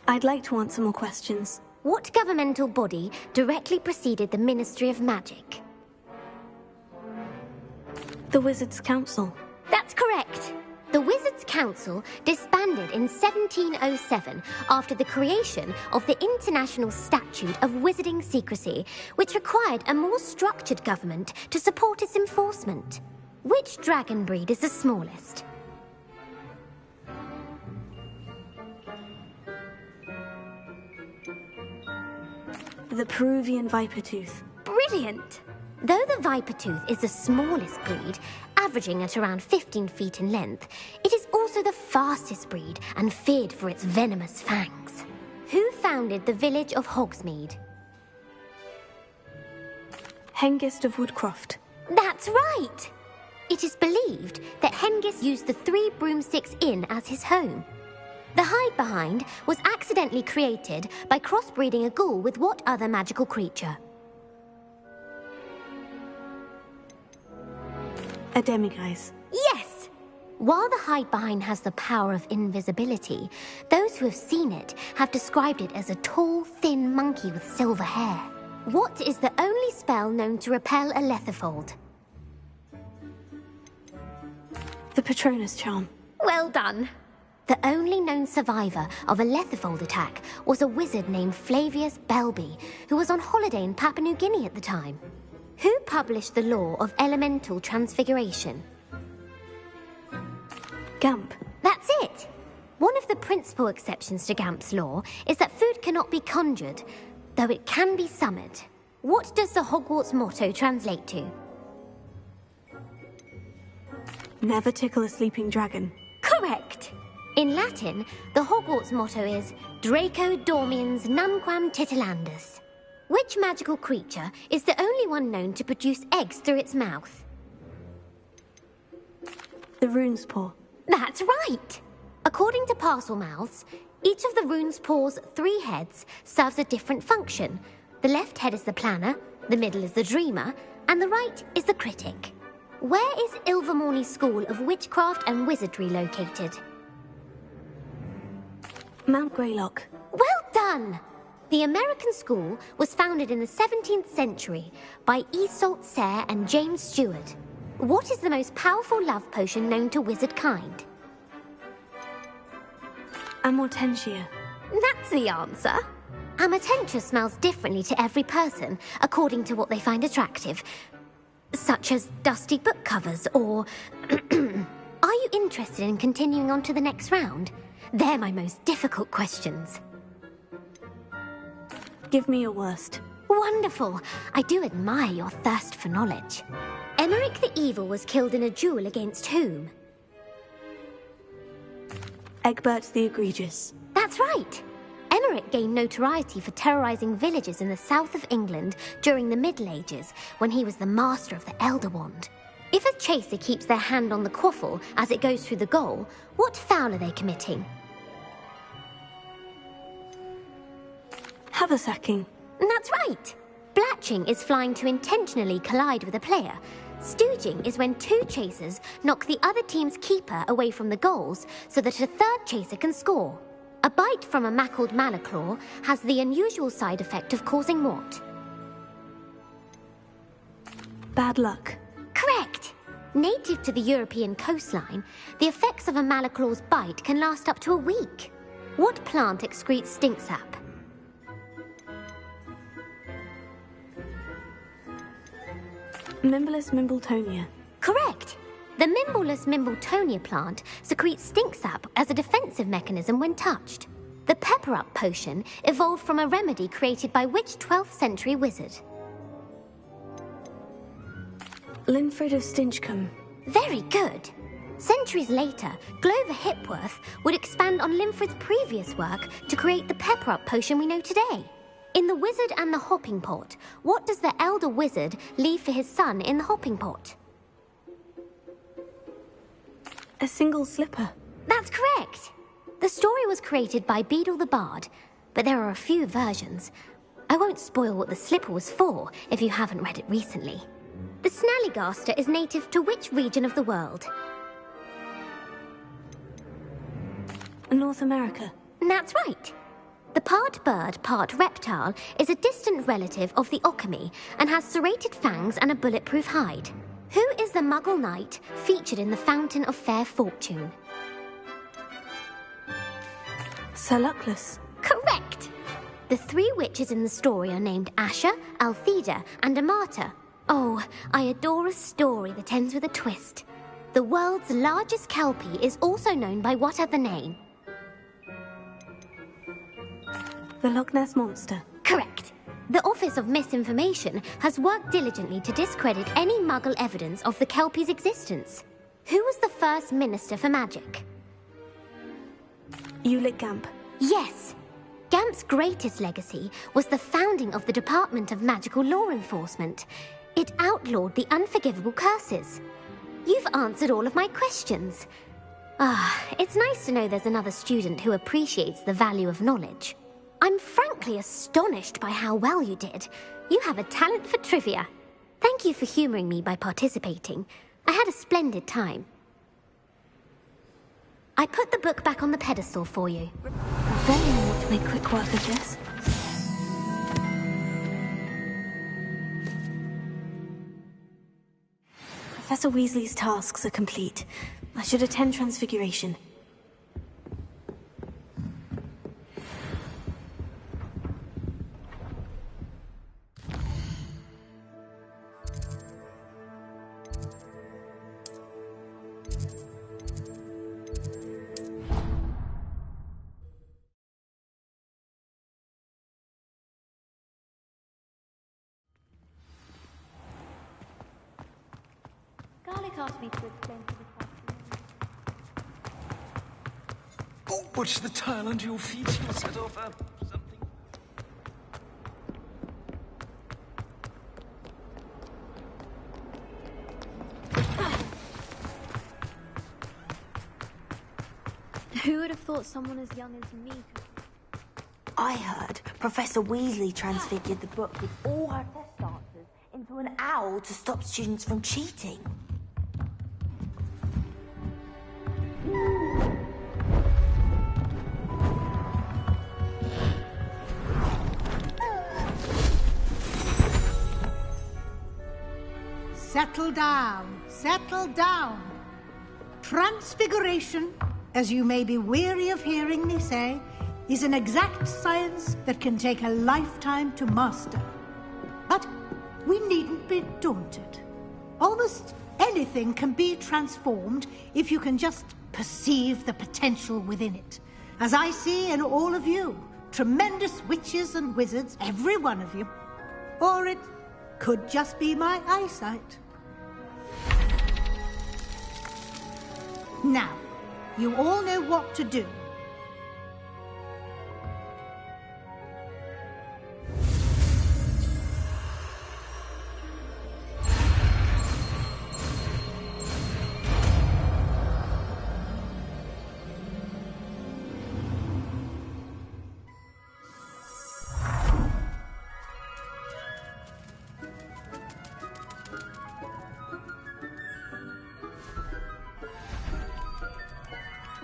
I'd like to answer more questions.
What governmental body directly preceded the Ministry of Magic?
The Wizards' Council.
That's correct. The Wizards' Council disbanded in 1707 after the creation of the International Statute of Wizarding Secrecy, which required a more structured government to support its enforcement. Which dragon breed is the smallest?
The Peruvian Vipertooth.
Brilliant! Though the Vipertooth is the smallest breed, averaging at around 15 feet in length, it is also the fastest breed and feared for its venomous fangs. Who founded the village of Hogsmeade?
Hengist of Woodcroft.
That's right! It is believed that Hengist used the 3 Broomsticks Inn as his home. The hide-behind was accidentally created by crossbreeding a ghoul with what other magical creature?
A demiguise.
Yes! While the hide-behind has the power of invisibility, those who have seen it have described it as a tall, thin monkey with silver hair. What is the only spell known to repel a lethifold?
The Patronus Charm.
Well done! The only known survivor of a lethifold attack was a wizard named Flavius Belby, who was on holiday in Papua New Guinea at the time. Who published the law of elemental transfiguration?
Gamp.
That's it! One of the principal exceptions to Gamp's law is that food cannot be conjured, though it can be summoned. What does the Hogwarts motto translate to?
Never tickle a sleeping dragon.
Correct! In Latin, the Hogwarts motto is Draco Dormiens Nunquam Titilandus. Which magical creature is the only one known to produce eggs through its mouth?
The Rune's Paw.
That's right! According to Parselmouths, each of the Rune's Paw's 3 heads serves a different function. The left head is the planner, the middle is the dreamer, and the right is the critic. Where is Ilvermorny School of Witchcraft and Wizardry located?
Mount Greylock.
Well done! The American school was founded in the 17th century by Iseult Sayre and James Stewart. What is the most powerful love potion known to wizard kind?
Amortentia.
That's the answer. Amortentia smells differently to every person, according to what they find attractive, such as dusty book covers or... Are you interested in continuing on to the next round? They're my most difficult questions.
Give me your worst.
Wonderful. I do admire your thirst for knowledge. Emeric the Evil was killed in a duel against whom?
Egbert the Egregious.
That's right. Emeric gained notoriety for terrorizing villages in the south of England during the Middle Ages, when he was the master of the Elder Wand. If a chaser keeps their hand on the quaffle as it goes through the goal, what foul are they committing?
Haversacking.
That's right. Blatching is flying to intentionally collide with a player. Stooging is when 2 chasers knock the other team's keeper away from the goals so that a 3rd chaser can score. A bite from a mackled malaclaw has the unusual side effect of causing what?
Bad luck.
Correct. Native to the European coastline, the effects of a malaclaw's bite can last up to a week. What plant excretes stink sap?
Mimblus Mimbletonia.
Correct. The Mimbleless Mimbletonia plant secretes stink sap as a defensive mechanism when touched. The Pepper Up potion evolved from a remedy created by which 12th century wizard?
Linfred of Stinchcombe.
Very good. Centuries later, Glover Hipworth would expand on Linfred's previous work to create the Pepper Up potion we know today. In The Wizard and the Hopping Pot, what does the elder wizard leave for his son in the hopping pot?
A single slipper.
That's correct. The story was created by Beadle the Bard, but there are a few versions. I won't spoil what the slipper was for if you haven't read it recently. The Snallygaster is native to which region of the world?
North America.
That's right. The part bird, part reptile is a distant relative of the Occamy and has serrated fangs and a bulletproof hide. Who is the Muggle knight featured in the Fountain of Fair Fortune?
Sir Luckless.
Correct! The three witches in the story are named Asha, Altheda, and Amata. Oh, I adore a story that ends with a twist. The world's largest kelpie is also known by what other name?
The Loch Ness Monster.
Correct. The Office of Misinformation has worked diligently to discredit any Muggle evidence of the kelpie's existence. Who was the first Minister for Magic?
Ulick Gamp.
Yes. Gamp's greatest legacy was the founding of the Department of Magical Law Enforcement. It outlawed the unforgivable curses. You've answered all of my questions. It's nice to know there's another student who appreciates the value of knowledge. I'm frankly astonished by how well you did. You have a talent for trivia. Thank you for humouring me by participating. I had a splendid time. I put the book back on the pedestal for you.
Very more to make quick work of this. Professor Weasley's tasks are complete. I should attend Transfiguration.
Garlic asked me to explain to the
Oh, watch the tile under your feet. You'll set off something.
Who would have thought someone as young as me could...
I heard Professor Weasley transfigured the book with all her test answers into an owl to stop students from cheating.
Settle down, settle down. Transfiguration, as you may be weary of hearing me say, is an exact science that can take a lifetime to master. But we needn't be daunted. Almost anything can be transformed if you can just perceive the potential within it. As I see in all of you, tremendous witches and wizards, every one of you. Or it could just be my eyesight. Now, you all know what to do.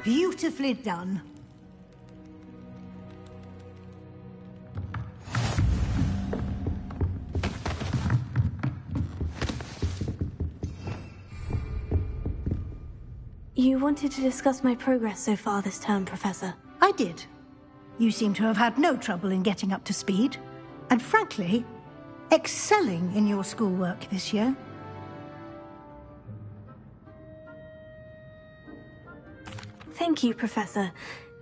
Beautifully done.
You wanted to discuss my progress so far this term, Professor.
I did. You seem to have had no trouble in getting up to speed, and frankly, excelling in your schoolwork this year.
Thank you, Professor.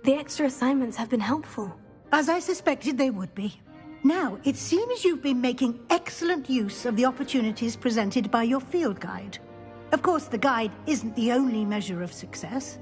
The extra assignments have been helpful.
As I suspected they would be. Now, it seems you've been making excellent use of the opportunities presented by your field guide. Of course, the guide isn't the only measure of success.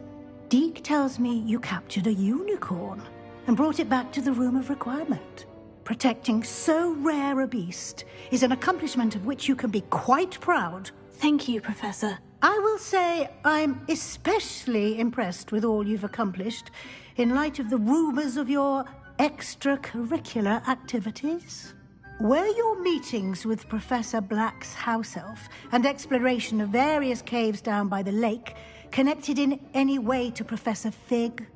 Deke tells me you captured a unicorn and brought it back to the Room of Requirement. Protecting so rare a beast is an accomplishment of which you can be quite proud.
Thank you, Professor.
I will say I'm especially impressed with all you've accomplished in light of the rumors of your extracurricular activities. Were your meetings with Professor Black's house elf and exploration of various caves down by the lake connected in any way to Professor Fig?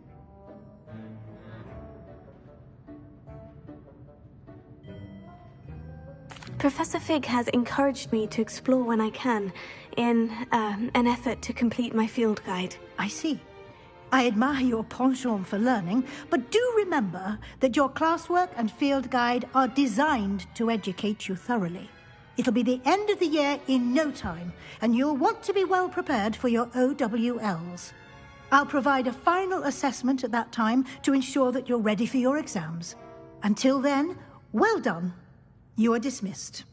Professor Fig has encouraged me to explore when I can, in an effort to complete my field guide.
I see. I admire your penchant for learning, but do remember that your classwork and field guide are designed to educate you thoroughly. It'll be the end of the year in no time, and you'll want to be well prepared for your OWLs. I'll provide a final assessment at that time to ensure that you're ready for your exams. Until then, well done. You are dismissed.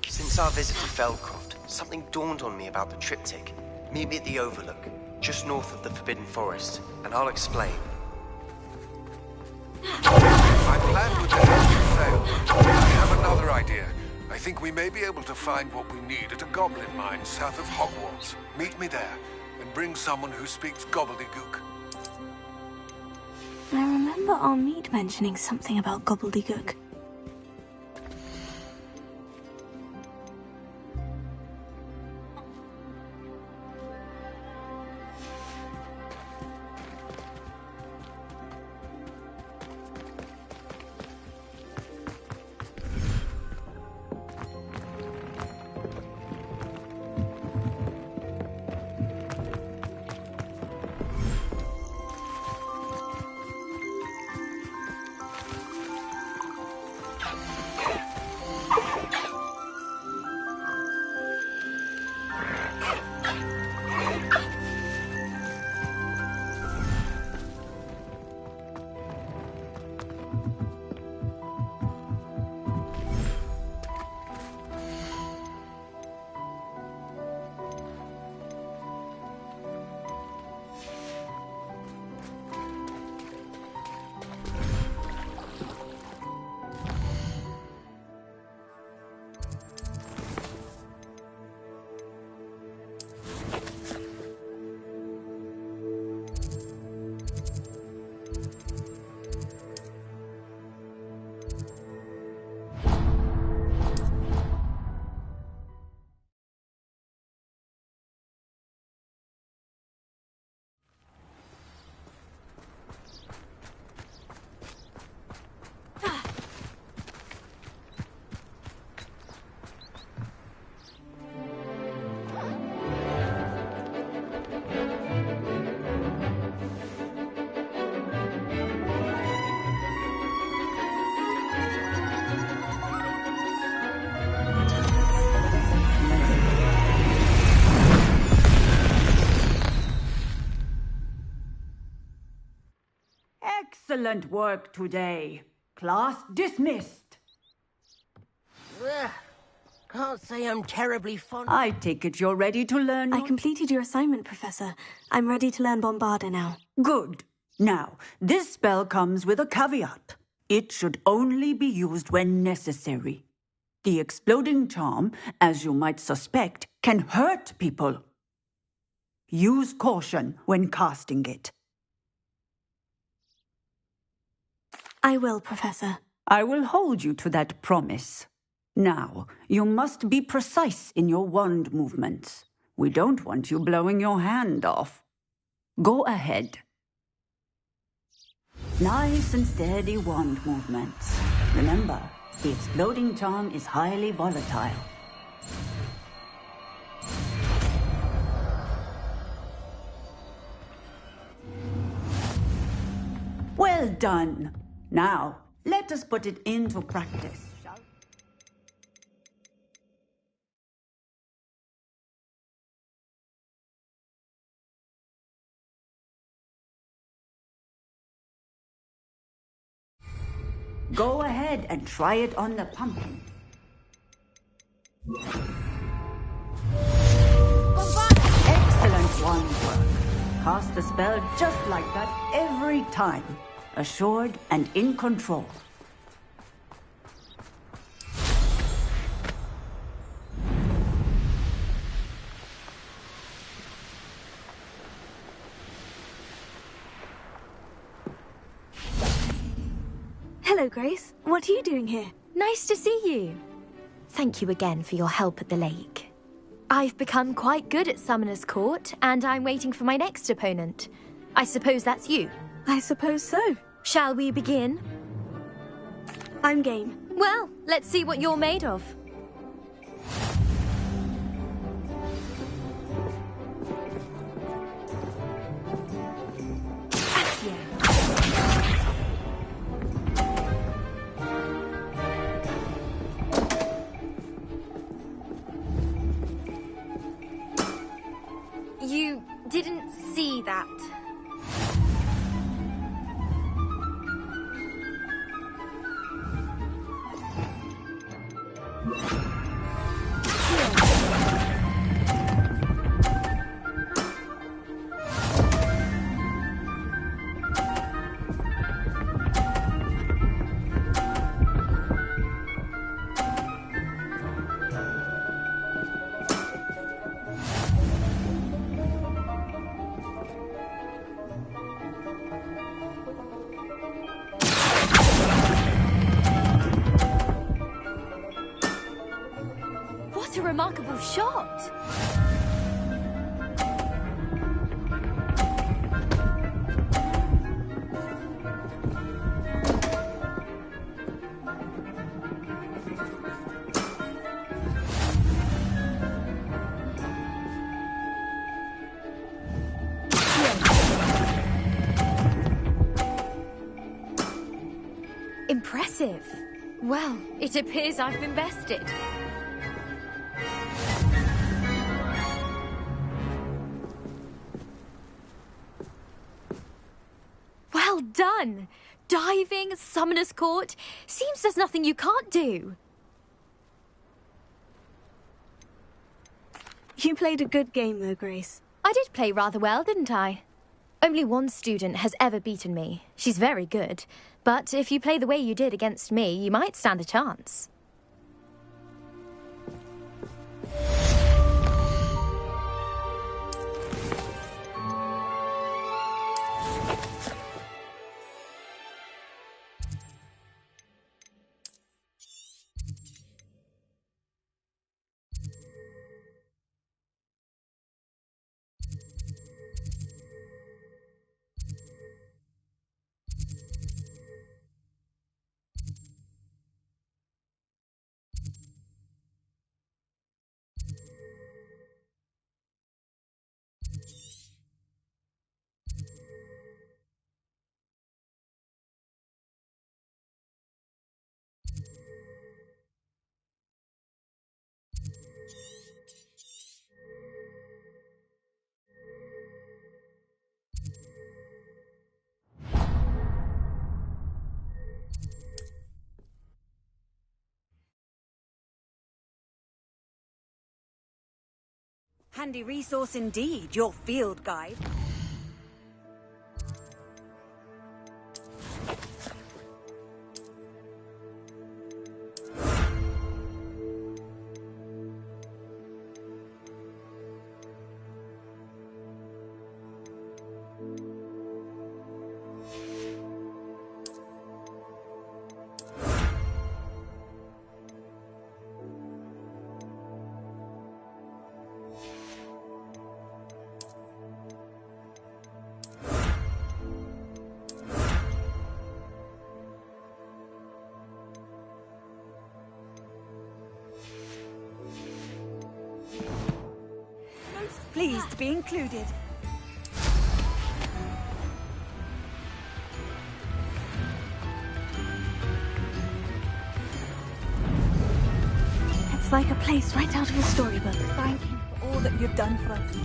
Since our visit to Feldcroft, something dawned on me about the triptych. Meet me at the Overlook, just north of the Forbidden Forest, and I'll explain.
My plan with the hedge failed. I have another idea. I think we may be able to find what we need at a goblin mine south of Hogwarts. Meet me there, and bring someone who speaks gobbledygook.
I remember our meet mentioning something about gobbledygook.
Excellent work today. Class dismissed.
Can't say I'm terribly fond.
I take it you're ready to learn.
I completed your assignment, Professor. I'm ready to learn Bombarda now.
Good. Now, this spell comes with a caveat. It should only be used when necessary. The exploding charm, as you might suspect, can hurt people. Use caution when casting it.
I will, Professor.
I will hold you to that promise. Now, you must be precise in your wand movements. We don't want you blowing your hand off. Go ahead. Nice and steady wand movements. Remember, the exploding charm is highly volatile. Well done. Now, let us put it into practice. Go ahead and try it on the pumpkin. Excellent wand work. Cast the spell just like that every time. Assured and in control.
Hello, Grace. What are you doing here?
Nice to see you. Thank you again for your help at the lake. I've become quite good at Summoner's Court, and I'm waiting for my next opponent. I suppose that's you.
I suppose so.
Shall we begin?
I'm game.
Well, let's see what you're made of. You didn't see that. What a remarkable shot! Impressive. Well, it appears I've been bested. Well done! Diving, Summoner's Court. Seems there's nothing you can't do.
You played a good game, though, Grace.
I did play rather well, didn't I? Only one student has ever beaten me. She's very good. But if you play the way you did against me, you might stand a chance.
Handy resource indeed, your field guide. pleased to be included.
It's like a place right out of a storybook.
Thank you for all that you've done for us.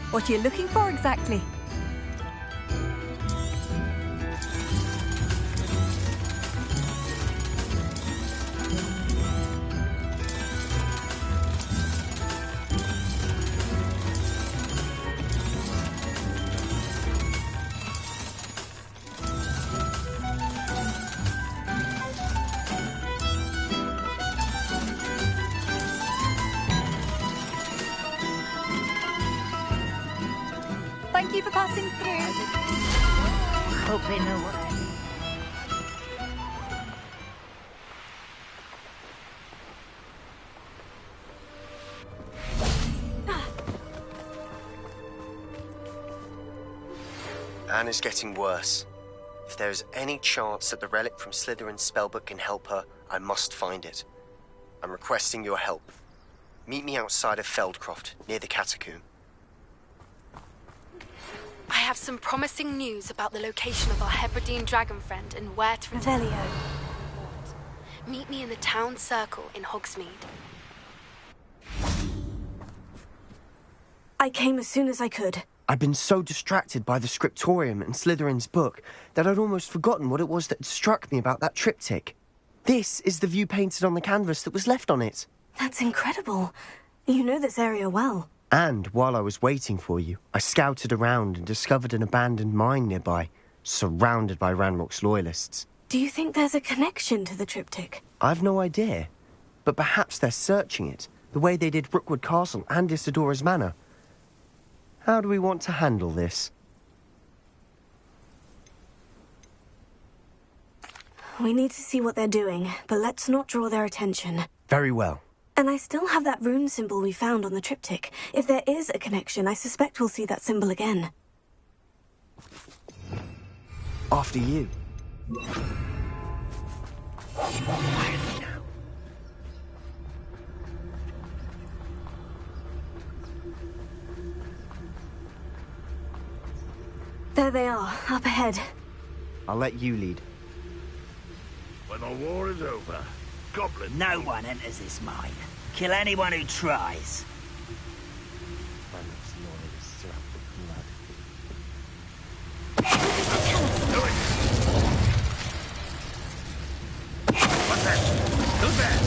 What are you looking for exactly? Thank you for passing through.
Hope they know what I mean.
Anne is getting worse. If there is any chance that the relic from Slytherin's spellbook can help her, I must find it. I'm requesting your help. Meet me outside of Feldcroft, near the catacomb.
I have some promising news about the location of our Hebridean dragon friend and where to return.
Revelio.
Meet me in the town circle in Hogsmeade.
I came as soon as I could.
I'd been so distracted by the scriptorium and Slytherin's book that I'd almost forgotten what it was that struck me about that triptych. This is the view painted on the canvas that was left on it.
That's incredible. You know this area well.
And while I was waiting for you, I scouted around and discovered an abandoned mine nearby, surrounded by Ranrock's loyalists.
Do you think there's a connection to the triptych?
I've no idea, but perhaps they're searching it, the way they did Rookwood Castle and Isidora's Manor. How do we want to handle this?
We need to see what they're doing, but let's not draw their attention.
Very well.
And I still have that rune symbol we found on the triptych. If there is a connection, I suspect we'll see that symbol again.
After you.
There they are, up ahead.
I'll let you lead.
When the war is over, goblins...
No one enters this mine. Kill anyone who tries.
What's that? Who's there?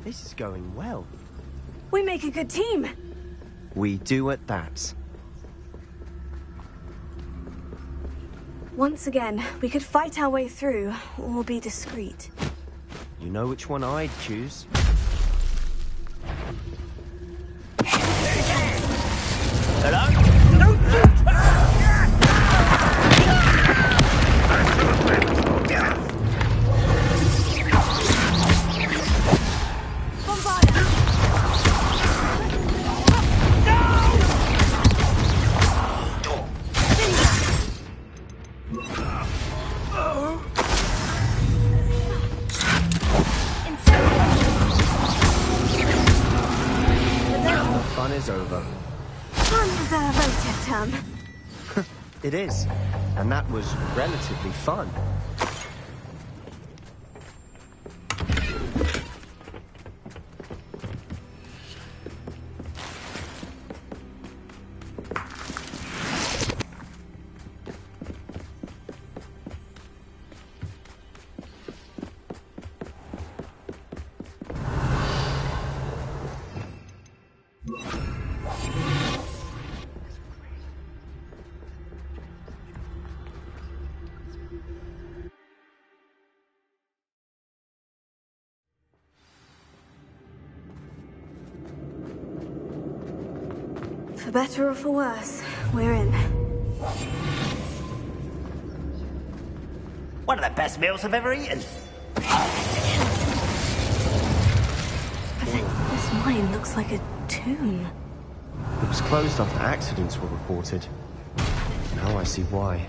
This is going well.
We make a good team.
We do at that.
Once again, we could fight our way through, or be discreet.
You know which one I'd choose.
Hello?
is over.
Undeserved, Tom.
It is. And that was relatively fun.
For better or for worse, we're in.
One of the best meals I've ever eaten.
This mine looks like a tomb.
It was closed after accidents were reported. Now I see why.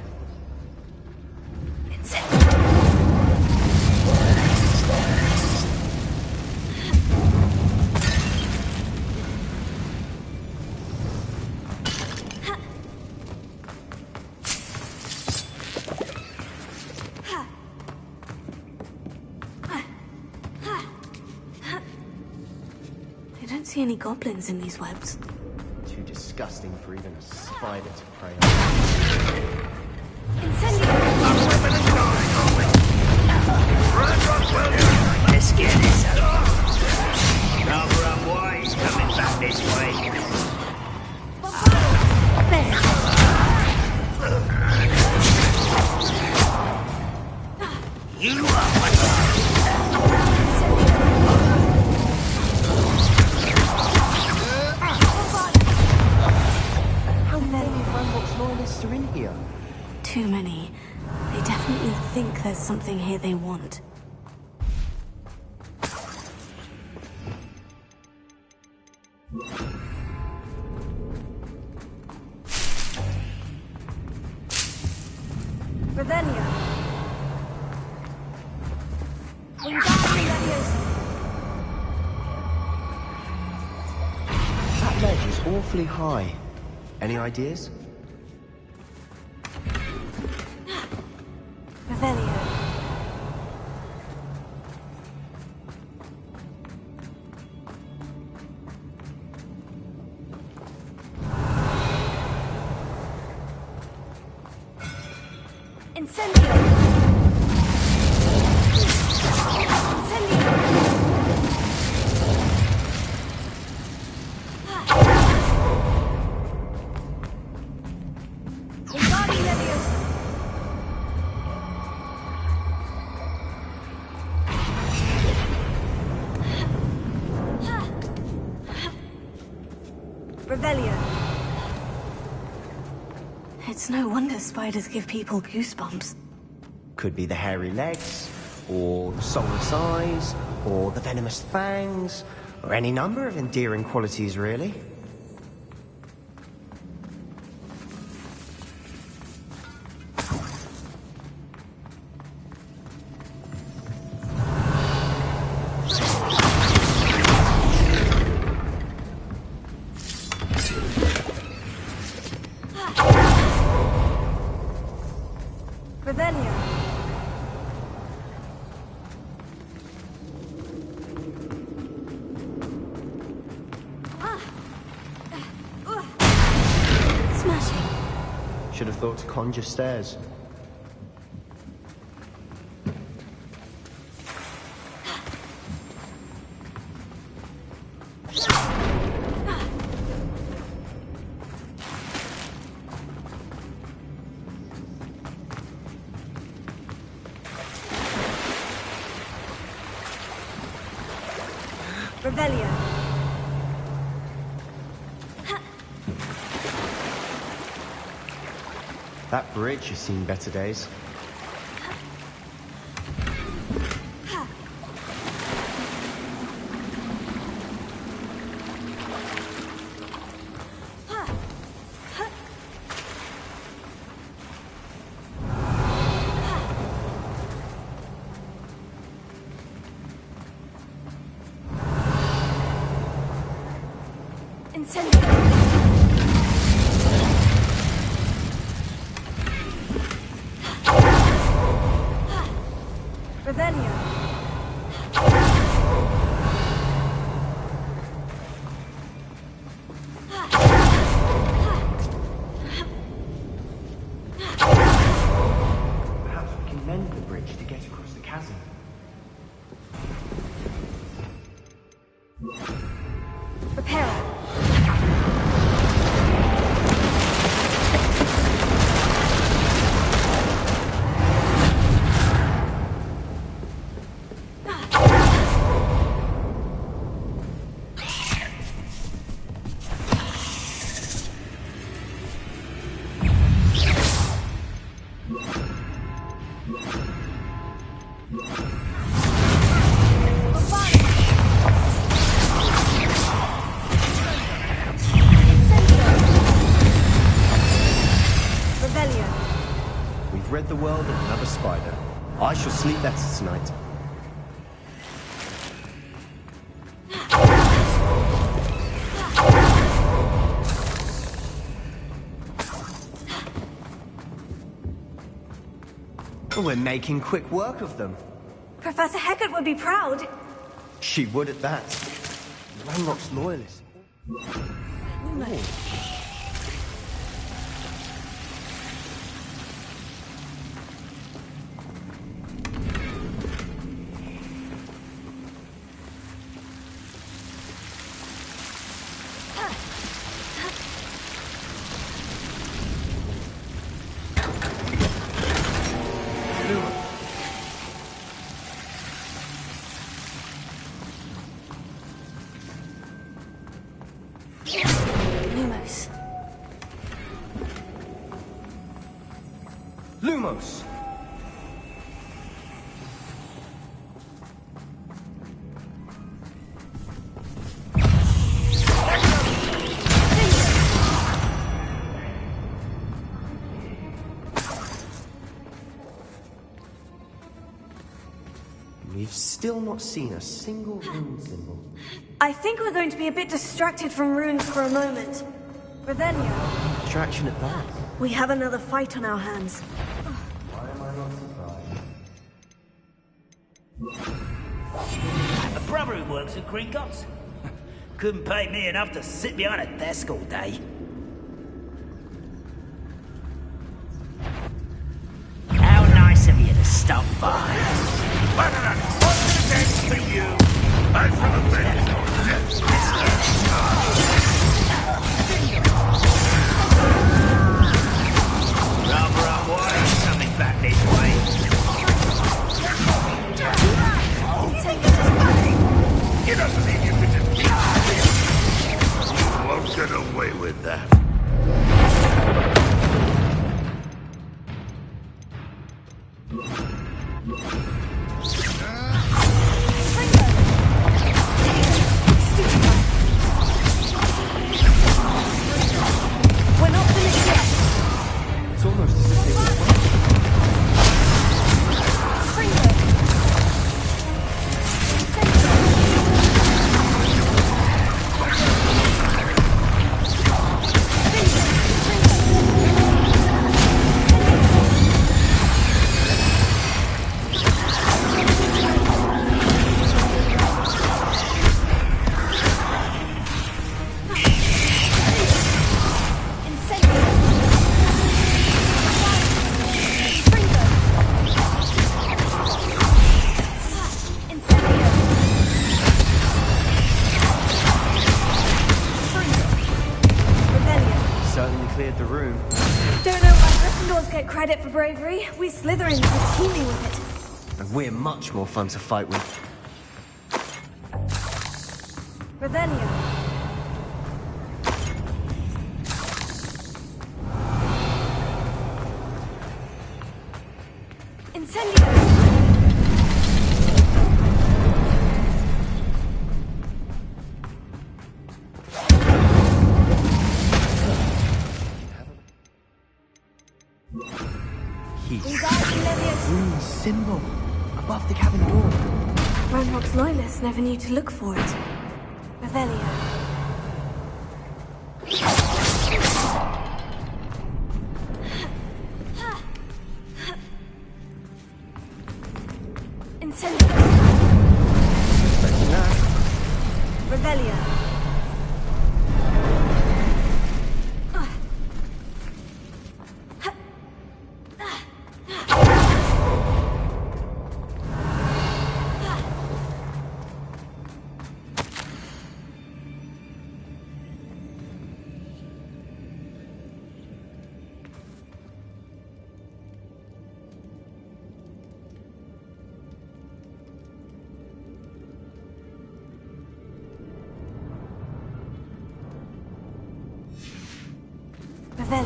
I don't see any goblins in these webs.
Too disgusting for even a spider to prey on.
Let's get this over. Rather unwise coming back this way. You are one.
How many Hogwarts loyalists are in here?
Too many. They definitely think there's something here they want.
Ravenia.
That ledge is awfully high. Any ideas?
Revelio.
Incendio. Revelio.
It's no wonder spiders give people goosebumps.
Could be the hairy legs, or the soulless eyes, or the venomous fangs, or any number of endearing qualities, really.
Revelio.
Smashing.
Should have thought to conjure stairs.
Revelio.
That bridge has seen better days.
Revelio.
Perhaps we can mend the bridge to get across the chasm.
Reparo.
We've read the world of another spider. I shall sleep better tonight. We're making quick work of them.
Professor Hecat would be proud.
She would at that. Ranrock's loyalist.
Lumos.
Lumos! We've still not seen a single rune symbol.
I think we're going to be a bit distracted from runes for a moment. Revelio.
Distraction at that.
We have another fight on our hands.
Why am I not surprised?
A brother who works at Gringotts. Couldn't pay me enough to sit behind a desk all day. How nice of you to stop by.
What's the next for you? I shall avenge your death.
Rather unwise coming back this way.
You don't believe you could defeat me? You won't get away with that.
We're not finished yet.
It's almost as if they were... Certainly cleared the room.
Don't know why Gryffindors get credit for bravery. We Slytherins are teeming with it.
And we're much more fun to fight with.
Revelio. Incendio.
Rune symbol above the cabin door.
Ranrock's loyalists never knew to look for it. Revelio.
Revelia.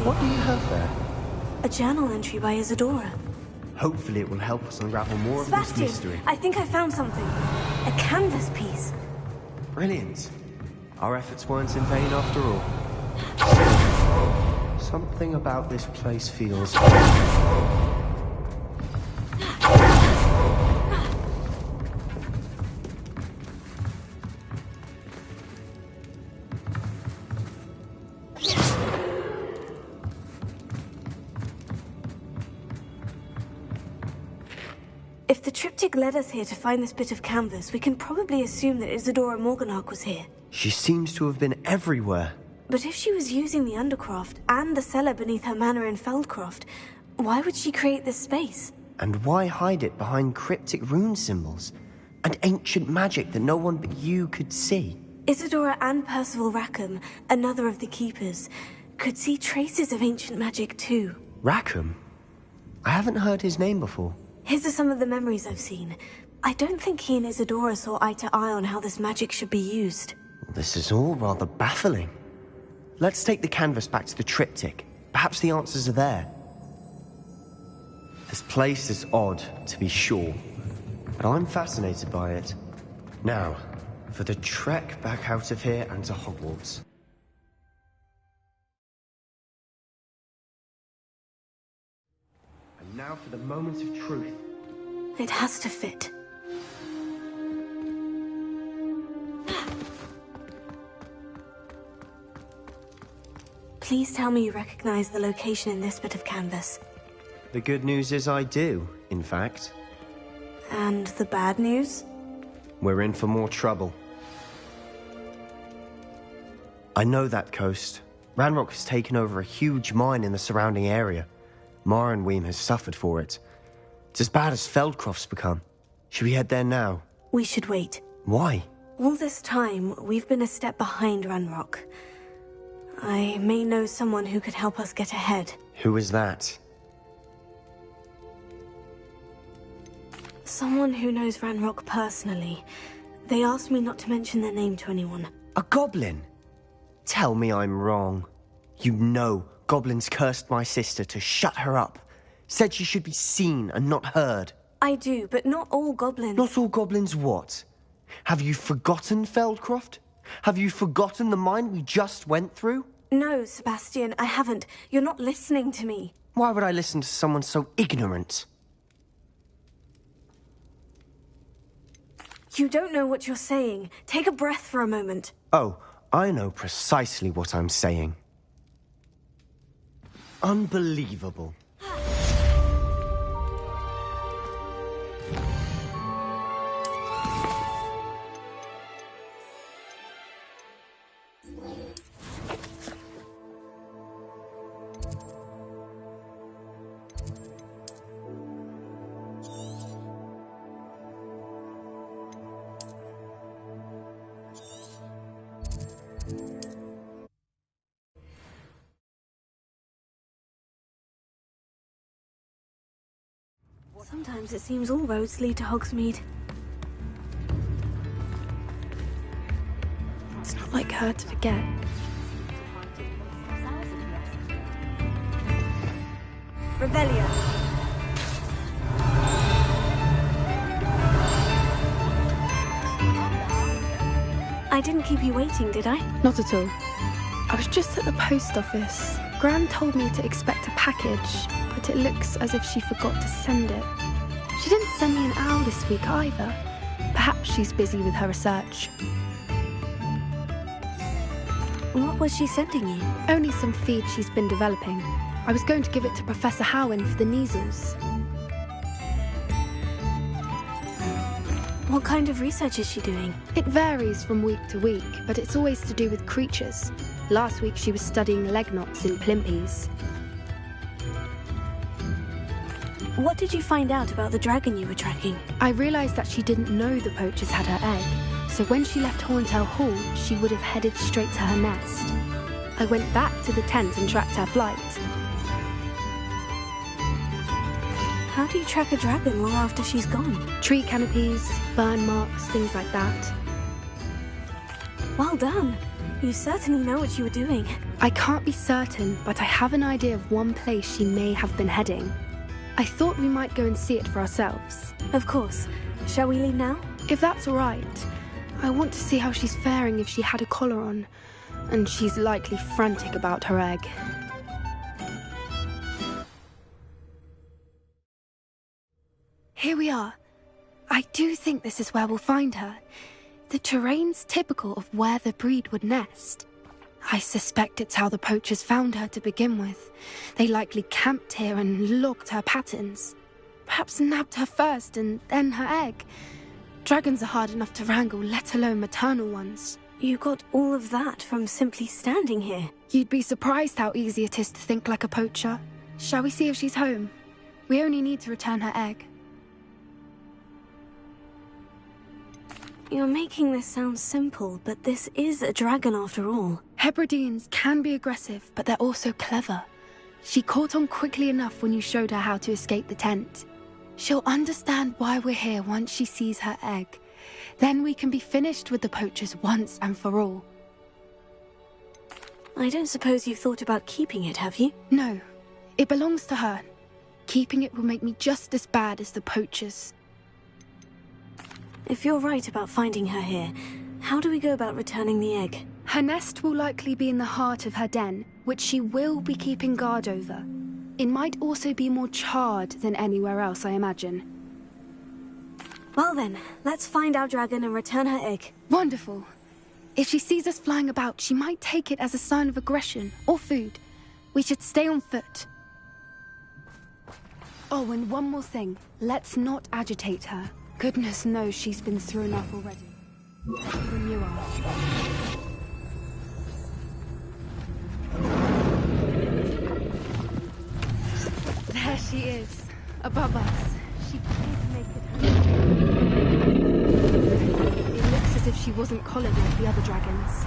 What do you have there?
A journal entry by Isadora.
Hopefully it will help us unravel more of this
Sebastian,
mystery.
I think I found something. A canvas piece.
Brilliant. Our efforts weren't in vain after all. Something about this place feels...
If the triptych led us here to find this bit of canvas, we can probably assume that Isadora Morganach was here.
She seems to have been everywhere.
But if she was using the Undercroft and the cellar beneath her manor in Feldcroft, why would she create this space?
And why hide it behind cryptic rune symbols? And ancient magic that no one but you could see?
Isadora and Percival Rackham, another of the Keepers, could see traces of ancient magic too.
Rackham? I haven't heard his name before.
His are some of the memories I've seen. I don't think he and Isadora saw eye to eye on how this magic should be used.
This is all rather baffling. Let's take the canvas back to the triptych. Perhaps the answers are there. This place is odd, to be sure, but I'm fascinated by it. Now, for the trek back out of here and to Hogwarts. And now for the moment of truth.
It has to fit. Please tell me you recognize the location in this bit of canvas.
The good news is I do, in fact.
And the bad news?
We're in for more trouble. I know that coast. Ranrock has taken over a huge mine in the surrounding area. Mornweem has suffered for it. It's as bad as Feldcroft's become. Should we head there now?
We should wait.
Why?
All this time, we've been a step behind Ranrock. I may know someone who could help us get ahead.
Who is that?
Someone who knows Ranrock personally. They asked me not to mention their name to anyone.
A goblin? Tell me I'm wrong. You know goblins cursed my sister to shut her up. Said she should be seen and not heard.
I do, but not all goblins.
Not all goblins what? Have you forgotten Feldcroft? Have you forgotten the mine we just went through?
No, Sebastian, I haven't. You're not listening to me.
Why would I listen to someone so ignorant?
You don't know what you're saying. Take a breath for a moment.
Oh, I know precisely what I'm saying. Unbelievable.
Sometimes it seems all roads lead to Hogsmeade.
It's not like her to forget.
Revelia.
I didn't keep you waiting, did I?
Not at all. I was just at the post office. Gran told me to expect a package, but it looks as if she forgot to send it. She didn't send me an owl this week either. Perhaps she's busy with her research.
What was she sending you?
Only some feed she's been developing. I was going to give it to Professor Howen for the measles.
What kind of research is she doing?
It varies from week to week, but it's always to do with creatures. Last week she was studying leg knots in plimpies.
What did you find out about the dragon you were tracking?
I realised that she didn't know the poachers had her egg, so when she left Horntail Hall, she would have headed straight to her nest. I went back to the tent and tracked her flight.
How do you track a dragon long after she's gone?
Tree canopies, burn marks, things like that.
Well done. You certainly know what you were doing.
I can't be certain, but I have an idea of one place she may have been heading. I thought we might go and see it for ourselves.
Of course. Shall we leave now?
If that's all right. I want to see how she's faring if she had a collar on. And she's likely frantic about her egg. Here we are. I do think this is where we'll find her. The terrain's typical of where the breed would nest. I suspect it's how the poachers found her to begin with. They likely camped here and logged her patterns. Perhaps nabbed her first and then her egg. Dragons are hard enough to wrangle, let alone maternal ones.
You got all of that from simply standing here.
You'd be surprised how easy it is to think like a poacher. Shall we see if she's home? We only need to return her egg.
You're making this sound simple, but this is a dragon after all.
Hebrideans can be aggressive, but they're also clever. She caught on quickly enough when you showed her how to escape the tent. She'll understand why we're here once she sees her egg. Then we can be finished with the poachers once and for all.
I don't suppose you've thought about keeping it, have you?
No. It belongs to her. Keeping it will make me just as bad as the poachers.
If you're right about finding her here, how do we go about returning the egg?
Her nest will likely be in the heart of her den, which she will be keeping guard over. It might also be more charred than anywhere else, I imagine.
Well then, let's find our dragon and return her egg.
Wonderful. If she sees us flying about, she might take it as a sign of aggression or food. We should stay on foot. Oh, and one more thing. Let's not agitate her. Goodness knows she's been through enough already. When you are. There she is, above us. She did make it home. It looks as if she wasn't collared like the other dragons.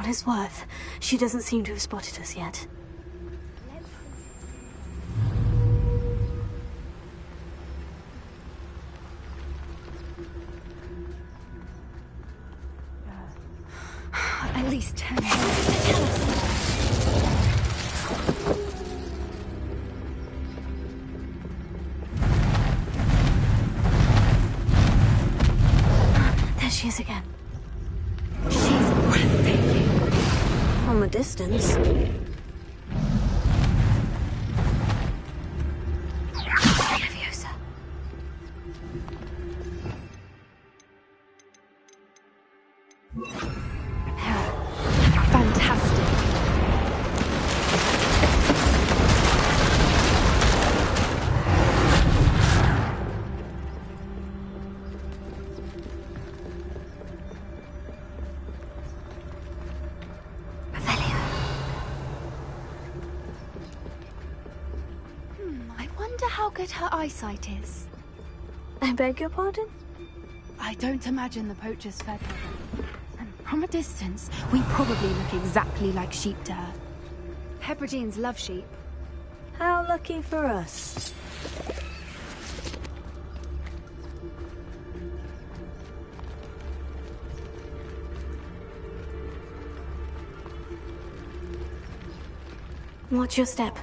His worth. She doesn't seem to have spotted us yet.
At least 10
There she is again. She's breathtaking. From a distance. Leviosa.
Fantastic. How good her eyesight is.
I beg your pardon?
I don't imagine the poachers fed her. And from a distance, we probably look exactly like sheep to her. Hebrideans love sheep.
How lucky for us. Watch your step.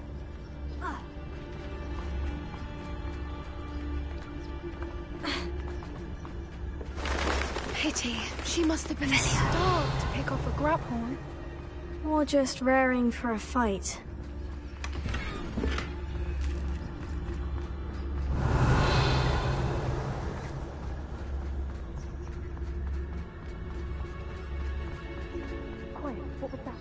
pity. She must have been starved to pick off a grabhorn.
Or just raring for a fight.
Quiet, what was that?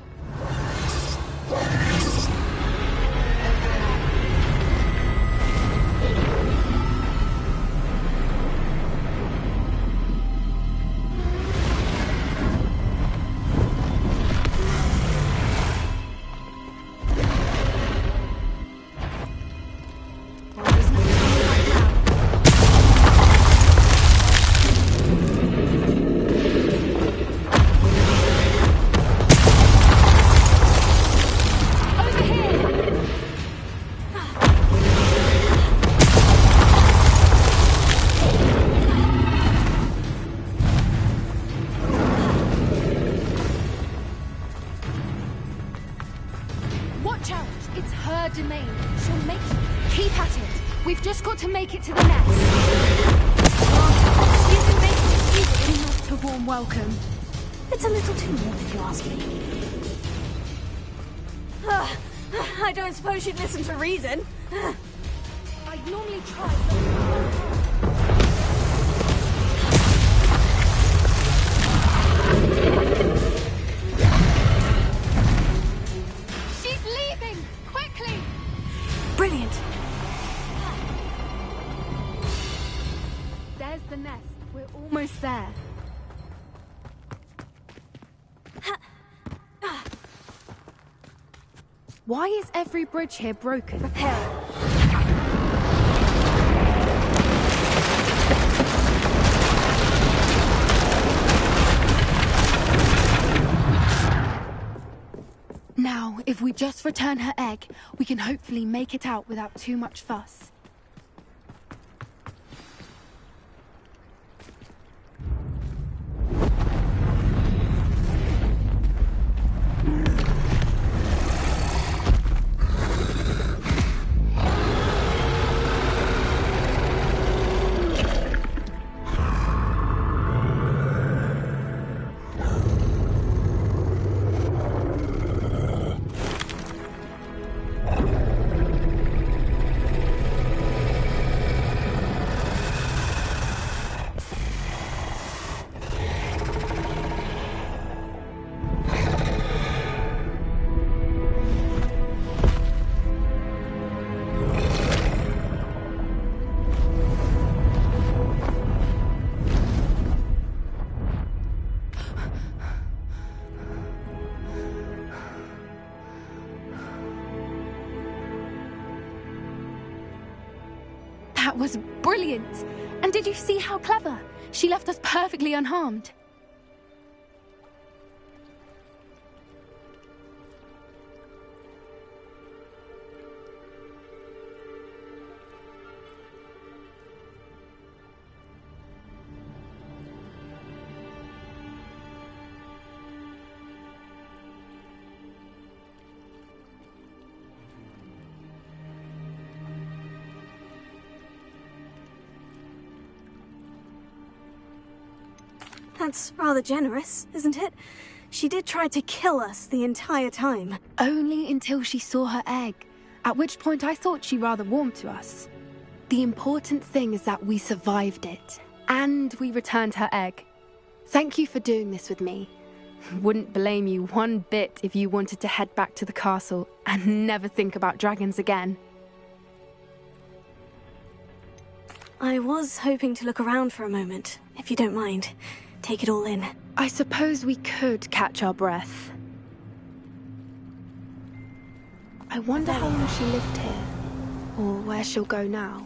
Watch out! It's her domain. She'll make it. Keep at it. We've just got to make it to the nest. She isn't making it easy. Not a warm welcome.
It's a little too warm if you ask me. I don't suppose she'd listen to reason.
I'd normally try, but...
Brilliant!
There's the nest. We're almost there. Why is every bridge here broken?
Repair it.
Now, if we just return her egg, we can hopefully make it out without too much fuss. That was brilliant! And did you see how clever? She left us perfectly unharmed.
That's rather generous, isn't it? She did try to kill us the entire time.
Only until she saw her egg, at which point I thought she rather warmed to us. The important thing is that we survived it, and we returned her egg. Thank you for doing this with me. Wouldn't blame you one bit if you wanted to head back to the castle and never think about dragons again.
I was hoping to look around for a moment, if you don't mind. Take it all in.
I suppose we could catch our breath. I wonder how long she lived here, or where she'll go now.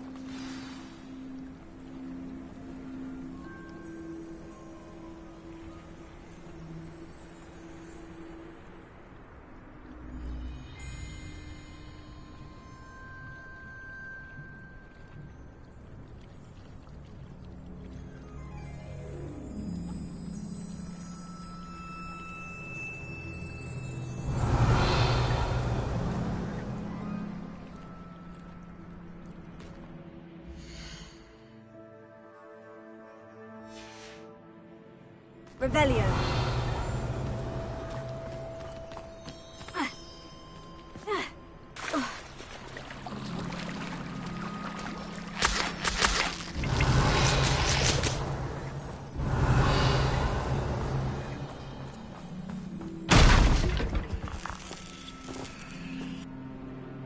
Revelio.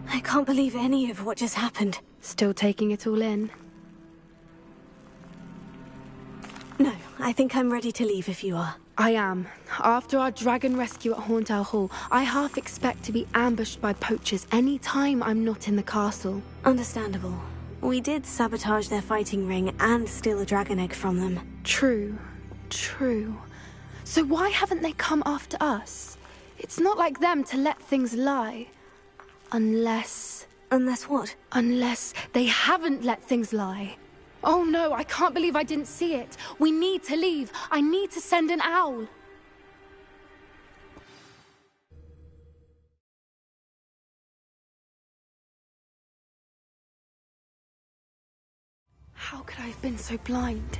I can't believe any of what just happened.
Still taking it all in?
No, I think I'm ready to leave if you are.
I am. After our dragon rescue at Hauntow Hall, I half expect to be ambushed by poachers any time I'm not in the castle.
Understandable. We did sabotage their fighting ring and steal a dragon egg from them.
True. So why haven't they come after us? It's not like them to let things lie. Unless
what?
Unless they haven't let things lie. Oh no, I can't believe I didn't see it. We need to leave. I need to send an owl. How could I have been so blind?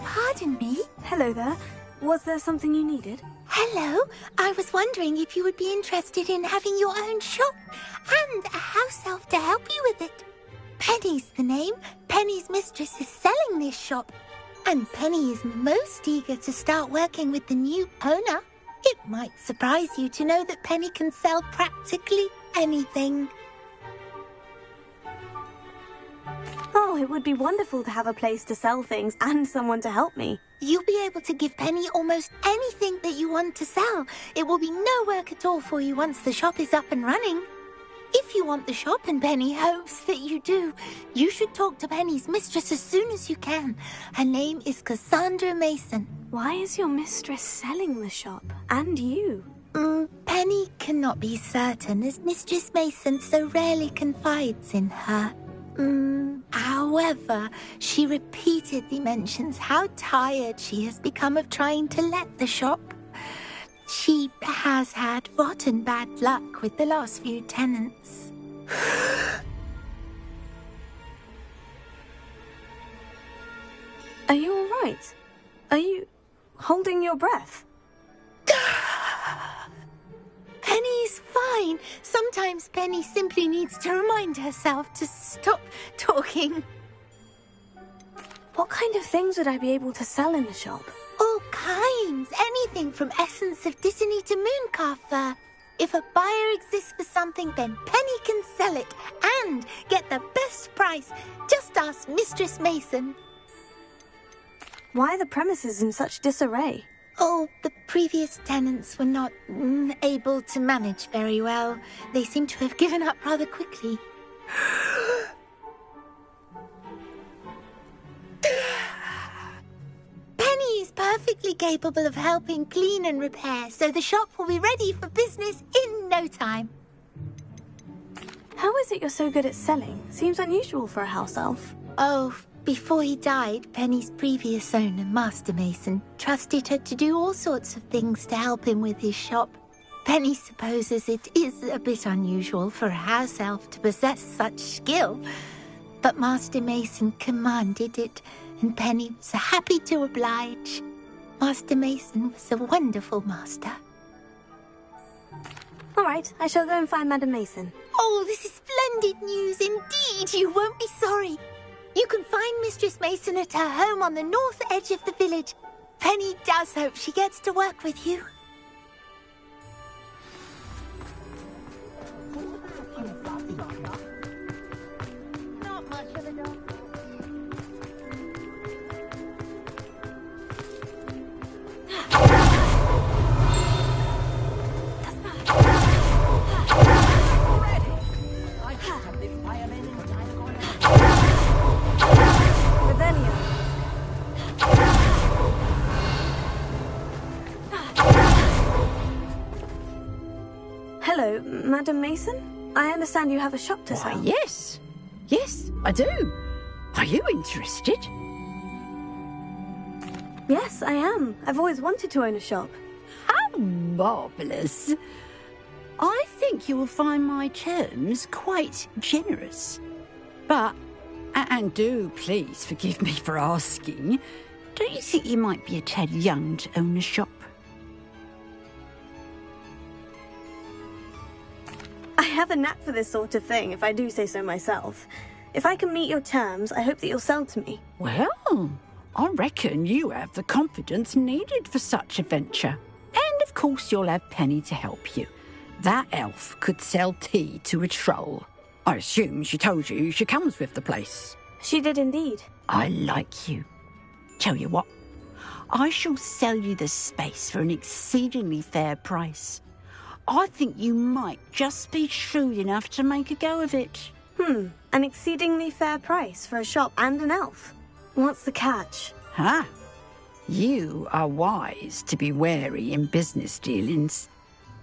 Pardon me?
Hello there. Was there something you needed?
Hello. I was wondering if you would be interested in having your own shop and a house elf to help you with it. Penny's the name. Penny's mistress is selling this shop. And Penny is most eager to start working with the new owner. It might surprise you to know that Penny can sell practically anything.
Oh, it would be wonderful to have a place to sell things and someone to help me.
You'll be able to give Penny almost anything that you want to sell. It will be no work at all for you once the shop is up and running. If you want the shop and Penny hopes that you do, you should talk to Penny's mistress as soon as you can. Her name is Cassandra Mason.
Why is your mistress selling the shop? And you?
Penny cannot be certain, as Mistress Mason so rarely confides in her. However, she repeatedly mentions how tired she has become of trying to let the shop. She has had rotten bad luck with the last few tenants.
Are you all right? Are you holding your breath?
Penny's fine. Sometimes Penny simply needs to remind herself to stop talking.
What kind of things would I be able to sell in the shop?
All kinds. Anything from essence of Disney to mooncalf fur. If a buyer exists for something, then Penny can sell it and get the best price. Just ask Mistress Mason.
Why are the premises in such disarray?
Oh, the previous tenants were not able to manage very well. They seem to have given up rather quickly. Penny is perfectly capable of helping clean and repair, so the shop will be ready for business in no time.
How is it you're so good at selling? Seems unusual for a house elf.
Oh, before he died, Penny's previous owner, Master Mason, trusted her to do all sorts of things to help him with his shop. Penny supposes it is a bit unusual for a house elf to possess such skill, but Master Mason commanded it, and Penny was happy to oblige. Master Mason was a wonderful master.
All right, I shall go and find Madam Mason.
Oh, this is splendid news indeed. You won't be sorry. You can find Mistress Mason at her home on the north edge of the village. Penny does hope she gets to work with you.
Not much of a dog.
I should have this fire
Hello, Madam Mason? I understand you have a shop to sell.
Yes. Yes, I do. Are you interested?
Yes, I am. I've always wanted to own a shop.
How marvellous. I think you will find my terms quite generous. But, and do please forgive me for asking, don't you think you might be a tad young to own a shop?
I have a knack for this sort of thing, if I do say so myself. If I can meet your terms, I hope that you'll sell to me.
Well, I reckon you have the confidence needed for such a venture. And of course you'll have Penny to help you. That elf could sell tea to a troll. I assume she told you she comes with the place.
She did indeed.
I like you. Tell you what, I shall sell you the space for an exceedingly fair price. I think you might just be shrewd enough to make a go of it.
An exceedingly fair price for a shop and an elf. What's the catch?
Huh? You are wise to be wary in business dealings.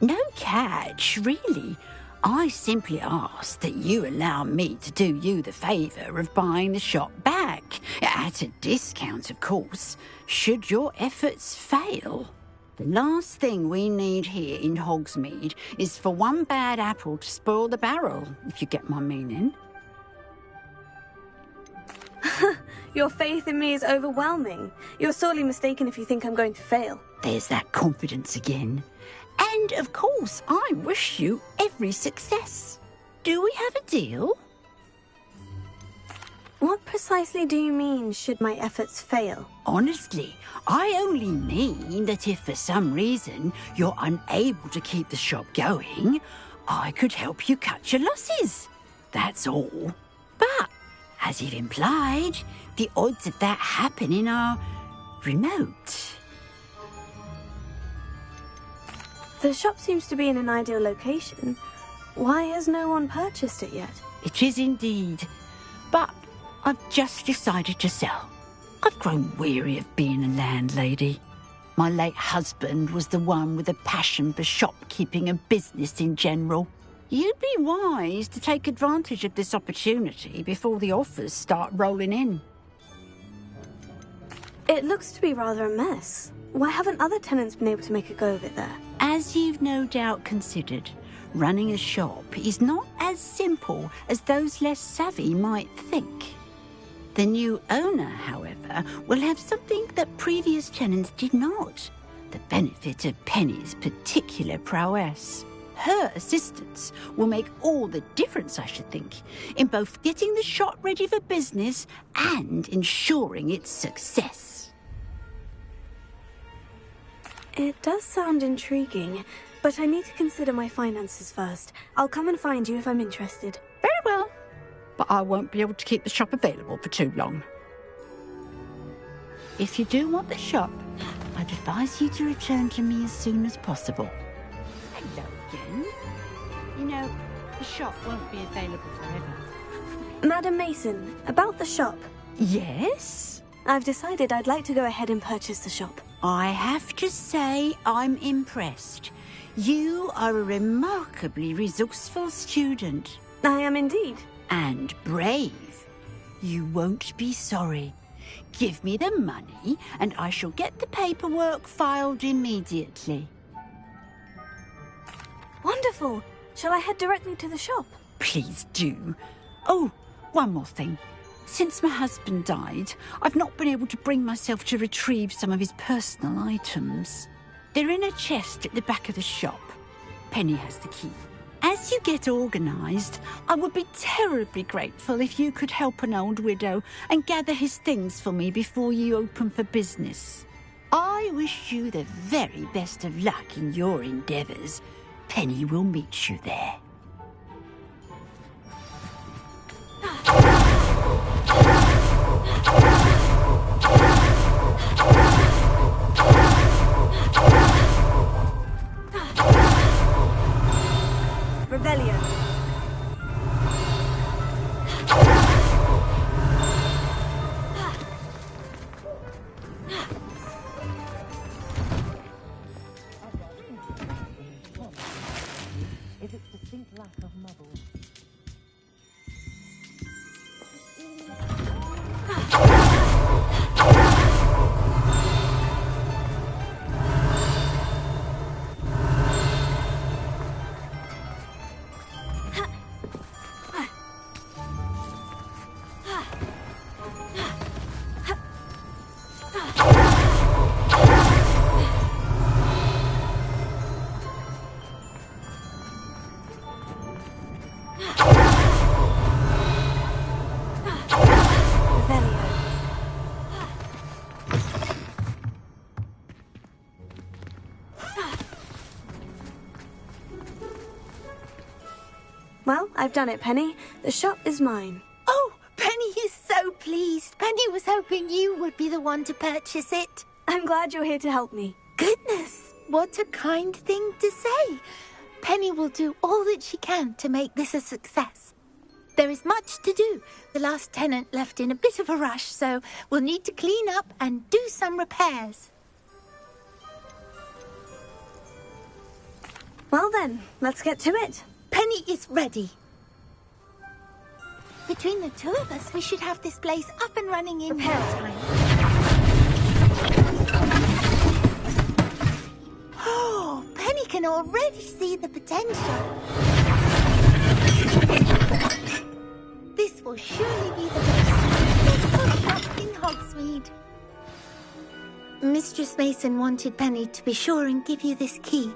No catch, really. I simply ask that you allow me to do you the favour of buying the shop back, at a discount, of course, should your efforts fail. The last thing we need here in Hogsmeade is for one bad apple to spoil the barrel, if you get my meaning.
Your faith in me is overwhelming. You're sorely mistaken if you think I'm going to fail.
There's that confidence again. And, of course, I wish you every success. Do we have a deal?
What precisely do you mean, should my efforts fail?
Honestly, I only mean that if for some reason you're unable to keep the shop going, I could help you cut your losses. That's all. But, as you've implied, the odds of that happening are remote.
The shop seems to be in an ideal location. Why has no one purchased it yet?
It is indeed. But I've just decided to sell. I've grown weary of being a landlady. My late husband was the one with a passion for shopkeeping and business in general. You'd be wise to take advantage of this opportunity before the offers start rolling in.
It looks to be rather a mess. Why haven't other tenants been able to make a go of it there?
As you've no doubt considered, running a shop is not as simple as those less savvy might think. The new owner, however, will have something that previous tenants did not. The benefit of Penny's particular prowess. Her assistance will make all the difference, I should think, in both getting the shop ready for business and ensuring its success.
It does sound intriguing, but I need to consider my finances first. I'll come and find you if I'm interested.
Very well. But I won't be able to keep the shop available for too long. If you do want the shop, I'd advise you to return to me as soon as possible. Hello again. You know, the shop won't be available forever.
Madam Mason, about the shop.
Yes?
I've decided I'd like to go ahead and purchase the shop.
I have to say I'm impressed. You are a remarkably resourceful student.
I am indeed.
And brave. You won't be sorry. Give me the money and I shall get the paperwork filed immediately.
Wonderful. Shall I head directly to the shop?
Please do. Oh, one more thing. Since my husband died, I've not been able to bring myself to retrieve some of his personal items. They're in a chest at the back of the shop. Penny has the key. As you get organised, I would be terribly grateful if you could help an old widow and gather his things for me before you open for business. I wish you the very best of luck in your endeavours. Penny will meet you there.
Revelio.
is its distinct lack of muddle.
Well, I've done it, Penny. The shop is mine.
Oh, Penny is so pleased. Penny was hoping you would be the one to purchase it.
I'm glad you're here to help me.
Goodness, what a kind thing to say. Penny will do all that she can to make this a success. There is much to do. The last tenant left in a bit of a rush, so we'll need to clean up and do some repairs.
Well then, let's get to it.
Penny is ready. Between the two of us, we should have this place up and running in no time. Oh, Penny can already see the potential. This will surely be the most successful shop in Hogsmeade. Mistress Mason wanted Penny to be sure and give you this key.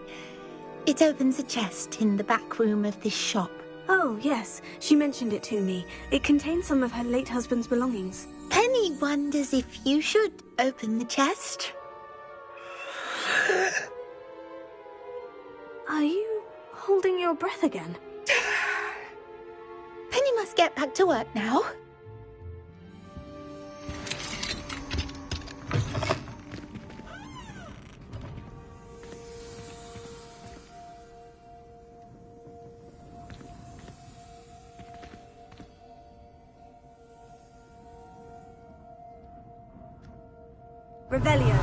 It opens a chest in the back room of this shop.
Oh, yes. She mentioned it to me. It contains some of her late husband's belongings.
Penny wonders if you should open the chest.
Are you holding your breath again?
Penny must get back to work now.
Revelio.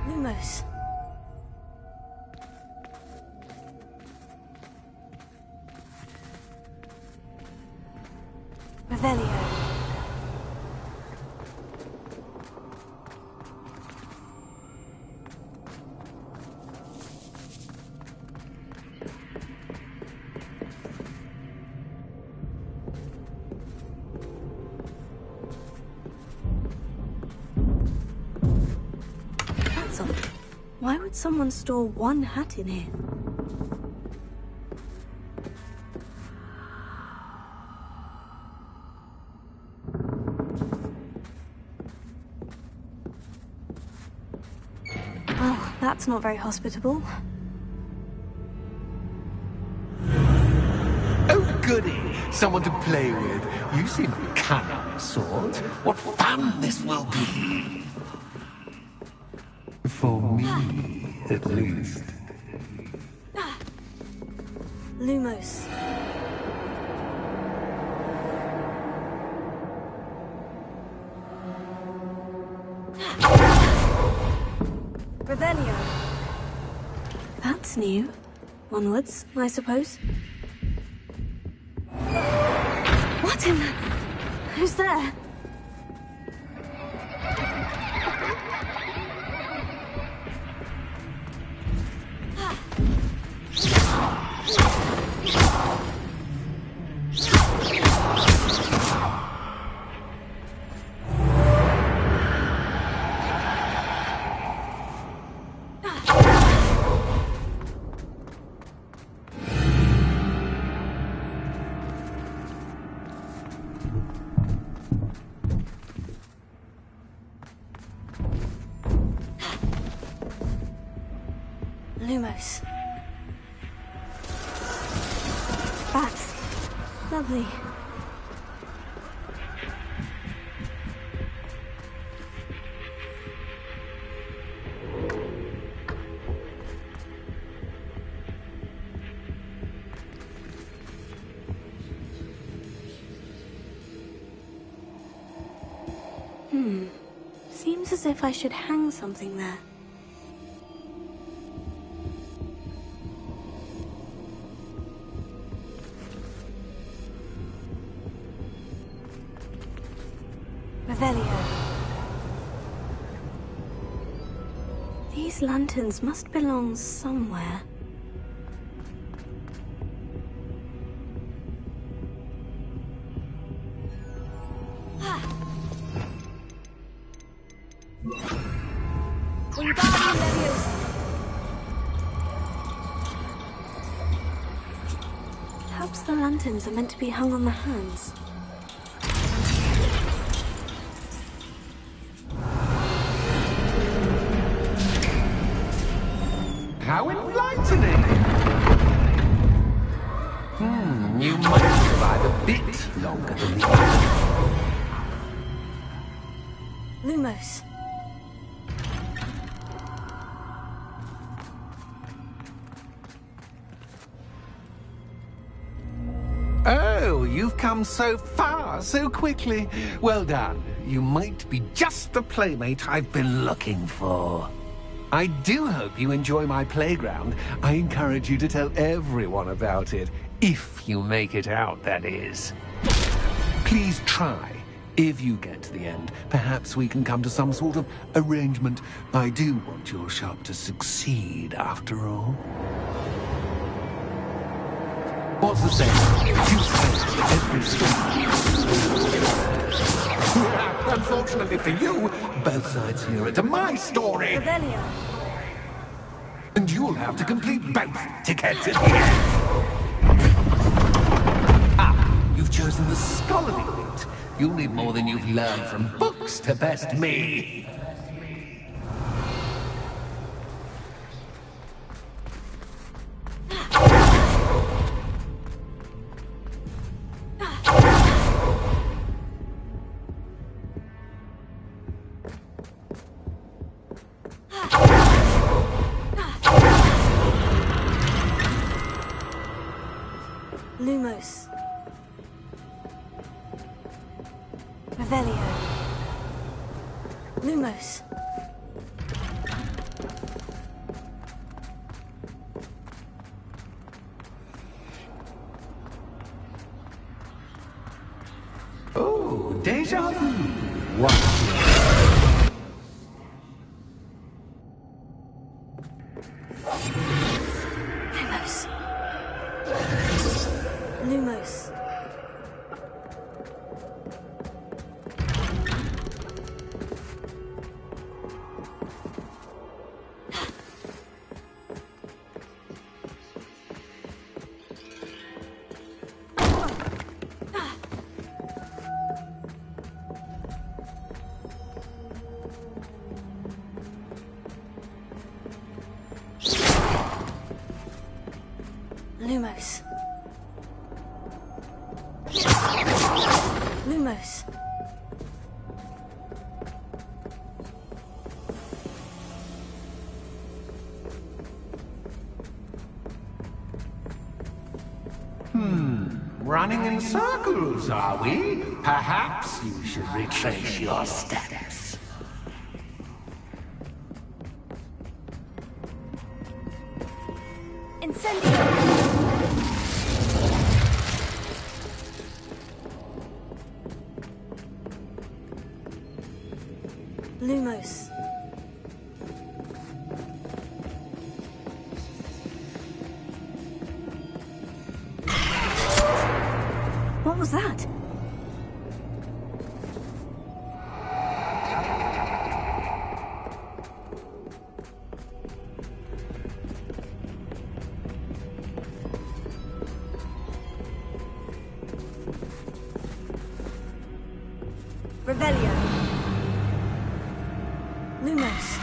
Lumos. Revelio. That's odd. Why would someone store one hat in here? Well, that's not very hospitable.
Oh, goody! Someone to play with. You seem a cunning sort. What fun this will be! For me, at least.
Lumos. Revelio. That's new. Onwards, I suppose. What in the... Who's there? Lumos. Bats. Lovely. Seems as if I should hang something there. Revelio. These lanterns must belong somewhere. Perhaps the lanterns are meant to be hung on the hands.
How enlightening! You might survive a bit longer than the others.
Lumos.
Oh, you've come so far, so quickly. Well done. You might be just the playmate I've been looking for. I do hope you enjoy my playground. I encourage you to tell everyone about it. If you make it out, that is. Please try. If you get to the end, perhaps we can come to some sort of arrangement. I do want your shop to succeed, after all. What's the saying? You say every story. Unfortunately for you, both sides hear it to my story.
Revelio.
And you'll have to complete both to get to the end. Ah, you've chosen the scholarly route. You'll need more than you've learned from books to best me.
Lumos. Revelio. Lumos.
Oh, déjà vu. What?
Lumos. Lumos. Lumos.
Running in circles, are we? Perhaps you should retrace your steps.
Incendio. Lumos. What was that? Revelio. Lumos.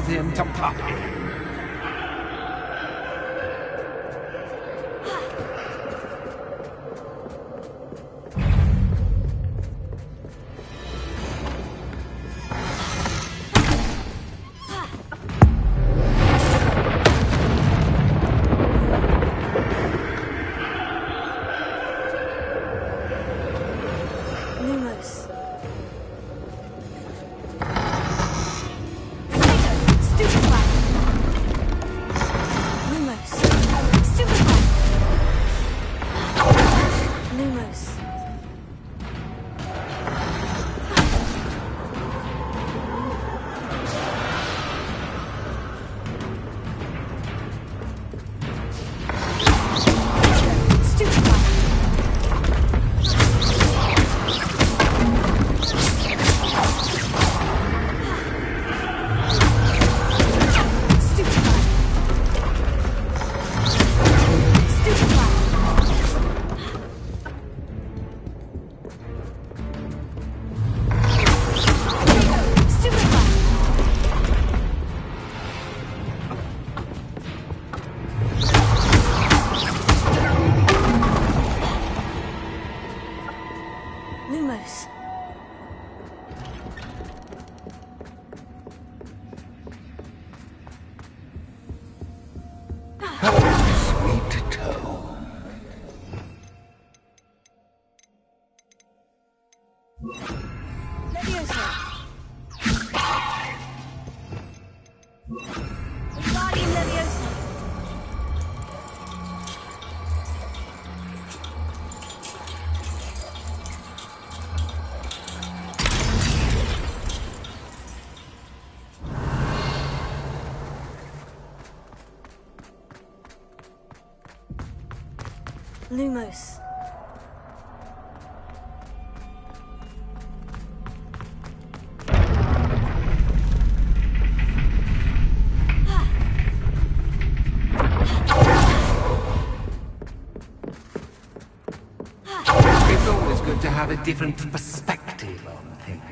him to puppy.
Lumos. Lumos.
Sweet tone.
Leviosa. Wingardium Leviosa. Lumos.
It's always good to have a different perspective on things.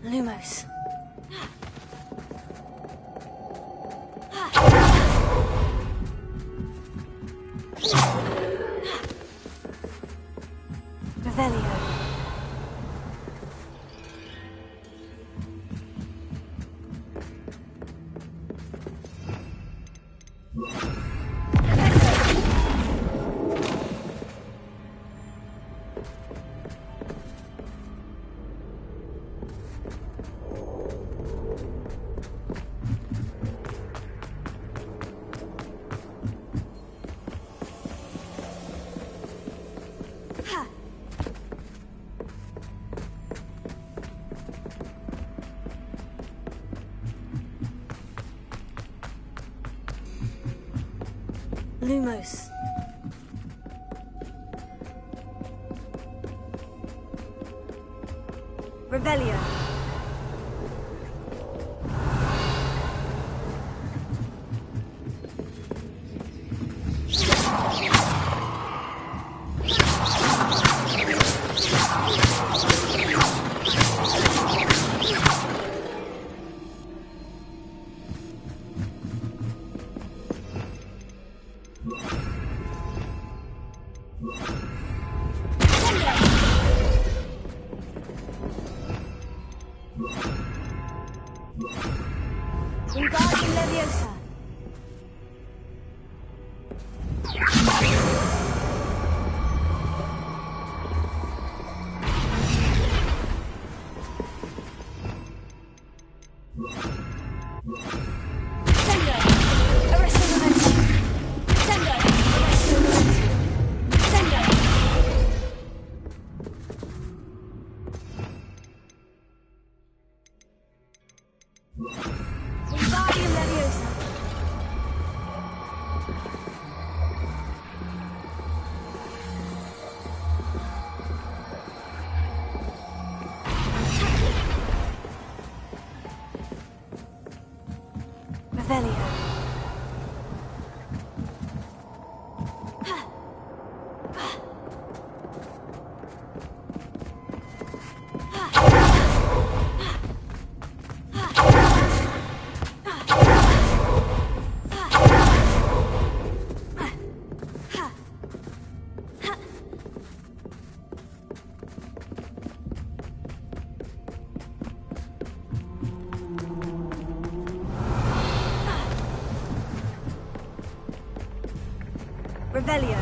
Lumos. Revelio. Lumos. Revelio. Wingardium Leviosa. Sendo. Arresto Momento. Sendo. Arresto Momento. Sendo. Revelio. Revelio.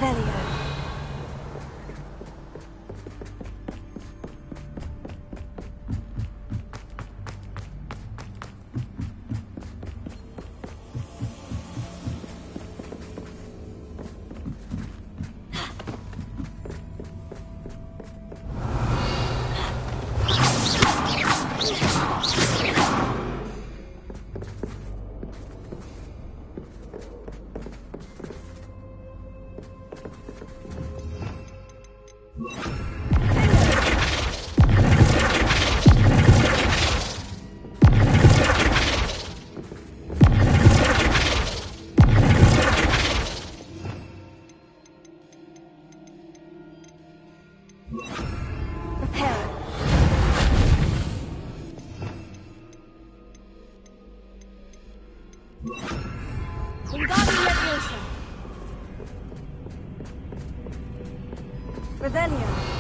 Revelio. Revelio.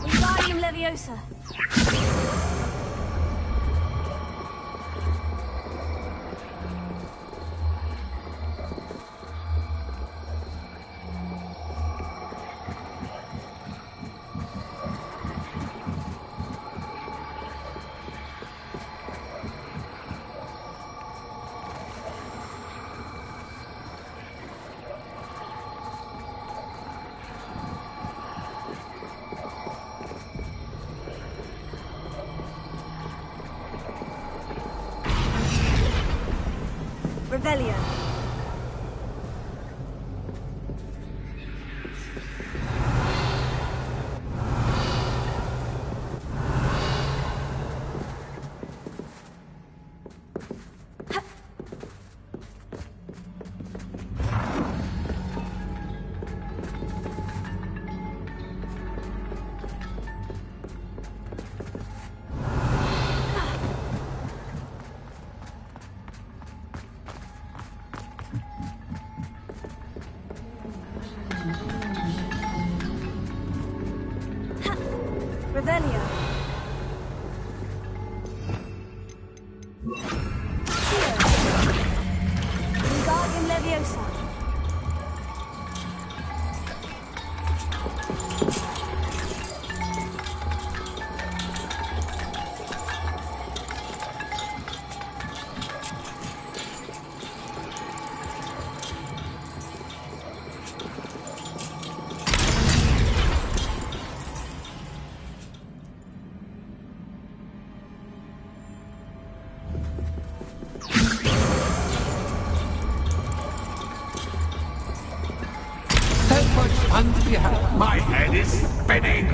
Wingardium Leviosa. Revelio. Revelio. Wingardium Leviosa.
turbine is spinning!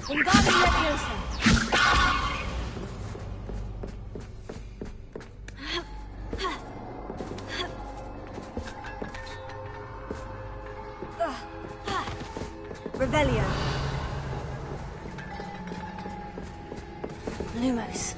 Wingardium Leviosa! Revelio. Lumos.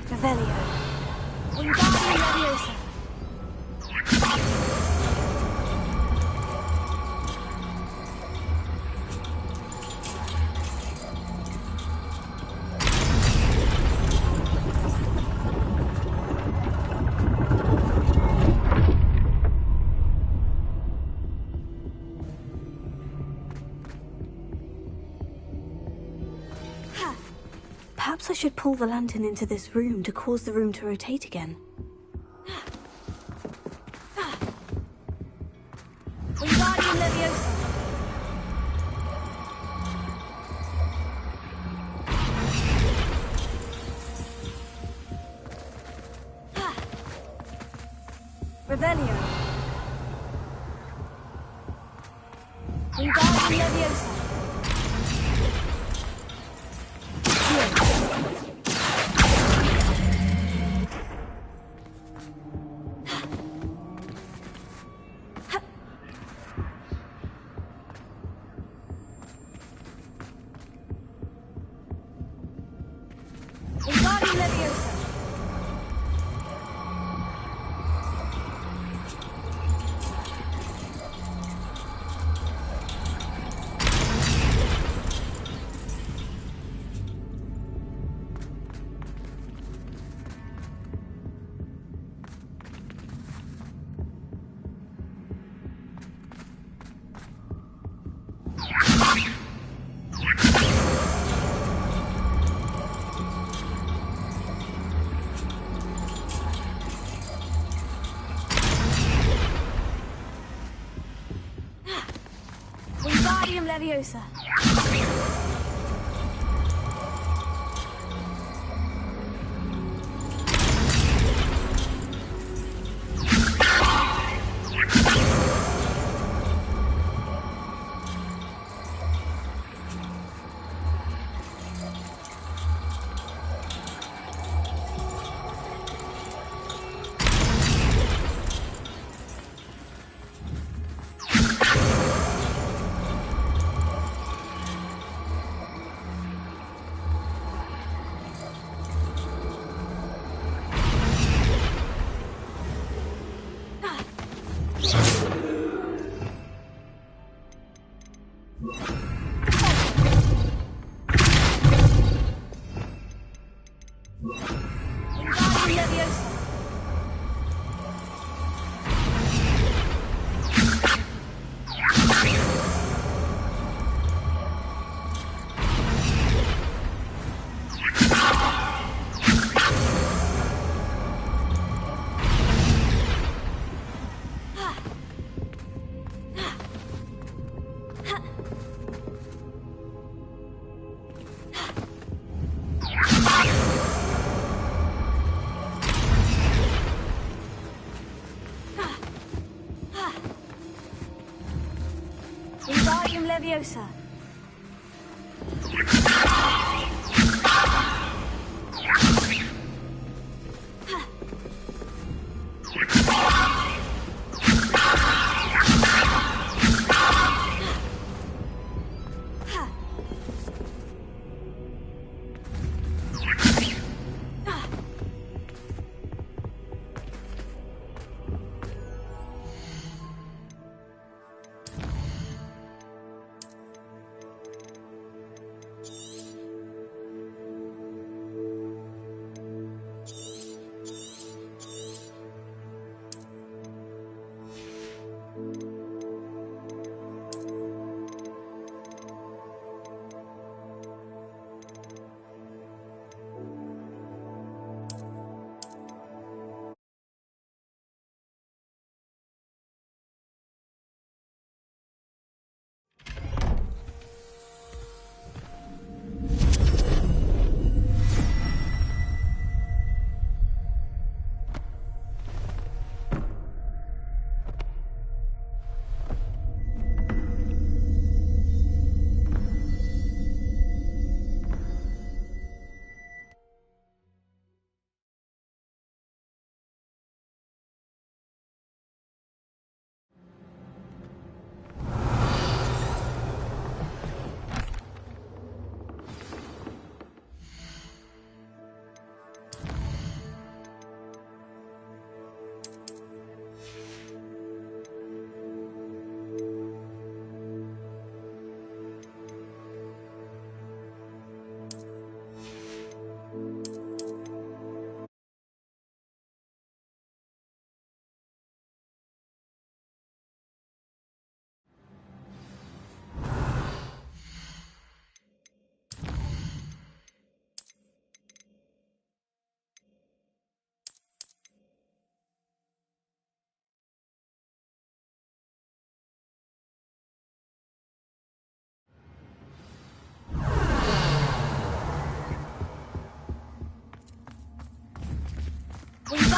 Revelio. Wingardium Leviosa. Perhaps I should pull the lantern into this room to cause the room to rotate again. Wingardium Leviosa! Revelio! Wingardium Leviosa! Wingardium Leviosa! Wingardium Leviosa! Wingardium Leviosa! Wingardium Leviosa!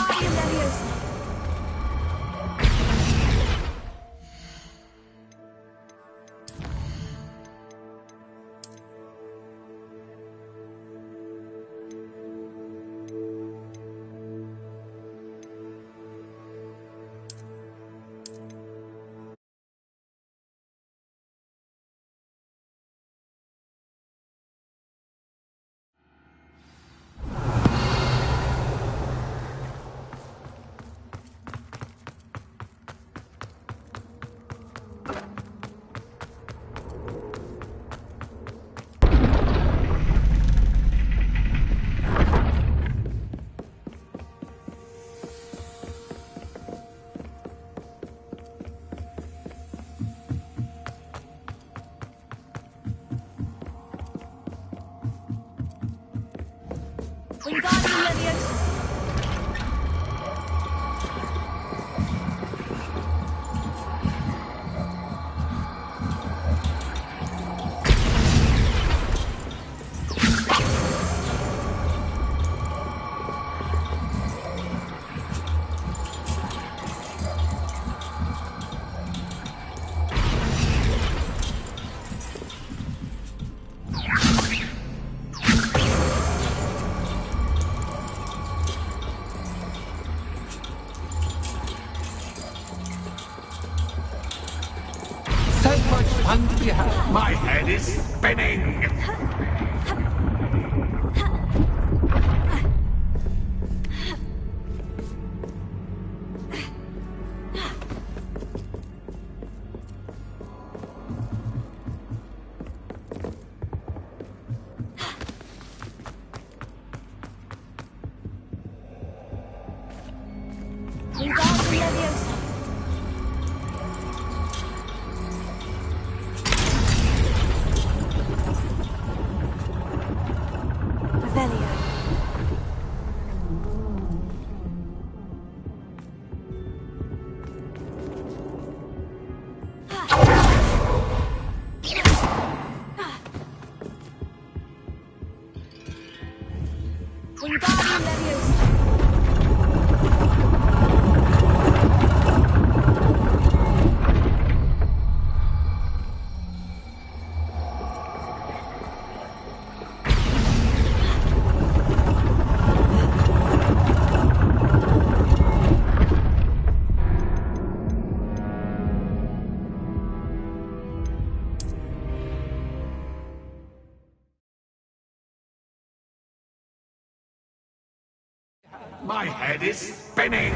Wingardium Leviosa. Wingardium Leviosa.
So much fun to be had.
My head is spinning!
Wingardium Leviosa. Revelio. Wingardium Leviosa.
My head is spinning!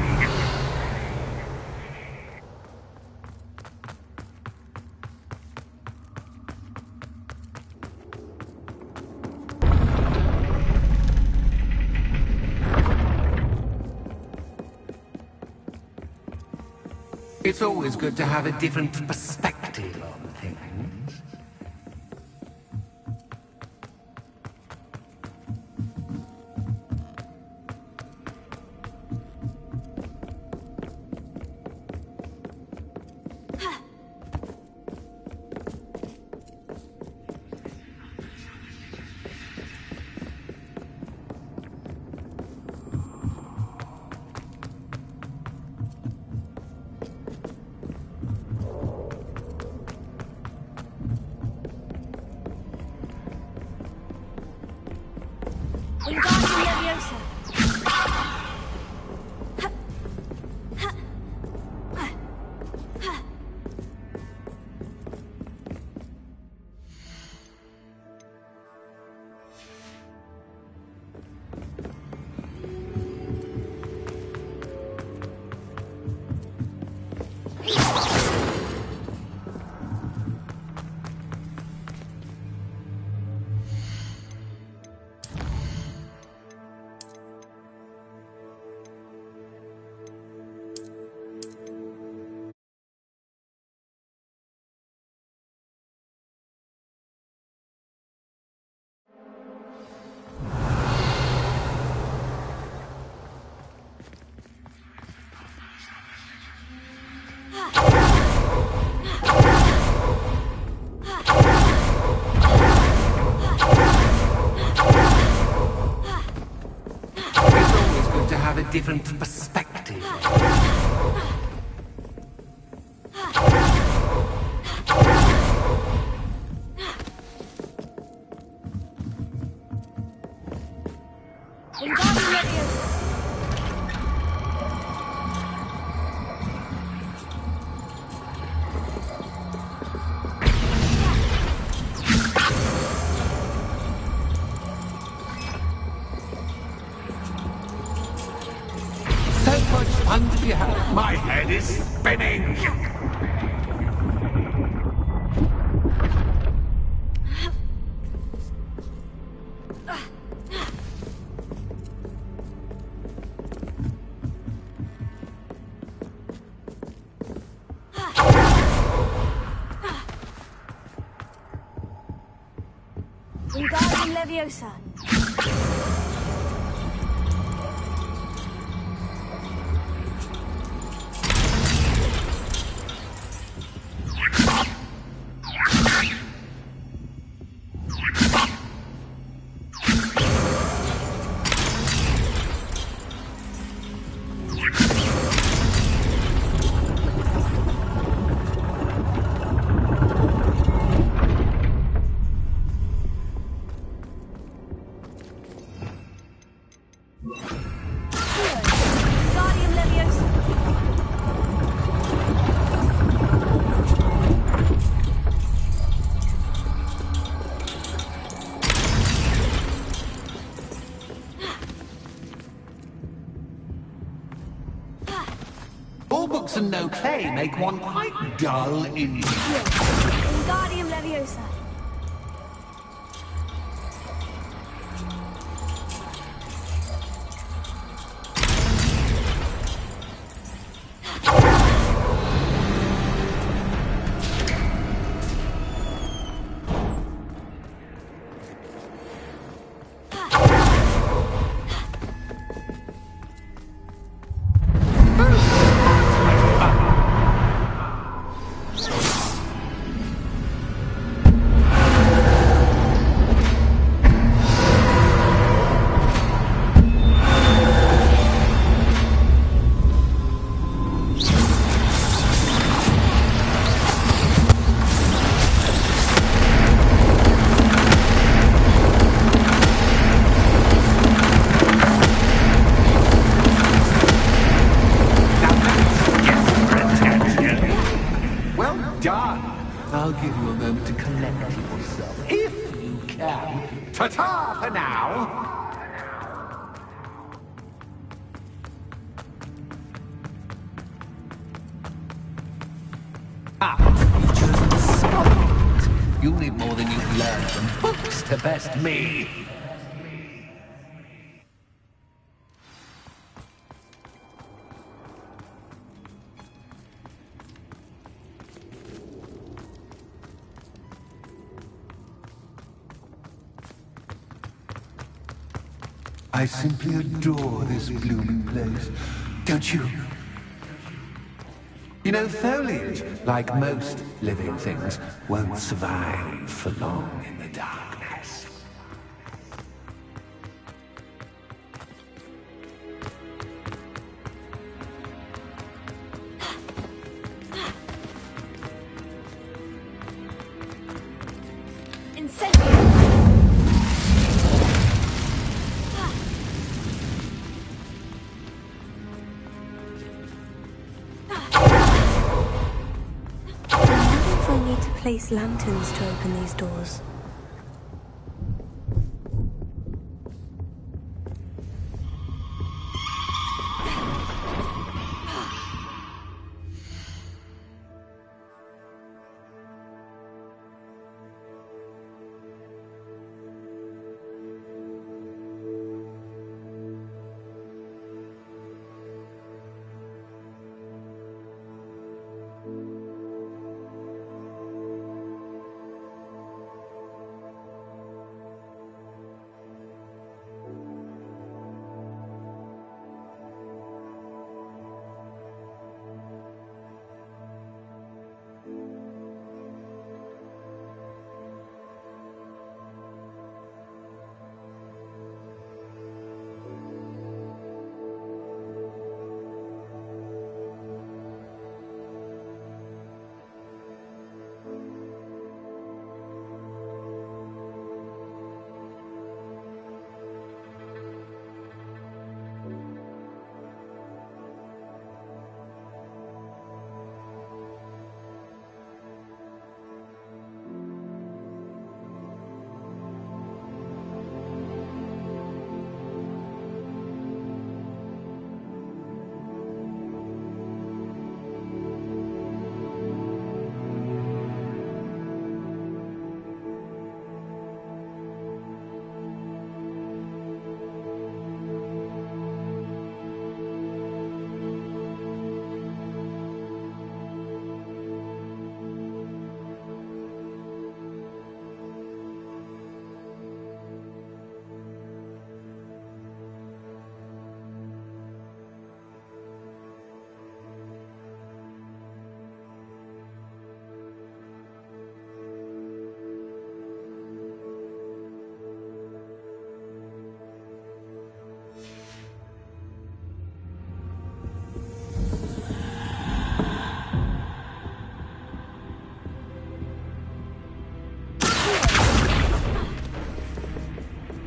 It's always good to have a different perspective on things.
Wingardium Leviosa.
different perspective.
My head is spinning!
Wingardium Leviosa. Wingardium Leviosa.
All books and no play make one quite dull indeed.
Wingardium Leviosa.
I'll give you a moment to collect yourself, if you can. Ta-ta for now! You chose to stop. You'll need more than you've learned from books to best me. I simply adore this blooming place, don't you? You know, foliage, like most living things, won't survive for long in the darkness.
Place lanterns to open these doors.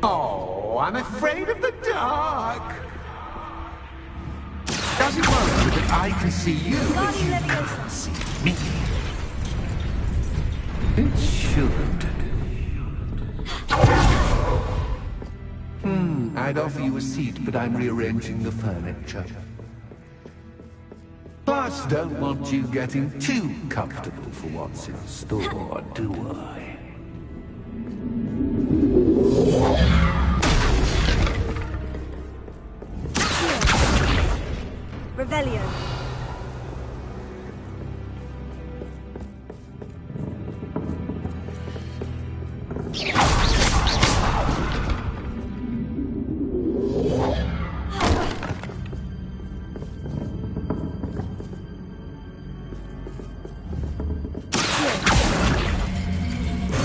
Oh, I'm afraid of the dark. Does it worry you that I can see you, but you can't see me? It should. I'd offer you a seat, but I'm rearranging the furniture. Plus, don't want you getting too comfortable for what's in store, do I?
Revelio.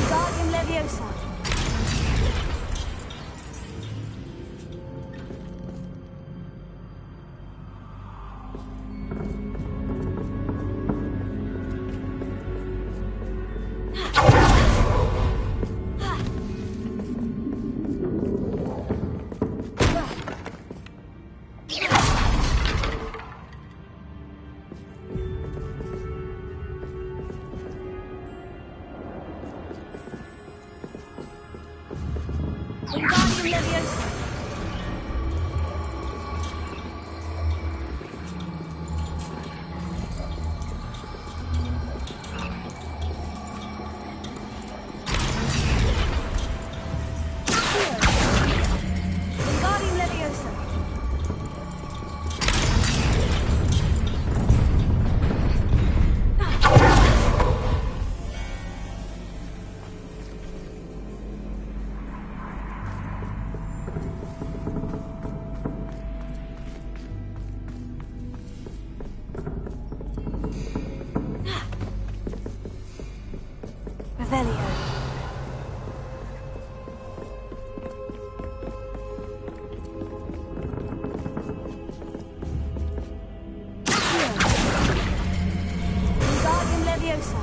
Guardian Leviosa. Wingardium Leviosa. Wingardium Leviosa. Revelio. Wingardium Leviosa.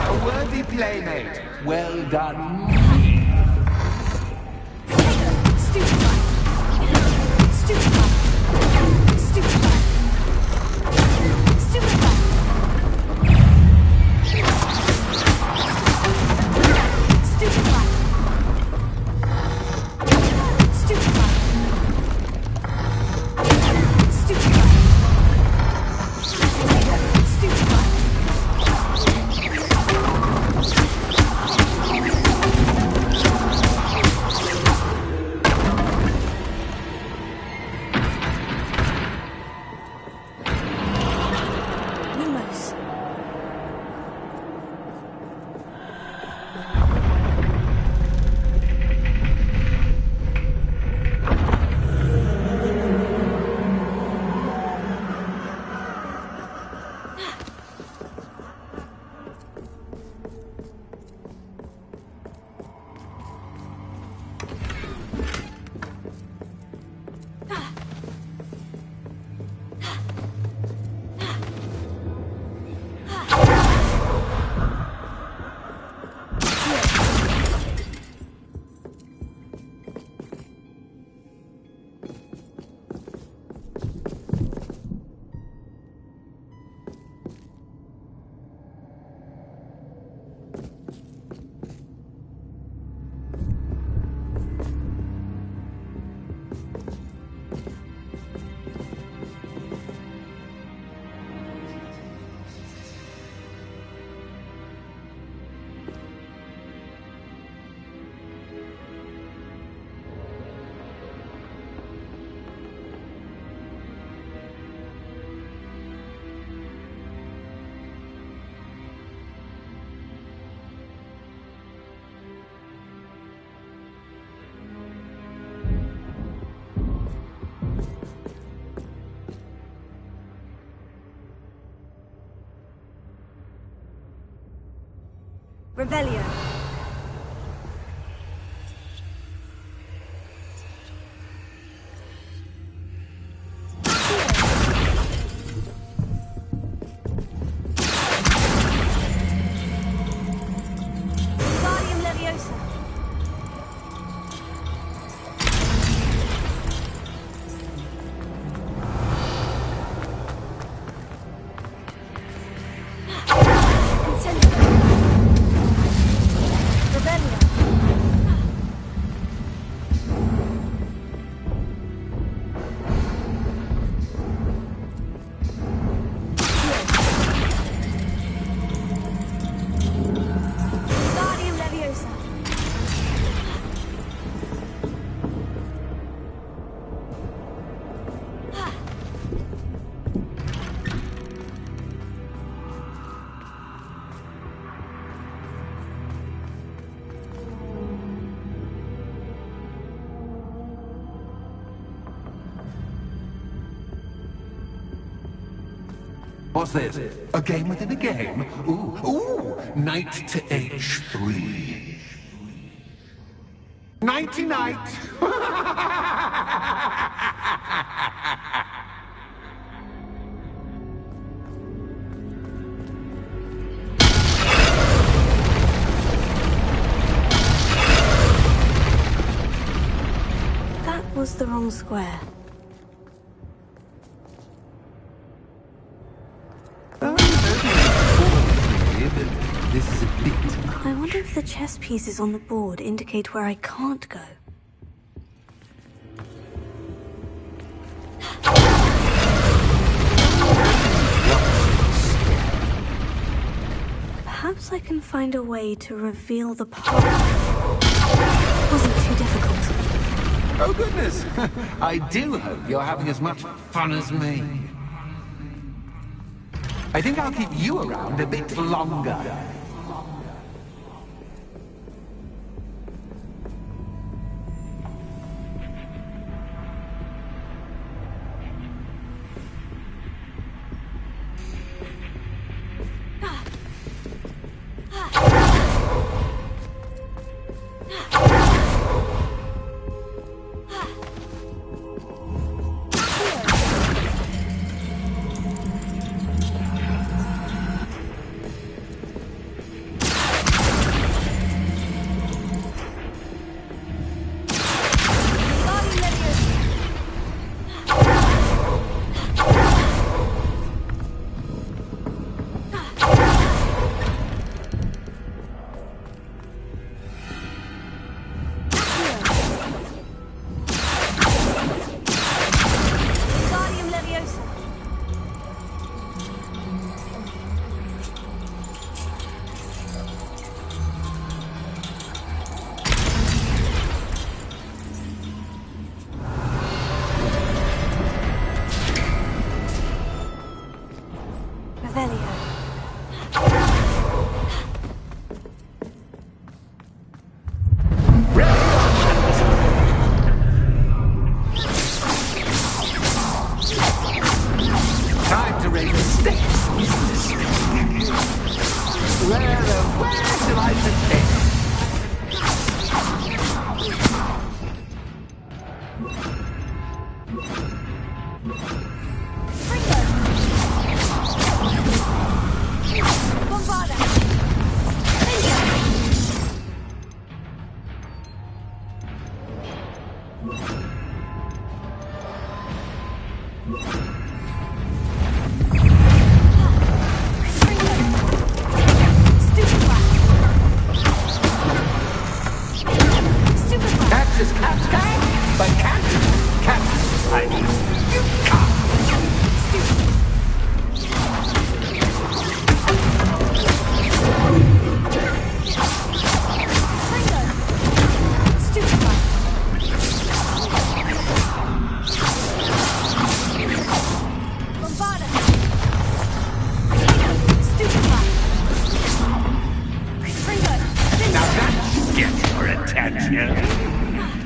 A worthy playmate. Well done.
Stupefy. Stupefy. Stupefy. Stupefy. Stupefy. Stupefy. Stupefy. Stupefy. Revelio. Wingardium Leviosa. Incendio. Revelio. Wingardium Leviosa.
What's this? A game within a game? Ooh, knight to h3. Nighty-night!
That was the wrong square.
This is a bit...
I wonder if the chess pieces on the board indicate where I can't go. Perhaps I can find a way to reveal the path. Wasn't too difficult.
Oh, goodness! I do hope you're having as much fun as me. I think I'll keep you around a bit longer.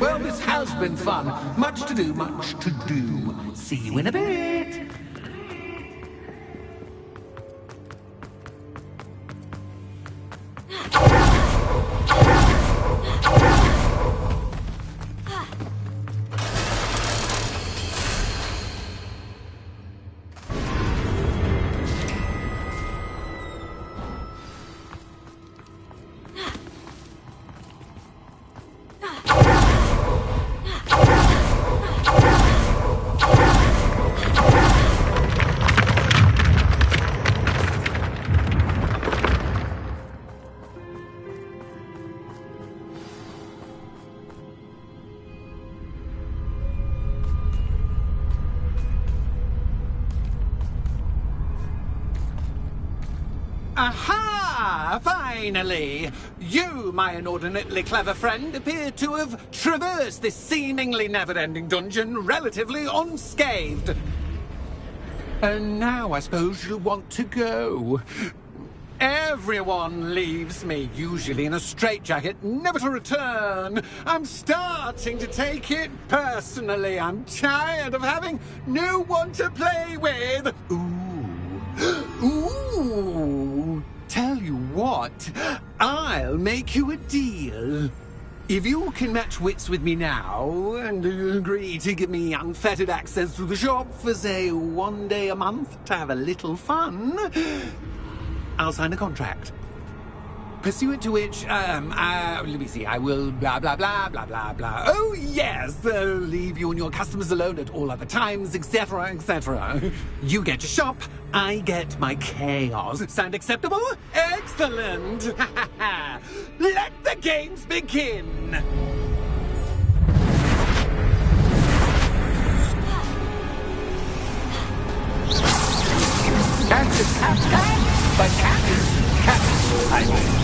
Well, this has been fun. Much to do, much to do. See you in a bit. Aha! Finally! You, my inordinately clever friend, appear to have traversed this seemingly never-ending dungeon relatively unscathed. And now I suppose you'll want to go. Everyone leaves me, usually in a straitjacket, never to return. I'm starting to take it personally. I'm tired of having no one to play with. Ooh, tell you what, I'll make you a deal. If you can match wits with me now, and agree to give me unfettered access to the shop for, say, 1 day a month to have a little fun, I'll sign a contract. Pursuant to which, let me see, I will blah, blah, blah, blah, blah, blah. Oh, yes, leave you and your customers alone at all other times, etc., etc. You get to shop, I get my chaos. Sound acceptable? Excellent! Let the games begin! That's a captain, but captain, I mean.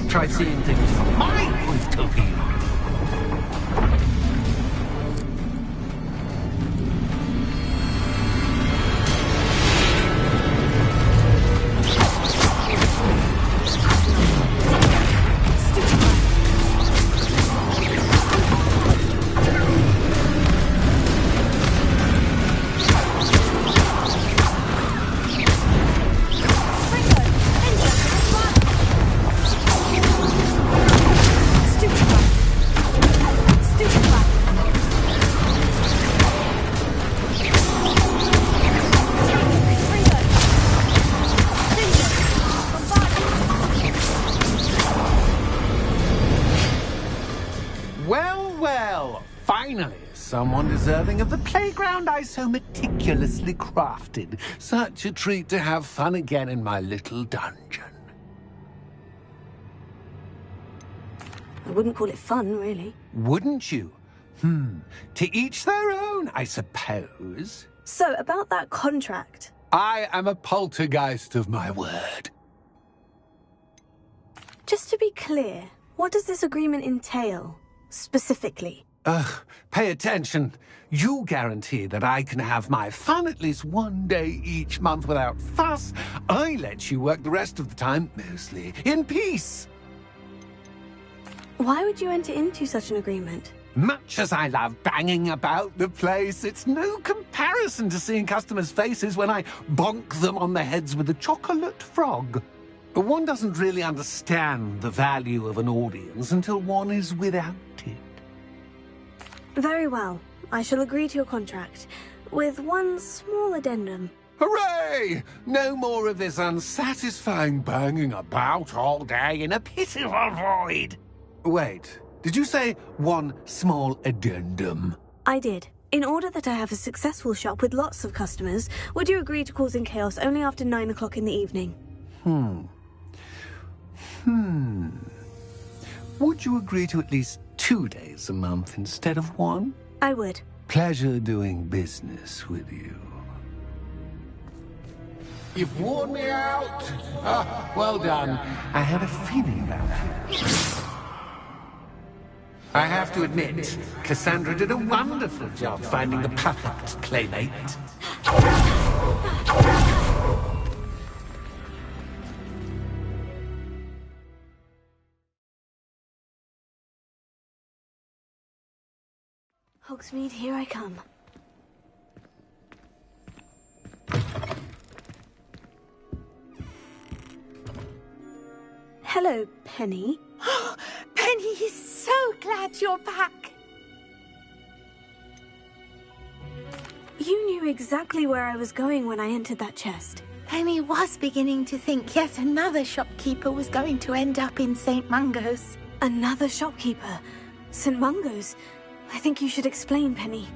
Try seeing things from my point of view. Finally, someone deserving of the playground I so meticulously crafted. Such a treat to have fun again in my little dungeon.
I wouldn't call it fun, really.
Wouldn't you? To each their own, I suppose.
So, about that contract.
I am a poltergeist of my word.
Just to be clear, what does this agreement entail, specifically?
Pay attention. You guarantee that I can have my fun at least 1 day each month without fuss. I let you work the rest of the time, mostly in peace.
Why would you enter into such an agreement?
Much as I love banging about the place, it's no comparison to seeing customers' faces when I bonk them on the heads with a chocolate frog. One doesn't really understand the value of an audience until one is without it.
Very well. I shall agree to your contract, with one small addendum.
Hooray! No more of this unsatisfying banging about all day in a pitiful void. Wait, did you say one small addendum?
I did. In order that I have a successful shop with lots of customers, would you agree to causing chaos only after 9 o'clock in the evening?
Would you agree to at least 2 days a month instead of 1?
I would.
Pleasure doing business with you.
You've worn me out.
Ah, well done. I had a feeling about you. I have to admit, Cassandra did a wonderful job finding the perfect playmate.
Hogsmeade, here I come. Hello, Penny.
Penny is so glad you're back.
You knew exactly where I was going when I entered that chest.
Penny was beginning to think yet another shopkeeper was going to end up in St. Mungo's.
Another shopkeeper? St. Mungo's? I think you should explain, Penny.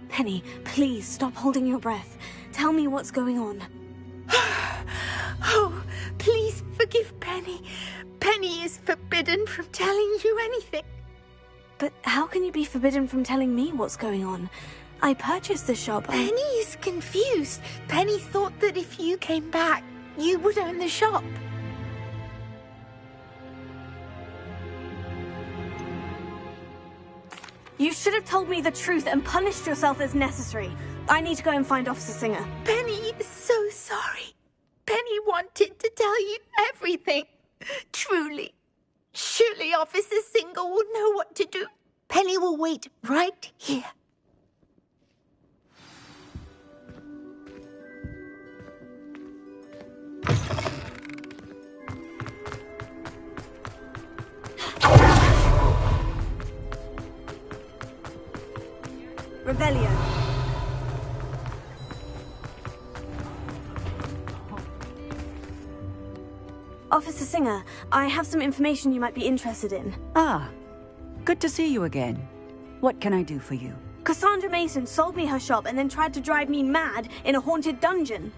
Penny, please stop holding your breath. Tell me what's going on.
Oh, please forgive Penny. Penny is forbidden from telling you anything.
But how can you be forbidden from telling me what's going on? I purchased the shop.
Penny is confused. Penny thought that if you came back, you would own the shop.
You should have told me the truth and punished yourself as necessary. I need to go and find Officer Singer.
Penny is so sorry. Penny wanted to tell you everything. Truly. Surely Officer Singer will know what to do. Penny will wait right here.
Revelio. Officer Singer, I have some information you might be interested in.
Ah, good to see you again. What can I do for you?
Cassandra Mason sold me her shop and then tried to drive me mad in a haunted dungeon.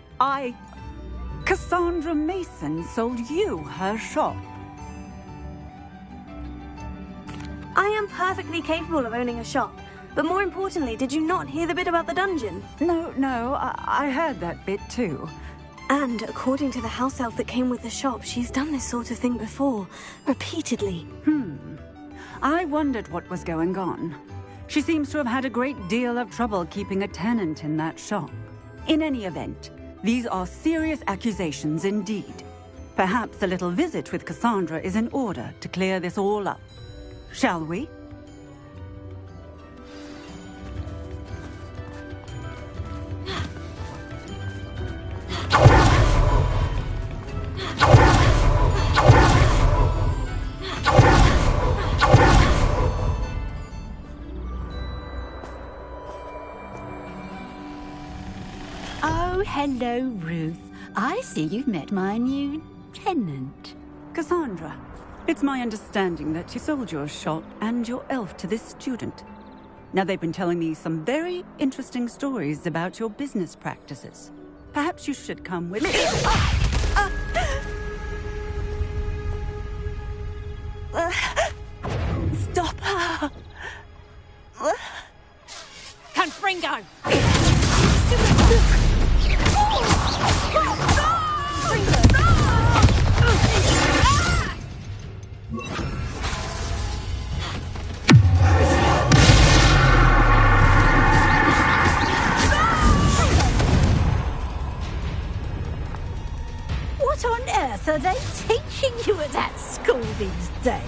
Cassandra Mason sold you her shop?
I am perfectly capable of owning a shop. But more importantly, did you not hear the bit about the dungeon?
No, I heard that bit too.
And according to the house elf that came with the shop, she's done this sort of thing before. Repeatedly.
I wondered what was going on. She seems to have had a great deal of trouble keeping a tenant in that shop. In any event, these are serious accusations indeed. Perhaps a little visit with Cassandra is in order to clear this all up. Shall we?
Oh, hello, Ruth. I see you've met my new tenant.
Cassandra, it's my understanding that you sold your shop and your elf to this student. Now, they've been telling me some very interesting stories about your business practices. Perhaps you should come with me.
Stop her! Confringo! What on earth are they teaching you at that school these days?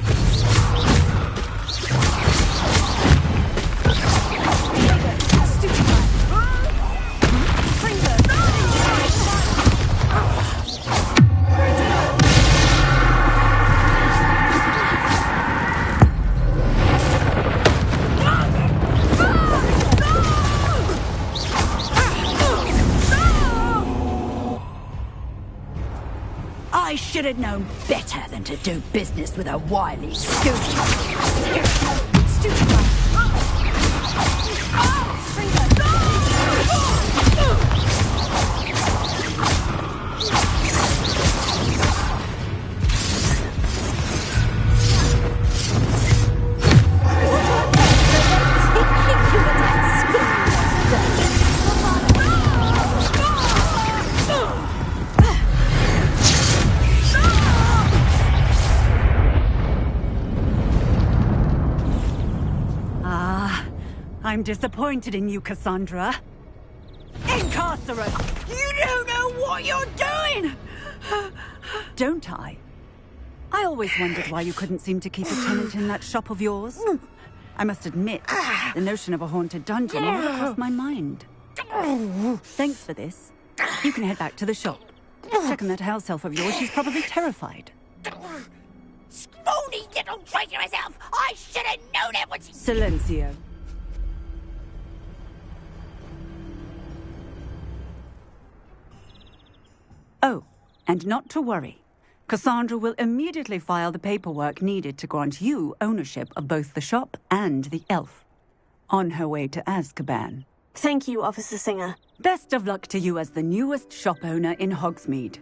I should have known better than to do business with a wily student. disappointed in you, Cassandra. Incarcerate! You don't know what you're doing! Don't I? I always wondered why you couldn't seem to keep a tenant in that shop of yours. I must admit, the notion of a haunted dungeon never crossed my mind. Thanks for this. You can head back to the shop. Check on that house elf of yours, she's probably terrified.
Scrawny little traitor herself! I should have known it was...
Silencio. Oh, and not to worry. Cassandra will immediately file the paperwork needed to grant you ownership of both the shop and the elf. On her way to Azkaban.
Thank you, Officer Singer.
Best of luck to you as the newest shop owner in Hogsmeade.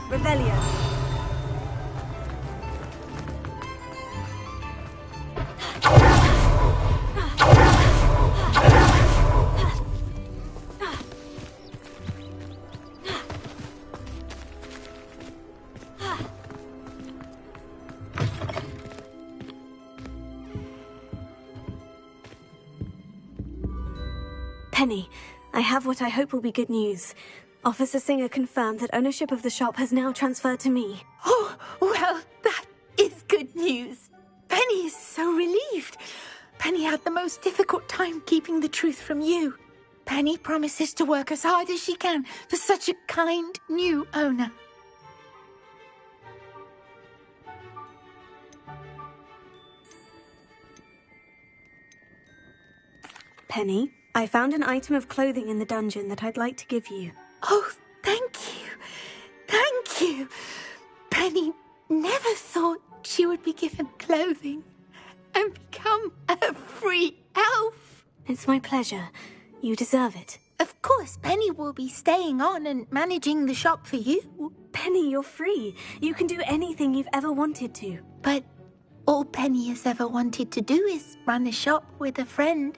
Revelio. Penny, I have what I hope will be good news. Officer Singer confirmed that ownership of the shop has now transferred to me.
Oh, well, that is good news. Penny is so relieved. Penny had the most difficult time keeping the truth from you. Penny promises to work as hard as she can for such a kind new owner.
Penny, I found an item of clothing in the dungeon that I'd like to give you.
Oh, thank you. Thank you. Penny never thought she would be given clothing and become a free elf.
It's my pleasure. You deserve it.
Of course, Penny will be staying on and managing the shop for you.
Penny, you're free. You can do anything you've ever wanted to.
But all Penny has ever wanted to do is run a shop with a friend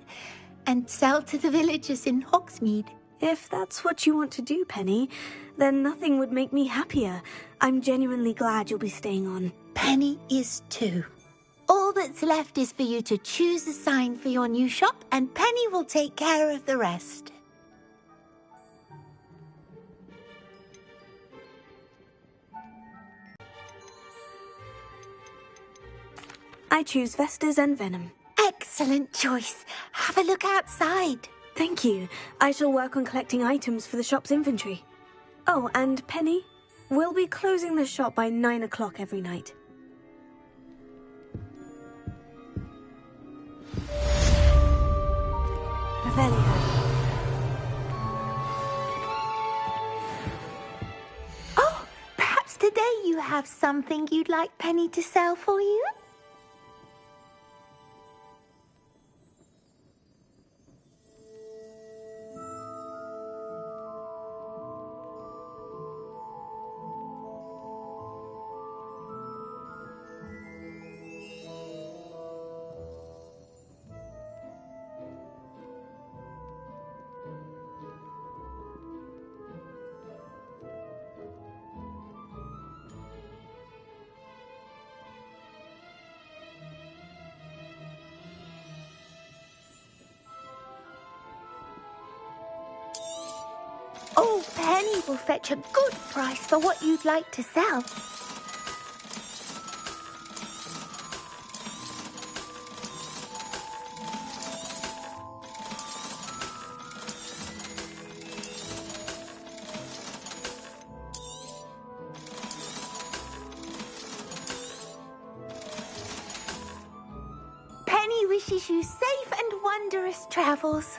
and sell to the villagers in Hogsmeade.
If that's what you want to do, Penny, then nothing would make me happier. I'm genuinely glad you'll be staying on.
Penny is too. All that's left is for you to choose a sign for your new shop, and Penny will take care of the rest.
I choose Vestas and Venom.
Excellent choice. Have a look outside.
Thank you. I shall work on collecting items for the shop's inventory. Oh, and Penny, we'll be closing the shop by 9 o'clock every night. Revelio.
Oh, perhaps today you have something you'd like Penny to sell for you? Oh, Penny will fetch a good price for what you'd like to sell. wishes you safe and wondrous travels.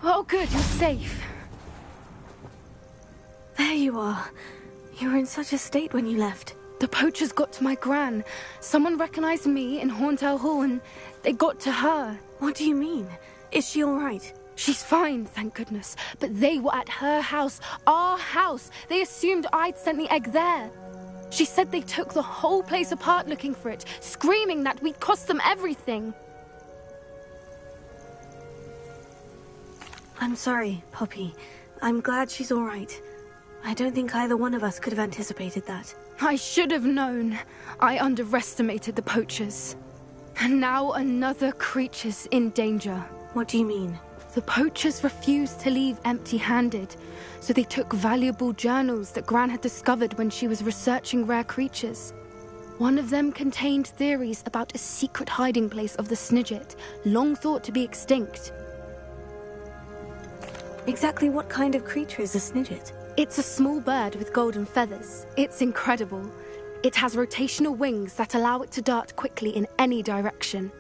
Oh, good, you're safe.
There you are. You were in such a state when you left.
The poachers got to my gran. Someone recognized me in Horntail Hall and they got to her.
What do you mean? Is she all right?
She's fine, thank goodness. But they were at her house, our house. They assumed I'd sent the egg there. She said they took the whole place apart looking for it, screaming that we'd cost them everything.
I'm sorry, Poppy. I'm glad she's all right. I don't think either one of us could have anticipated that.
I should have known. I underestimated the poachers. And now another creature's in danger.
What do you mean?
The poachers refused to leave empty-handed, so they took valuable journals that Gran had discovered when she was researching rare creatures. One of them contained theories about a secret hiding place of the Snidget, long thought to be extinct.
Exactly what kind of creature is a Snidget?
It's a small bird with golden feathers. It's incredible. It has rotational wings that allow it to dart quickly in any direction.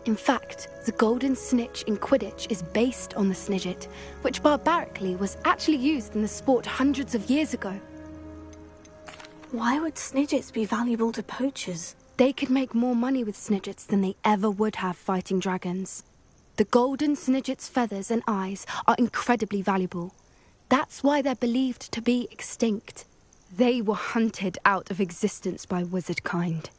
In fact, the golden snitch in Quidditch is based on the Snidget, which barbarically was actually used in the sport hundreds of years ago.
Why would Snidgets be valuable to poachers?
They could make more money with Snidgets than they ever would have fighting dragons. The golden Snidget's feathers and eyes are incredibly valuable. That's why they're believed to be extinct. They were hunted out of existence by wizard kind.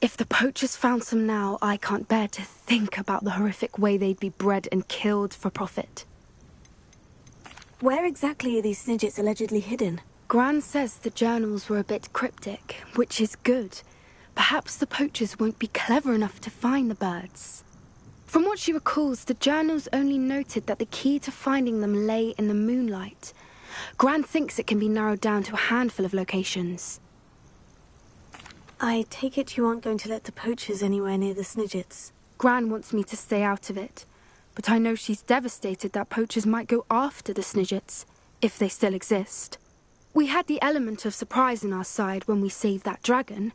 If the poachers found some now, I can't bear to think about the horrific way they'd be bred and killed for profit.
Where exactly are these Snidgets allegedly hidden?
Gran says the journals were a bit cryptic, which is good. Perhaps the poachers won't be clever enough to find the birds. From what she recalls, the journals only noted that the key to finding them lay in the moonlight. Gran thinks it can be narrowed down to a handful of locations.
I take it you aren't going to let the poachers anywhere near the Snidgets.
Gran wants me to stay out of it, but I know she's devastated that poachers might go after the Snidgets, if they still exist. We had the element of surprise on our side when we saved that dragon,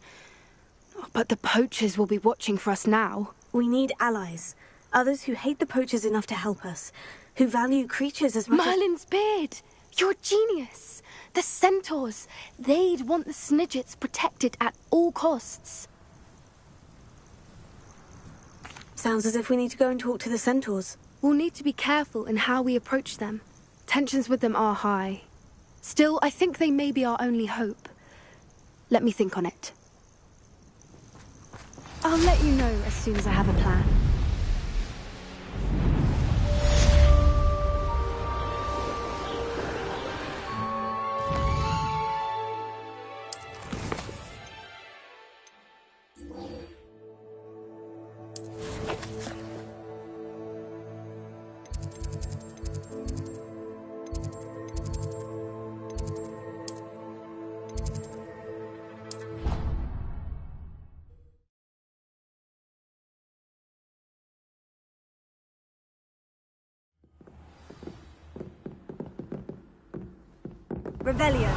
but the poachers will be watching for us now.
We need allies. Others who hate the poachers enough to help us, who value creatures as much
Merlin's beard! You're a genius! The centaurs! They'd want the Snidgets protected at all costs.
Sounds as if we need to go and talk to the centaurs.
We'll need to be careful in how we approach them. Tensions with them are high. Still, I think they may be our only hope. Let me think on it. I'll let you know as soon as I have a plan.
Revelio.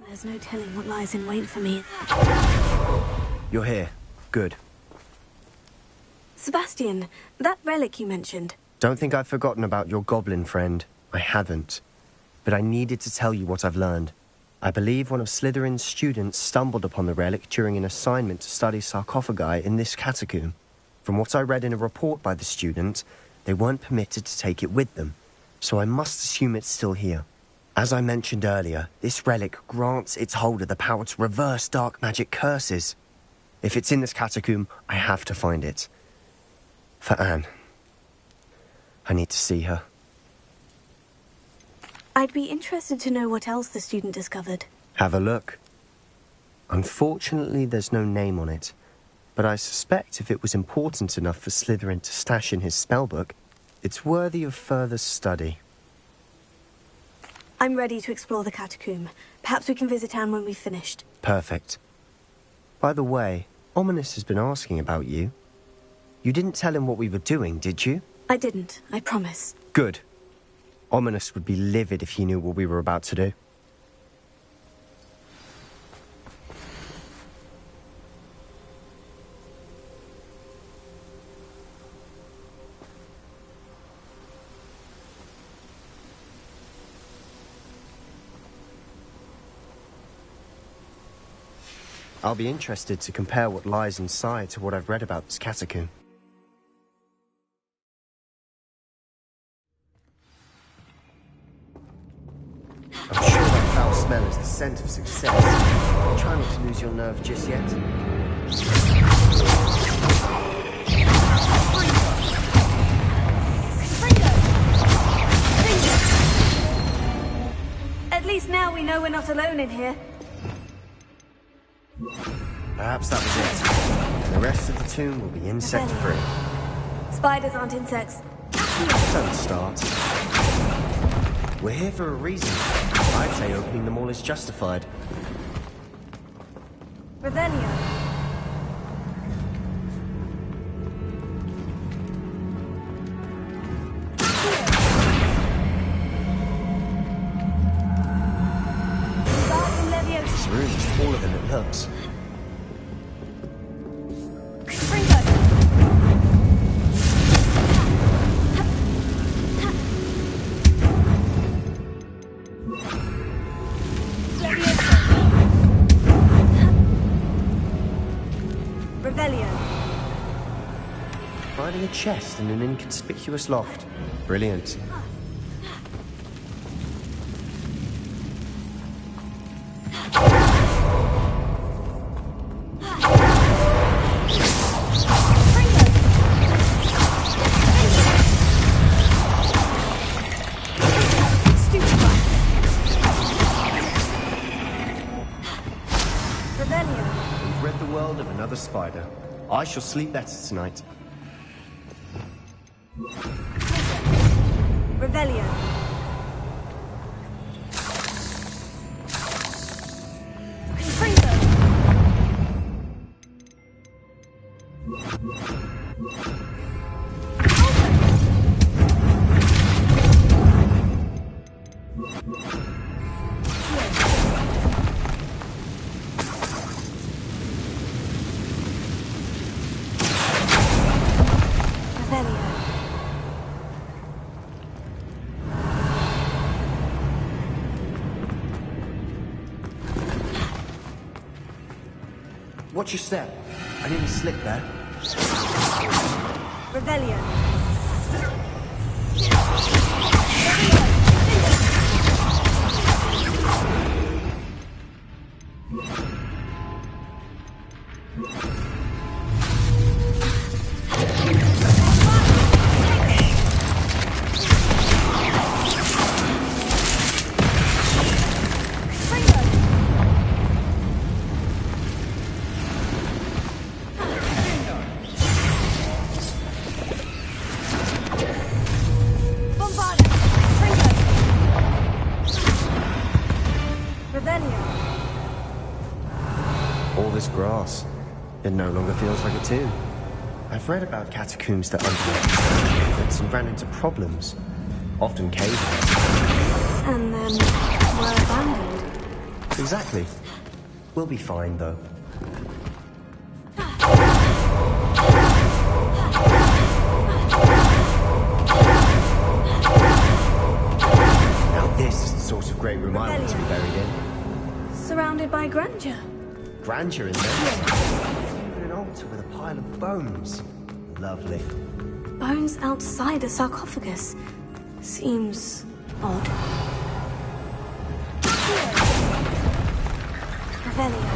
There's no telling what lies in wait for me.
You're here. Good.
Sebastian, that relic you mentioned.
Don't think I've forgotten about your goblin friend. I haven't. But I needed to tell you what I've learned. I believe one of Slytherin's students stumbled upon the relic during an assignment to study sarcophagi in this catacomb. From what I read in a report by the student, they weren't permitted to take it with them, so I must assume it's still here. As I mentioned earlier, this relic grants its holder the power to reverse dark magic curses. If it's in this catacomb, I have to find it. For Anne. I need to see her.
I'd be interested to know what else the student discovered.
Have a look. Unfortunately, there's no name on it, but I suspect if it was important enough for Slytherin to stash in his spellbook, it's worthy of further study.
I'm ready to explore the catacomb. Perhaps we can visit Anne when we've finished.
Perfect. By the way, Ominous has been asking about you. You didn't tell him what we were doing, did you?
I didn't, I promise.
Good. Ominous would be livid if he knew what we were about to do. I'll be interested to compare what lies inside to what I've read about this catacomb. I'm sure that foul smell is the scent of success. Try not to lose your nerve just yet.
At least now we know we're not alone in here.
Perhaps that was it. And the rest of the tomb will be insect-free.
Spiders aren't insects.
Don't start. We're here for a reason. I'd say opening them all is justified.
Revelio.
This room is smaller than it looks. Finding a chest in an inconspicuous loft. Brilliant. We've read the world of another spider. I shall sleep better tonight.
Revelio.
Watch your step. I nearly slipped there.
Revelio.
grass. It no longer feels like a tomb. I've read about catacombs that underwent and ran into problems, often cave-ins.
And then were abandoned.
Exactly. We'll be fine, though. Now this is the sort of great room I want to be buried in.
Surrounded by grandeur.
Grandeur in there. Even an altar with a pile of bones. Lovely.
Bones outside a sarcophagus. Seems odd. Revelio.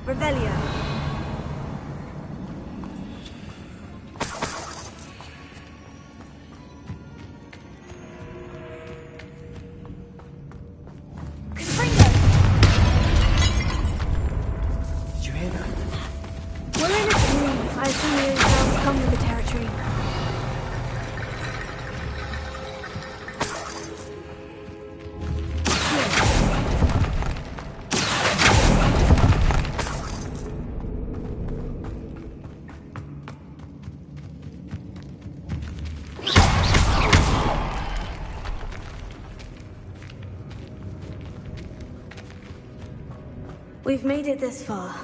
Revelio.
Did you hear that?
We're in a tomb. I assume the sounds come with the territory. We've made it this far,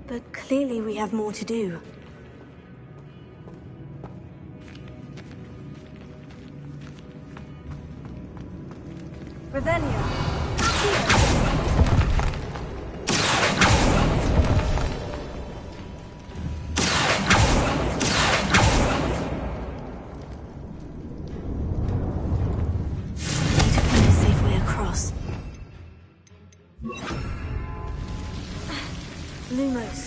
but clearly we have more to do. Revelio. Need to find a safe way across. Lumos.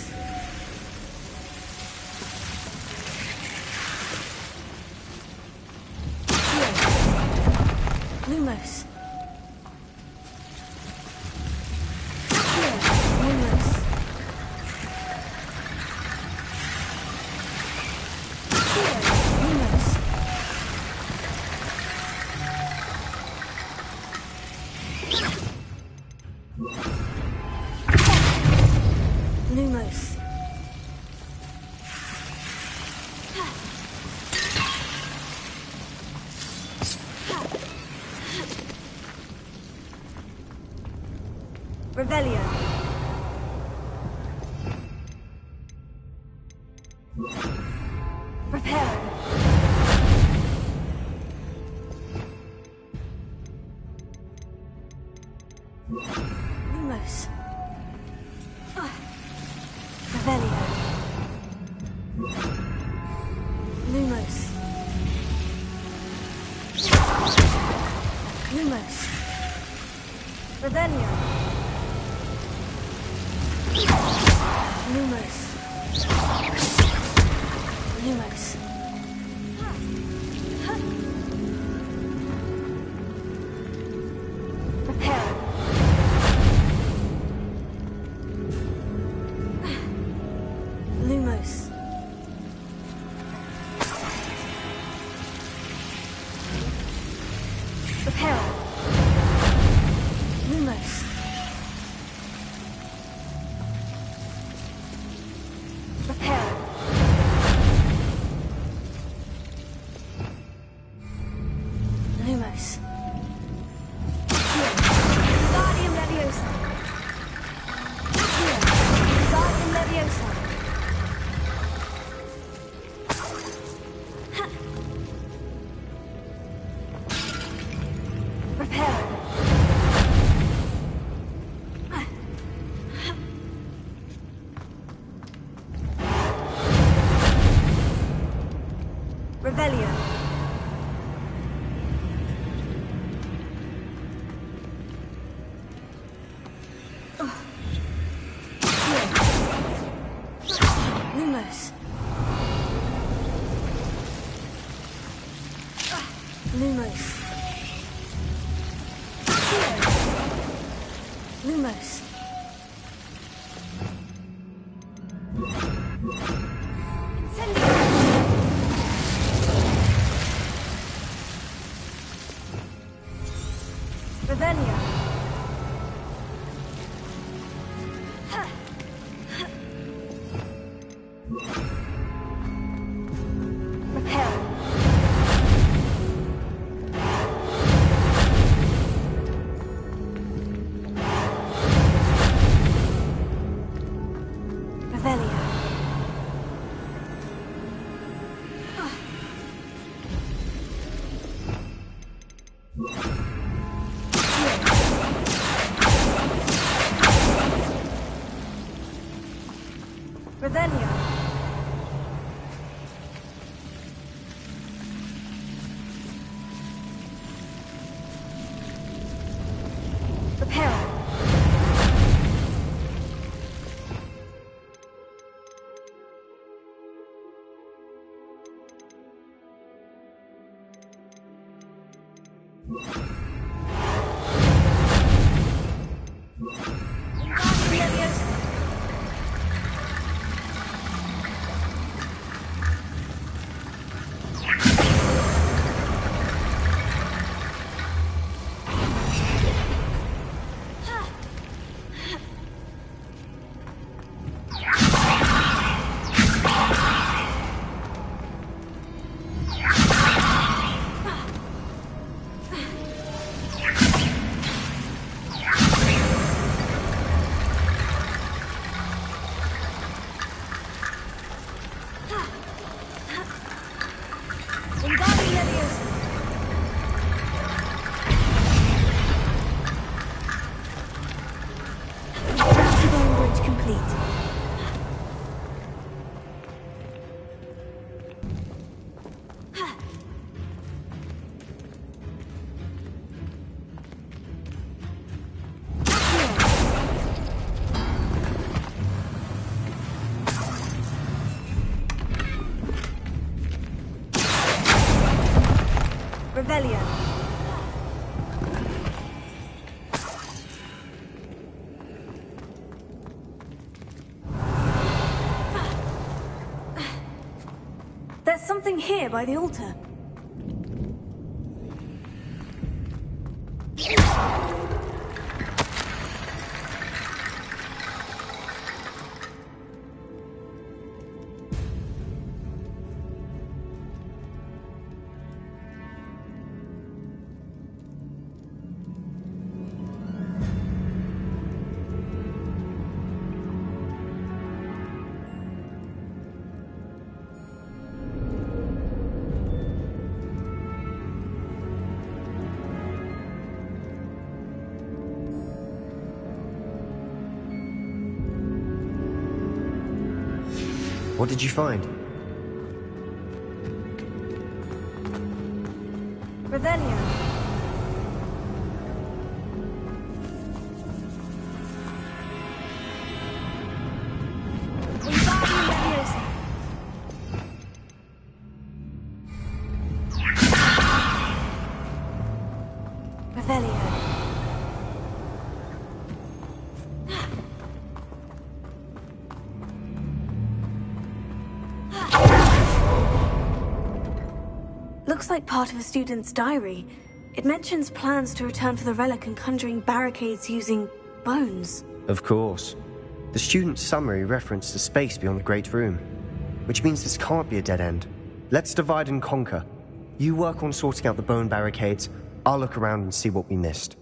Lumos. Lumos. Lumos. Lumos. Revelio. Prepare. Lumos. Revelio. Lumos. Lumos. Revelio. Lumos. Lumos. Prepare. Lumos. Prepare. Lumos. Prepare. Lumos. Guardian Leviosa. Guardian Leviosa. Prepare. Revelio. Lumos. Lumos. Lumos. Revelia. Revelia. Reparo. Revelia. There's something here by the altar.
What did you find?
Revelia. Looks like part of a student's diary. It mentions plans to return for the relic and conjuring barricades using bones.
Of course. The student's summary referenced a space beyond the Great Room, which means this can't be a dead end. Let's divide and conquer. You work on sorting out the bone barricades, I'll look around and see what we missed.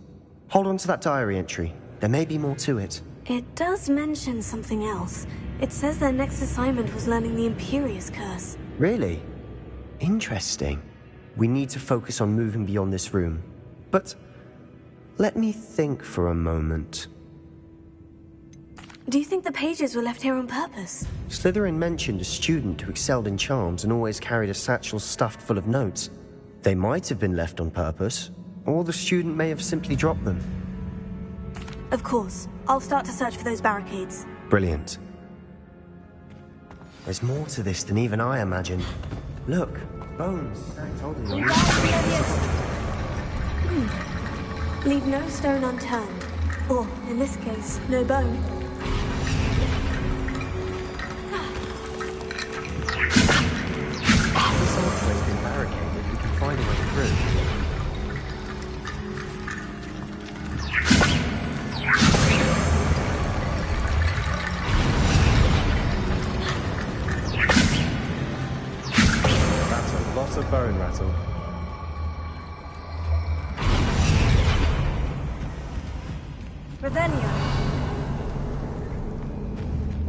Hold on to that diary entry. There may be more to it.
It does mention something else. It says their next assignment was learning the Imperious Curse.
Really? Interesting. We need to focus on moving beyond this room. But let me think for a moment.
Do you think the pages were left here on purpose?
Slytherin mentioned a student who excelled in charms and always carried a satchel stuffed full of notes. They might have been left on purpose, or the student may have simply dropped them.
Of course. I'll start to search for those barricades.
Brilliant. There's more to this than even I imagined. Look, bones. I told you.
Leave no stone unturned. Or, in this case, no bone.
find a way through.
That's a lot of bone rattle.
Revelio.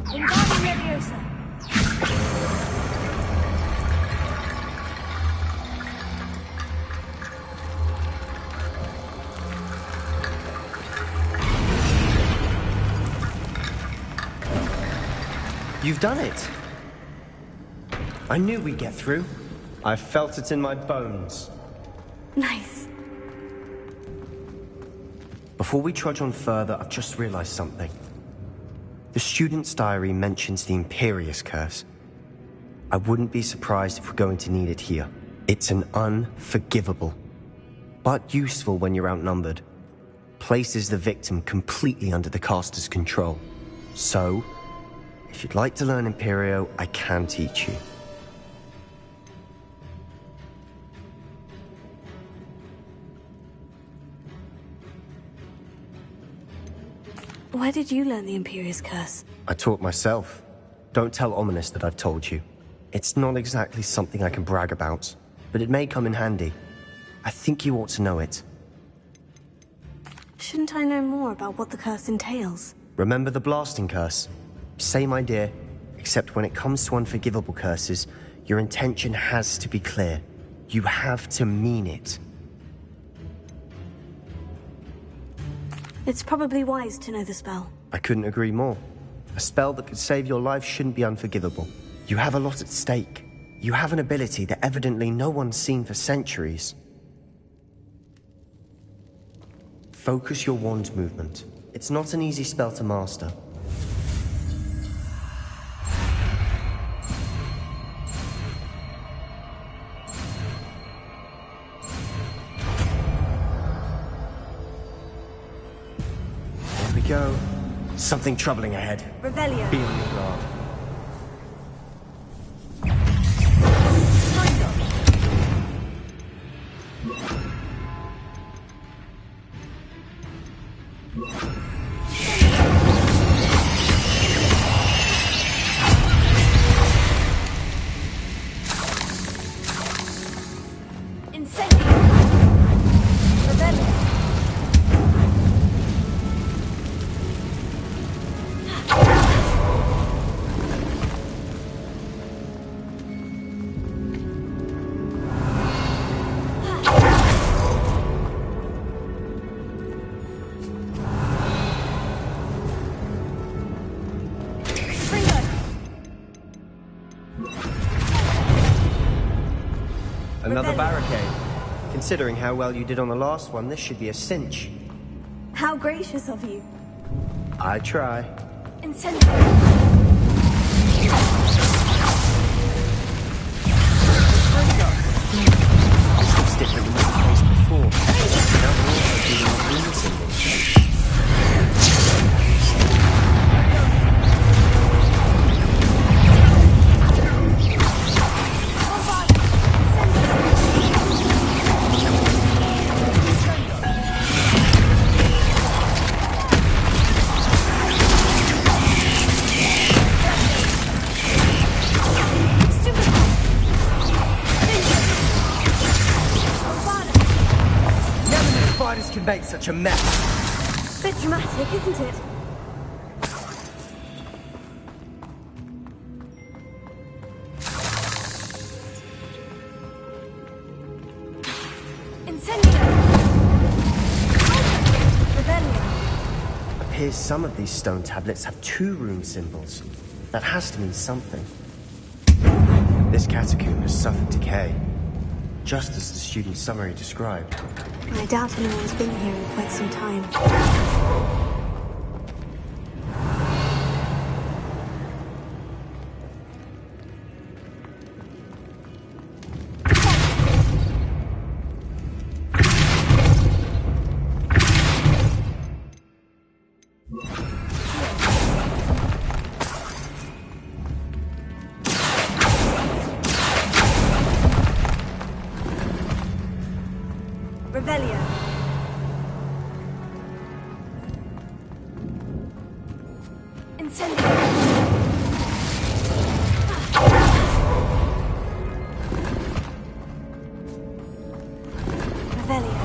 Wingardium Leviosa.
You've done it! I knew we'd get through.
I felt it in my bones.
Nice.
Before we trudge on further, I've just realized something. The student's diary mentions the Imperious Curse. I wouldn't be surprised if we're going to need it here. It's an unforgivable, but useful when you're outnumbered. Places the victim completely under the caster's control. So, if you'd like to learn Imperio, I can teach you.
Where did you learn the Imperious Curse?
I taught myself. Don't tell Ominous that I've told you. It's not exactly something I can brag about, but it may come in handy. I think you ought to know it.
Shouldn't I know more about what the curse entails?
Remember the blasting curse? Same idea, except when it comes to unforgivable curses, your intention has to be clear. You have to mean it.
It's probably wise to know the spell.
I couldn't agree more. A spell that could save your life shouldn't be unforgivable. You have a lot at stake. You have an ability that evidently no one's seen for centuries. Focus your wand movement. It's not an easy spell to master. Here we go. Something troubling ahead.
Revelio.
Be on your guard. Another barricade. Considering how well you did on the last one, this should be a cinch.
How gracious of you.
I try.
Incendio.
This looks different than what we faced before. Now we're also dealing with rune symbols. Can make such a mess.
Bit dramatic, isn't it? Incendio. Revelio.
Appears some of these stone tablets have 2 rune symbols. That has to mean something. This catacomb has suffered decay, just as the student's summary described.
I doubt anyone's been here in quite some time.
Revelio.
Incendio. Revelio.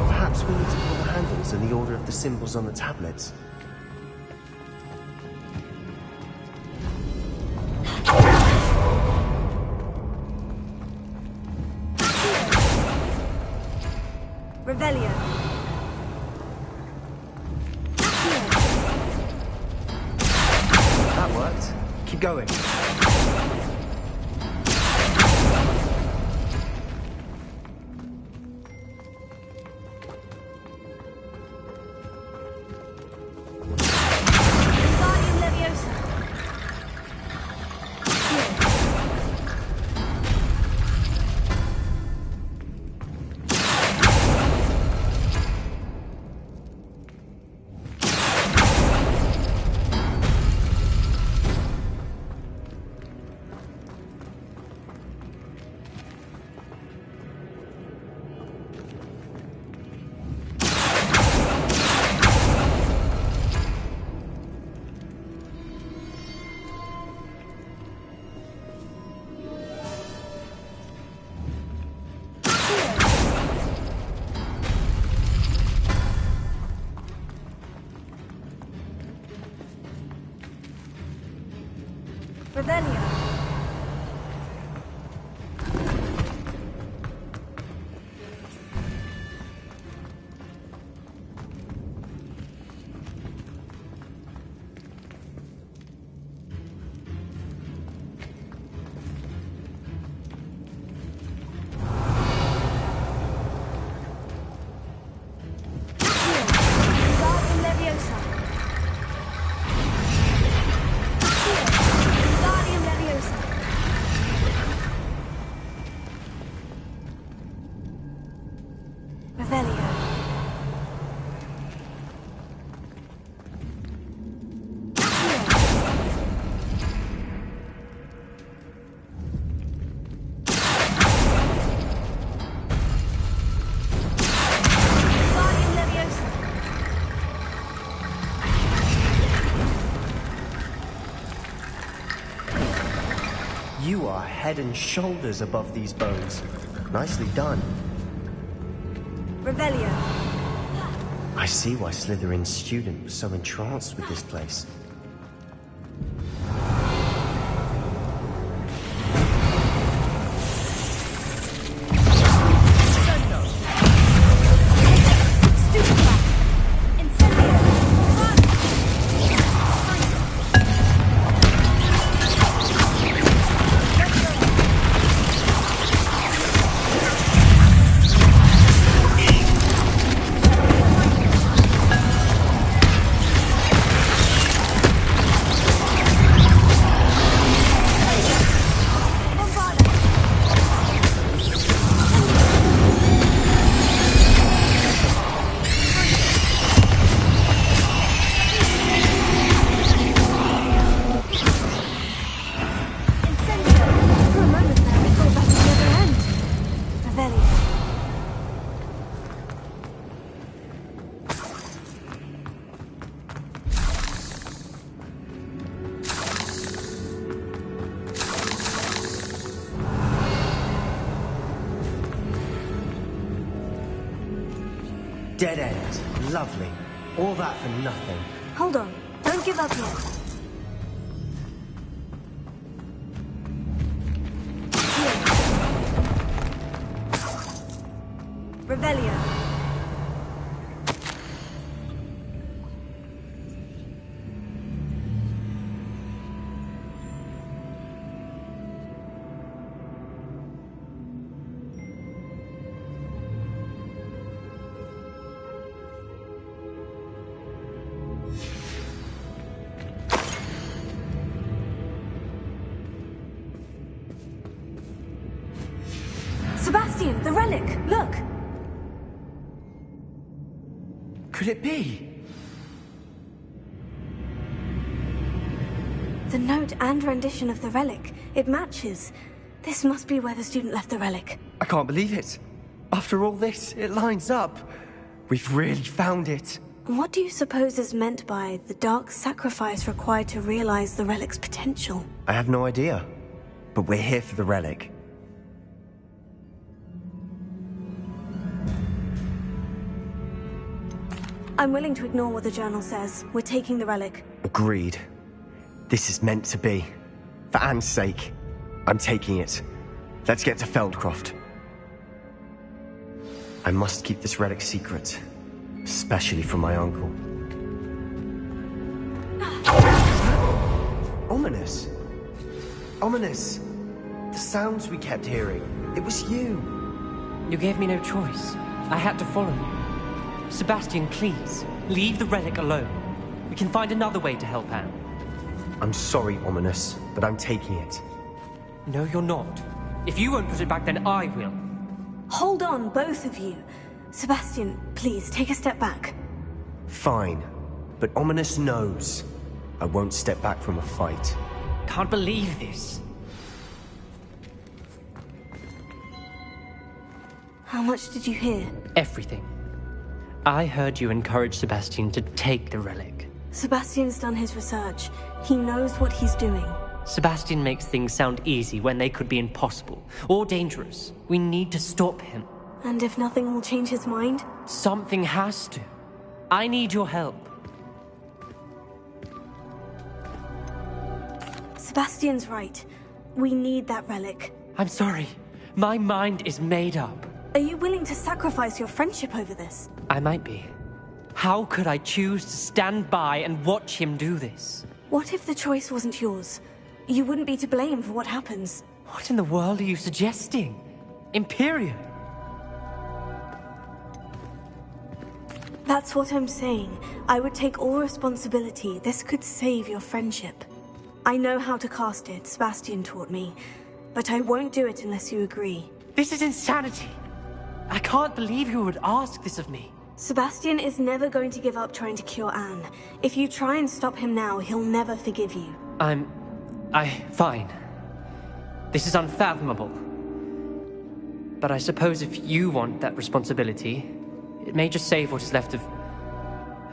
Perhaps we need to pull the handles in the order of the symbols on the tablets.
Revelio.
That worked. Keep going.
Wingardium Leviosa. Revelio. Wingardium Leviosa. Wingardium Leviosa. Revelio. Wingardium Leviosa.
You are head and shoulders above these bones. Nicely done.
Revelio.
I see why Slytherin's student was so entranced with this place. Dead end. Lovely. All that for nothing.
Hold on. Don't give up yet.
Revelio.
Sebastian, the relic! Look!
Could it be?
The note and rendition of the relic. It matches. This must be where the student left the relic.
I can't believe it. After all this, it lines up. We've really found it.
What do you suppose is meant by the dark sacrifice required to realize the relic's potential?
I have no idea. But we're here for the relic.
I'm willing to ignore what the journal says. We're taking the relic.
Agreed. This is meant to be. For Anne's sake, I'm taking it. Let's get to Feldcroft. I must keep this relic secret, especially from my uncle. Ominous. Ominous. The sounds we kept hearing. It was you.
You gave me no choice. I had to follow you. Sebastian, please, leave the relic alone. We can find another way to help Anne.
I'm sorry, Ominous, but I'm taking it.
No, you're not. If you won't put it back, then I will.
Hold on, both of you. Sebastian, please, take a step back.
Fine. But Ominous knows I won't step back from a fight.
Can't believe this.
How much did you hear?
Everything. I heard you encourage Sebastian to take the relic.
Sebastian's done his research. He knows what he's doing.
Sebastian makes things sound easy when they could be impossible or dangerous. We need to stop him.
And if nothing will change his mind?
Something has to. I need your help.
Sebastian's right. We need that relic.
I'm sorry. My mind is made up.
Are you willing to sacrifice your friendship over this?
I might be. How could I choose to stand by and watch him do this?
What if the choice wasn't yours? You wouldn't be to blame for what happens.
What in the world are you suggesting? Imperio?
That's what I'm saying. I would take all responsibility. This could save your friendship. I know how to cast it, Sebastian taught me. But I won't do it unless you agree.
This is insanity. I can't believe you would ask this of me.
Sebastian is never going to give up trying to cure Anne. If you try and stop him now, he'll never forgive you.
Fine. This is unfathomable. But I suppose if you want that responsibility, it may just save what is left of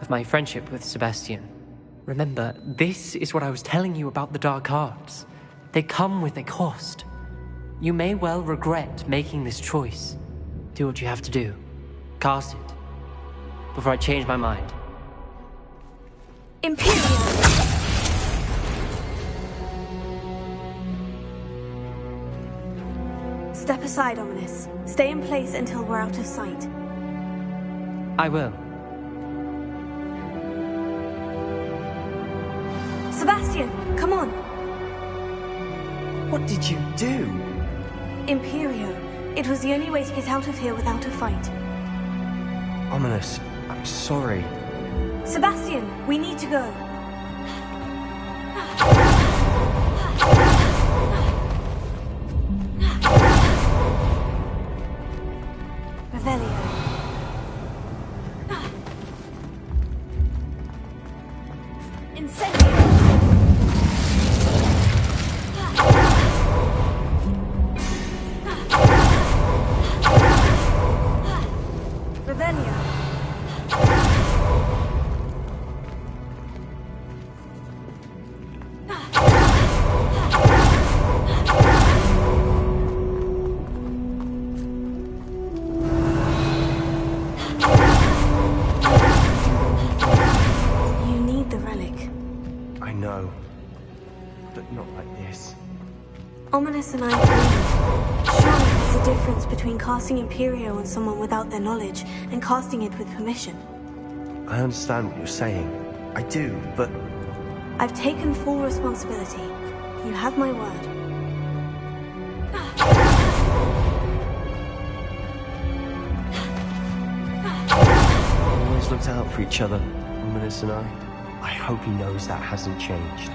my friendship with Sebastian. Remember, this is what I was telling you about the dark arts. They come with a cost. You may well regret making this choice. Do what you have to do. Cast it. Before I change my mind.
Imperial! Step aside, Ominous. Stay in place until we're out of sight.
I will.
Sebastian, come on!
What did you do?
Imperio. It was the only way to get out of here without a fight.
Ominous, I'm sorry.
Sebastian, we need to go. Revelio. Incendio. Revelio. You need the relic.
I know. But not like this.
Ominous and I agree. Surely there's a difference between casting Imperio on someone without their knowledge and casting it with permission.
I understand what you're saying. I do, but...
I've taken full responsibility. You have my word.
We always looked out for each other, Ominous and I. I hope he knows that hasn't changed.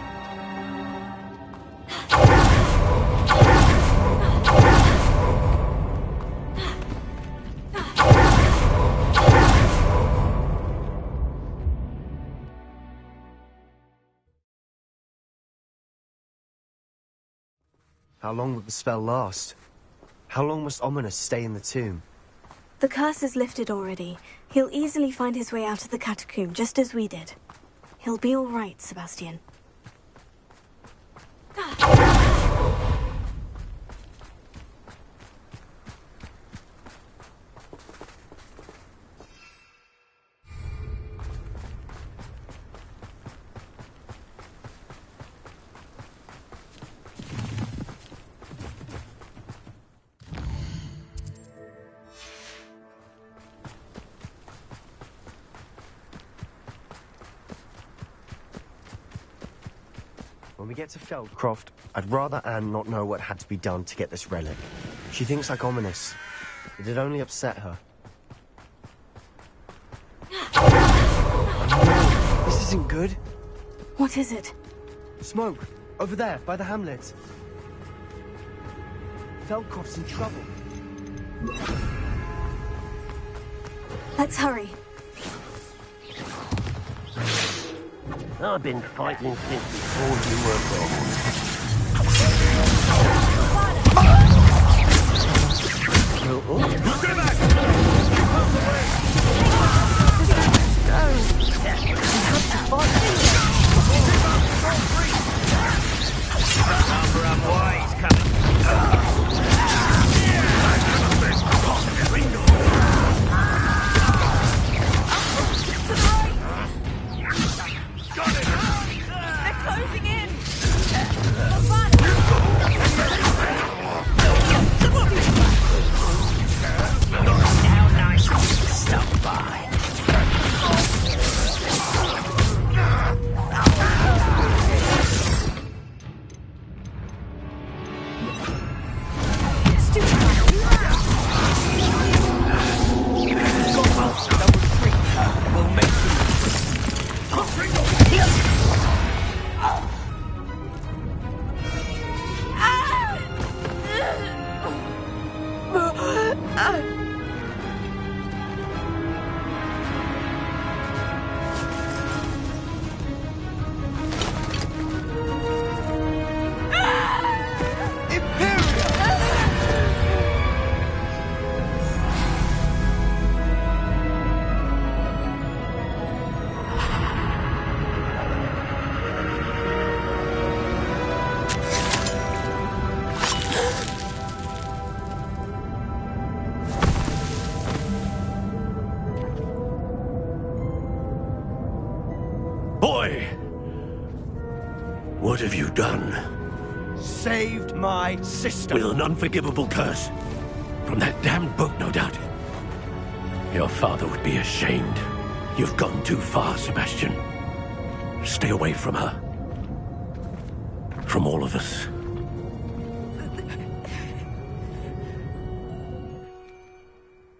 How long would the spell last? How long must Ominous stay in the tomb?
The curse is lifted already. He'll easily find his way out of the catacomb, just as we did. He'll be all right, Sebastian.
When we get to Feldcroft, I'd rather Anne not know what had to be done to get this relic. She thinks like Ominous. It'd only upset her. This isn't good.
What is it?
Smoke. Over there, by the hamlet. Feldcroft's in trouble.
Let's hurry.
I've been fighting since before you were born.
Boy! What have you done?
Saved my sister.
With an unforgivable curse. From that damned book, no doubt. Your father would be ashamed. You've gone too far, Sebastian. Stay away from her. From all of us.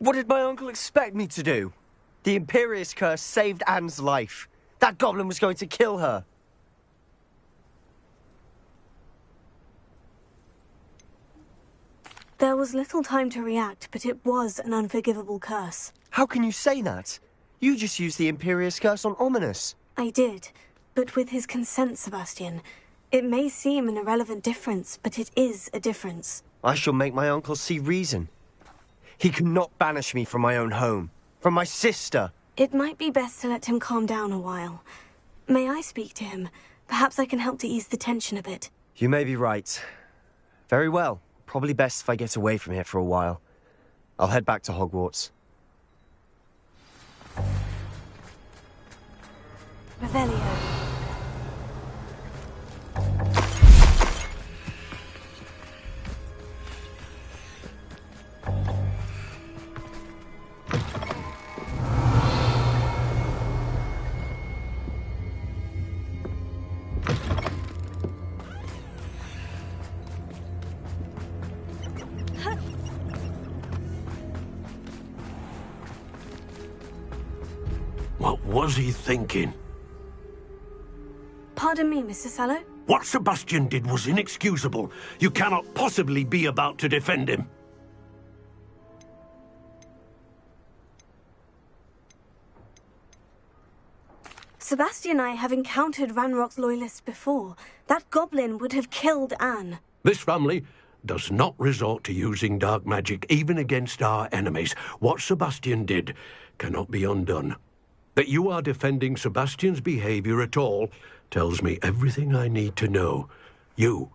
What did my uncle expect me to do? The Imperious curse saved Anne's life. That goblin was going to kill her.
There was little time to react, but it was an unforgivable curse.
How can you say that? You just used the Imperious curse on Ominous.
I did, but with his consent, Sebastian. It may seem an irrelevant difference, but it is a difference.
I shall make my uncle see reason. He cannot banish me from my own home. From my sister.
It might be best to let him calm down a while. May I speak to him? Perhaps I can help to ease the tension a bit.
You may be right. Very well. Probably best if I get away from here for a while. I'll head back to Hogwarts.
Revelio.
What was he thinking?
Pardon me, Mr. Sallow?
What Sebastian did was inexcusable. You cannot possibly be about to defend him.
Sebastian and I have encountered Ranrock's loyalists before. That goblin would have killed Anne.
This family does not resort to using dark magic, even against our enemies. What Sebastian did cannot be undone. That you are defending Sebastian's behavior at all tells me everything I need to know. You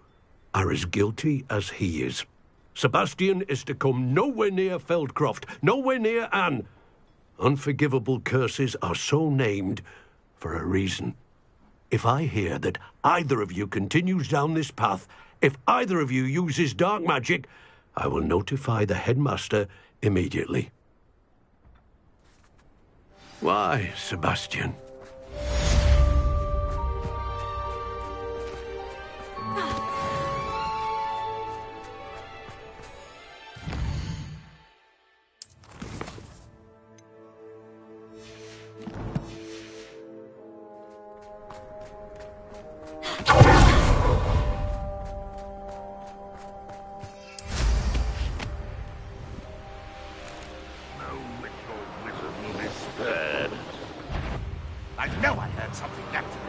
are as guilty as he is. Sebastian is to come nowhere near Feldcroft, nowhere near Anne. Unforgivable curses are so named for a reason. If I hear that either of you continues down this path, if either of you uses dark magic, I will notify the headmaster immediately. Why, Sebastian?
I know I heard something, Captain.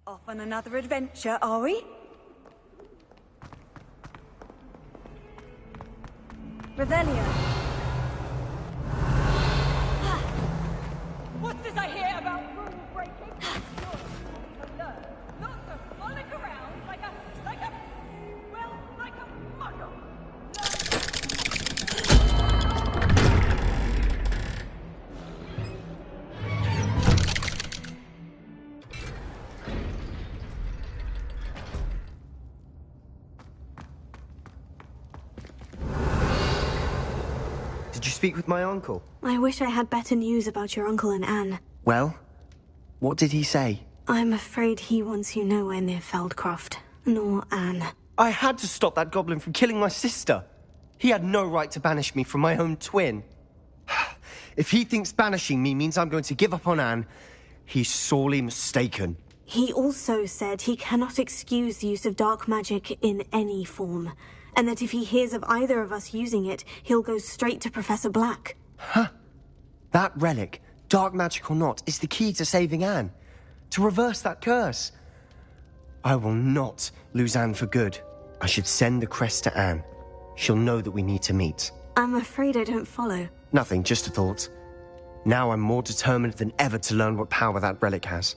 Off on another adventure, are we? Revelio.
What does I hear about rule breaking? To learn not to frolic around like a muggle.
Did you speak with my uncle?
I wish I had better news about your uncle and Anne.
Well, what did he say?
I'm afraid he wants you nowhere near Feldcroft, nor Anne.
I had to stop that goblin from killing my sister. He had no right to banish me from my own twin. If he thinks banishing me means I'm going to give up on Anne, he's sorely mistaken.
He also said he cannot excuse the use of dark magic in any form, and that if he hears of either of us using it, he'll go straight to Professor Black.
Huh? That relic, dark magic or not, is the key to saving Anne. To reverse that curse. I will not lose Anne for good. I should send the crest to Anne. She'll know that we need to meet.
I'm afraid I don't follow.
Nothing, just a thought. Now I'm more determined than ever to learn what power that relic has.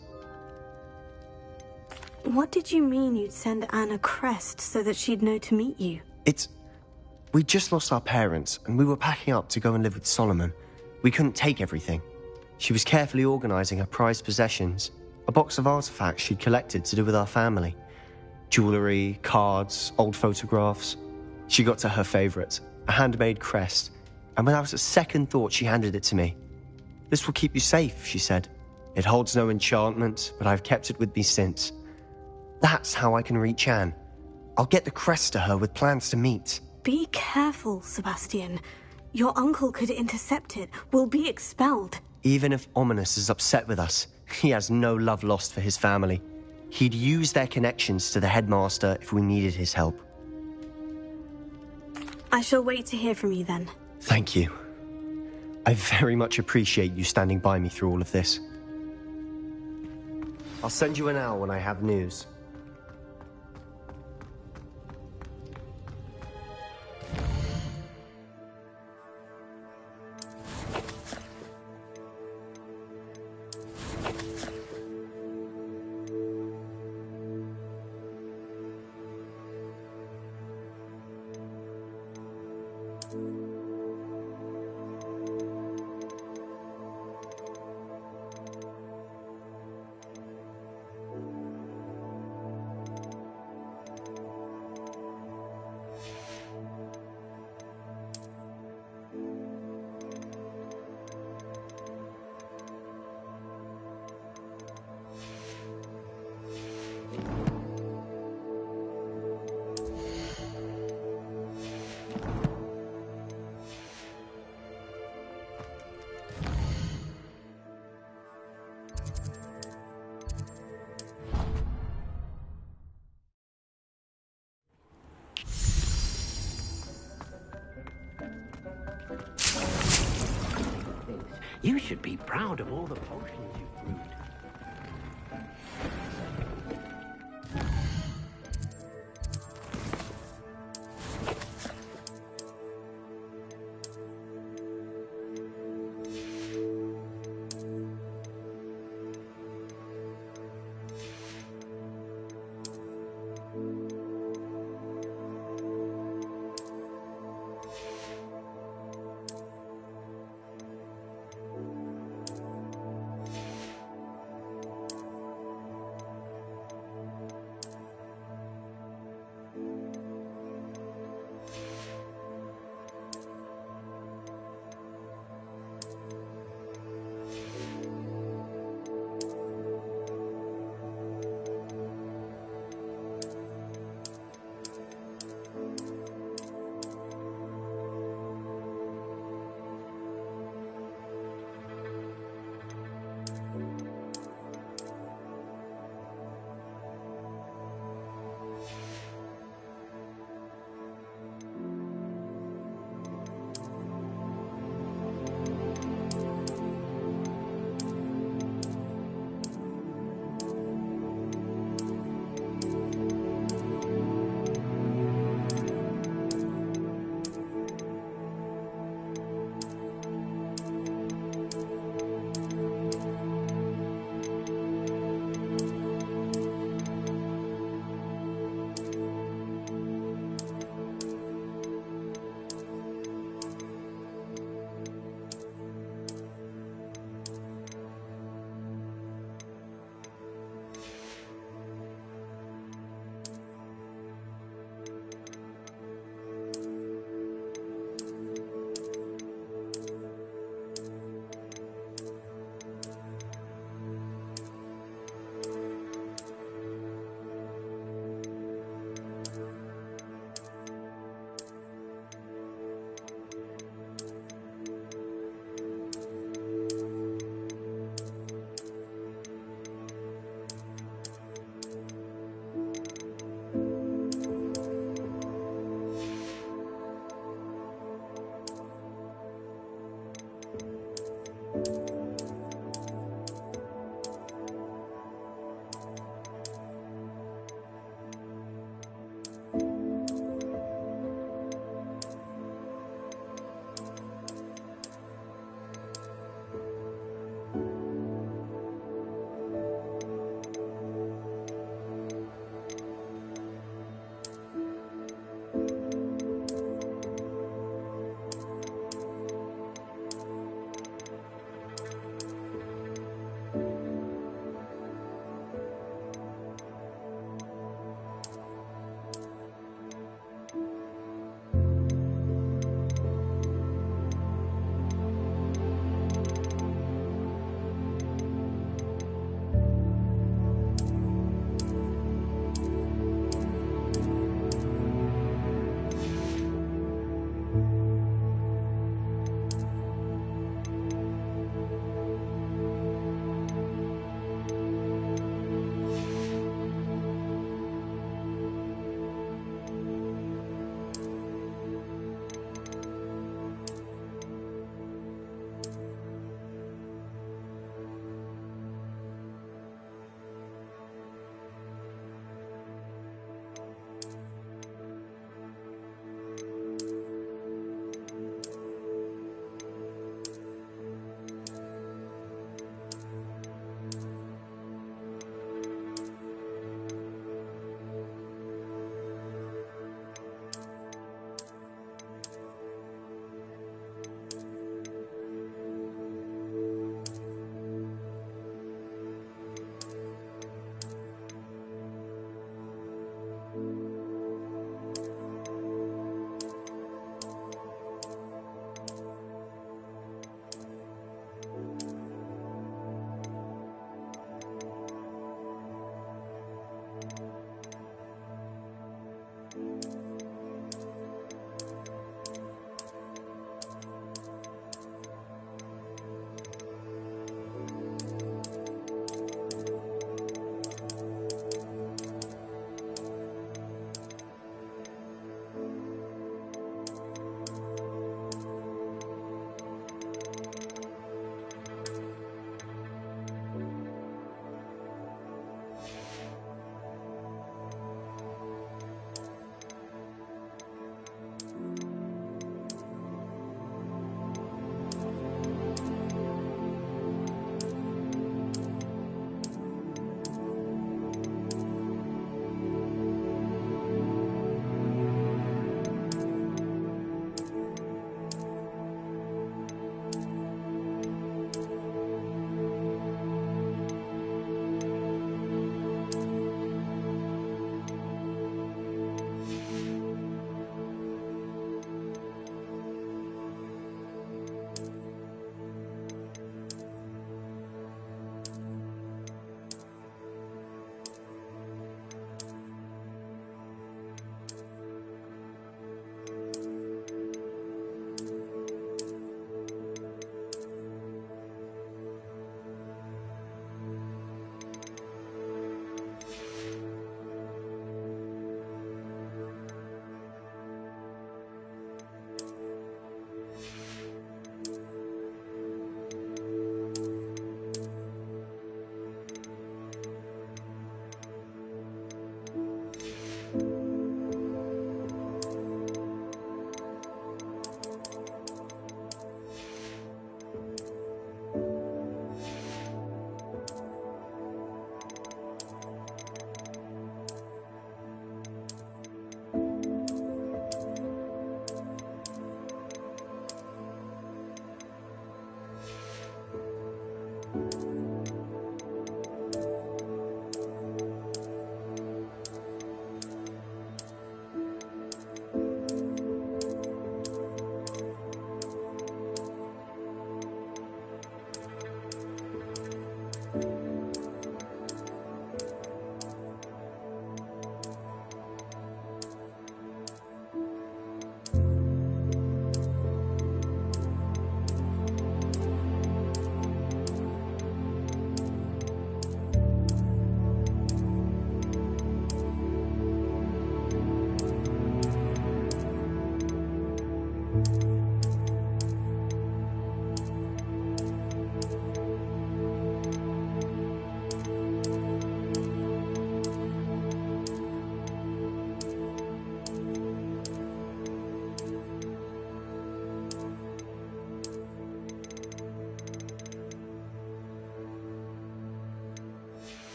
What did you mean you'd send Anne a crest so that she'd know to meet you?
We just lost our parents, and we were packing up to go and live with Solomon. We couldn't take everything. She was carefully organising her prized possessions, a box of artifacts she'd collected to do with our family. Jewellery, cards, old photographs. She got to her favourite, a handmade crest, and without a second thought she handed it to me. "This will keep you safe," she said. "It holds no enchantment, but I've kept it with me since. That's how I can reach Anne. I'll get the crest to her with plans to meet."
Be careful, Sebastian. Your uncle could intercept it. We'll be expelled.
Even if Ominous is upset with us, He has no love lost for his family. He'd use their connections to the headmaster if we needed his help.
I shall wait to hear from you then.
Thank you. I very much appreciate you standing by me through all of this. I'll send you an owl when I have news.
You should be proud of all the potions you've brewed.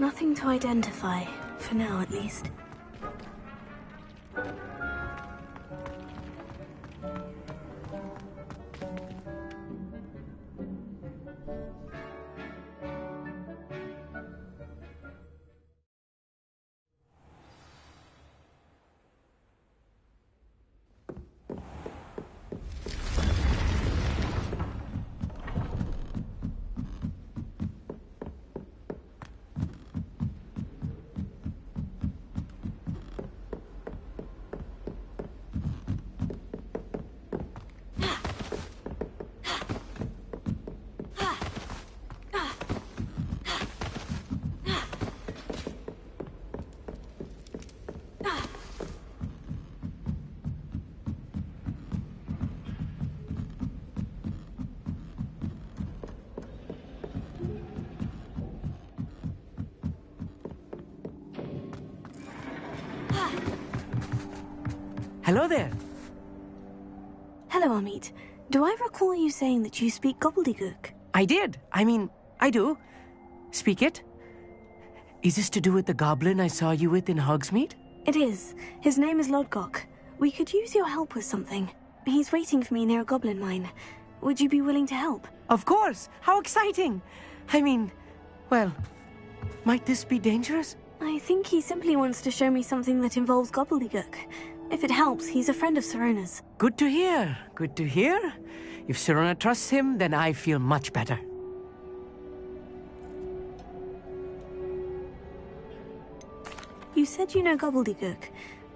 Nothing to identify, for now at least.
Hello there.
Hello, Amit. Do I recall you saying that you speak gobbledygook?
I did. I do. Speak it. Is this to do with the goblin I saw you with in Hogsmeade?
It is. His name is Lodgok. We could use your help with something. He's waiting for me near a goblin mine. Would you be willing to help?
Of course. How exciting. Well, might this be dangerous?
I think he simply wants to show me something that involves gobbledygook. If it helps, he's a friend of Sirona's.
Good to hear. Good to hear. If Sirona trusts him, then I feel much better.
You said you know gobbledygook,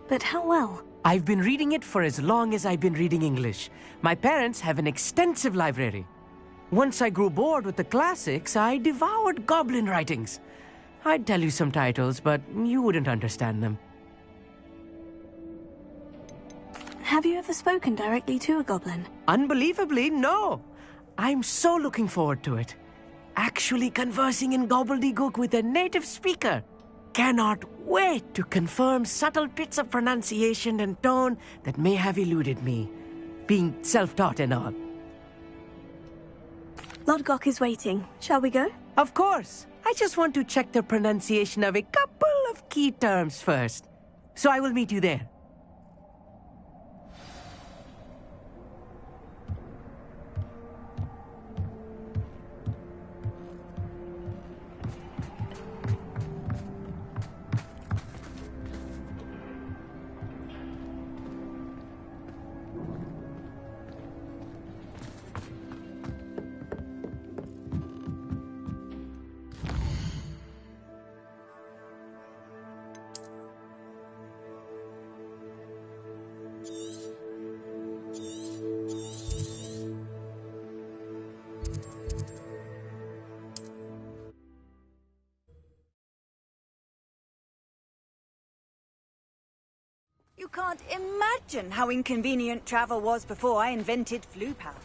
but how well?
I've been reading it for as long as I've been reading English. My parents have an extensive library. Once I grew bored with the classics, I devoured goblin writings. I'd tell you some titles, but you wouldn't understand them.
Have you ever spoken directly to a goblin?
Unbelievably, no. I'm so looking forward to it. Actually conversing in gobbledygook with a native speaker. Cannot wait to confirm subtle bits of pronunciation and tone that may have eluded me, being self-taught and all.
Lodgok is waiting. Shall we go?
Of course. I just want to check the pronunciation of a couple of key terms first. So I will meet you there.
You can't imagine how inconvenient travel was before I invented flu powder.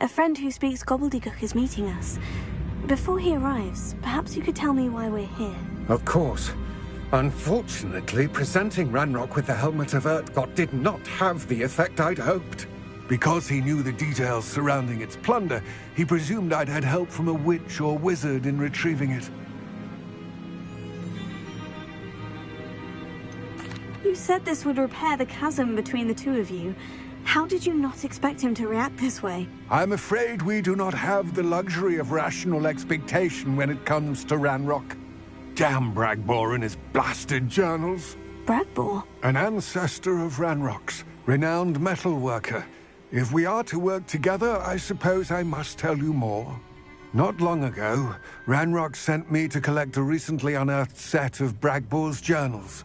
A friend who speaks gobbledygook is meeting us. Before he arrives, perhaps you could tell me why we're here.
Of course. Unfortunately, presenting Ranrock with the Helmet of Urtkot did not have the effect I'd hoped. Because he knew the details surrounding its plunder, he presumed I'd had help from a witch or wizard in retrieving it.
You said this would repair the chasm between the two of you. How did you not expect him to react this way?
I'm afraid we do not have the luxury of rational expectation when it comes to Ranrock. Damn Bragbor and his blasted journals.
Bragbor?
An ancestor of Ranrock's, renowned metalworker. If we are to work together, I suppose I must tell you more. Not long ago, Ranrock sent me to collect a recently unearthed set of Bragbor's journals.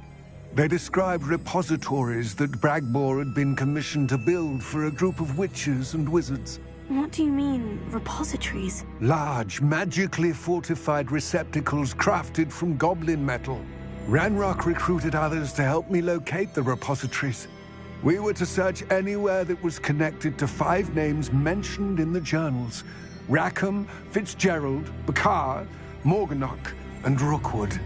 They described repositories that Bragbor had been commissioned to build for a group of witches and wizards.
What do you mean, repositories?
Large, magically fortified receptacles crafted from goblin metal. Ranrock recruited others to help me locate the repositories. We were to search anywhere that was connected to 5 names mentioned in the journals: Rackham, Fitzgerald, Bakar, Morganach, and Rookwood.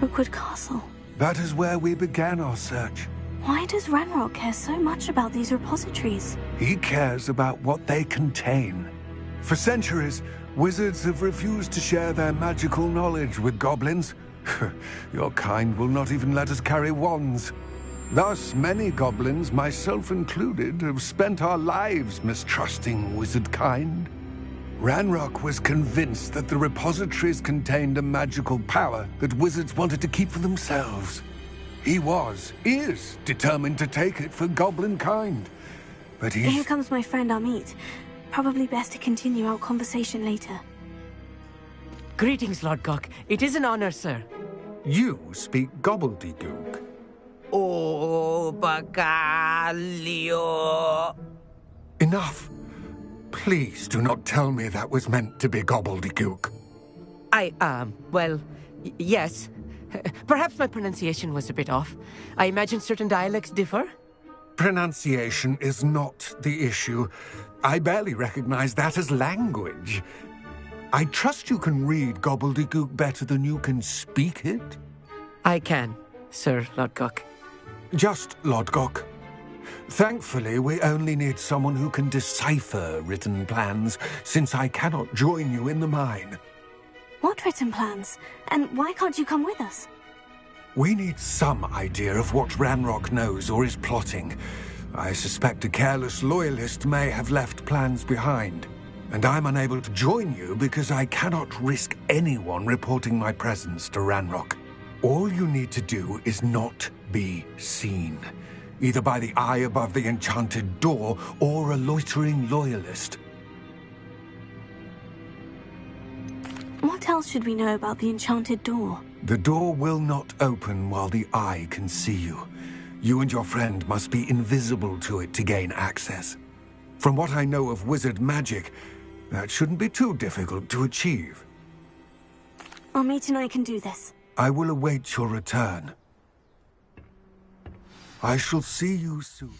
Rookwood Castle.
That is where we began our search.
Why does Ranrock care so much about these repositories?
He cares about what they contain. For centuries, wizards have refused to share their magical knowledge with goblins. Your kind will not even let us carry wands. Thus, many goblins, myself included, have spent our lives mistrusting wizard kind. Ranrock was convinced that the repositories contained a magical power that wizards wanted to keep for themselves. He is determined to take it for goblin kind. But
Here comes my friend Amit. Probably best to continue our conversation later.
Greetings, Lord Gok. It is an honor, sir.
You speak gobbledygook.
Oh, Bacalio.
Enough. Please do not tell me that was meant to be gobbledygook.
Yes. Perhaps my pronunciation was a bit off. I imagine certain dialects differ?
Pronunciation is not the issue. I barely recognize that as language. I trust you can read gobbledygook better than you can speak it?
I can, Sir Lodgok.
Just Lodgok. Thankfully, we only need someone who can decipher written plans, since I cannot join you in the mine.
What written plans? And why can't you come with us?
We need some idea of what Ranrock knows or is plotting. I suspect a careless loyalist may have left plans behind. And I'm unable to join you because I cannot risk anyone reporting my presence to Ranrock. All you need to do is not be seen, either by the eye above the enchanted door or a loitering loyalist.
What else should we know about the enchanted door?
The door will not open while the eye can see you. You and your friend must be invisible to it to gain access. From what I know of wizard magic, that shouldn't be too difficult to achieve.
Amit and I can do this.
I will await your return. I shall see you soon.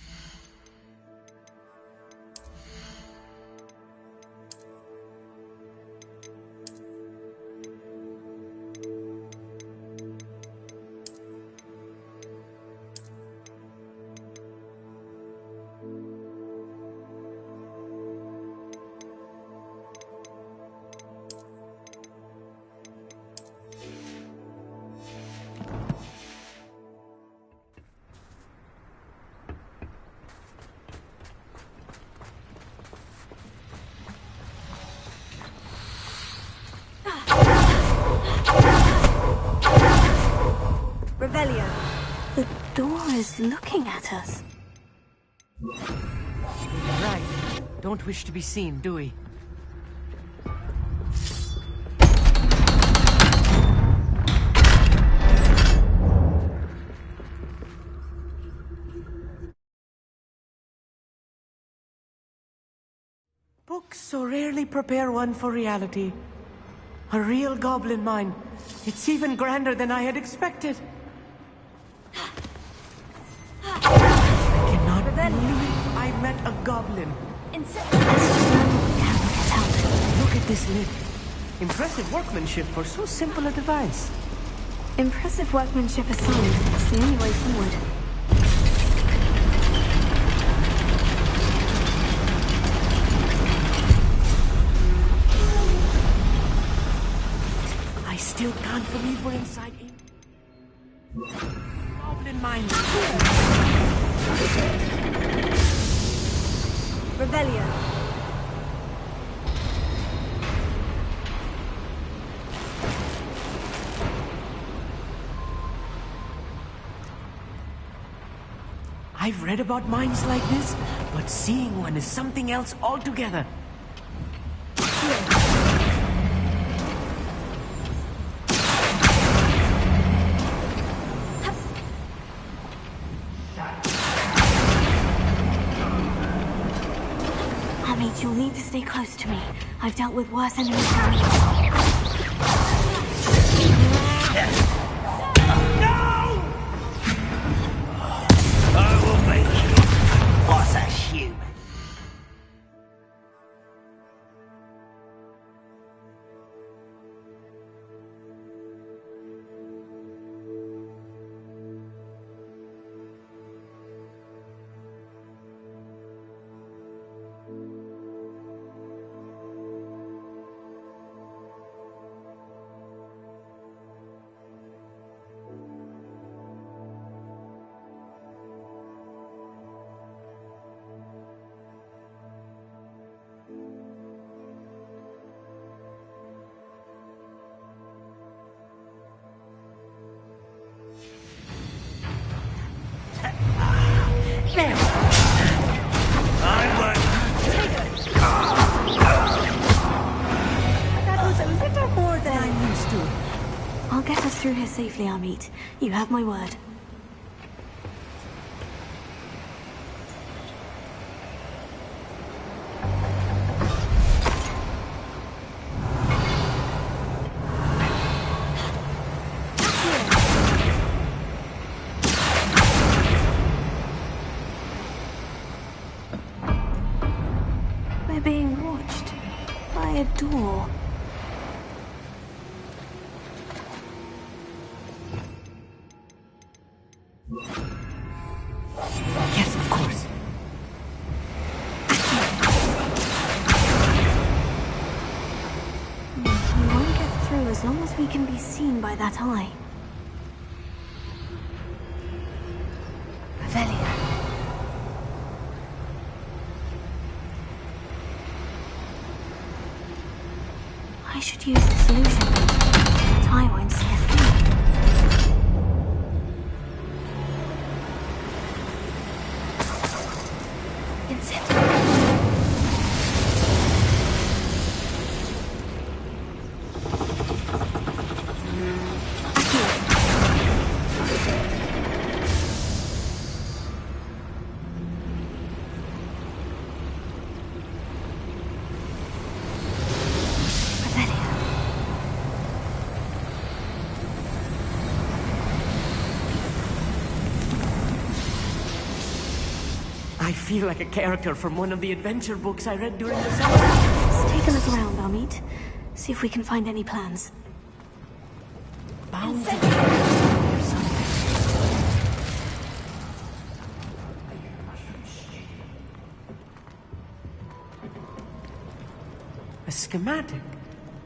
Revelio. The door is looking at us.
Right. Don't wish to be seen, do we? Books so rarely prepare one for reality. A real goblin mine. It's even grander than I had expected. I cannot believe I met a goblin.
Let's just learn what we can
Look at this lid. Impressive workmanship for so simple a device.
Impressive workmanship aside, it's the only way forward.
I still can't believe we're inside Goblin mines.
Revelio.
I've read about mines like this, but seeing one is something else altogether.
Amit, you'll need to stay close to me. I've dealt with worse enemies than you.
What's a human?
That was a little more than I'm used to. I'll get us through here safely, Amit. You have my word. We're being watched by a door.
Yes, of course.
We won't get through as long as we can be seen by that eye. Revelio. I should use this illusion. That eye won't see a thing.
I feel like a character from one of the adventure books I read during the summer.
Let's take a look around, Amit. See if we can find any plans.
Bound a schematic.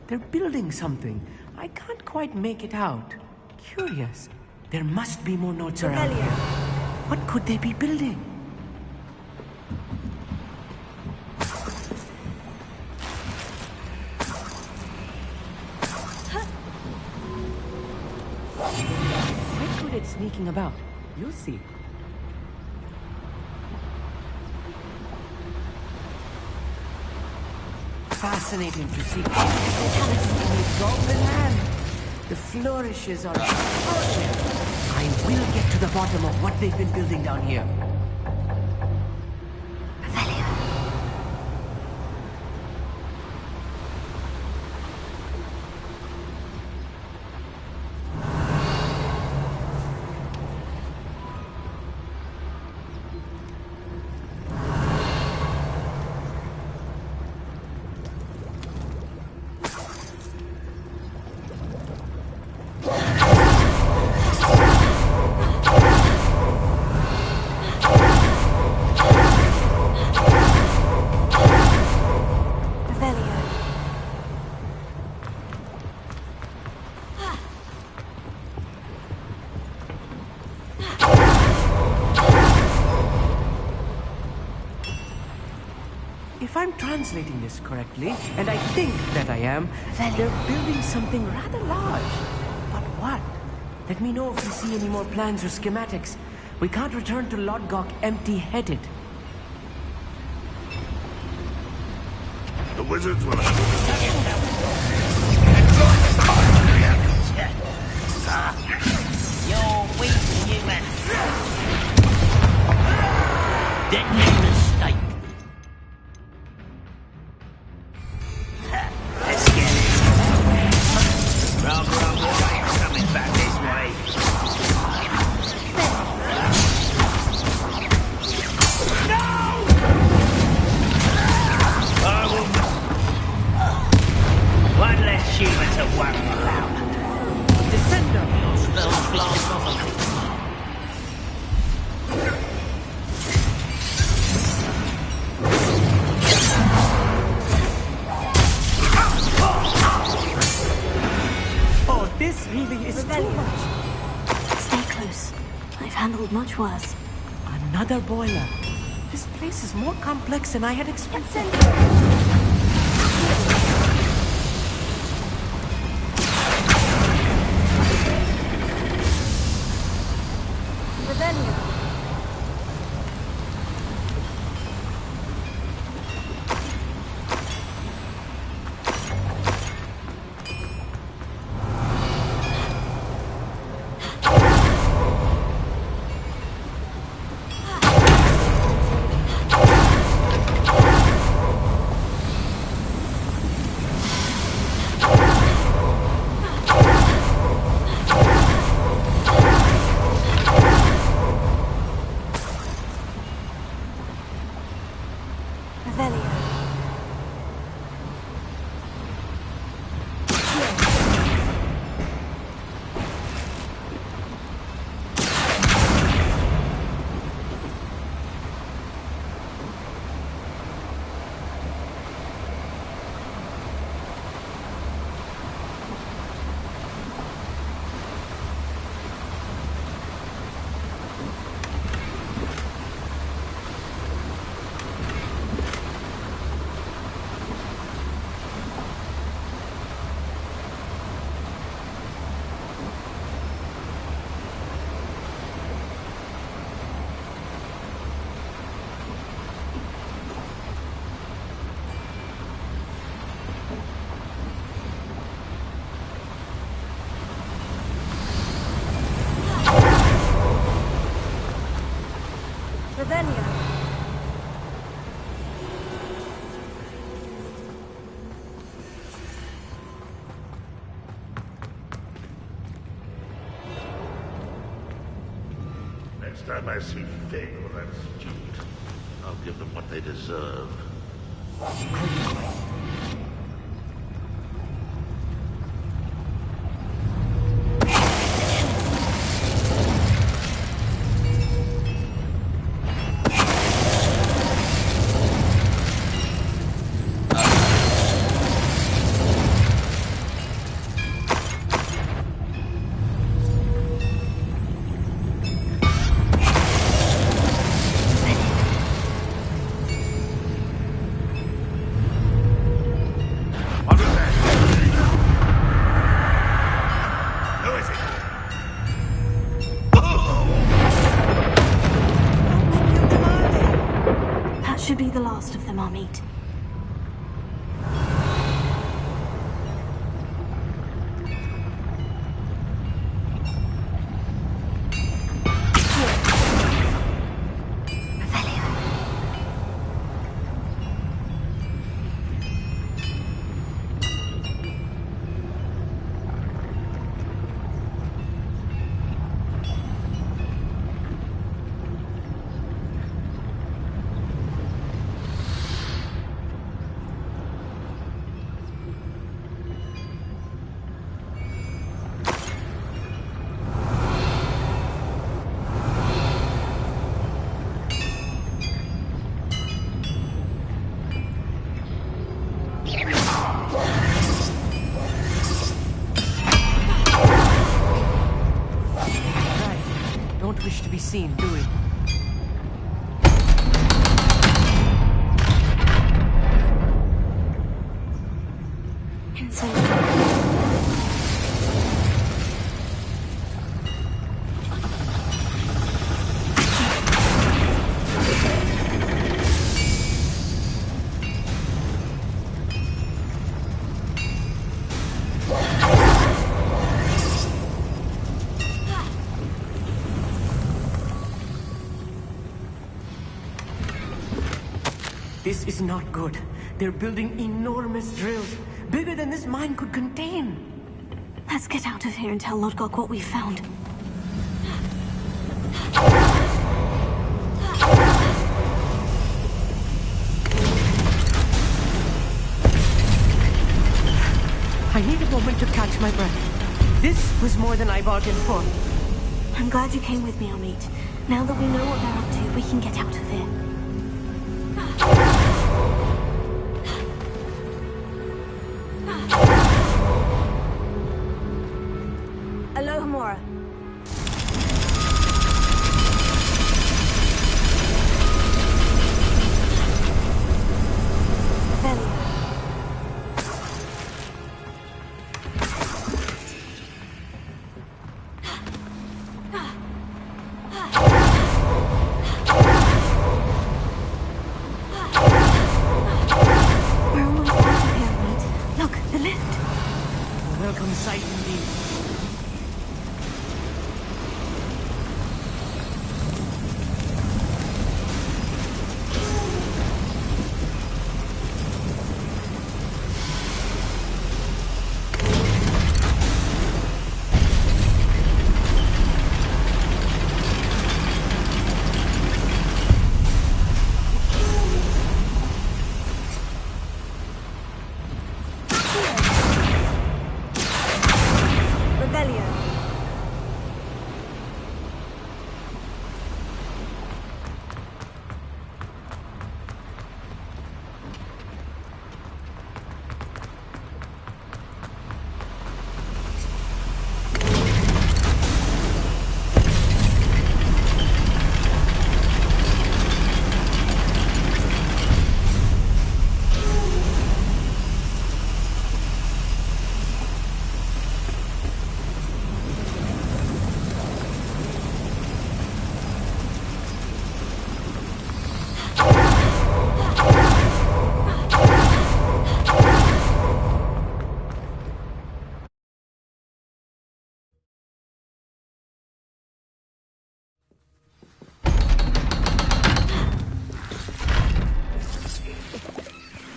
They're building something. I can't quite make it out. Curious. There must be more notes around here. What could they be building? Quite good at sneaking about. You'll see. Fascinating to see. The golden land. The flourishes are extraordinary. I will get to the bottom of what they've been building down here. if I'm translating this correctly, and I think that I am, they're building something rather large. But what? Let me know if you see any more plans or schematics. We can't return to Lodgok empty-headed.
The wizards will have
You're weak, human. Deadly mistake.
Let's get it. Rather avoid coming back this way. No! I will... One less human to worry about.
Descender!
Spells blast off of me.
Oh, this really is too much.
Stay close. I've handled much worse.
Another boiler. This place is more complex than I had expected.
Revelio.
Next time I see Fig or that student, I'll give them what they deserve.
Should be the last of them I'll meet.
Wish to be seen, do we? This is not good. They're building enormous drills, bigger than this mine could contain.
Let's get out of here and tell Lodgok what we found.
I need a moment to catch my breath. This was more than I bargained for.
I'm glad you came with me, Amit. Now that we know what they're up to, we can get out of here. Alohomora.
Welcome sight indeed.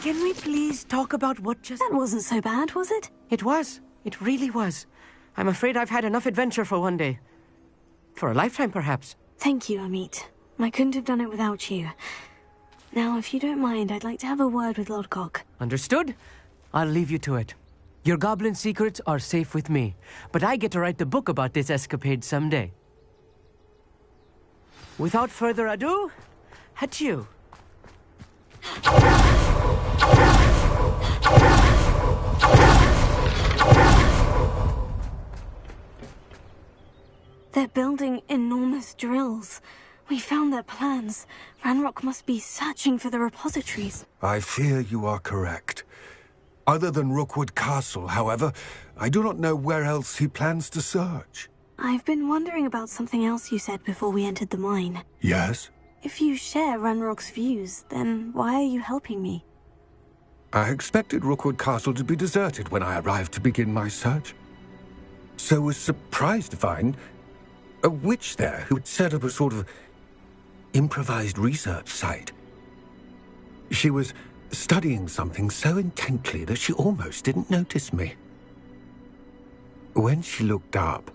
Can we please talk about what just...
That wasn't so bad, was it?
It was. It really was. I'm afraid I've had enough adventure for one day. For a lifetime, perhaps.
Thank you, Amit. I couldn't have done it without you. Now, if you don't mind, I'd like to have a word with Lodgok.
Understood? I'll leave you to it. Your goblin secrets are safe with me, but I get to write the book about this escapade someday. Without further ado, adieu.
They're building enormous drills. We found their plans. Ranrock must be searching for the repositories.
I fear you are correct. Other than Rookwood Castle, however, I do not know where else he plans to search.
I've been wondering about something else you said before we entered the mine.
Yes?
If you share Ranrock's views, then why are you helping me?
I expected Rookwood Castle to be deserted when I arrived to begin my search. So was surprised to find a witch there who had set up a sort of improvised research site. She was studying something so intently that she almost didn't notice me. When she looked up,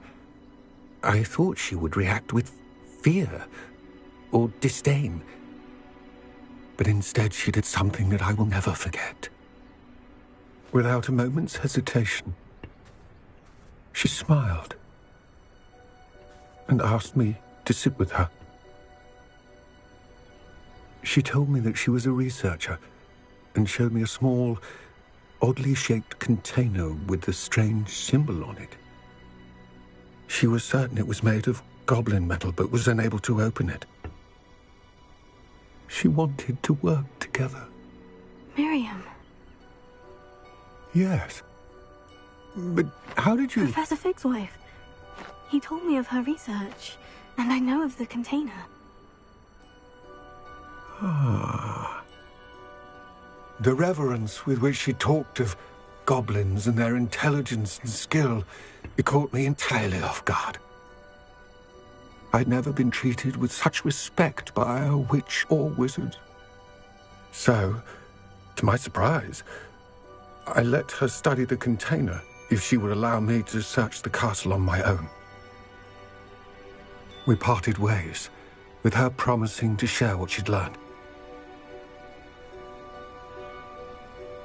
I thought she would react with fear or disdain. But instead she did something that I will never forget. Without a moment's hesitation, she smiled and asked me to sit with her. She told me that she was a researcher and showed me a small, oddly shaped container with a strange symbol on it. She was certain it was made of goblin metal, but was unable to open it. She wanted to work together.
Miriam.
Yes. But how did you...
Professor Fig's wife. He told me of her research, and I know of the container.
Ah. The reverence with which she talked of goblins and their intelligence and skill, it caught me entirely off guard. I'd never been treated with such respect by a witch or wizard. So, to my surprise, I let her study the container if she would allow me to search the castle on my own. We parted ways, with her promising to share what she'd learned.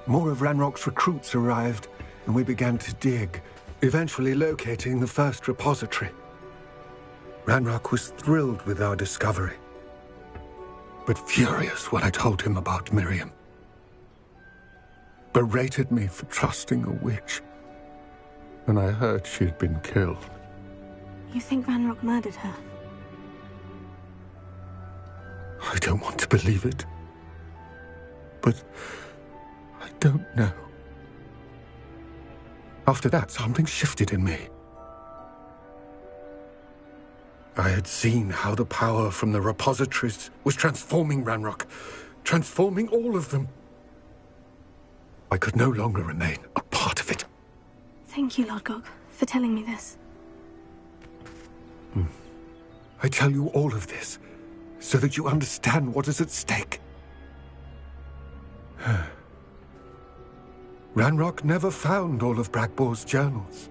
More of Ranrock's recruits arrived, and we began to dig, eventually locating the first repository. Ranrock was thrilled with our discovery, but furious when I told him about Miriam. Berated me for trusting a witch when I heard she had been killed.
You think Ranrock murdered her?
I don't want to believe it, but I don't know. After that, something shifted in me. I had seen how the power from the repositories was transforming Ranrock, transforming all of them. I could no longer remain a part of it.
Thank you, Lord Gog, for telling me this.
I tell you all of this so that you understand what is at stake. Ranrock never found all of Bragbor's journals,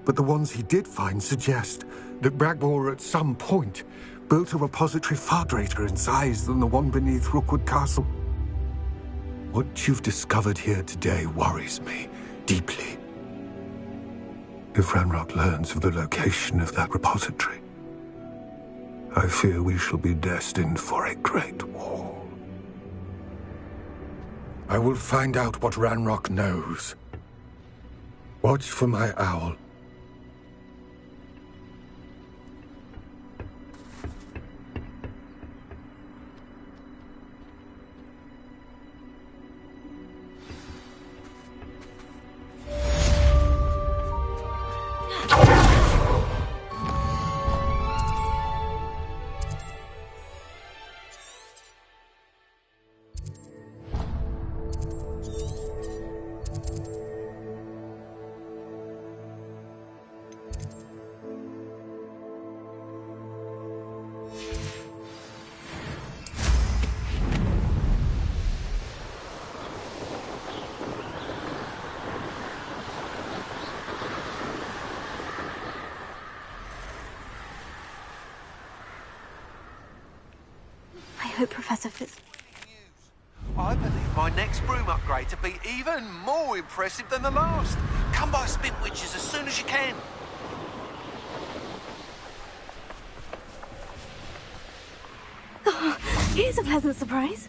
but the ones he did find suggest that Bragbor at some point built a repository far greater in size than the one beneath Rookwood Castle. What you've discovered here today worries me deeply. If Ranrock learns of the location of that repository, I fear we shall be destined for a great war. I will find out what Ranrock knows. Watch for my owl.
I hope Professor Fitz...
I believe my next broom upgrade to be even more impressive than the last. Come by Spint Witches as soon as you can.
Oh, here's a pleasant surprise.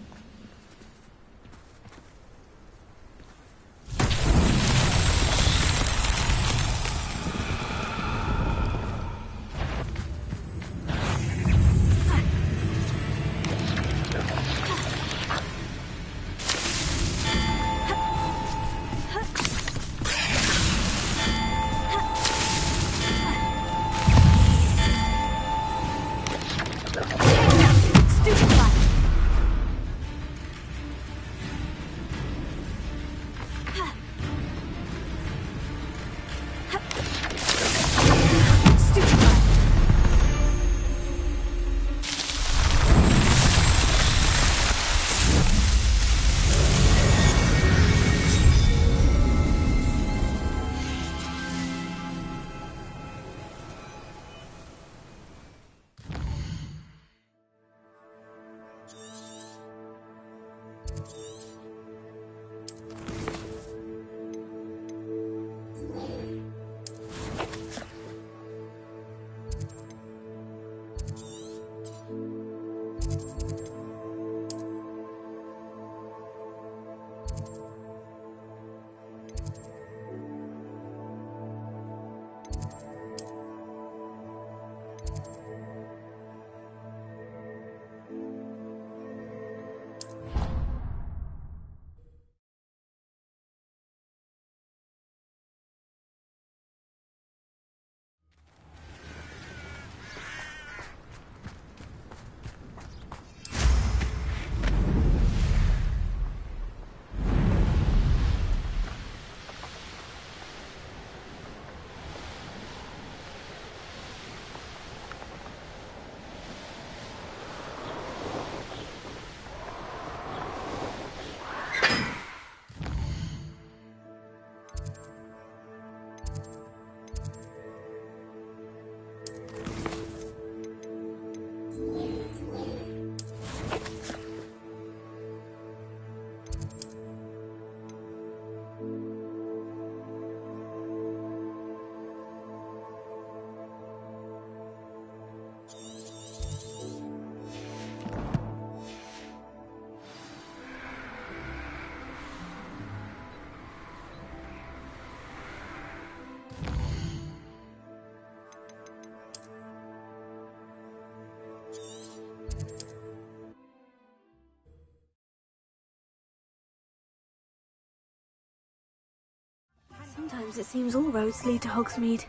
Sometimes it seems all roads lead to Hogsmeade.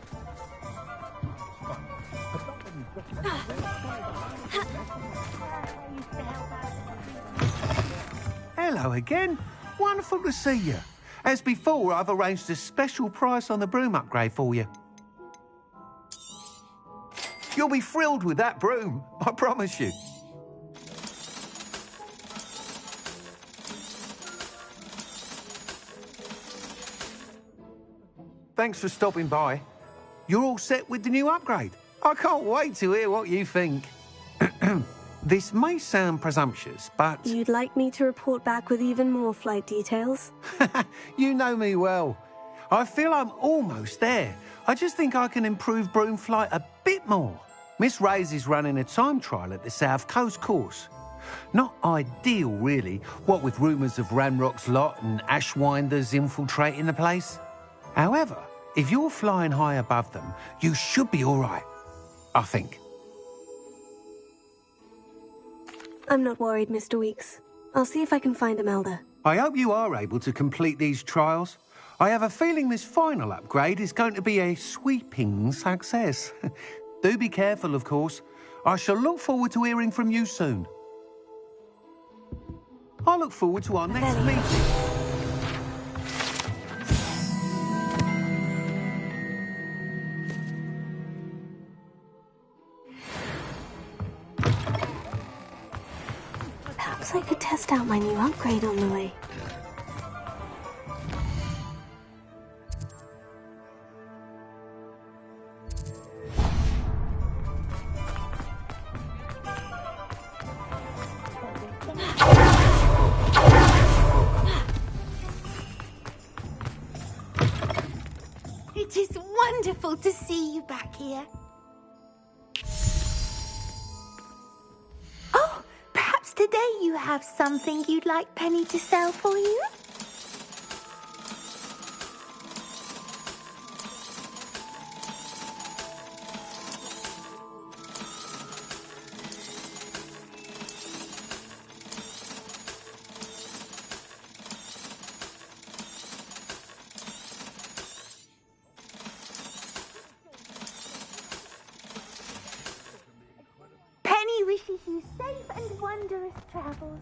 Hello again. Wonderful to see you. As before, I've arranged a special price on the broom upgrade for you. You'll be thrilled with that broom, I promise you. Thanks for stopping by. You're all set with the new upgrade. I can't wait to hear what you think. This may sound presumptuous, but...
You'd like me to report back with even more flight details?
You know me well. I feel I'm almost there. I just think I can improve broom flight a bit more. Miss Ray's is running a time trial at the South Coast course. Not ideal, really, what with rumours of Ranrock's lot and Ashwinders infiltrating the place. However, if you're flying high above them, you should be all right, I think.
I'm not worried, Mr. Weeks. I'll see if I can find Imelda.
I hope you are able to complete these trials. I have a feeling this final upgrade is going to be a sweeping success. Do be careful, of course. I shall look forward to hearing from you soon. I look forward to our next meeting.
Perhaps I could test out my new upgrade on the way.
It is wonderful to see you back here. Oh, perhaps today you have something you'd like Penny to sell for you? Penny wishes you safe and wondrous travels.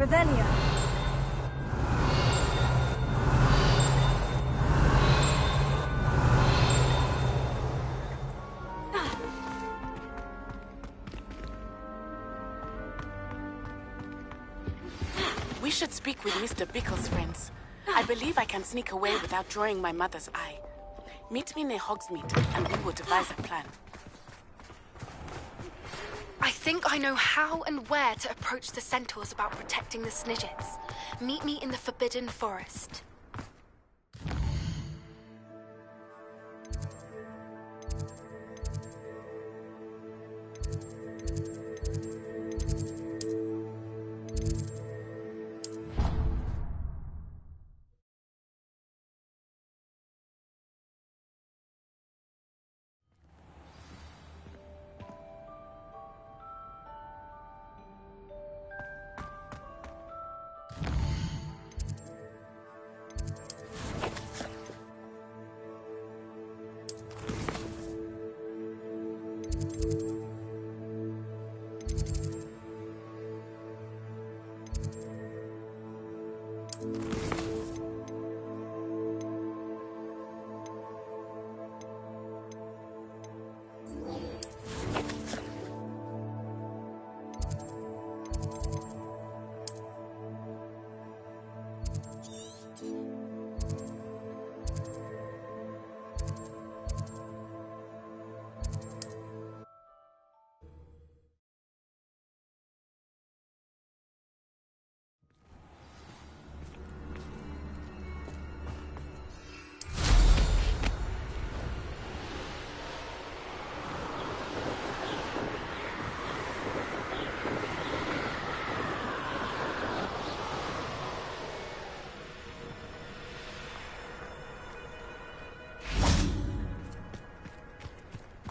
Revelio.
We should speak with Mr. Bickle's friends. I believe I can sneak away without drawing my mother's eye. Meet me near Hogsmeade, and we will devise a plan.
I think I know how and where to approach the centaurs about protecting the Snidgets. Meet me in the Forbidden Forest.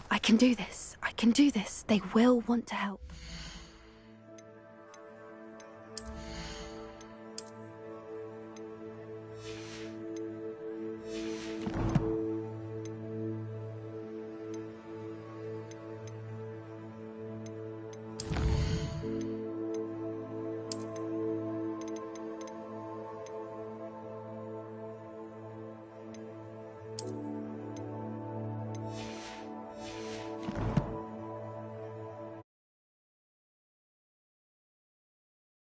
I can do this. I can do this. They will want to help.